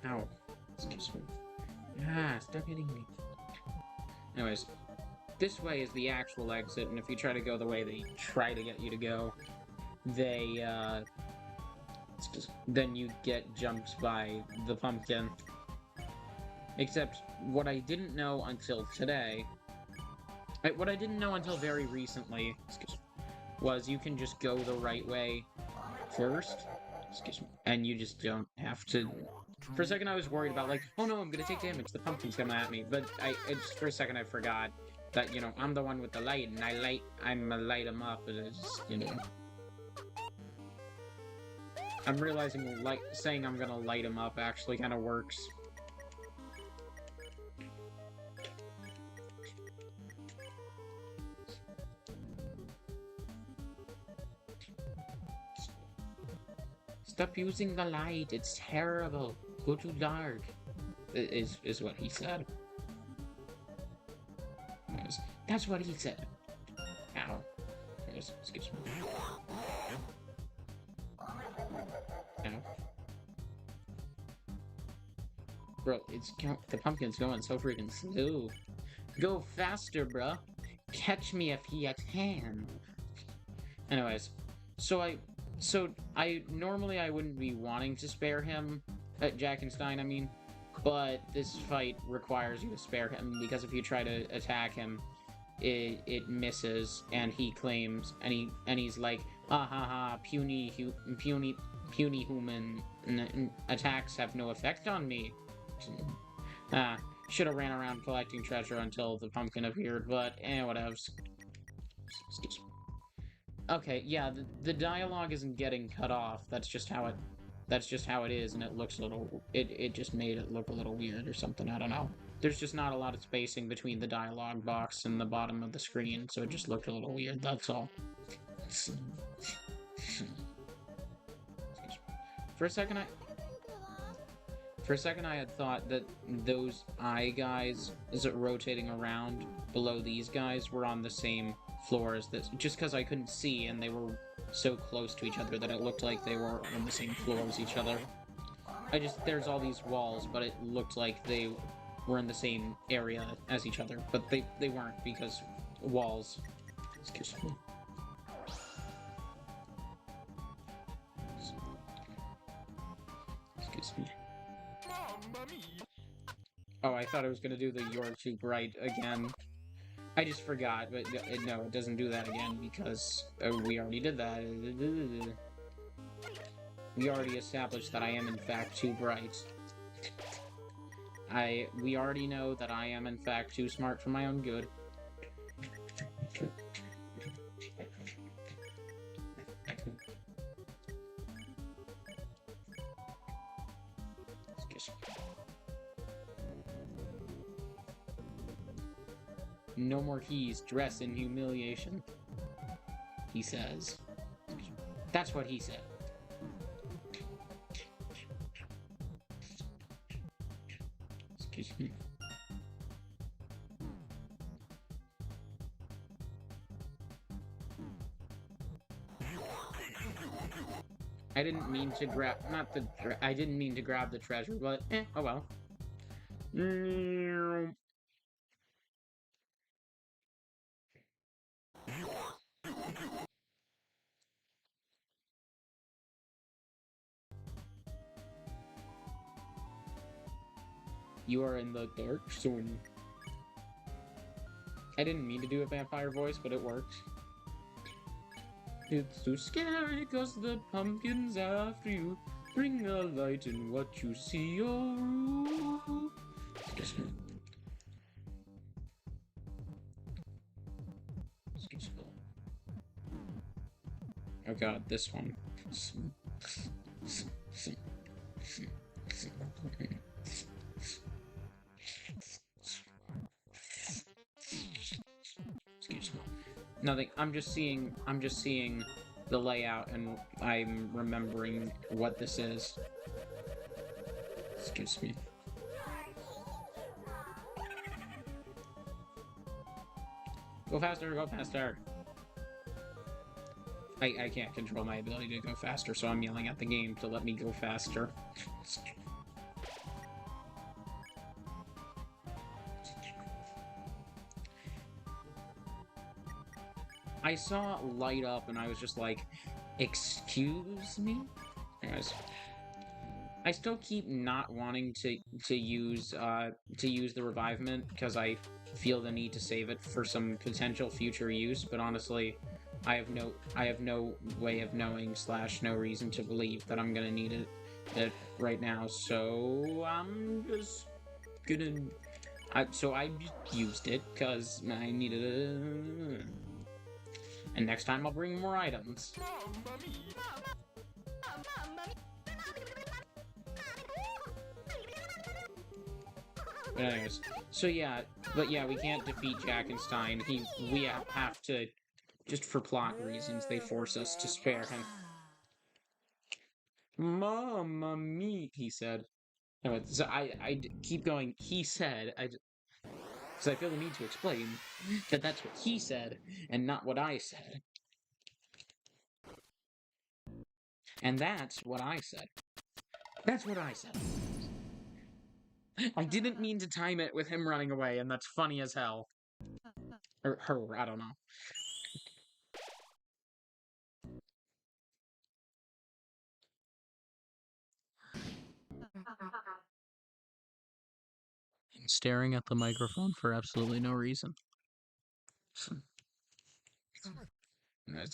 Ow. Excuse me. Ah, stop hitting me. Anyways, this way is the actual exit, and if you try to go the way they try to get you to go, they, then you get jumped by the pumpkin. Except, what I didn't know until today... what I didn't know until very recently, was you can just go the right way first, and you just don't have to... For a second I was worried about, like, oh no, I'm gonna take damage, the pumpkin's coming at me, but just for a second I forgot that, you know, I'm the one with the light, and I'm gonna light him up, and it's, you know... I'm realizing, saying I'm gonna light him up actually kind of works. Stop using the light, it's terrible. Go to dark, is what he said. That's what he said. Ow. Excuse me. Ow. Bro, the pumpkin's going so freaking slow. Go faster, bruh. Catch me if you can. Anyways, so I normally I wouldn't be wanting to spare him, Jackenstein, I mean, but this fight requires you to spare him, because if you try to attack him, it misses, and he claims, and he's like, ah ha ha, puny human attacks have no effect on me. Should have ran around collecting treasure until the pumpkin appeared, but whatevs. Excuse me. Okay, yeah, the dialogue isn't getting cut off. That's just how it is, and it looks a little... It just made it look a little weird or something, I don't know. There's just not a lot of spacing between the dialogue box and the bottom of the screen, so it just looked a little weird, that's all. For a second I had thought that those eye guys rotating around below these guys were on the same floor as this, just because I couldn't see and they were so close to each other that it looked like they were on the same floor as each other. There's all these walls, but it looked like they were in the same area as each other, but they weren't, because walls. Excuse me. Excuse me. Oh, I thought I was gonna do the "You're Too Bright" again. I just forgot, but no, it doesn't do that again, because we already did that. We already established that I am in fact too bright. We already know that I am in fact too smart for my own good. No more keys, dress in humiliation. He says. That's what he said. Excuse me. I didn't mean to grab, I didn't mean to grab the treasure, but oh well. You are in the dark zone. I didn't mean to do a vampire voice, but it worked. It's too scary cause the pumpkin's after you. Bring a light in what you see, oh. Excuse me. Excuse me. Oh god, this one. Excuse me. Nothing. I'm just seeing the layout and I'm remembering what this is. Excuse me. Go faster, go faster! I can't control my ability to go faster, so I'm yelling at the game to let me go faster. I saw it light up and I was just like, excuse me? Anyways, I still keep not wanting to use the revivement because I feel the need to save it for some potential future use, but honestly, I have no way of knowing / no reason to believe that I'm gonna need it right now, so I'm just gonna I just used it because I needed it. And next time I'll bring more items. But anyways, so yeah, we can't defeat Jackenstein. We have to, just for plot reasons, they force us to spare him. Mamma mia, he said. Anyway, so I keep going, he said, because I feel the need to explain that that's what he said, and not what I said. And that's what I said. That's what I said. I didn't mean to time it with him running away, and that's funny as hell. Or her, I don't know. I'm staring at the microphone for absolutely no reason.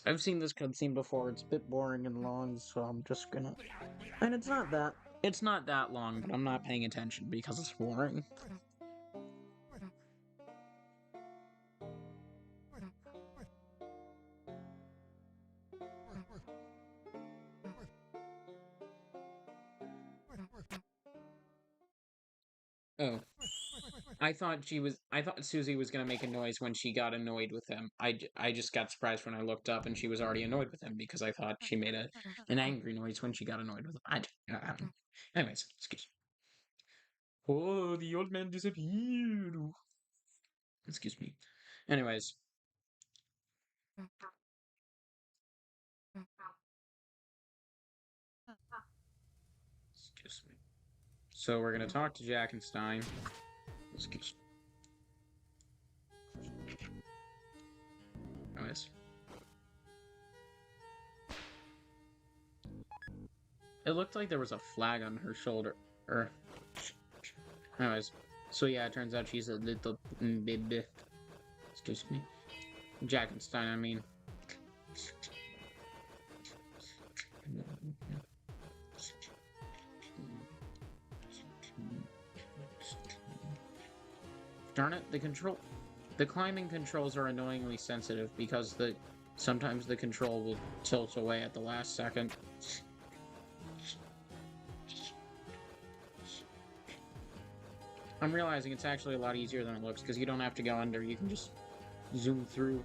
I've seen this cutscene before. It's a bit boring and long, so I'm just gonna... And it's not that long, but I'm not paying attention because it's boring. Oh. I thought Susie was gonna make a noise when she got annoyed with him. I just got surprised when I looked up and she was already annoyed with him because I thought she made an angry noise when she got annoyed with him. Anyways, excuse me. Oh, the old man disappeared. Excuse me. Anyways. Excuse me. So we're gonna talk to Jackenstein. Excuse me. Anyways. It looked like there was a flag on her shoulder. Anyways. So yeah, it turns out she's a little baby. Excuse me. Jackenstein, I mean. Darn it, the climbing controls are annoyingly sensitive because sometimes the control will tilt away at the last second. I'm realizing it's actually a lot easier than it looks because you don't have to go under, you can just zoom through.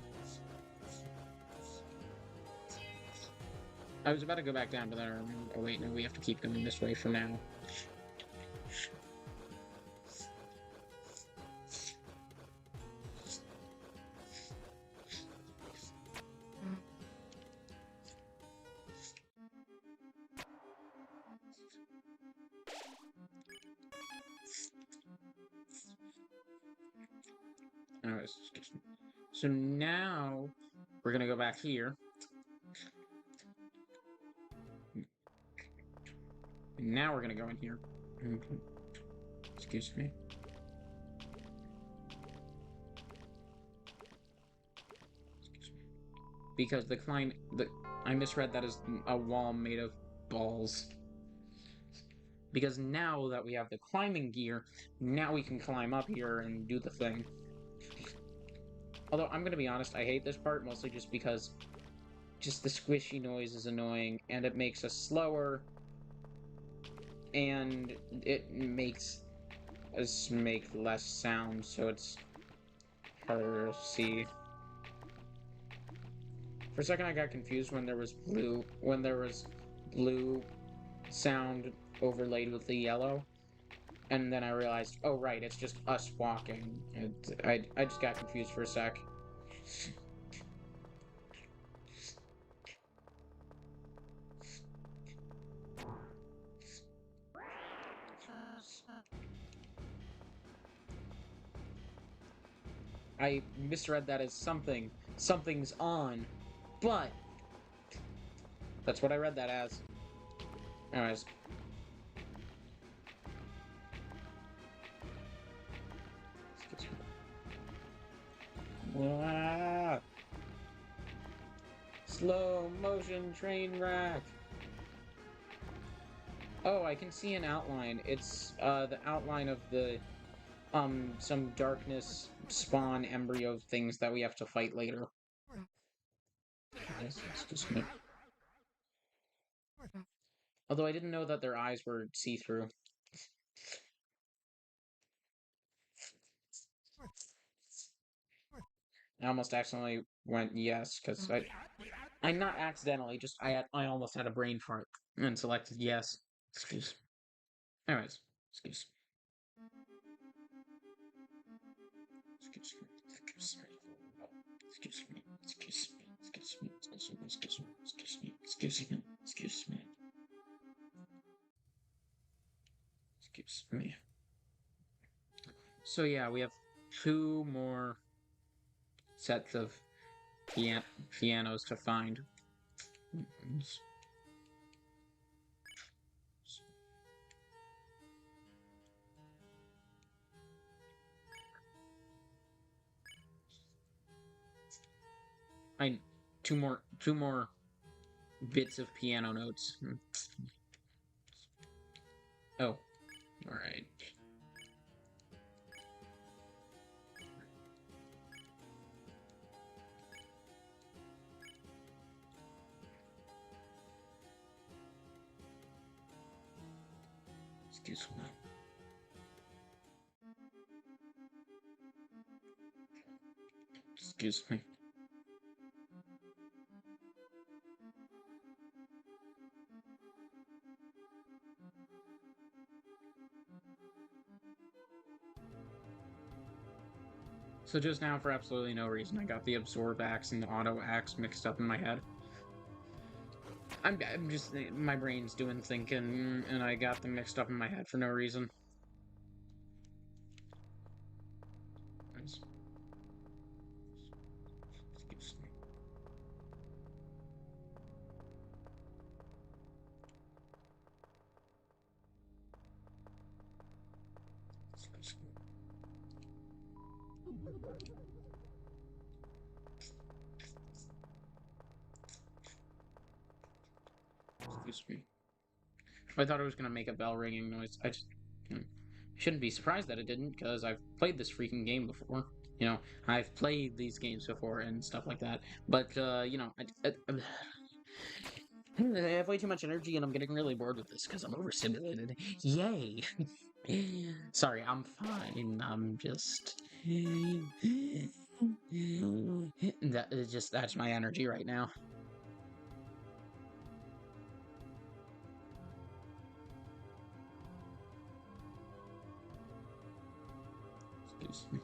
I was about to go back down, but then I remembered, oh wait, no, we have to keep going this way for now. Anyways, so now we're gonna go back here. And now we're gonna go in here. Excuse me. Because I misread that as a wall made of balls. Because now that we have the climbing gear, now we can climb up here and do the thing. Although, I'm gonna be honest, I hate this part, mostly just because just the squishy noise is annoying, and it makes us slower, and it makes us make less sound, so it's harder to see. For a second, I got confused when there was blue sound overlaid with the yellow, and then I realized, oh right, it's just us walking. I just got confused for a sec. I misread that as something. Something's on. But that's what I read that as. Anyways. Ah! Slow motion train wreck. Oh, I can see an outline. It's the outline of the some darkness spawn embryo things that we have to fight later. Yes, excuse me. Although I didn't know that their eyes were see-through. I almost accidentally went yes, because I not accidentally, just I almost had a brain fart and selected yes. Excuse. Anyways, excuse. Excuse me. Excuse me. Excuse me. Excuse me. Excuse me. Excuse me. Excuse me. Excuse me. Excuse me. Excuse me. Excuse me. So yeah, we have 2 more sets of pianos to find. Two more bits of piano notes. Oh, all right. Excuse me. Excuse me. So just now, for absolutely no reason, I got the absorb axe and the auto axe mixed up in my head. I'm just, my brain's doing thinking, and I got them mixed up in my head for no reason. Excuse me. Excuse me. Excuse me. I thought it was gonna make a bell ringing noise. I just shouldn't be surprised that it didn't, because I've played this freaking game before. You know, I've played these games before and stuff like that. But you know, I have way too much energy, and I'm getting really bored with this because I'm overstimulated. Yay! Sorry, I'm fine. I'm just that's my energy right now. Excuse me.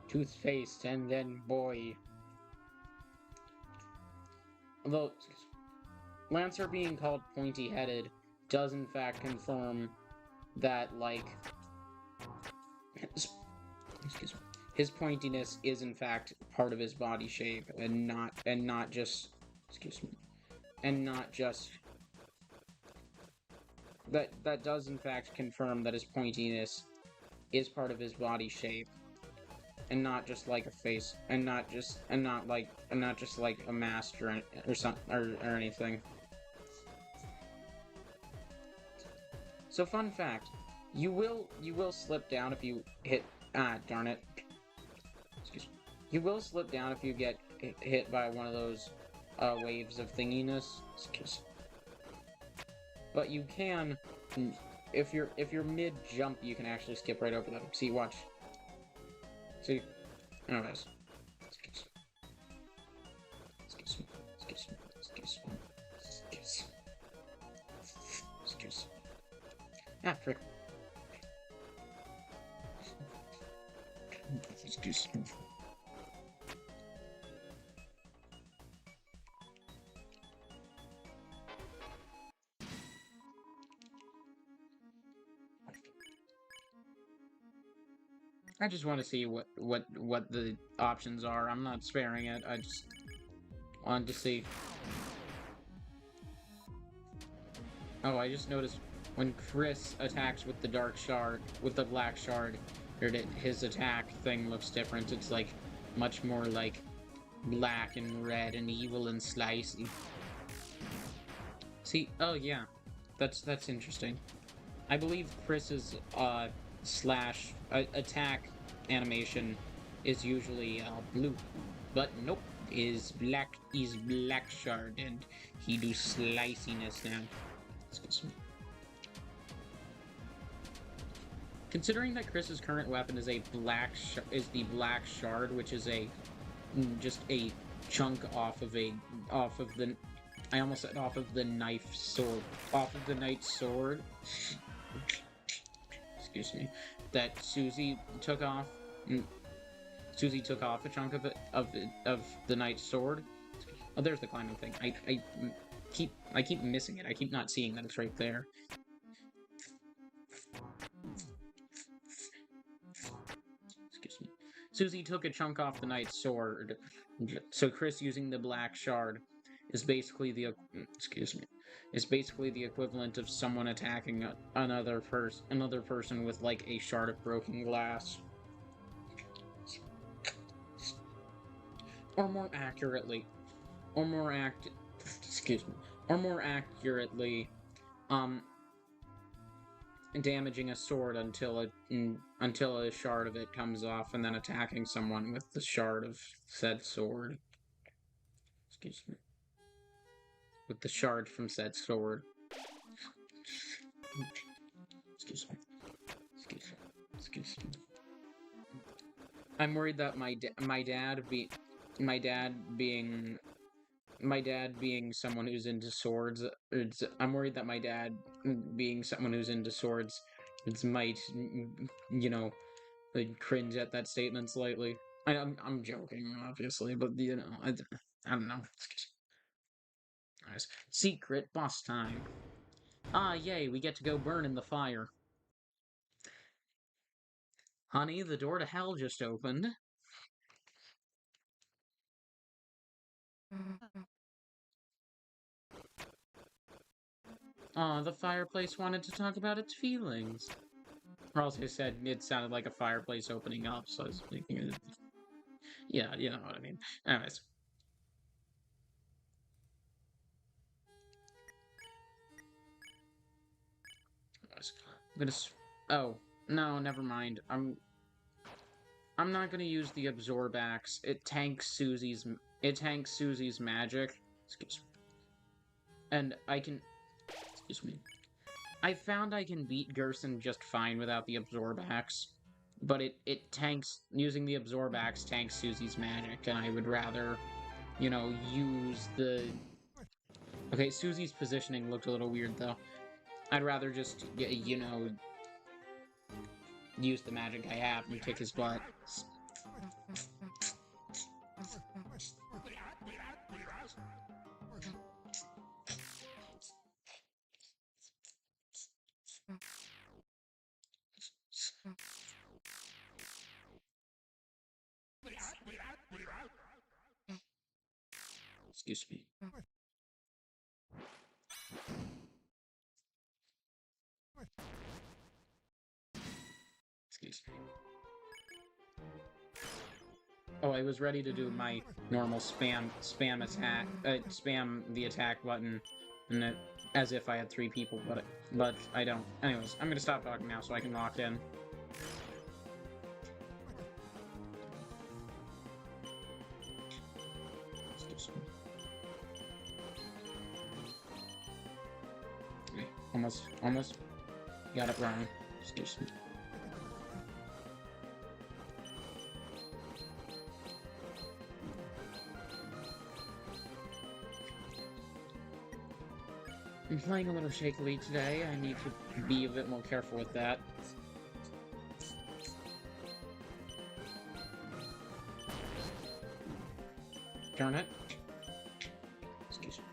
Toothpaste and then boy. Although Lancer being called pointy-headed does in fact confirm that, like, excuse me, his pointiness is in fact part of his body shape, and not just, excuse me, and not just that does in fact confirm that his pointiness is part of his body shape, and not just like a face, and not just like a mask or anything. So fun fact, you will slip down if you hit, darn it. Excuse me. You will slip down if you get hit by one of those waves of thinginess. Excuse me. But you can, if you're mid jump, you can actually skip right over them. See, watch. See? Anyways. Excuse me. Excuse me. Excuse me. Excuse me. Excuse me. Excuse me. Ah, frick. Excuse me. I just want to see what the options are. I'm not sparing it. I just wanted to see. Oh, I just noticed when Chris attacks with the dark shard, with the black shard, his attack thing looks different. It's like much more like black and red and evil and slicey. See, oh yeah, that's interesting. I believe Chris's slash attack animation is usually blue, but nope, is black shard and he do sliciness now. Excuse me. Considering that Chris's current weapon is the black shard, which is just a chunk off of the I almost said off of the knight's sword. Excuse me. That Susie took off. Susie took off a chunk of it of the knight's sword. Oh, there's the climbing thing. I keep missing it. I keep not seeing that it's right there. Excuse me. Susie took a chunk off the knight's sword. So Chris using the black shard is basically the equivalent of someone attacking another person with like a shard of broken glass. Or more accurately, damaging a sword until a shard of it comes off, and then attacking someone with the shard of said sword. Excuse me. With the shard from said sword. Excuse me. Excuse me. I'm worried that my dad being someone who's into swords. I'm worried that my dad being someone who's into swords might, you know, cringe at that statement slightly. I'm joking, obviously, but you know, I don't know. Nice. Secret boss time. Ah, yay! We get to go burn in the fire. Honey, the door to hell just opened. Aw, the fireplace wanted to talk about its feelings. Or else I said it sounded like a fireplace opening up, so I was thinking... Yeah, you know what I mean. Anyways. I'm gonna... Oh, no, never mind. I'm not gonna use the Absorb Axe. It tanks Susie's magic. Excuse me. And I can... Excuse me. I found I can beat Gerson just fine without the Absorb Axe. But it tanks... Using the Absorb Axe tanks Susie's magic, and I would rather, you know, use the... Okay, Susie's positioning looked a little weird, though. I'd rather just, you know, use the magic I have and kick his butt. Excuse me. Excuse me. Oh, I was ready to do my normal spam attack, spam the attack button, and as if I had 3 people, but I don't. Anyways, I'm gonna stop talking now so I can lock in. Excuse me. Okay, almost got it wrong. Excuse me. I'm playing a little shakily today. I need to be a bit more careful with that. Darn it. Excuse me.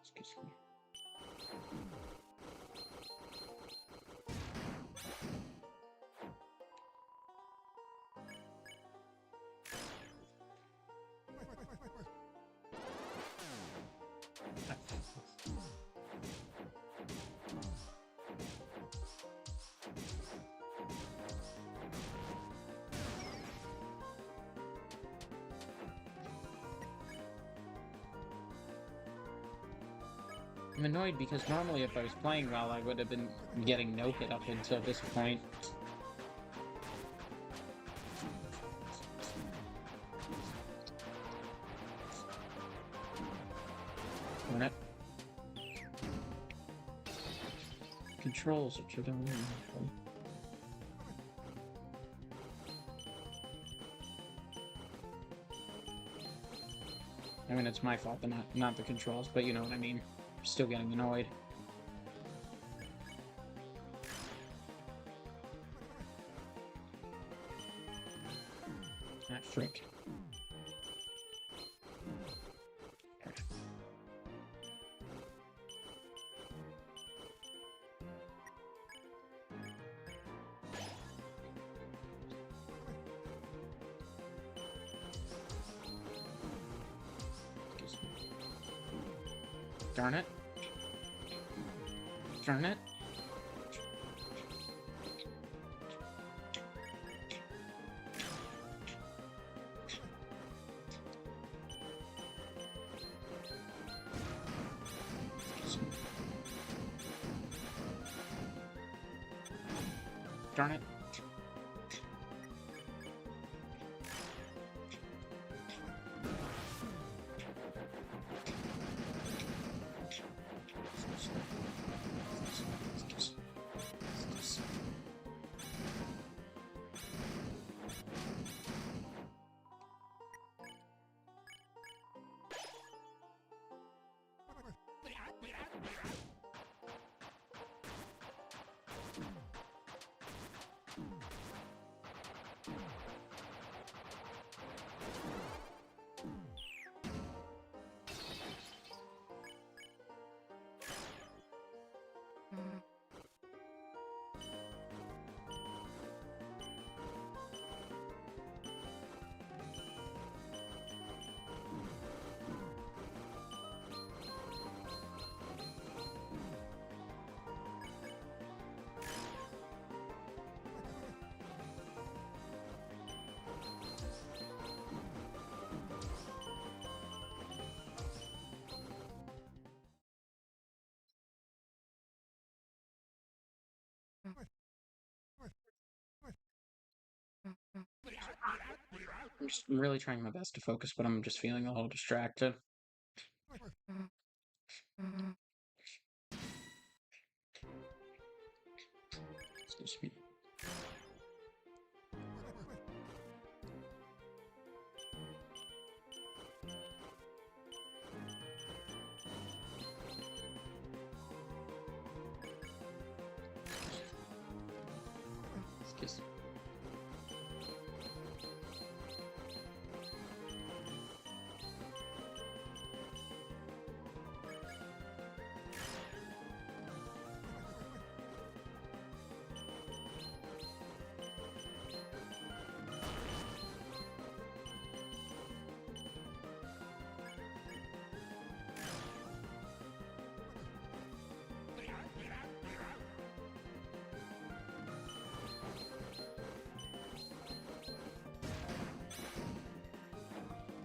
Excuse me. I'm annoyed because normally if I was playing well, I would have been getting no hit up until this point. Darn it. Controls, which I don't really know. I mean, it's my fault, not the controls, but you know what I mean. Still getting annoyed. Ah, frick. Darn it. Darn it. Darn it. I'm really trying my best to focus, but I'm just feeling a little distracted. Excuse me. Excuse me.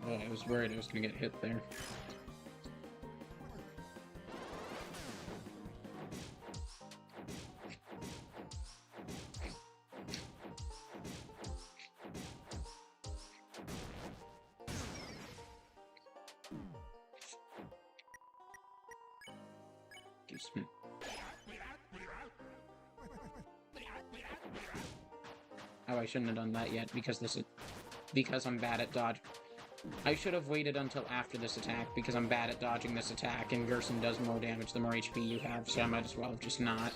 Oh, I was worried I was gonna get hit there. Excuse me. Oh, I shouldn't have done that yet, because I'm bad at dodge. I should have waited until after this attack, because I'm bad at dodging this attack, and Gerson does more damage the more HP you have, so I might as well have just not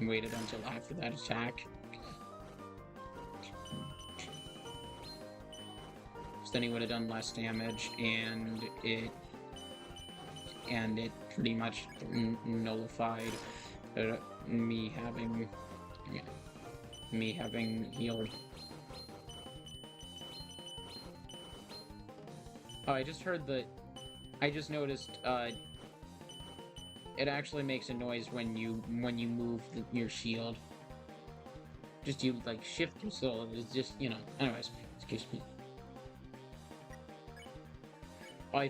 waited until after that attack. So then he would have done less damage, and it pretty much nullified me having healed. Oh, I just noticed, it actually makes a noise when you move your shield. Just you, like, shift your soul, it's just, you know, anyways, excuse me. Oh, I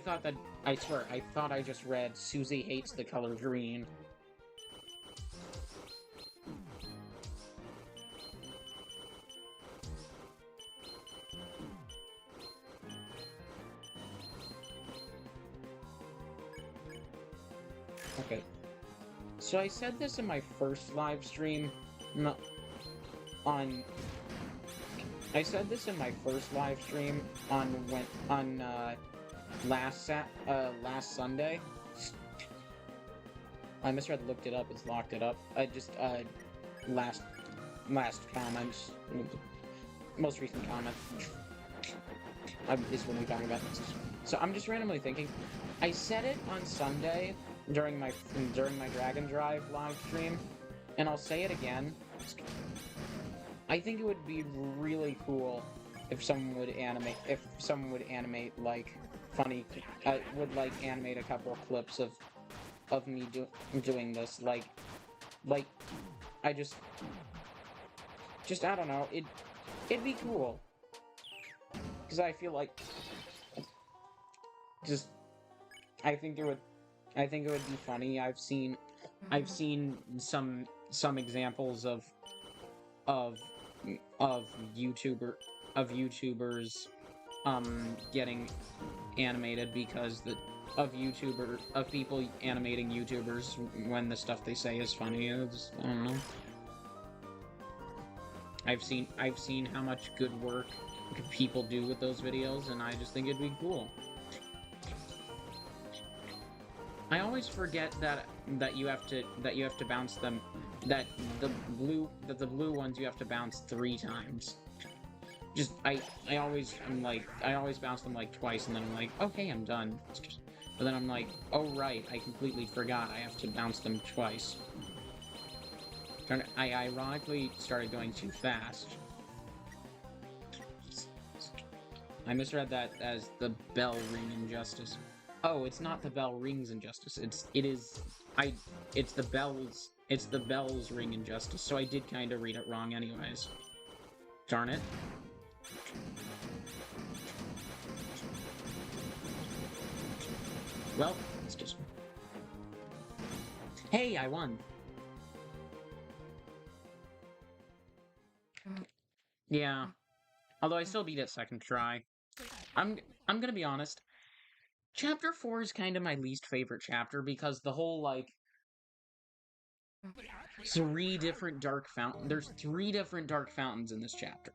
swear, I thought I just read Susie hates the color green. Okay. So I said this in my first live stream on last Sunday. I misread looked it up, it's locked it up. Last comments, most recent comment is what I'm talking about. So I'm just randomly thinking, I said it on Sunday during my Dragon Drive live stream, and I'll say it again. I think it would be really cool if someone would animate like funny, animate a couple of clips of me doing this, like I just I don't know, it'd be cool, because I feel like I think it would be funny. I've seen some examples of YouTubers getting animated because of people animating YouTubers when the stuff they say is funny. I don't know. I've seen how much good work people do with those videos, and I just think it'd be cool. I always forget that you have to bounce them, that the blue ones you have to bounce 3 times. I always bounce them like twice, and then I'm like, okay, I'm done. But then I'm like, oh right, I completely forgot I have to bounce them twice. I ironically started going too fast. I misread that as the bell ring injustice. Oh, it's not the bell rings injustice. It's the bells ring injustice. So I did kind of read it wrong, anyways. Darn it. Well, it's just. Hey, I won. Yeah. Although I still beat it second try. I'm gonna be honest. Chapter 4 is kind of my least favorite chapter because the whole, like, there's 3 different dark fountains in this chapter.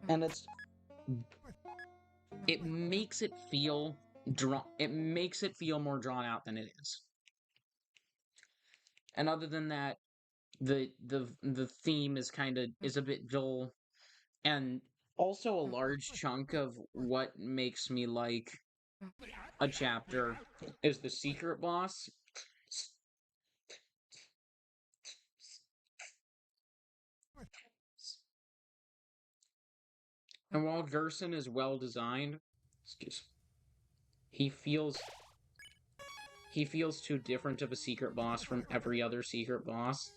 And it makes it feel more drawn out than it is. And other than that, the theme is a bit dull, and also a large chunk of what makes me like a chapter is the secret boss. And while Gerson is well designed, he feels too different of a secret boss from every other secret boss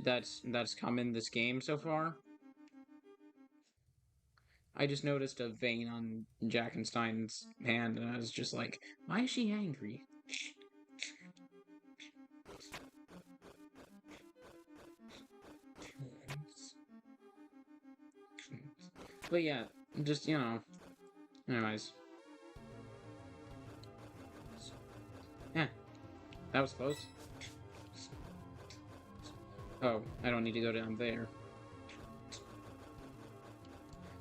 that's come in this game so far. I just noticed a vein on Jackenstein's hand, and I was just like, why is she angry? But yeah, just, you know, anyways. Yeah, that was close. Oh, I don't need to go down there.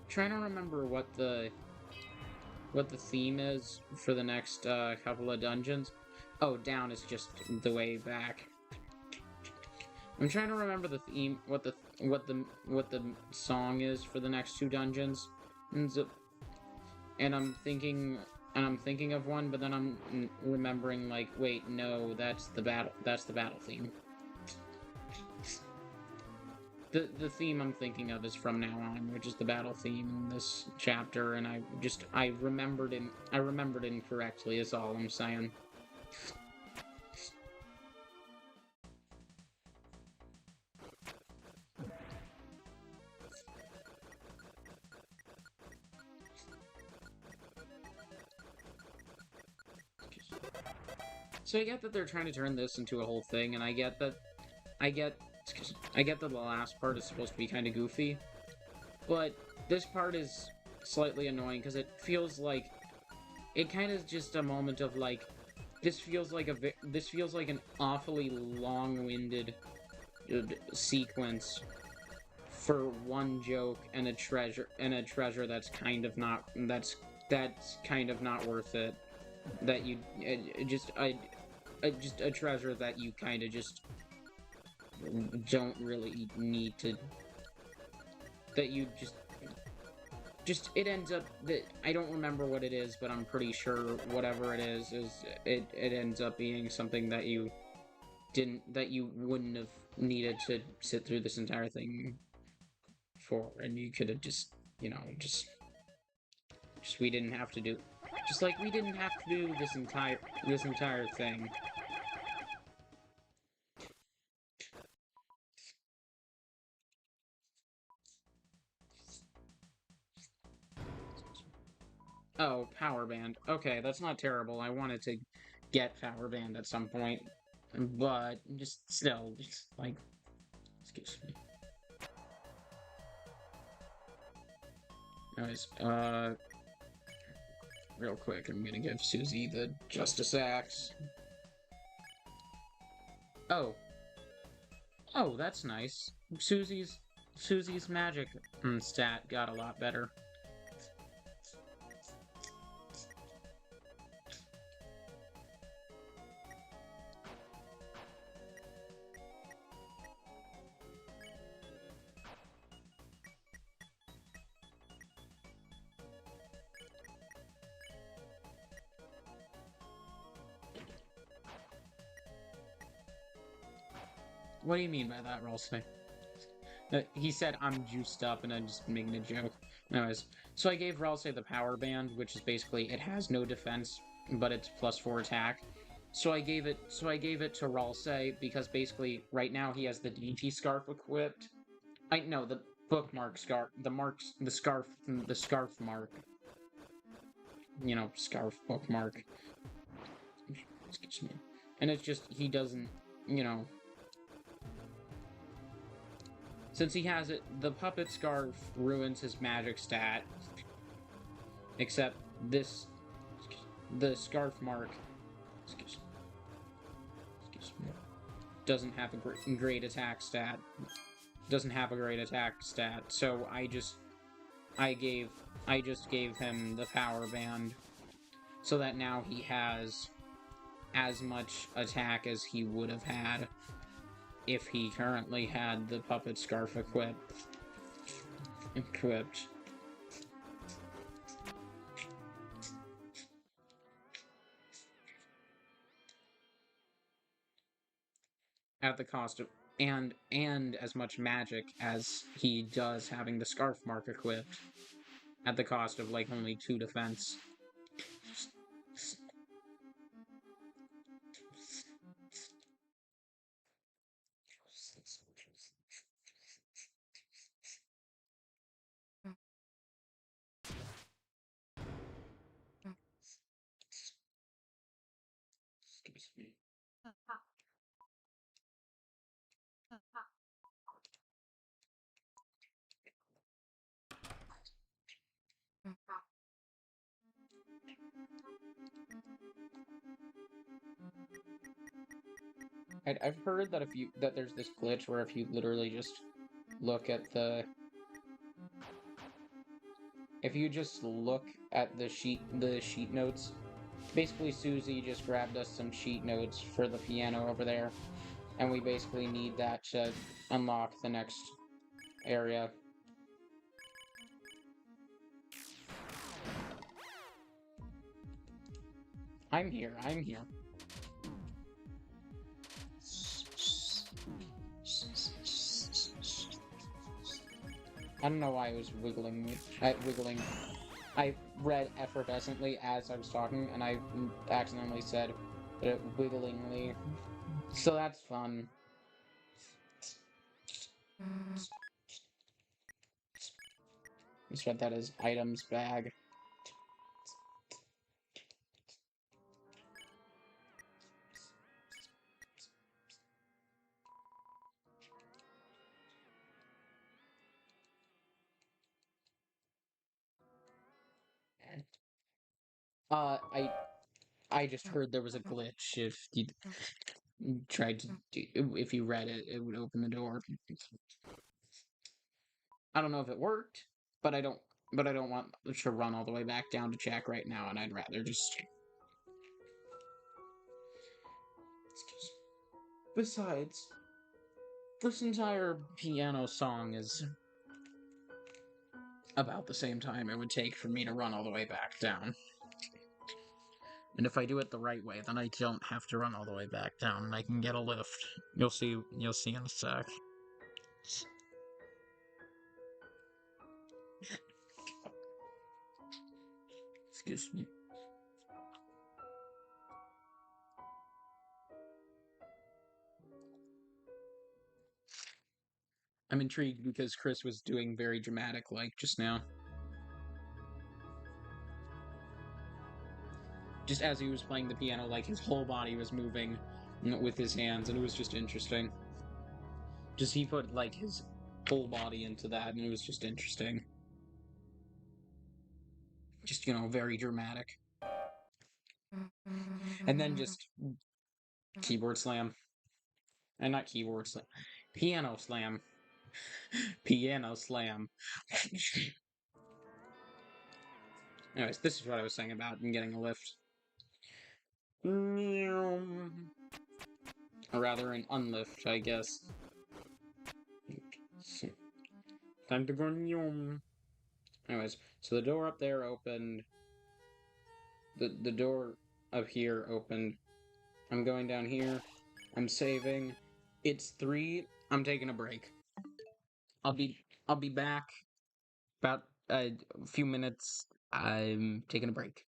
trying to remember what the theme is for the next couple of dungeons. Oh, down is just the way back. I'm trying to remember the theme, what the song is for the next two dungeons, and I'm thinking of one, but then I'm remembering like, wait, no, that's the battle theme. The theme I'm thinking of is From Now On, which is the battle theme in this chapter, and I remembered incorrectly is all I'm saying. So I get that they're trying to turn this into a whole thing, and I get that the last part is supposed to be kind of goofy, but this part is slightly annoying because it feels like it kind of just a moment of like this feels like an awfully long-winded sequence for one joke and a treasure that's kind of not worth it. That you just a treasure that you kind of just don't really need to. That you just it ends up that I don't remember what it is, but I'm pretty sure whatever it is it ends up being something that you wouldn't have needed to sit through this entire thing for, and you could have just, you know, just we didn't have to do, just like we didn't have to do this entire thing. Oh, Power Band. Okay, that's not terrible. I wanted to get Power Band at some point, but just still, just like, excuse me. Anyways, real quick, I'm gonna give Susie the Justice Axe. Oh. Oh, that's nice. Susie's magic stat got a lot better. What do you mean by that, Rolsey? He said I'm juiced up and I'm just making a joke. Anyways, so I gave Rolsey the Power Band, which is basically, it has no defense, but it's +4 attack. So I gave it to Rolsey because basically right now he has the DT scarf equipped. No, the bookmark scarf, the scarf mark. You know, scarf bookmark. Excuse me. And it's just, he doesn't, you know, since he has it, the puppet scarf ruins his magic stat. Except this, the scarf mark, excuse me, doesn't have a great attack stat. Doesn't have a great attack stat. So I just gave him the Power Band, so that now he has as much attack as he would have had if he currently had the puppet scarf equipped. At the cost of and as much magic as he does having the scarf mark equipped. At the cost of like only 2 defense. Excuse me. I've heard that there's this glitch where if you literally just look at the if you just look at the sheet notes, basically Susie just grabbed us some sheet notes for the piano over there, and we basically need that to unlock the next area. I'm here, I'm here. I don't know why I was wiggling. I read effervescently as I was talking, and I accidentally said wigglingly. So that's fun. Let's read that as items bag. I just heard there was a glitch. If you tried to if you read it, it would open the door. I don't know if it worked, but I don't want to run all the way back down to check right now, and I'd rather just. Besides, this entire piano song is about the same time it would take for me to run all the way back down. And if I do it the right way, then I don't have to run all the way back down, and I can get a lift. You'll see in a sec. Excuse me. I'm intrigued because Chris was doing very dramatic like just now. Just as he was playing the piano, like his whole body was moving with his hands, and it was just interesting. Just he put like his whole body into that, and it was just interesting. Just, very dramatic. And then just keyboard slam. And not keyboard slam. Piano slam. Piano slam. Anyways, this is what I was saying about getting a lift. Or rather, an unlift, I guess. Time to go. Anyways, so the door up there opened. The door up here opened. I'm going down here. I'm saving. It's 3. I'm taking a break. I'll be back about a few minutes. I'm taking a break.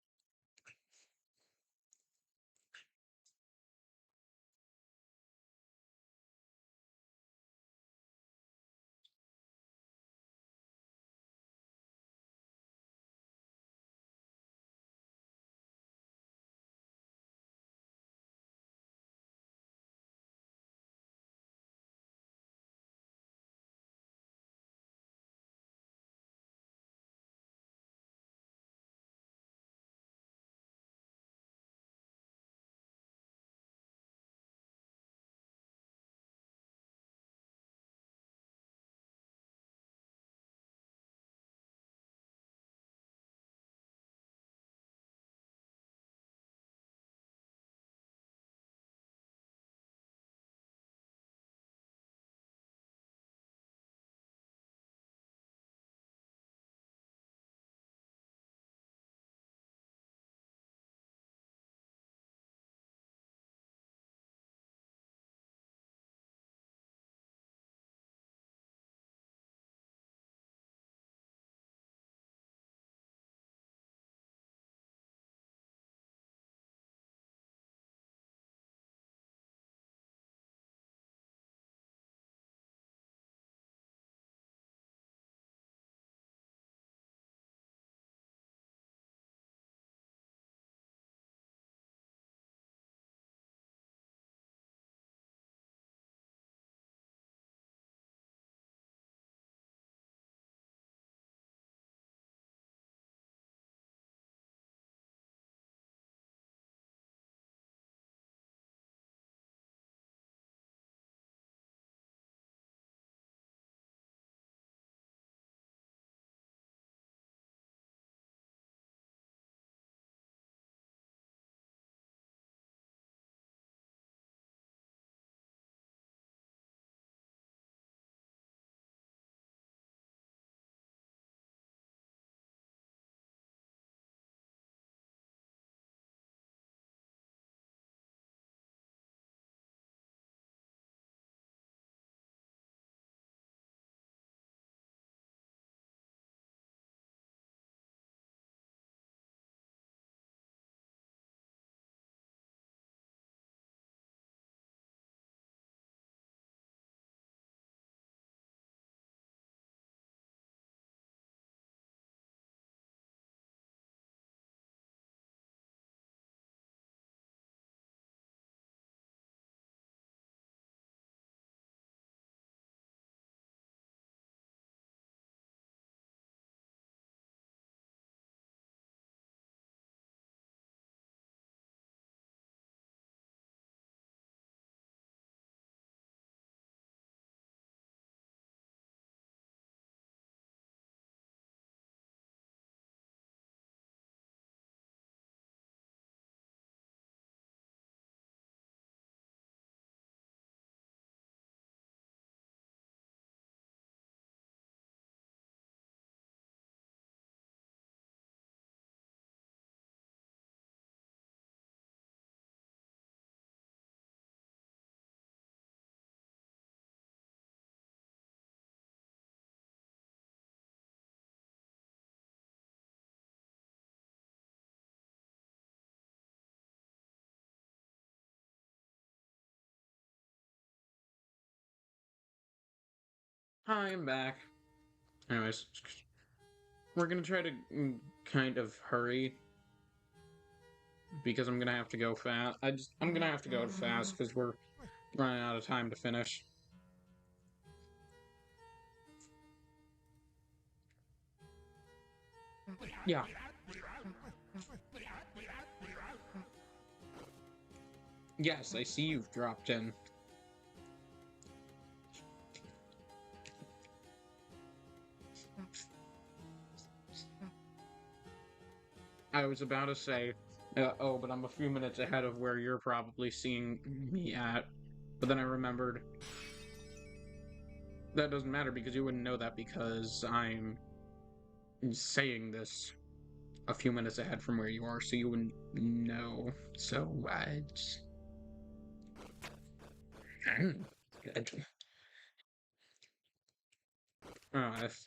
Hi, I'm back. Anyways, we're gonna try to kind of hurry because I'm gonna have to go fast. I'm gonna have to go fast because we're running out of time to finish. Yeah. Yes, I see you've dropped in. I was about to say, oh, but I'm a few minutes ahead of where you're probably seeing me at. But then I remembered that doesn't matter because you wouldn't know that because I'm saying this a few minutes ahead from where you are, so you wouldn't know. So I just... Good. If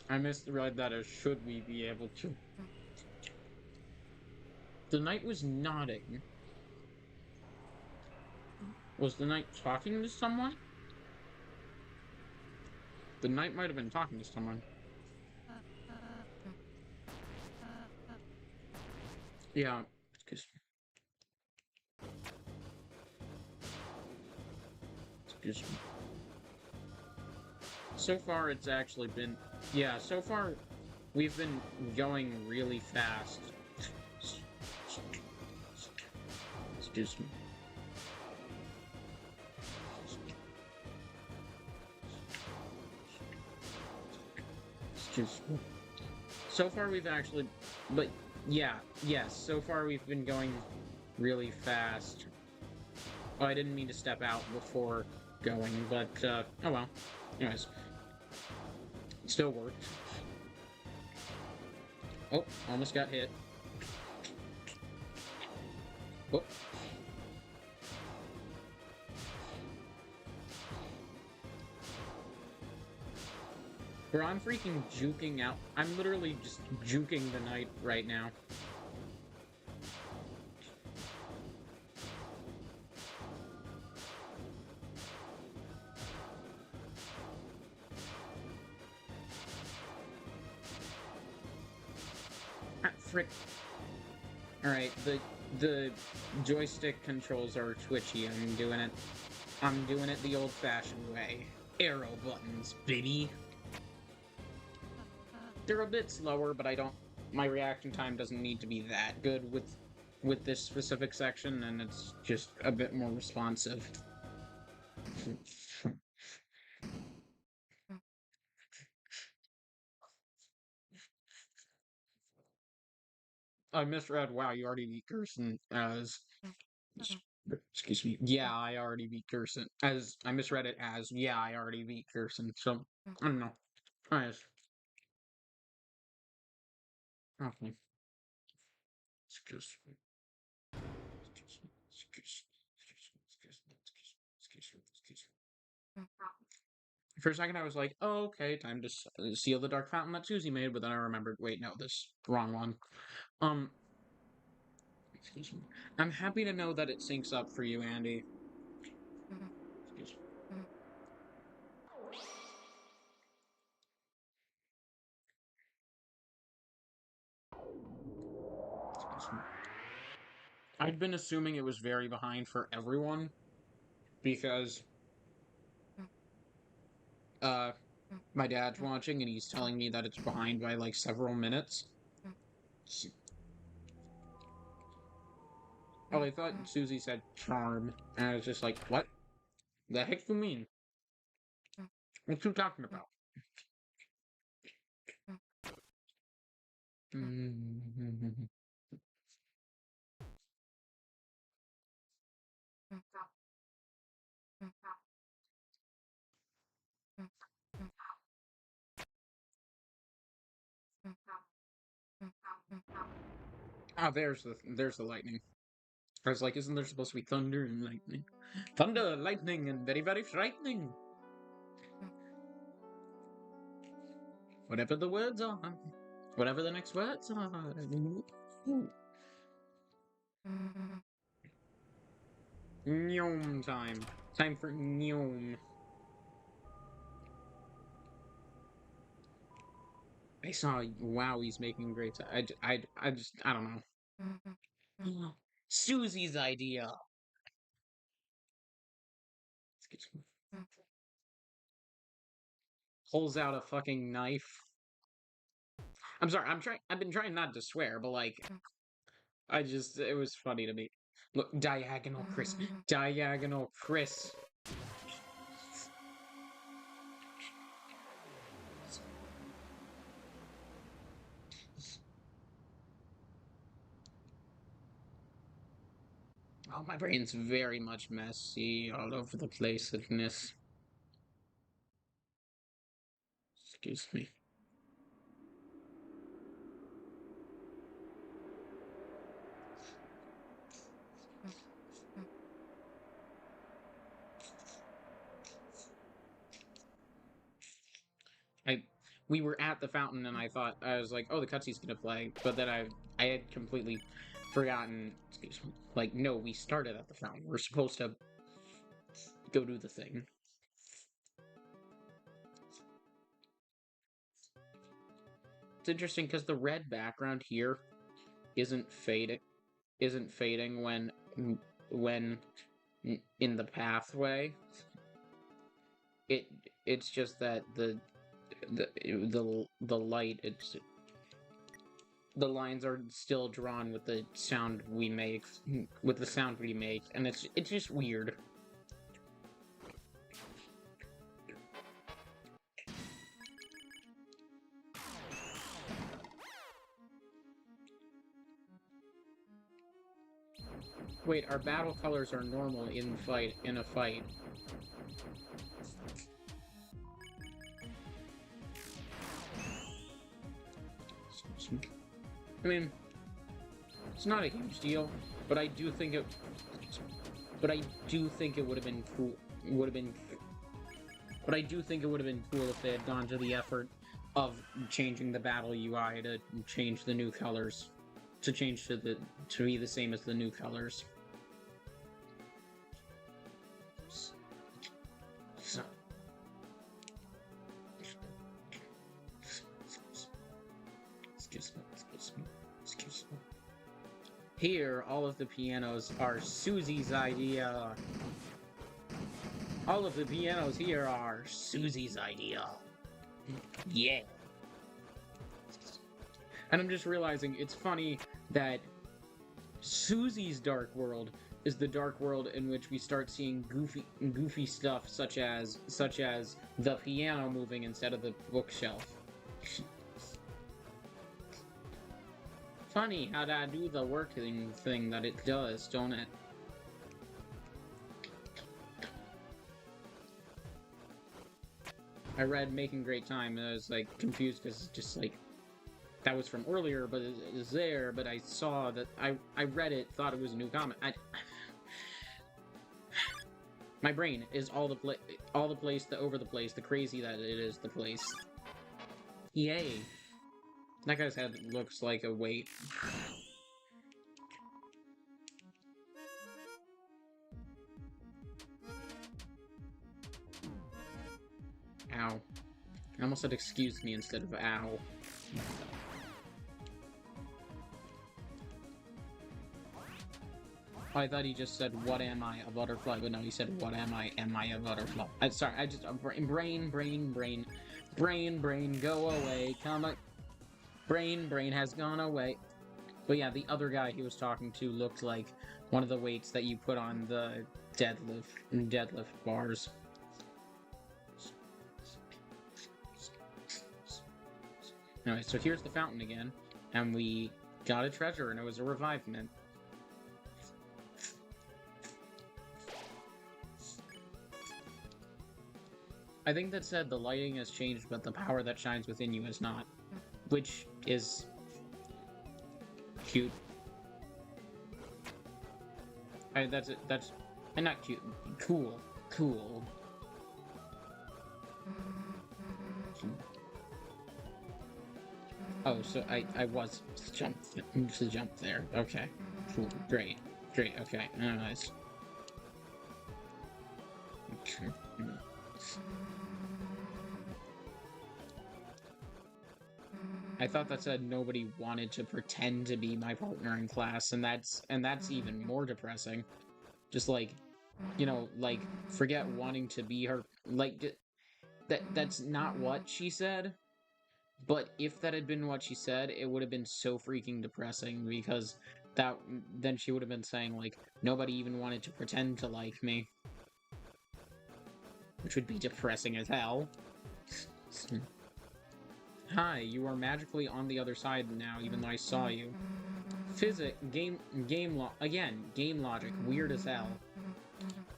I misread that as should we be able to. The knight was nodding. Was the knight talking to someone? The knight might have been talking to someone. Yeah. Excuse me. So far, it's actually been... Yeah, so far, we've been going really fast. Excuse me. Excuse me. So far, we've actually... But, yeah, yes, so far we've been going really fast. Oh, I didn't mean to step out before going, but, oh well. Anyways. It still worked. Oh, almost got hit. Oh. Bro, I'm freaking juking out. I'm literally just juking the knight right now. Ah, frick. Alright, the joystick controls are twitchy. I'm doing it the old-fashioned way. Arrow buttons, baby. They're a bit slower, but my reaction time doesn't need to be that good with this specific section, and it's just a bit more responsive. I misread, wow, you already beat Gerson as... Excuse me. Yeah, I already beat Gerson. As, I misread it as, yeah, I already beat Gerson, so, I don't know. Anyways. Okay. Excuse me. For a second, I was like, oh, okay, time to seal the dark fountain that Susie made, but then I remembered, wait, no, this wrong one. Excuse me. I'm happy to know that it syncs up for you, Andy. Excuse me. Excuse me. I'd been assuming it was very behind for everyone, because, my dad's watching and he's telling me that it's behind by, like, several minutes. Oh, I thought Susie said charm, and I was just like, what? The heck do you mean? What you talking about? Ah, there's the lightning. I was like, isn't there supposed to be thunder and lightning? Thunder, lightning, and very, very frightening. Whatever the words are. Whatever the next words are. Gnome time. Time for gnome. I saw, wow, he's making great time. I don't know. Susie's idea. Excuse me. Pulls out a fucking knife. I'm sorry, I've been trying not to swear, but like, it was funny to me. Look, Diagonal Chris. Diagonal Chris. Oh, my brain's very much messy, all over the place in this. Excuse me. We were at the fountain and I was like, oh, the cutscene's gonna play, but then I had completely forgotten. Excuse me. Like, no, we started at the fountain. We're supposed to go do the thing. It's interesting because the red background here isn't fading when in the pathway. It's just that the light, the lines are still drawn with the sound we make, and it's just weird. Wait, our battle colors are normal in a fight. I mean, it's not a huge deal, but I do think it would have been cool. But I do think it would have been cool if they had gone to the effort of changing the battle UI to change the new colors, to be the same as the new colors. So. Excuse me. Here, all of the pianos are Susie's idea. All of the pianos here are Susie's idea. Yeah. And I'm just realizing it's funny that Susie's Dark World is the dark world in which we start seeing goofy stuff such as the piano moving instead of the bookshelf. Funny how that do the working thing that it does, don't it? I read Making Great Time and I was like confused because it's just like that was from earlier, but it is there. But I saw that I read it, thought it was a new comment. My brain is all the place, over the place, the crazy that it is the place. Yay! That guy's head looks like a weight. Ow. I almost said excuse me instead of ow. Oh, I thought he just said, what am I, a butterfly? But no, he said, what am I a butterfly? Sorry, I just, brain, go away, come on. Brain has gone away. But yeah, the other guy he was talking to looked like one of the weights that you put on the deadlift bars. Anyway, so here's the fountain again, and we got a treasure, and it was a revivement. I think that said the lighting has changed, but the power that shines within you is not. Which is cute. That's not cute. Cool. Oh, so I was to jump there. Okay. Cool. Great. Okay. Nice. I thought that said nobody wanted to pretend to be my partner in class, and that's even more depressing. Just like, you know, like forget wanting to be her. Like that's not what she said. But if that had been what she said, it would have been so freaking depressing because that then she would have been saying like nobody even wanted to pretend to like me, which would be depressing as hell. Hi, you are magically on the other side now, even though I saw you. Game logic, weird as hell.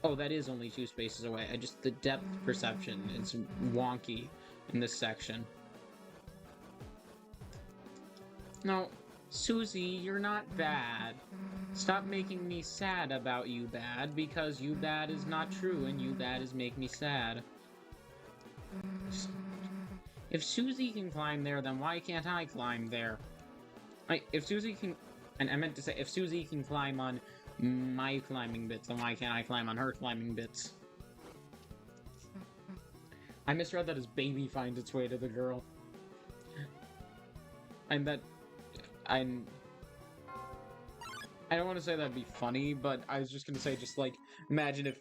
Oh, that is only 2 spaces away. The depth perception is wonky in this section. No, Susie, you're not bad. Stop making me sad about you bad, because you bad is not true, and you bad is make me sad. If Susie can climb there, then why can't I climb there? If Susie can... And I meant to say, if Susie can climb on my climbing bits, then why can't I climb on her climbing bits? I misread that as baby finds its way to the girl. I don't want to say that'd be funny, but I was just gonna say, imagine if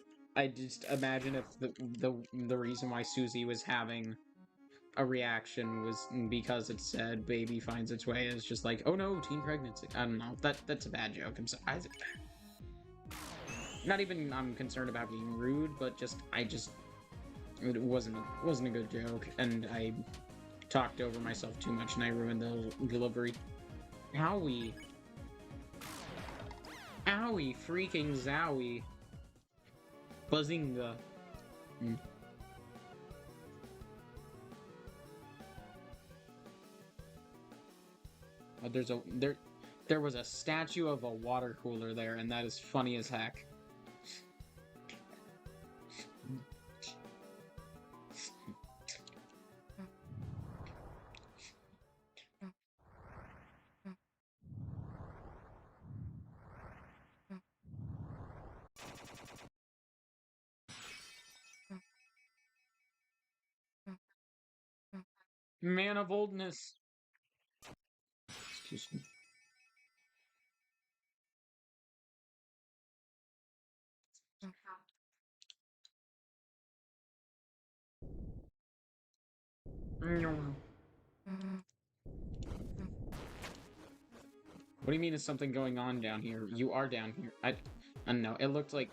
the reason why Susie was having a reaction was because it said baby finds its way is just like, oh no, teen pregnancy. I don't know. That's a bad joke. Not even I'm concerned about being rude, but it wasn't a good joke, and I talked over myself too much, and I ruined the delivery. Owie. Owie, freaking zowie. Buzzinga. There was a statue of a water cooler there, and that is funny as heck. Man of oldness. Excuse me. What do you mean is something going on down here? You are down here. I don't know. It looked like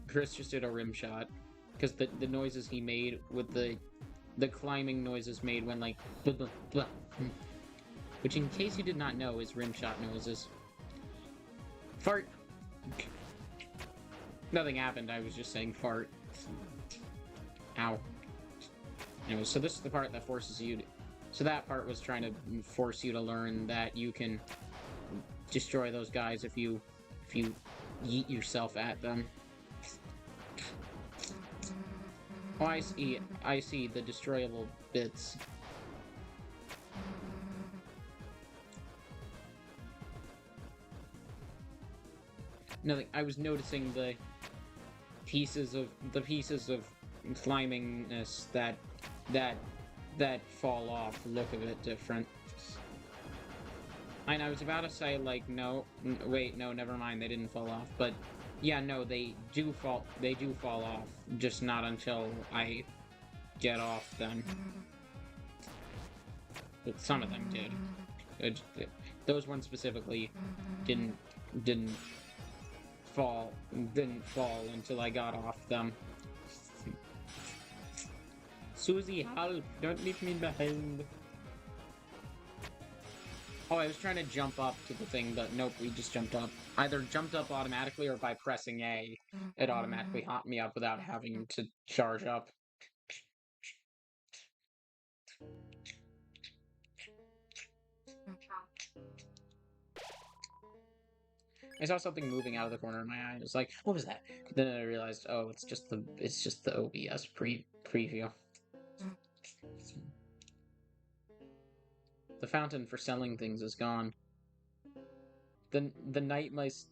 Chris just did a rim shot. Because the noises he made with the climbing noises made when like blah, blah, blah, which in case you did not know is rim shot noises. Fart. Nothing happened, I was just saying fart. Ow. Anyway, so this is the part that forces you to... So that part was trying to force you to learn that you can destroy those guys if you yeet yourself at them. Oh, I see the destroyable bits. Nothing. I was noticing the pieces of climbingness that fall off look a bit different. And I was about to say like no, wait, no, never mind, they didn't fall off, but yeah, no, they do fall off, just not until I get off them. But some of them did. Those ones specifically didn't fall until I got off them. Susie, help! Don't leave me behind. Oh, I was trying to jump up to the thing, but nope, we just jumped up. Either jumped up automatically, or by pressing A, it automatically hopped me up without having to charge up. I saw something moving out of the corner of my eye. I was like, what was that? Then I realized, oh, it's just the OBS preview. The fountain for selling things is gone. The night mice...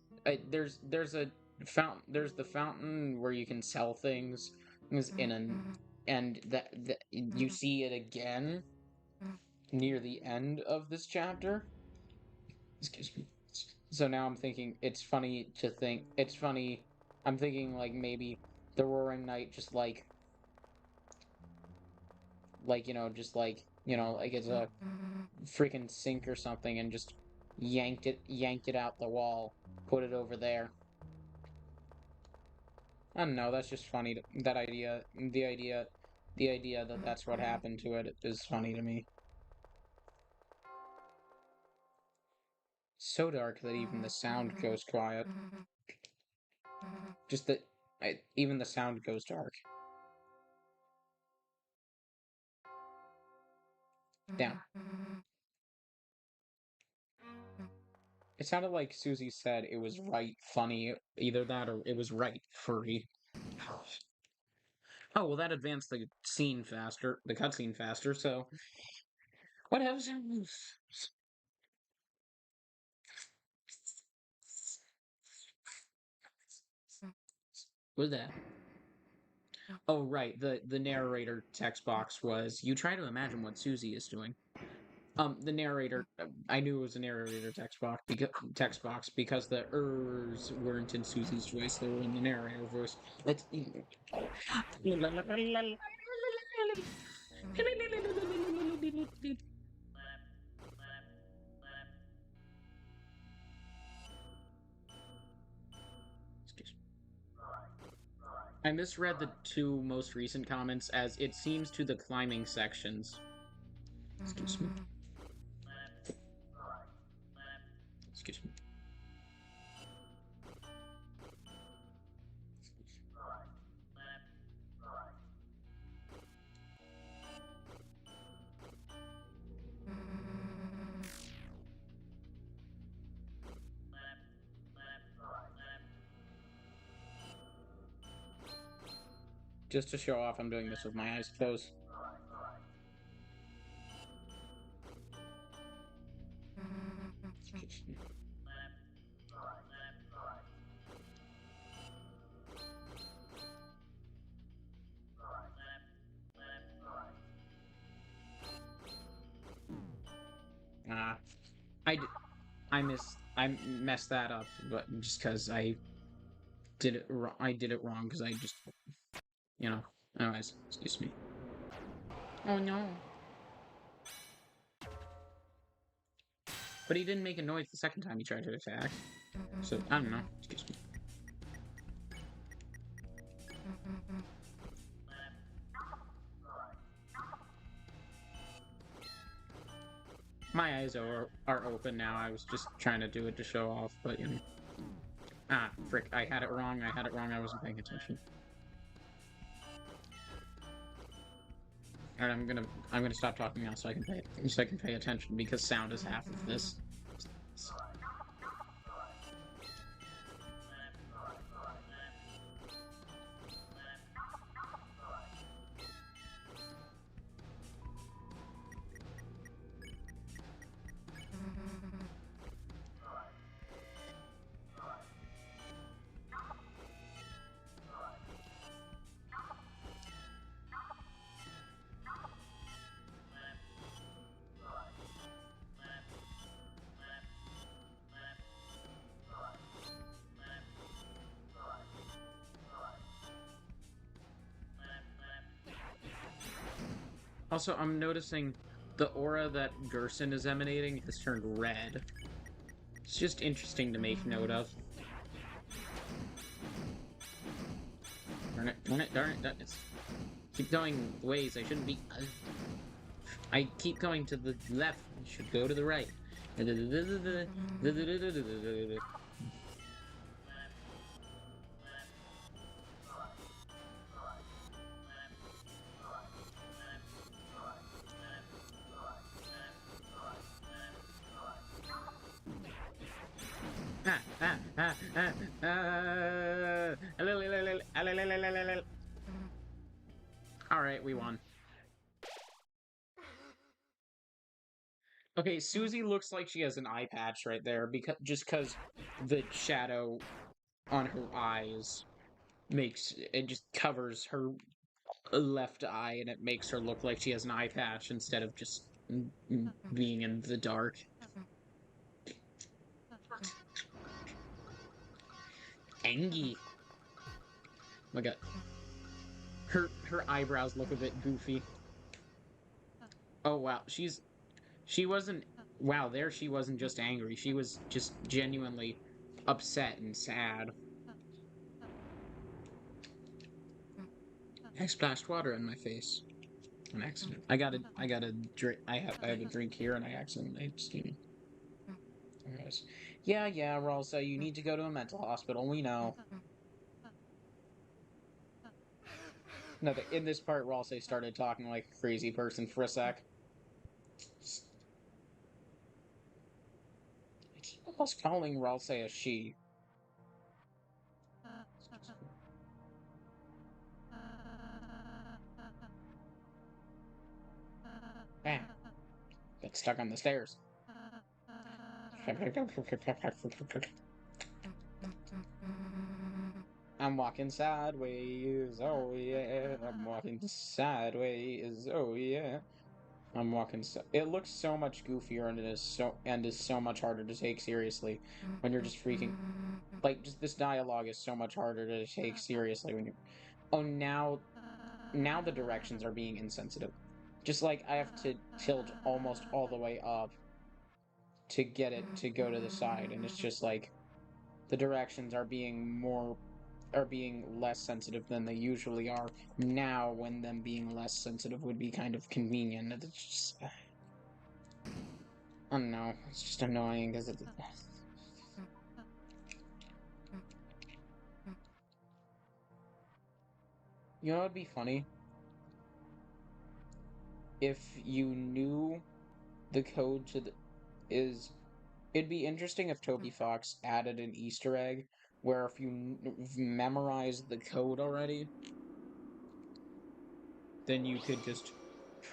there's a fountain. There's the fountain where you can sell things and that you see it again near the end of this chapter. Excuse me. So now I'm thinking it's funny to think it's funny. I'm thinking like maybe the Roaring Knight just like just like like it's a freaking sink or something and just yanked it out the wall, put it over there. I don't know, that's just funny that idea the idea that that's what happened to it is funny to me. So dark that even the sound goes quiet. Just that even the sound goes dark. Damn. It sounded like Susie said it was right funny, either that or it was right furry. Oh, well, that advanced the scene faster, the cutscene faster, so. What else? What was that? Oh, right, the narrator text box was, you try to imagine what Susie is doing. The narrator, I knew it was a narrator text box because the ers weren't in Susie's voice; they were in the narrator voice. Let's. Excuse me. I misread the two most recent comments as it seems to the climbing sections. Excuse me. Excuse me. Just to show off, I'm doing this with my eyes closed. Ah, I messed that up, but just because I did it wrong because I just Anyways, excuse me. Oh no. But he didn't make a noise the second time he tried to attack. So I don't know. Excuse me. My eyes are open now. I was just trying to do it to show off, but Ah, frick! I had it wrong. I wasn't paying attention. Alright, I'm gonna stop talking now so I can pay attention because sound is half of this. Also, I'm noticing the aura that Gerson is emanating has turned red. It's just interesting to make note of. Darn it, darn it, darn it, darn it. Keep going ways I shouldn't be. I keep going to the left. I should go to the right. Alright, we won. Okay, Susie looks like she has an eye patch right there because the shadow on her eyes makes it just covers her left eye, and it makes her look like she has an eye patch instead of just being in the dark. Angie. Oh my god. Her eyebrows look a bit goofy. Oh wow, she wasn't wow, there she wasn't just angry. She was just genuinely upset and sad. I splashed water in my face. An accident. I got a drink. I have a drink here, and I accidentally. Anyways. Yeah, Ralsa, you need to go to a mental hospital. We know. No, in this part, Ralsa started talking like a crazy person for a sec. I keep almost calling Ralsa a she. Bam. Got stuck on the stairs. I'm walking sideways, oh yeah. I'm walking sideways, oh yeah. I'm walking. It looks so much goofier, and is so much harder to take seriously when you're just freaking. Like, just this dialogue is so much harder to take seriously when you. Oh, now the directions are being insensitive. Just like I have to tilt almost all the way up to get it to go to the side, and it's just like the directions are being less sensitive than they usually are now, when them being less sensitive would be kind of convenient. It's just, I don't know, it's just annoying because you know what would be funny? If you knew the code to the is it'd be interesting if Toby Fox added an Easter egg where if you memorized the code already, then you could just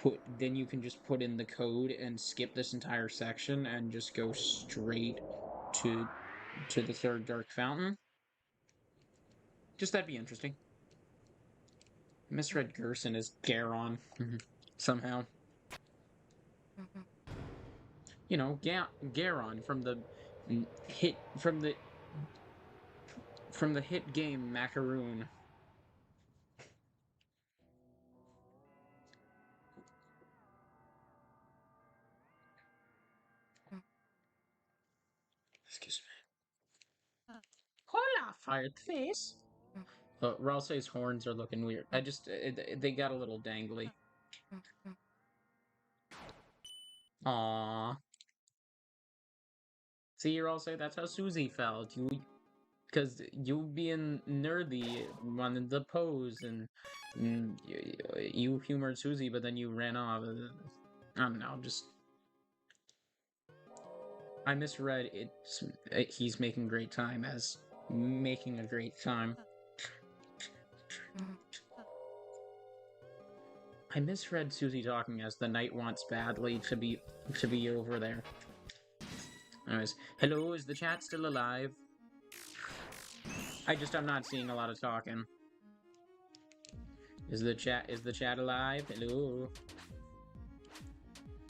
put in the code and skip this entire section and just go straight to the third dark fountain. Just that'd be interesting. Misread Gerson as Garon somehow. You know, Garon from the hit game Macaroon. Excuse me. Hola, fired face. Ralsei's horns are looking weird. They got a little dangly. Aww. See, Ralsei, that's how Susie felt. Because you being nerdy wanted the pose, and you humored Susie, but then you ran off. I don't know, just... I misread it. He's making great time as making a great time. I misread Susie talking as the knight wants badly to be over there. Anyways, hello, is the chat still alive? I'm not seeing a lot of talking. Is the chat alive? Hello?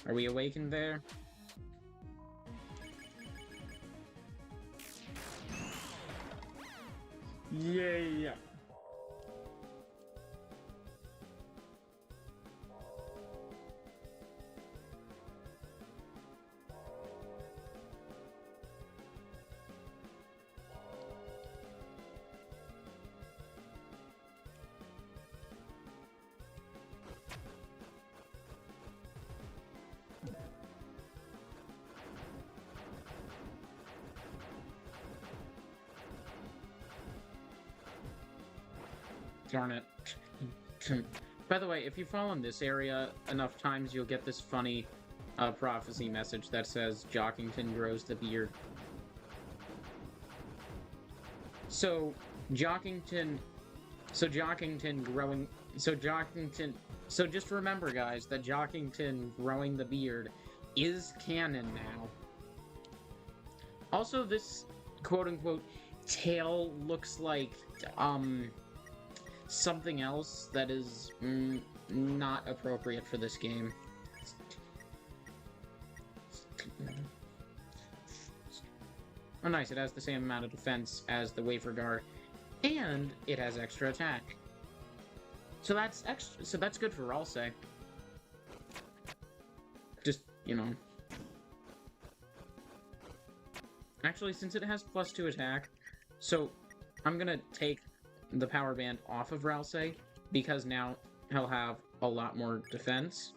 Are we awakened there? Yay! Darn it. By the way, if you fall in this area enough times, you'll get this funny prophecy message that says Jockington grows the beard. So Jockington so just remember, guys, that Jockington growing the beard is canon now. Also, this quote-unquote tail looks like something else that is not appropriate for this game. Oh nice, it has the same amount of defense as the Wafer Guard, and it has extra attack. So that's extra, so that's good for Ralsei. Just, you know. Actually, since it has +2 attack, so I'm gonna take the Power Band off of Ralsei, because now he'll have a lot more defense.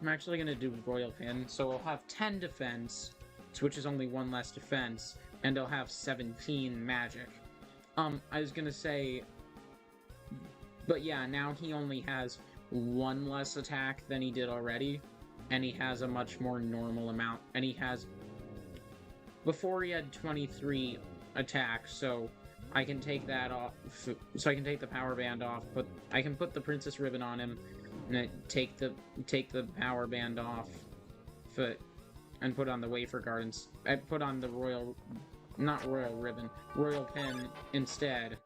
I'm actually gonna do Royal Pin, so he'll have 10 defense, which is only 1 less defense, and he'll have 17 magic. I was gonna say... But yeah, now he only has 1 less attack than he did already, and he has a much more normal amount, and he has... Before he had 23 attack, so I can take that off, so I can take the Power Band off, but I can put the Princess Ribbon on him, and take the Power Band off, and put on the Wafer Gardens. I put on the not Royal Ribbon, Royal Pin instead,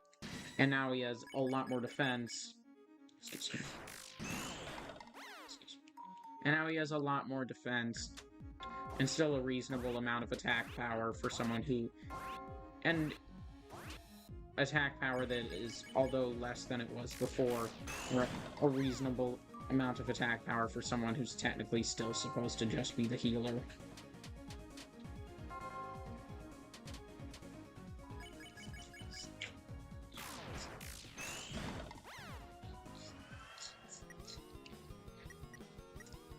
and now he has a lot more defense. Excuse me. And now he has a lot more defense, and still a reasonable amount of attack power for someone who... And attack power that is, although less than it was before, a reasonable amount of attack power for someone who's technically still supposed to just be the healer.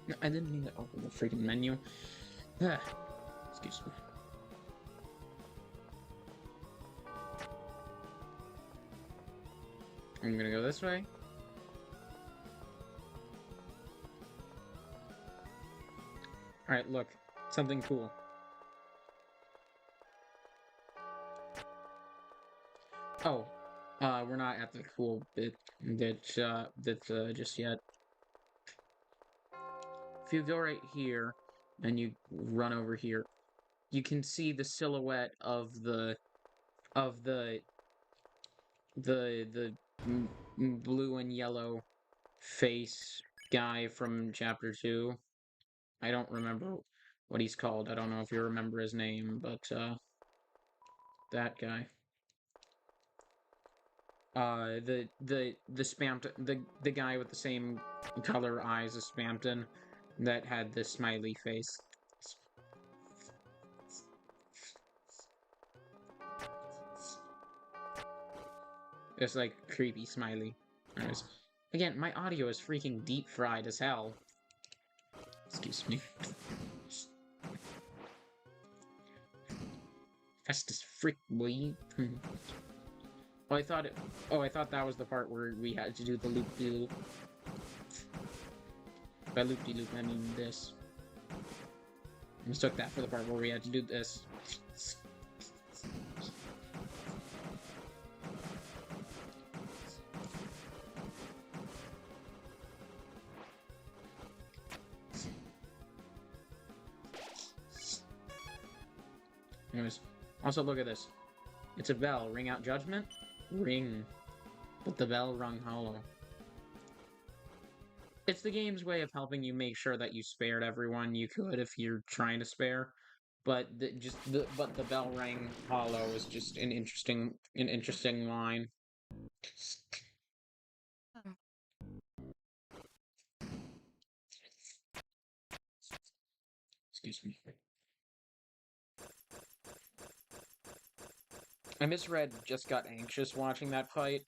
No, I didn't mean to open the freaking menu. Excuse me. I'm gonna go this way. Alright, look. Something cool. Oh. We're not at the cool bit just yet. If you go right here, and you run over here, you can see the silhouette of the blue and yellow face guy from Chapter 2. I don't remember what he's called. I don't know if you remember his name, but, that guy. The Spamton, the guy with the same color eyes as Spamton, that had this smiley face. It's like creepy smiley. Anyways, again, my audio is freaking deep fried as hell. Excuse me. Fast as frick, boy. Oh, I thought that was the part where we had to do the loop-de-loop. By loop-de-loop, I mean this. I mistook that for the part where we had to do this. Anyways, also look at this. It's a bell. Ring out judgment? Ring. But the bell rung hollow. It's the game's way of helping you make sure that you spared everyone you could if you're trying to spare. But the bell rang hollow is just an interesting line. Excuse me. I misread just got anxious watching that fight.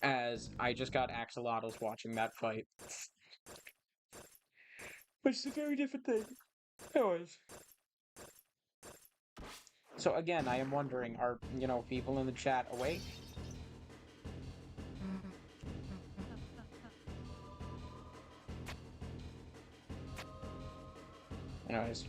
As I just got axolotls watching that fight. Which is a very different thing. Anyways. So again, I am wondering, are, people in the chat awake? Anyways.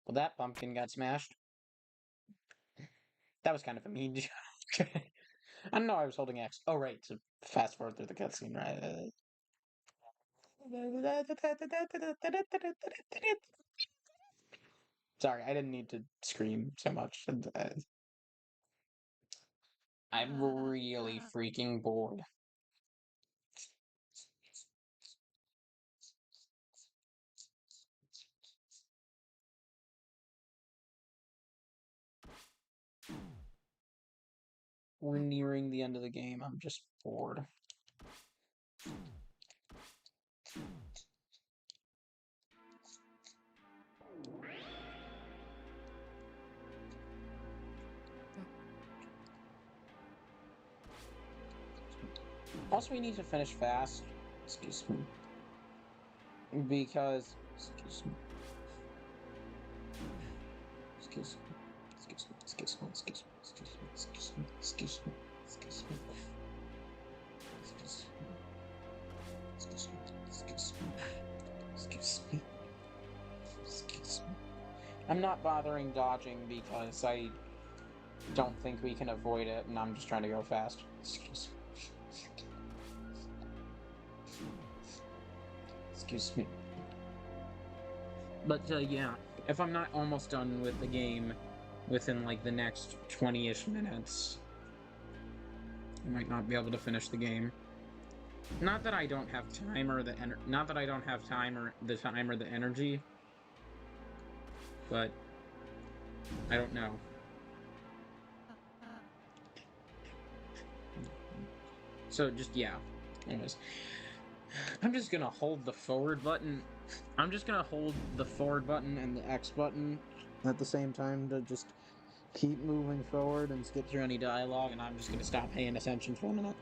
Well, that pumpkin got smashed. That was kind of a mean joke. I don't know, I was holding X. Oh, right, to fast forward through the cutscene, right? Sorry, I didn't need to scream so much. I'm really freaking bored. We're nearing the end of the game. I'm just bored. Also, we need to finish fast. Excuse me. Because... Excuse me. Excuse me. Excuse me. Excuse me. Excuse me. Excuse me. Excuse me. Excuse me. Excuse me. Excuse me. Excuse me. Excuse me. Excuse me. Excuse me. I'm not bothering dodging because I don't think we can avoid it, and I'm just trying to go fast. Excuse me. Excuse me. But, yeah, if I'm not almost done with the game within, like, the next 20-ish minutes, I might not be able to finish the game. Not that I don't have time or the not that I don't have time or the energy, but I don't know. So just, yeah. Anyways, I'm just gonna hold the forward button. I'm just gonna hold the forward button and the X button at the same time to just keep moving forward and skip through any dialogue, and I'm just gonna stop paying attention for a minute.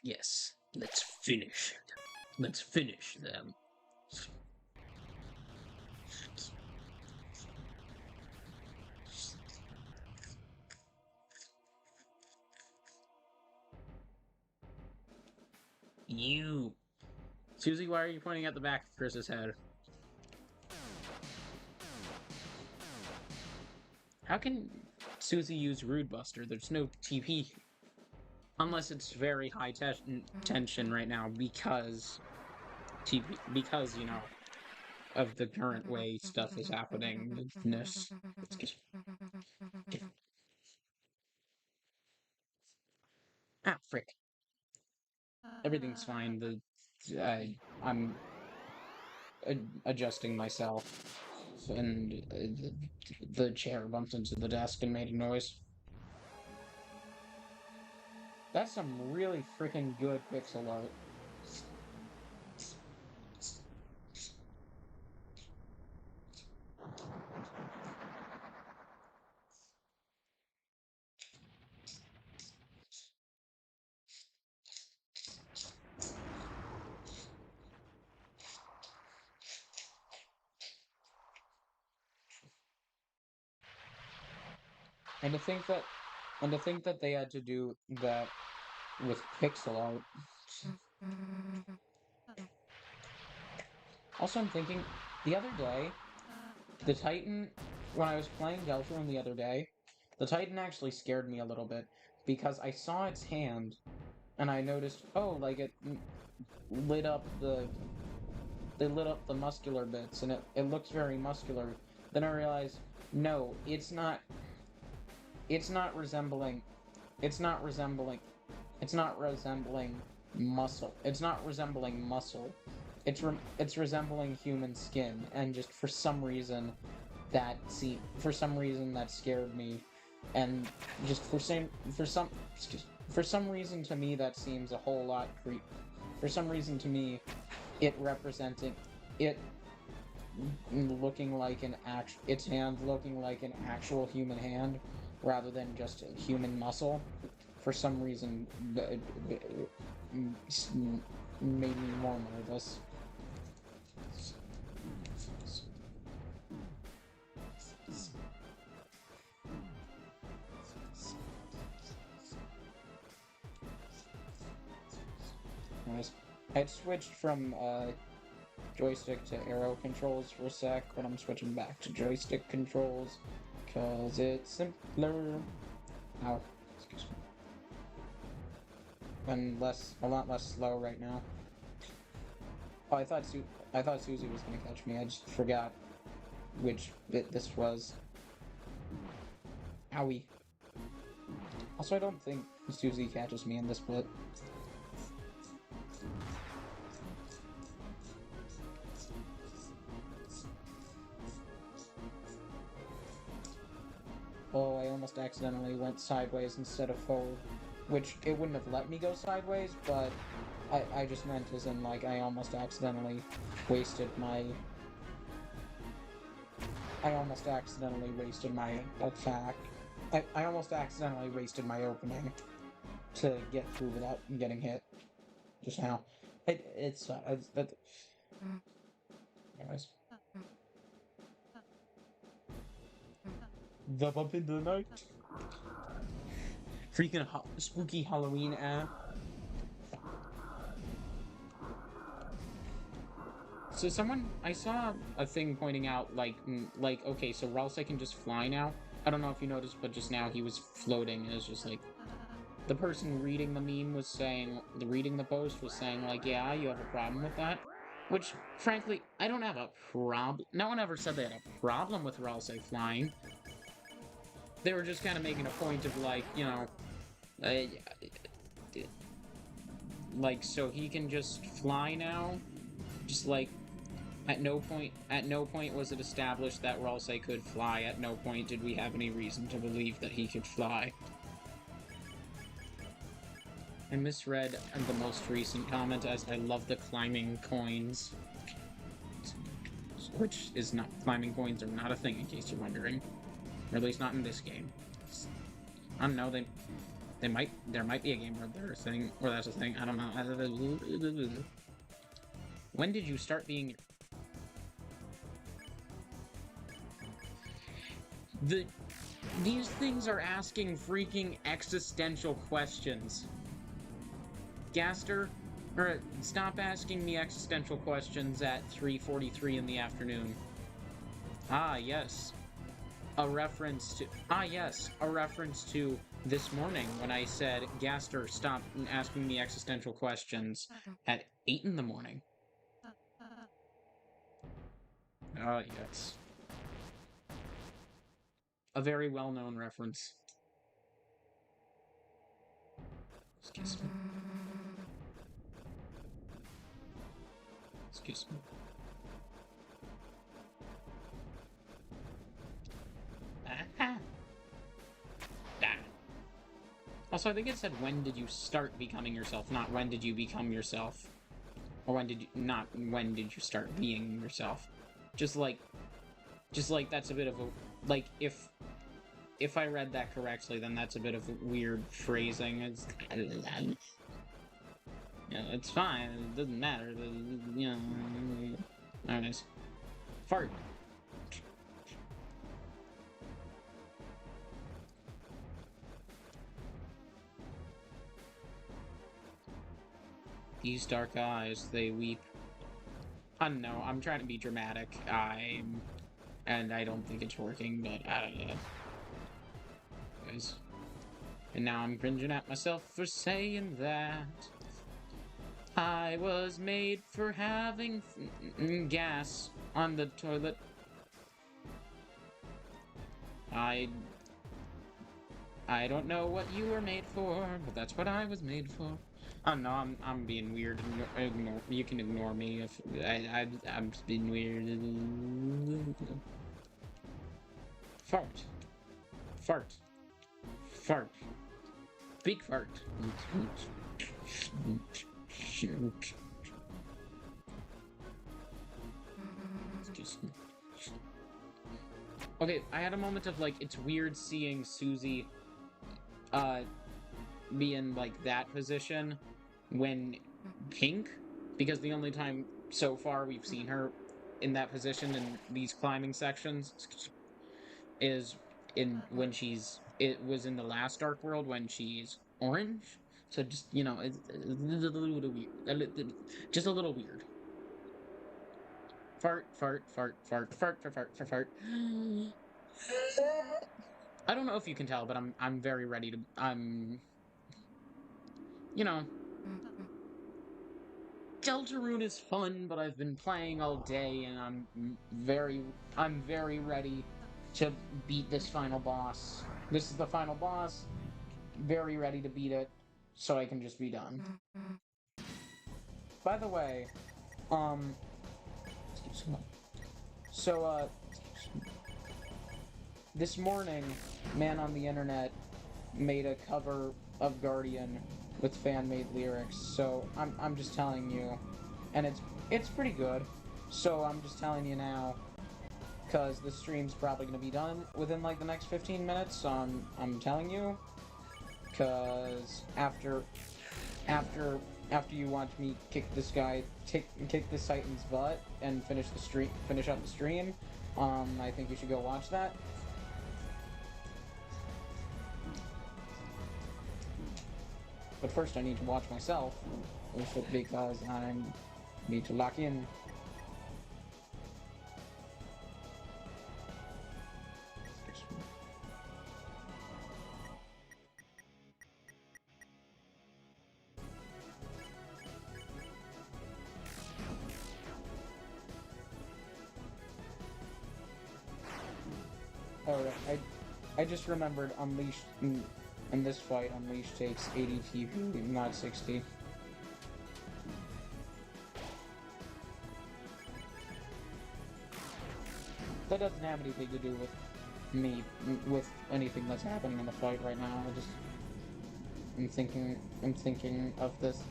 Yes, let's finish. Let's finish them. You. Susie, why are you pointing at the back of Chris's head? How can Susie use Rude Buster? There's no TP. Unless it's very high tension right now because because, you know, of the current way stuff is happening. Ah, frick. Everything's fine. I'm adjusting myself, and the chair bumped into the desk and made a noise. That's some really freaking good pixel art. And to think that they had to do that with pixel art. Also, I'm thinking, the other day, the Titan, when I was playing Deltarune the other day, the Titan actually scared me a little bit, because I saw its hand, and I noticed, oh, like, it lit up the muscular bits, and it looks very muscular. Then I realized, no, it's not resembling muscle. It's not resembling muscle. It's resembling human skin, and just for some reason that scared me, and just for some reason to me that seems a whole lot for some reason to me it representing it looking like its hand looking like an actual human hand rather than just a human muscle for some reason, made me more nervous. Anyways, I had switched from joystick to arrow controls for a sec, but I'm switching back to joystick controls because it's simpler. Ow, excuse me. And a lot less slow right now. Oh, I thought Susie was gonna catch me. I just forgot which bit this was. Owie. Also, I don't think Susie catches me in this bit. Oh, I almost accidentally went sideways instead of forward. Which, it wouldn't have let me go sideways, but I just meant as in, like, I almost accidentally wasted my... I almost accidentally wasted my attack. I almost accidentally wasted my opening to get through without getting hit just now. It's anyways. The bump in the night. Freaking spooky Halloween app. So I saw a thing pointing out, like, okay, so Ralsei can just fly now. I don't know if you noticed, but just now he was floating, and it's just like, the person reading the meme was saying, reading the post was saying, like, yeah, you have a problem with that? Which, frankly, I don't have a problem. No one ever said they had a problem with Ralsei flying. They were just kind of making a point of, like, you know, like, so he can just fly now? Just, like, at no point was it established that Ralsei could fly. At no point did we have any reason to believe that he could fly. I misread the most recent comment as I love the climbing coins. Which is not, climbing coins are not a thing, in case you're wondering. Or at least not in this game. I don't know, there might be a game where that's a thing, I don't know. When did you start being... These things are asking freaking existential questions. Gaster, stop asking me existential questions at 3:43 in the afternoon. Ah, yes. A reference to this morning when I said, Gaster, stop asking me existential questions at 8 in the morning. Ah, yes. A very well-known reference. Excuse me. Excuse me. Also, I think it said, when did you start becoming yourself, not when did you become yourself. Or when did you start being yourself. Just like, that's a bit of a, like, if I read that correctly, then that's a bit of weird phrasing. It's, yeah, it's fine, it doesn't matter, you know, anyways. Fart. These dark eyes, they weep. I don't know, I'm trying to be dramatic, and I don't think it's working, but I don't know. Anyways. And now I'm cringing at myself for saying that. I was made for having gas on the toilet. I don't know what you were made for, but that's what I was made for. Oh no, I'm being weird. You can ignore me if I'm just being weird. Fart. Fart. Fart. Big fart. Okay, I had a moment of, like, it's weird seeing Susie, be in like that position when pink, because the only time so far we've seen her in that position in these climbing sections is in when it was in the last Dark World when she's orange. So just it's a little weird, just a little weird. Fart, fart, fart, fart, fart, fart, fart, fart, fart. I don't know if you can tell, but I'm very ready to. You know, Deltarune is fun, but I've been playing all day, and I'm very ready to beat this final boss. This is the final boss. Very ready to beat it, so I can just be done. By the way, um, so this morning, man on the internet made a cover of Guardian with fan-made lyrics. So I'm just telling you, and it's pretty good. So I'm just telling you now, because the stream's probably gonna be done within like the next 15 minutes. So I'm telling you, because after you watch me kick this Titan's butt and finish up the stream, I think you should go watch that. But first I need to watch myself, because I need to lock in. Oh, I just remembered Unleash. In this fight, Unleash takes 80 TP, not 60. That doesn't have anything to do with me, with anything that's happening in the fight right now. I'm thinking of this.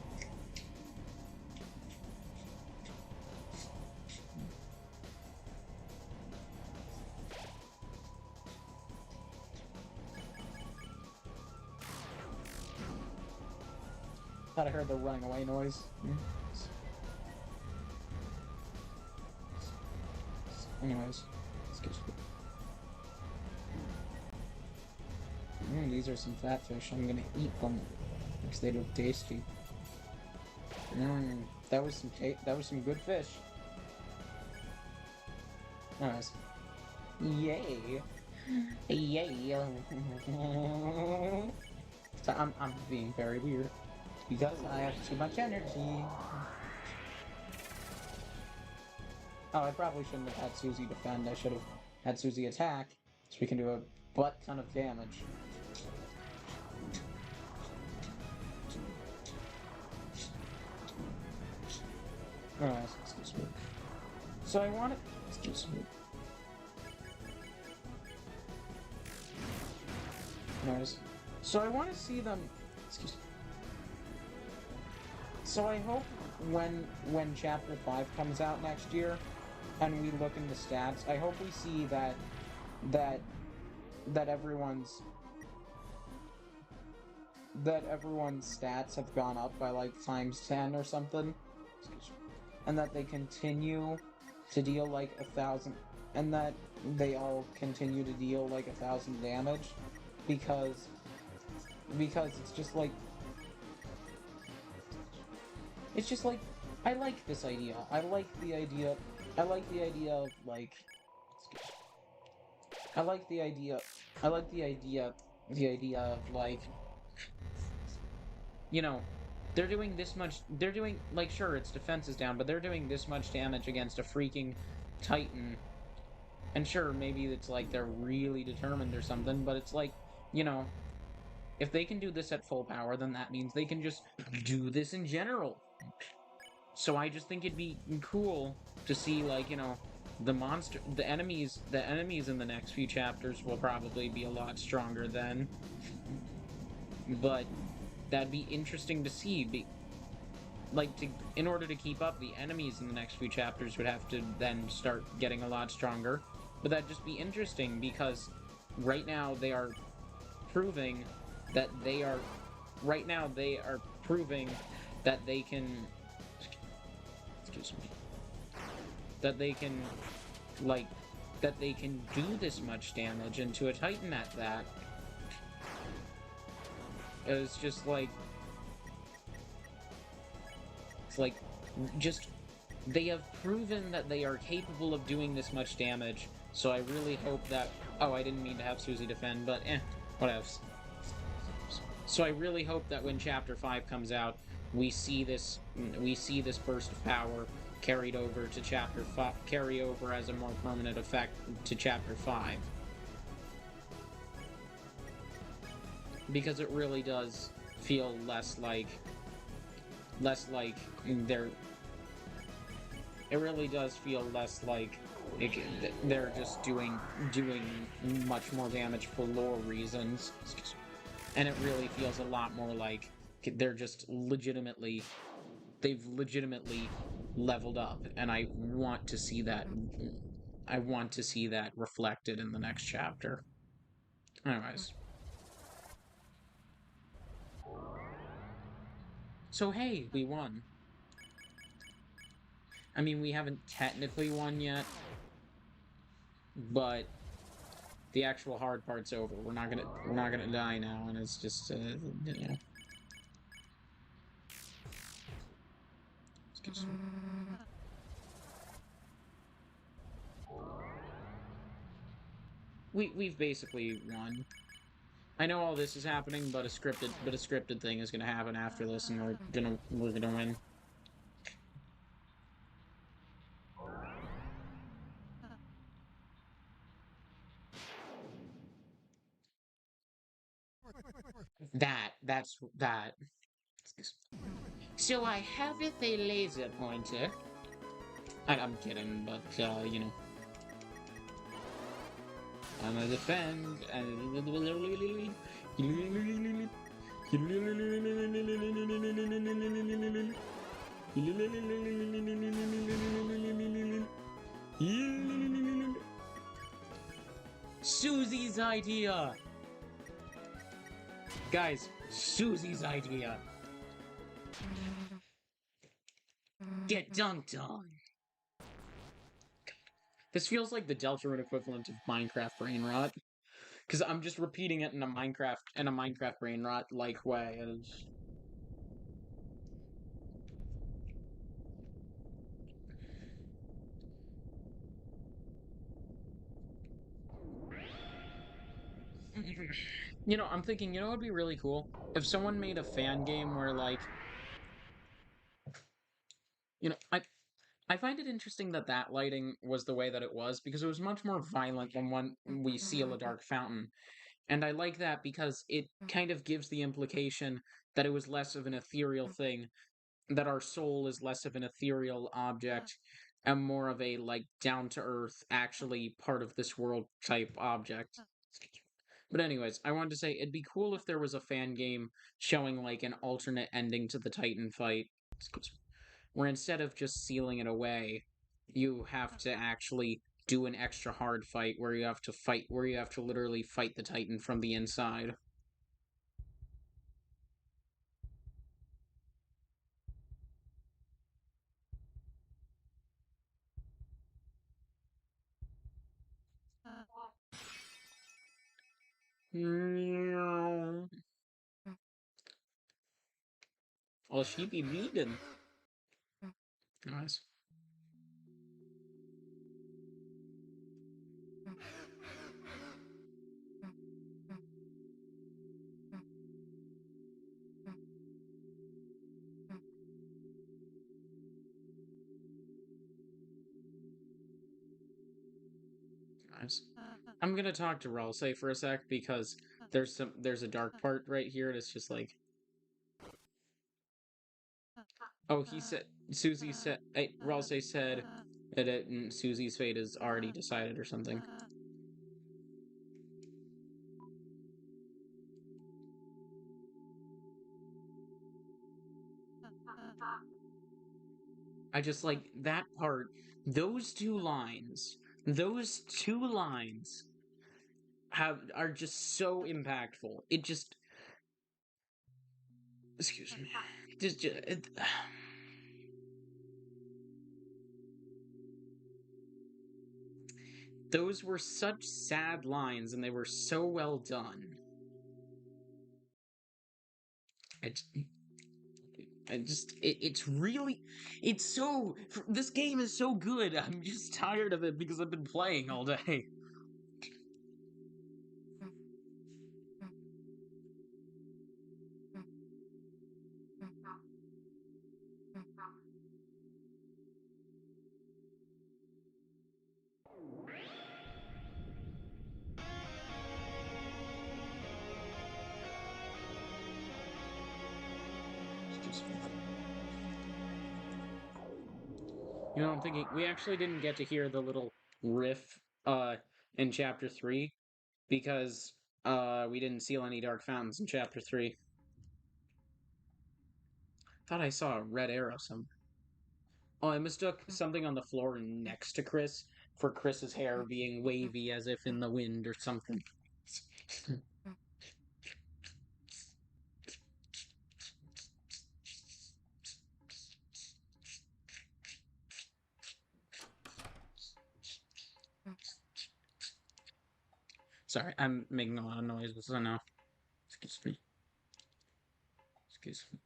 Thought I heard the running away noise. Anyways, excuse me. These are some fat fish. I'm gonna eat them because they look tasty. That was some good fish. Nice. Yay! Yay! So I'm being very weird. Because I have too much energy. Oh, I probably shouldn't have had Susie defend. I should have had Susie attack, so we can do a butt ton of damage. Alright, excuse me. So I want to... Excuse me. Anyways, so I want to see them... Excuse me. So I hope when Chapter 5 comes out next year, and we look into stats, I hope we see that everyone's stats have gone up by like ×10 or something, and that they continue to deal like 1,000, and that they all continue to deal like 1,000 damage, because it's just like. It's just like, I like this idea. I like the idea of, like, you know, they're doing, like, sure, its defense is down, but they're doing this much damage against a freaking Titan. And sure, maybe it's like they're really determined or something, but it's like, if they can do this at full power, then that means they can just do this in general. So I just think it'd be cool to see, like, the enemies in the next few chapters will probably be a lot stronger then. But that'd be interesting to see. In order to keep up, the enemies in the next few chapters would have to then start getting a lot stronger. But that'd just be interesting, because right now they are proving that they are right now they are proving that they can, excuse me, that they can, like, that they can do this much damage, and to a Titan at that, it's just like, it's like, just, they have proven that they are capable of doing this much damage, so I really hope that, oh, I didn't mean to have Susie defend, but whatever. So I really hope that when Chapter 5 comes out, we see this burst of power carried over to Chapter 5, carry over as a more permanent effect to Chapter 5. Because it really does feel less like they're, it really does feel less like they're just doing much more damage for lore reasons. And it really feels a lot more like they're just legitimately, they've legitimately leveled up, and I want to see that. I want to see that reflected in the next chapter. Anyways. So hey, we won. I mean, we haven't technically won yet, but the actual hard part's over. We're not gonna die now, and it's just you know. Excuse me. We've basically won. I know all this is happening, but a scripted thing is gonna happen after this, and we're gonna win. That's that. So I have a laser pointer. I'm kidding, but you know. I'm gonna defend and Susie's idea! Guys, Susie's idea! Get dunked on! This feels like the Deltarune equivalent of Minecraft brain rot. Because I'm just repeating it in a Minecraft brain rot like way. You know, I'm thinking, you know what would be really cool? If someone made a fan game where, like, you know, I find it interesting that that lighting was the way that it was, because it was much more violent than when we seal a dark fountain. And I like that because it kind of gives the implication that it was less of an ethereal thing, that our soul is less of an ethereal object and more of a, like, down to earth, actually part of this world type object. But anyways, I wanted to say it'd be cool if there was a fan game showing like an alternate ending to the Titan fight, where instead of just sealing it away, you have to actually do an extra hard fight where you have to literally fight the Titan from the inside. Well, she be bleeding. Nice. Nice. I'm gonna talk to Ralsei for a sec because there's a dark part right here, and it's just like, oh, he said Susie said Ralsei said that Susie's fate is already decided or something. I just like that part. Those two lines. Those two lines are just so impactful. It just Excuse me. Just, those were such sad lines, and they were so well done. It's really, it's so, this game is so good. I'm just tired of it because I've been playing all day. You know, I'm thinking, we actually didn't get to hear the little riff, in Chapter 3, because, we didn't seal any Dark Fountains in Chapter 3. Thought I saw a red arrow somewhere. Oh, I mistook something on the floor next to Chris for Chris's hair being wavy as if in the wind or something. Sorry, I'm making a lot of noises, I know. Excuse me. Excuse me.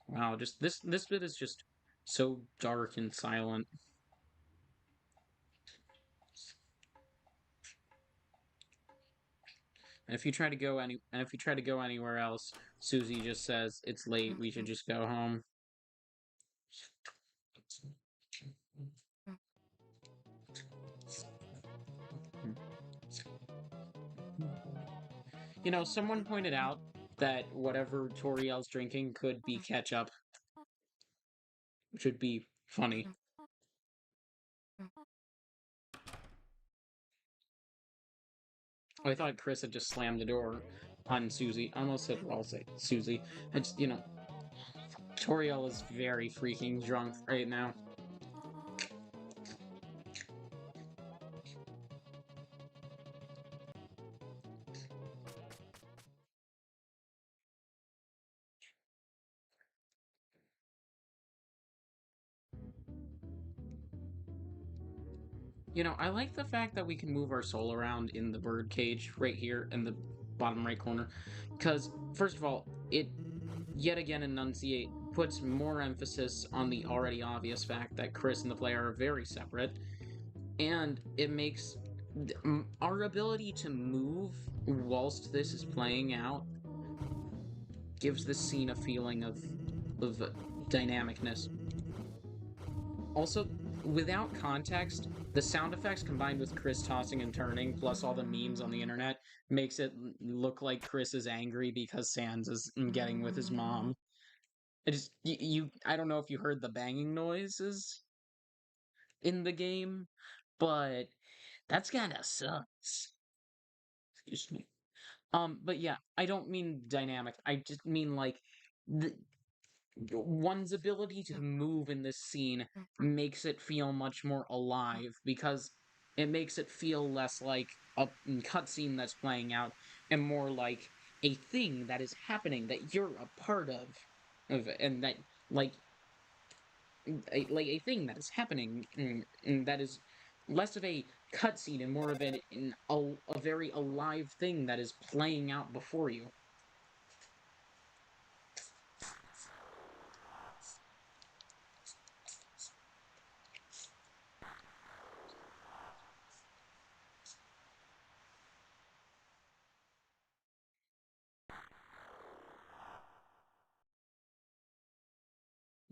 Wow, just this bit is just so dark and silent. And if you try to go anywhere else, Susie just says it's late. We should just go home. You know, someone pointed out that whatever Toriel's drinking could be ketchup, which would be funny. I thought Chris had just slammed the door on Susie. I almost said, well, I'll say Susie. It's, you know, Toriel is very freaking drunk right now. You know, I like the fact that we can move our soul around in the bird cage right here in the bottom right corner. Because, first of all, it yet again puts more emphasis on the already obvious fact that Chris and the player are very separate. And it makes our ability to move whilst this is playing out gives this scene a feeling of dynamicness. Also, without context, the sound effects combined with Chris tossing and turning, plus all the memes on the internet, makes it look like Chris is angry because Sans is getting with his mom. I don't know if you heard the banging noises in the game, but that's kinda sucks. Excuse me. But yeah, I don't mean dynamic. I just mean like one's ability to move in this scene makes it feel much more alive because it makes it feel less like a cutscene that's playing out and more like a thing that is happening that you're a part of and that like a thing that is happening and that is less of a cutscene and more of a very alive thing that is playing out before you.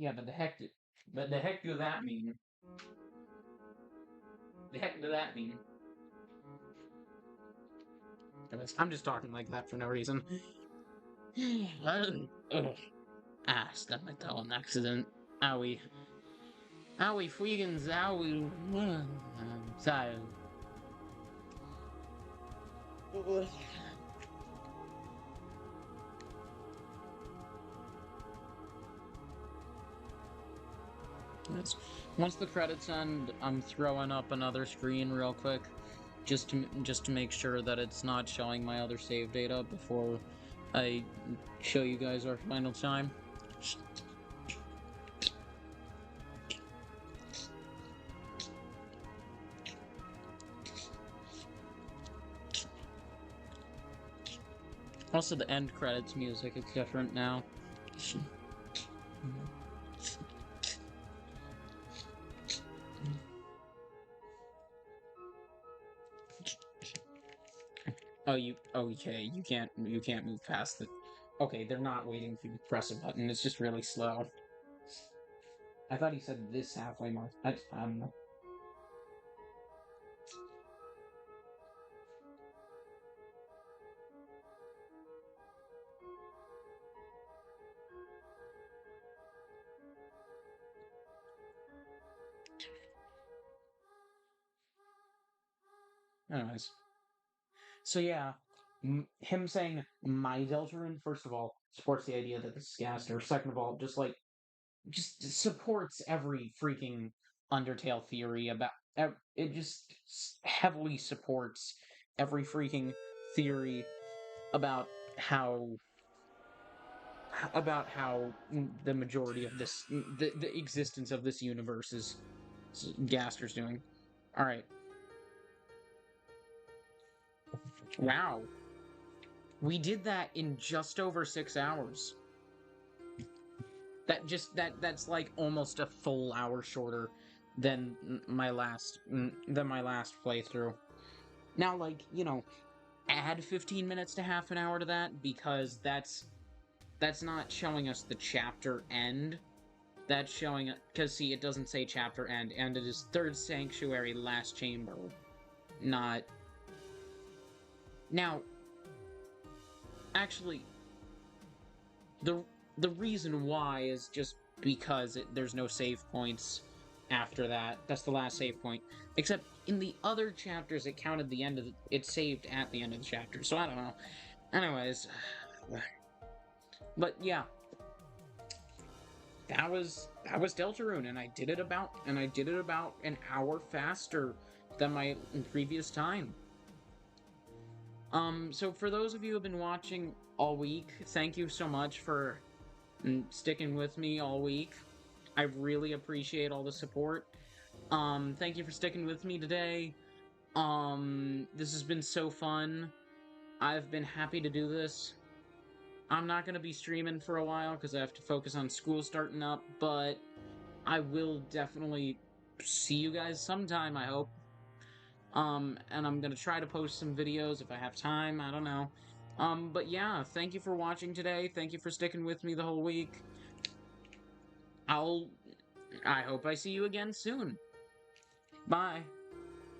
Yeah, but the heck do that mean? The heck do that mean? I'm just talking like that for no reason. Ah, stubbed my toe on accident. Owie. Owie, freegans, owie. I'm tired. Once the credits end, I'm throwing up another screen real quick, just to make sure that it's not showing my other save data before I show you guys our final time. Also, the end credits music is different now. Oh, okay, you can't move past it. Okay, they're not waiting for you to press a button, it's just really slow. I thought he said this halfway mark. I don't know. Anyways. So yeah, him saying my Deltarune, first of all, supports the idea that this is Gaster. Second of all, just supports every freaking Undertale theory about it. Just heavily supports every freaking theory about how the majority of this the existence of this universe is Gaster's doing. All right. Wow. We did that in just over 6 hours. That's like almost a full hour shorter than my last playthrough. Now, like, add 15 minutes to half an hour to that, because that's not showing us the chapter end. That's showing, because see, it doesn't say chapter end, and it is Third Sanctuary, Last Chamber, not... Now, actually, the reason why is just because there's no save points after that. That's the last save point. Except in the other chapters, it counted the end of it saved at the end of the chapter. So I don't know. Anyways, but yeah, that was Deltarune, and I did it about an hour faster than my previous time. So for those of you who have been watching all week, thank you so much for sticking with me all week. I really appreciate all the support. Thank you for sticking with me today. This has been so fun. I've been happy to do this. I'm not going to be streaming for a while because I have to focus on school starting up, but I will definitely see you guys sometime, I hope. And I'm going to try to post some videos if I have time, I don't know. But yeah, thank you for watching today. Thank you for sticking with me the whole week. I hope I see you again soon. Bye.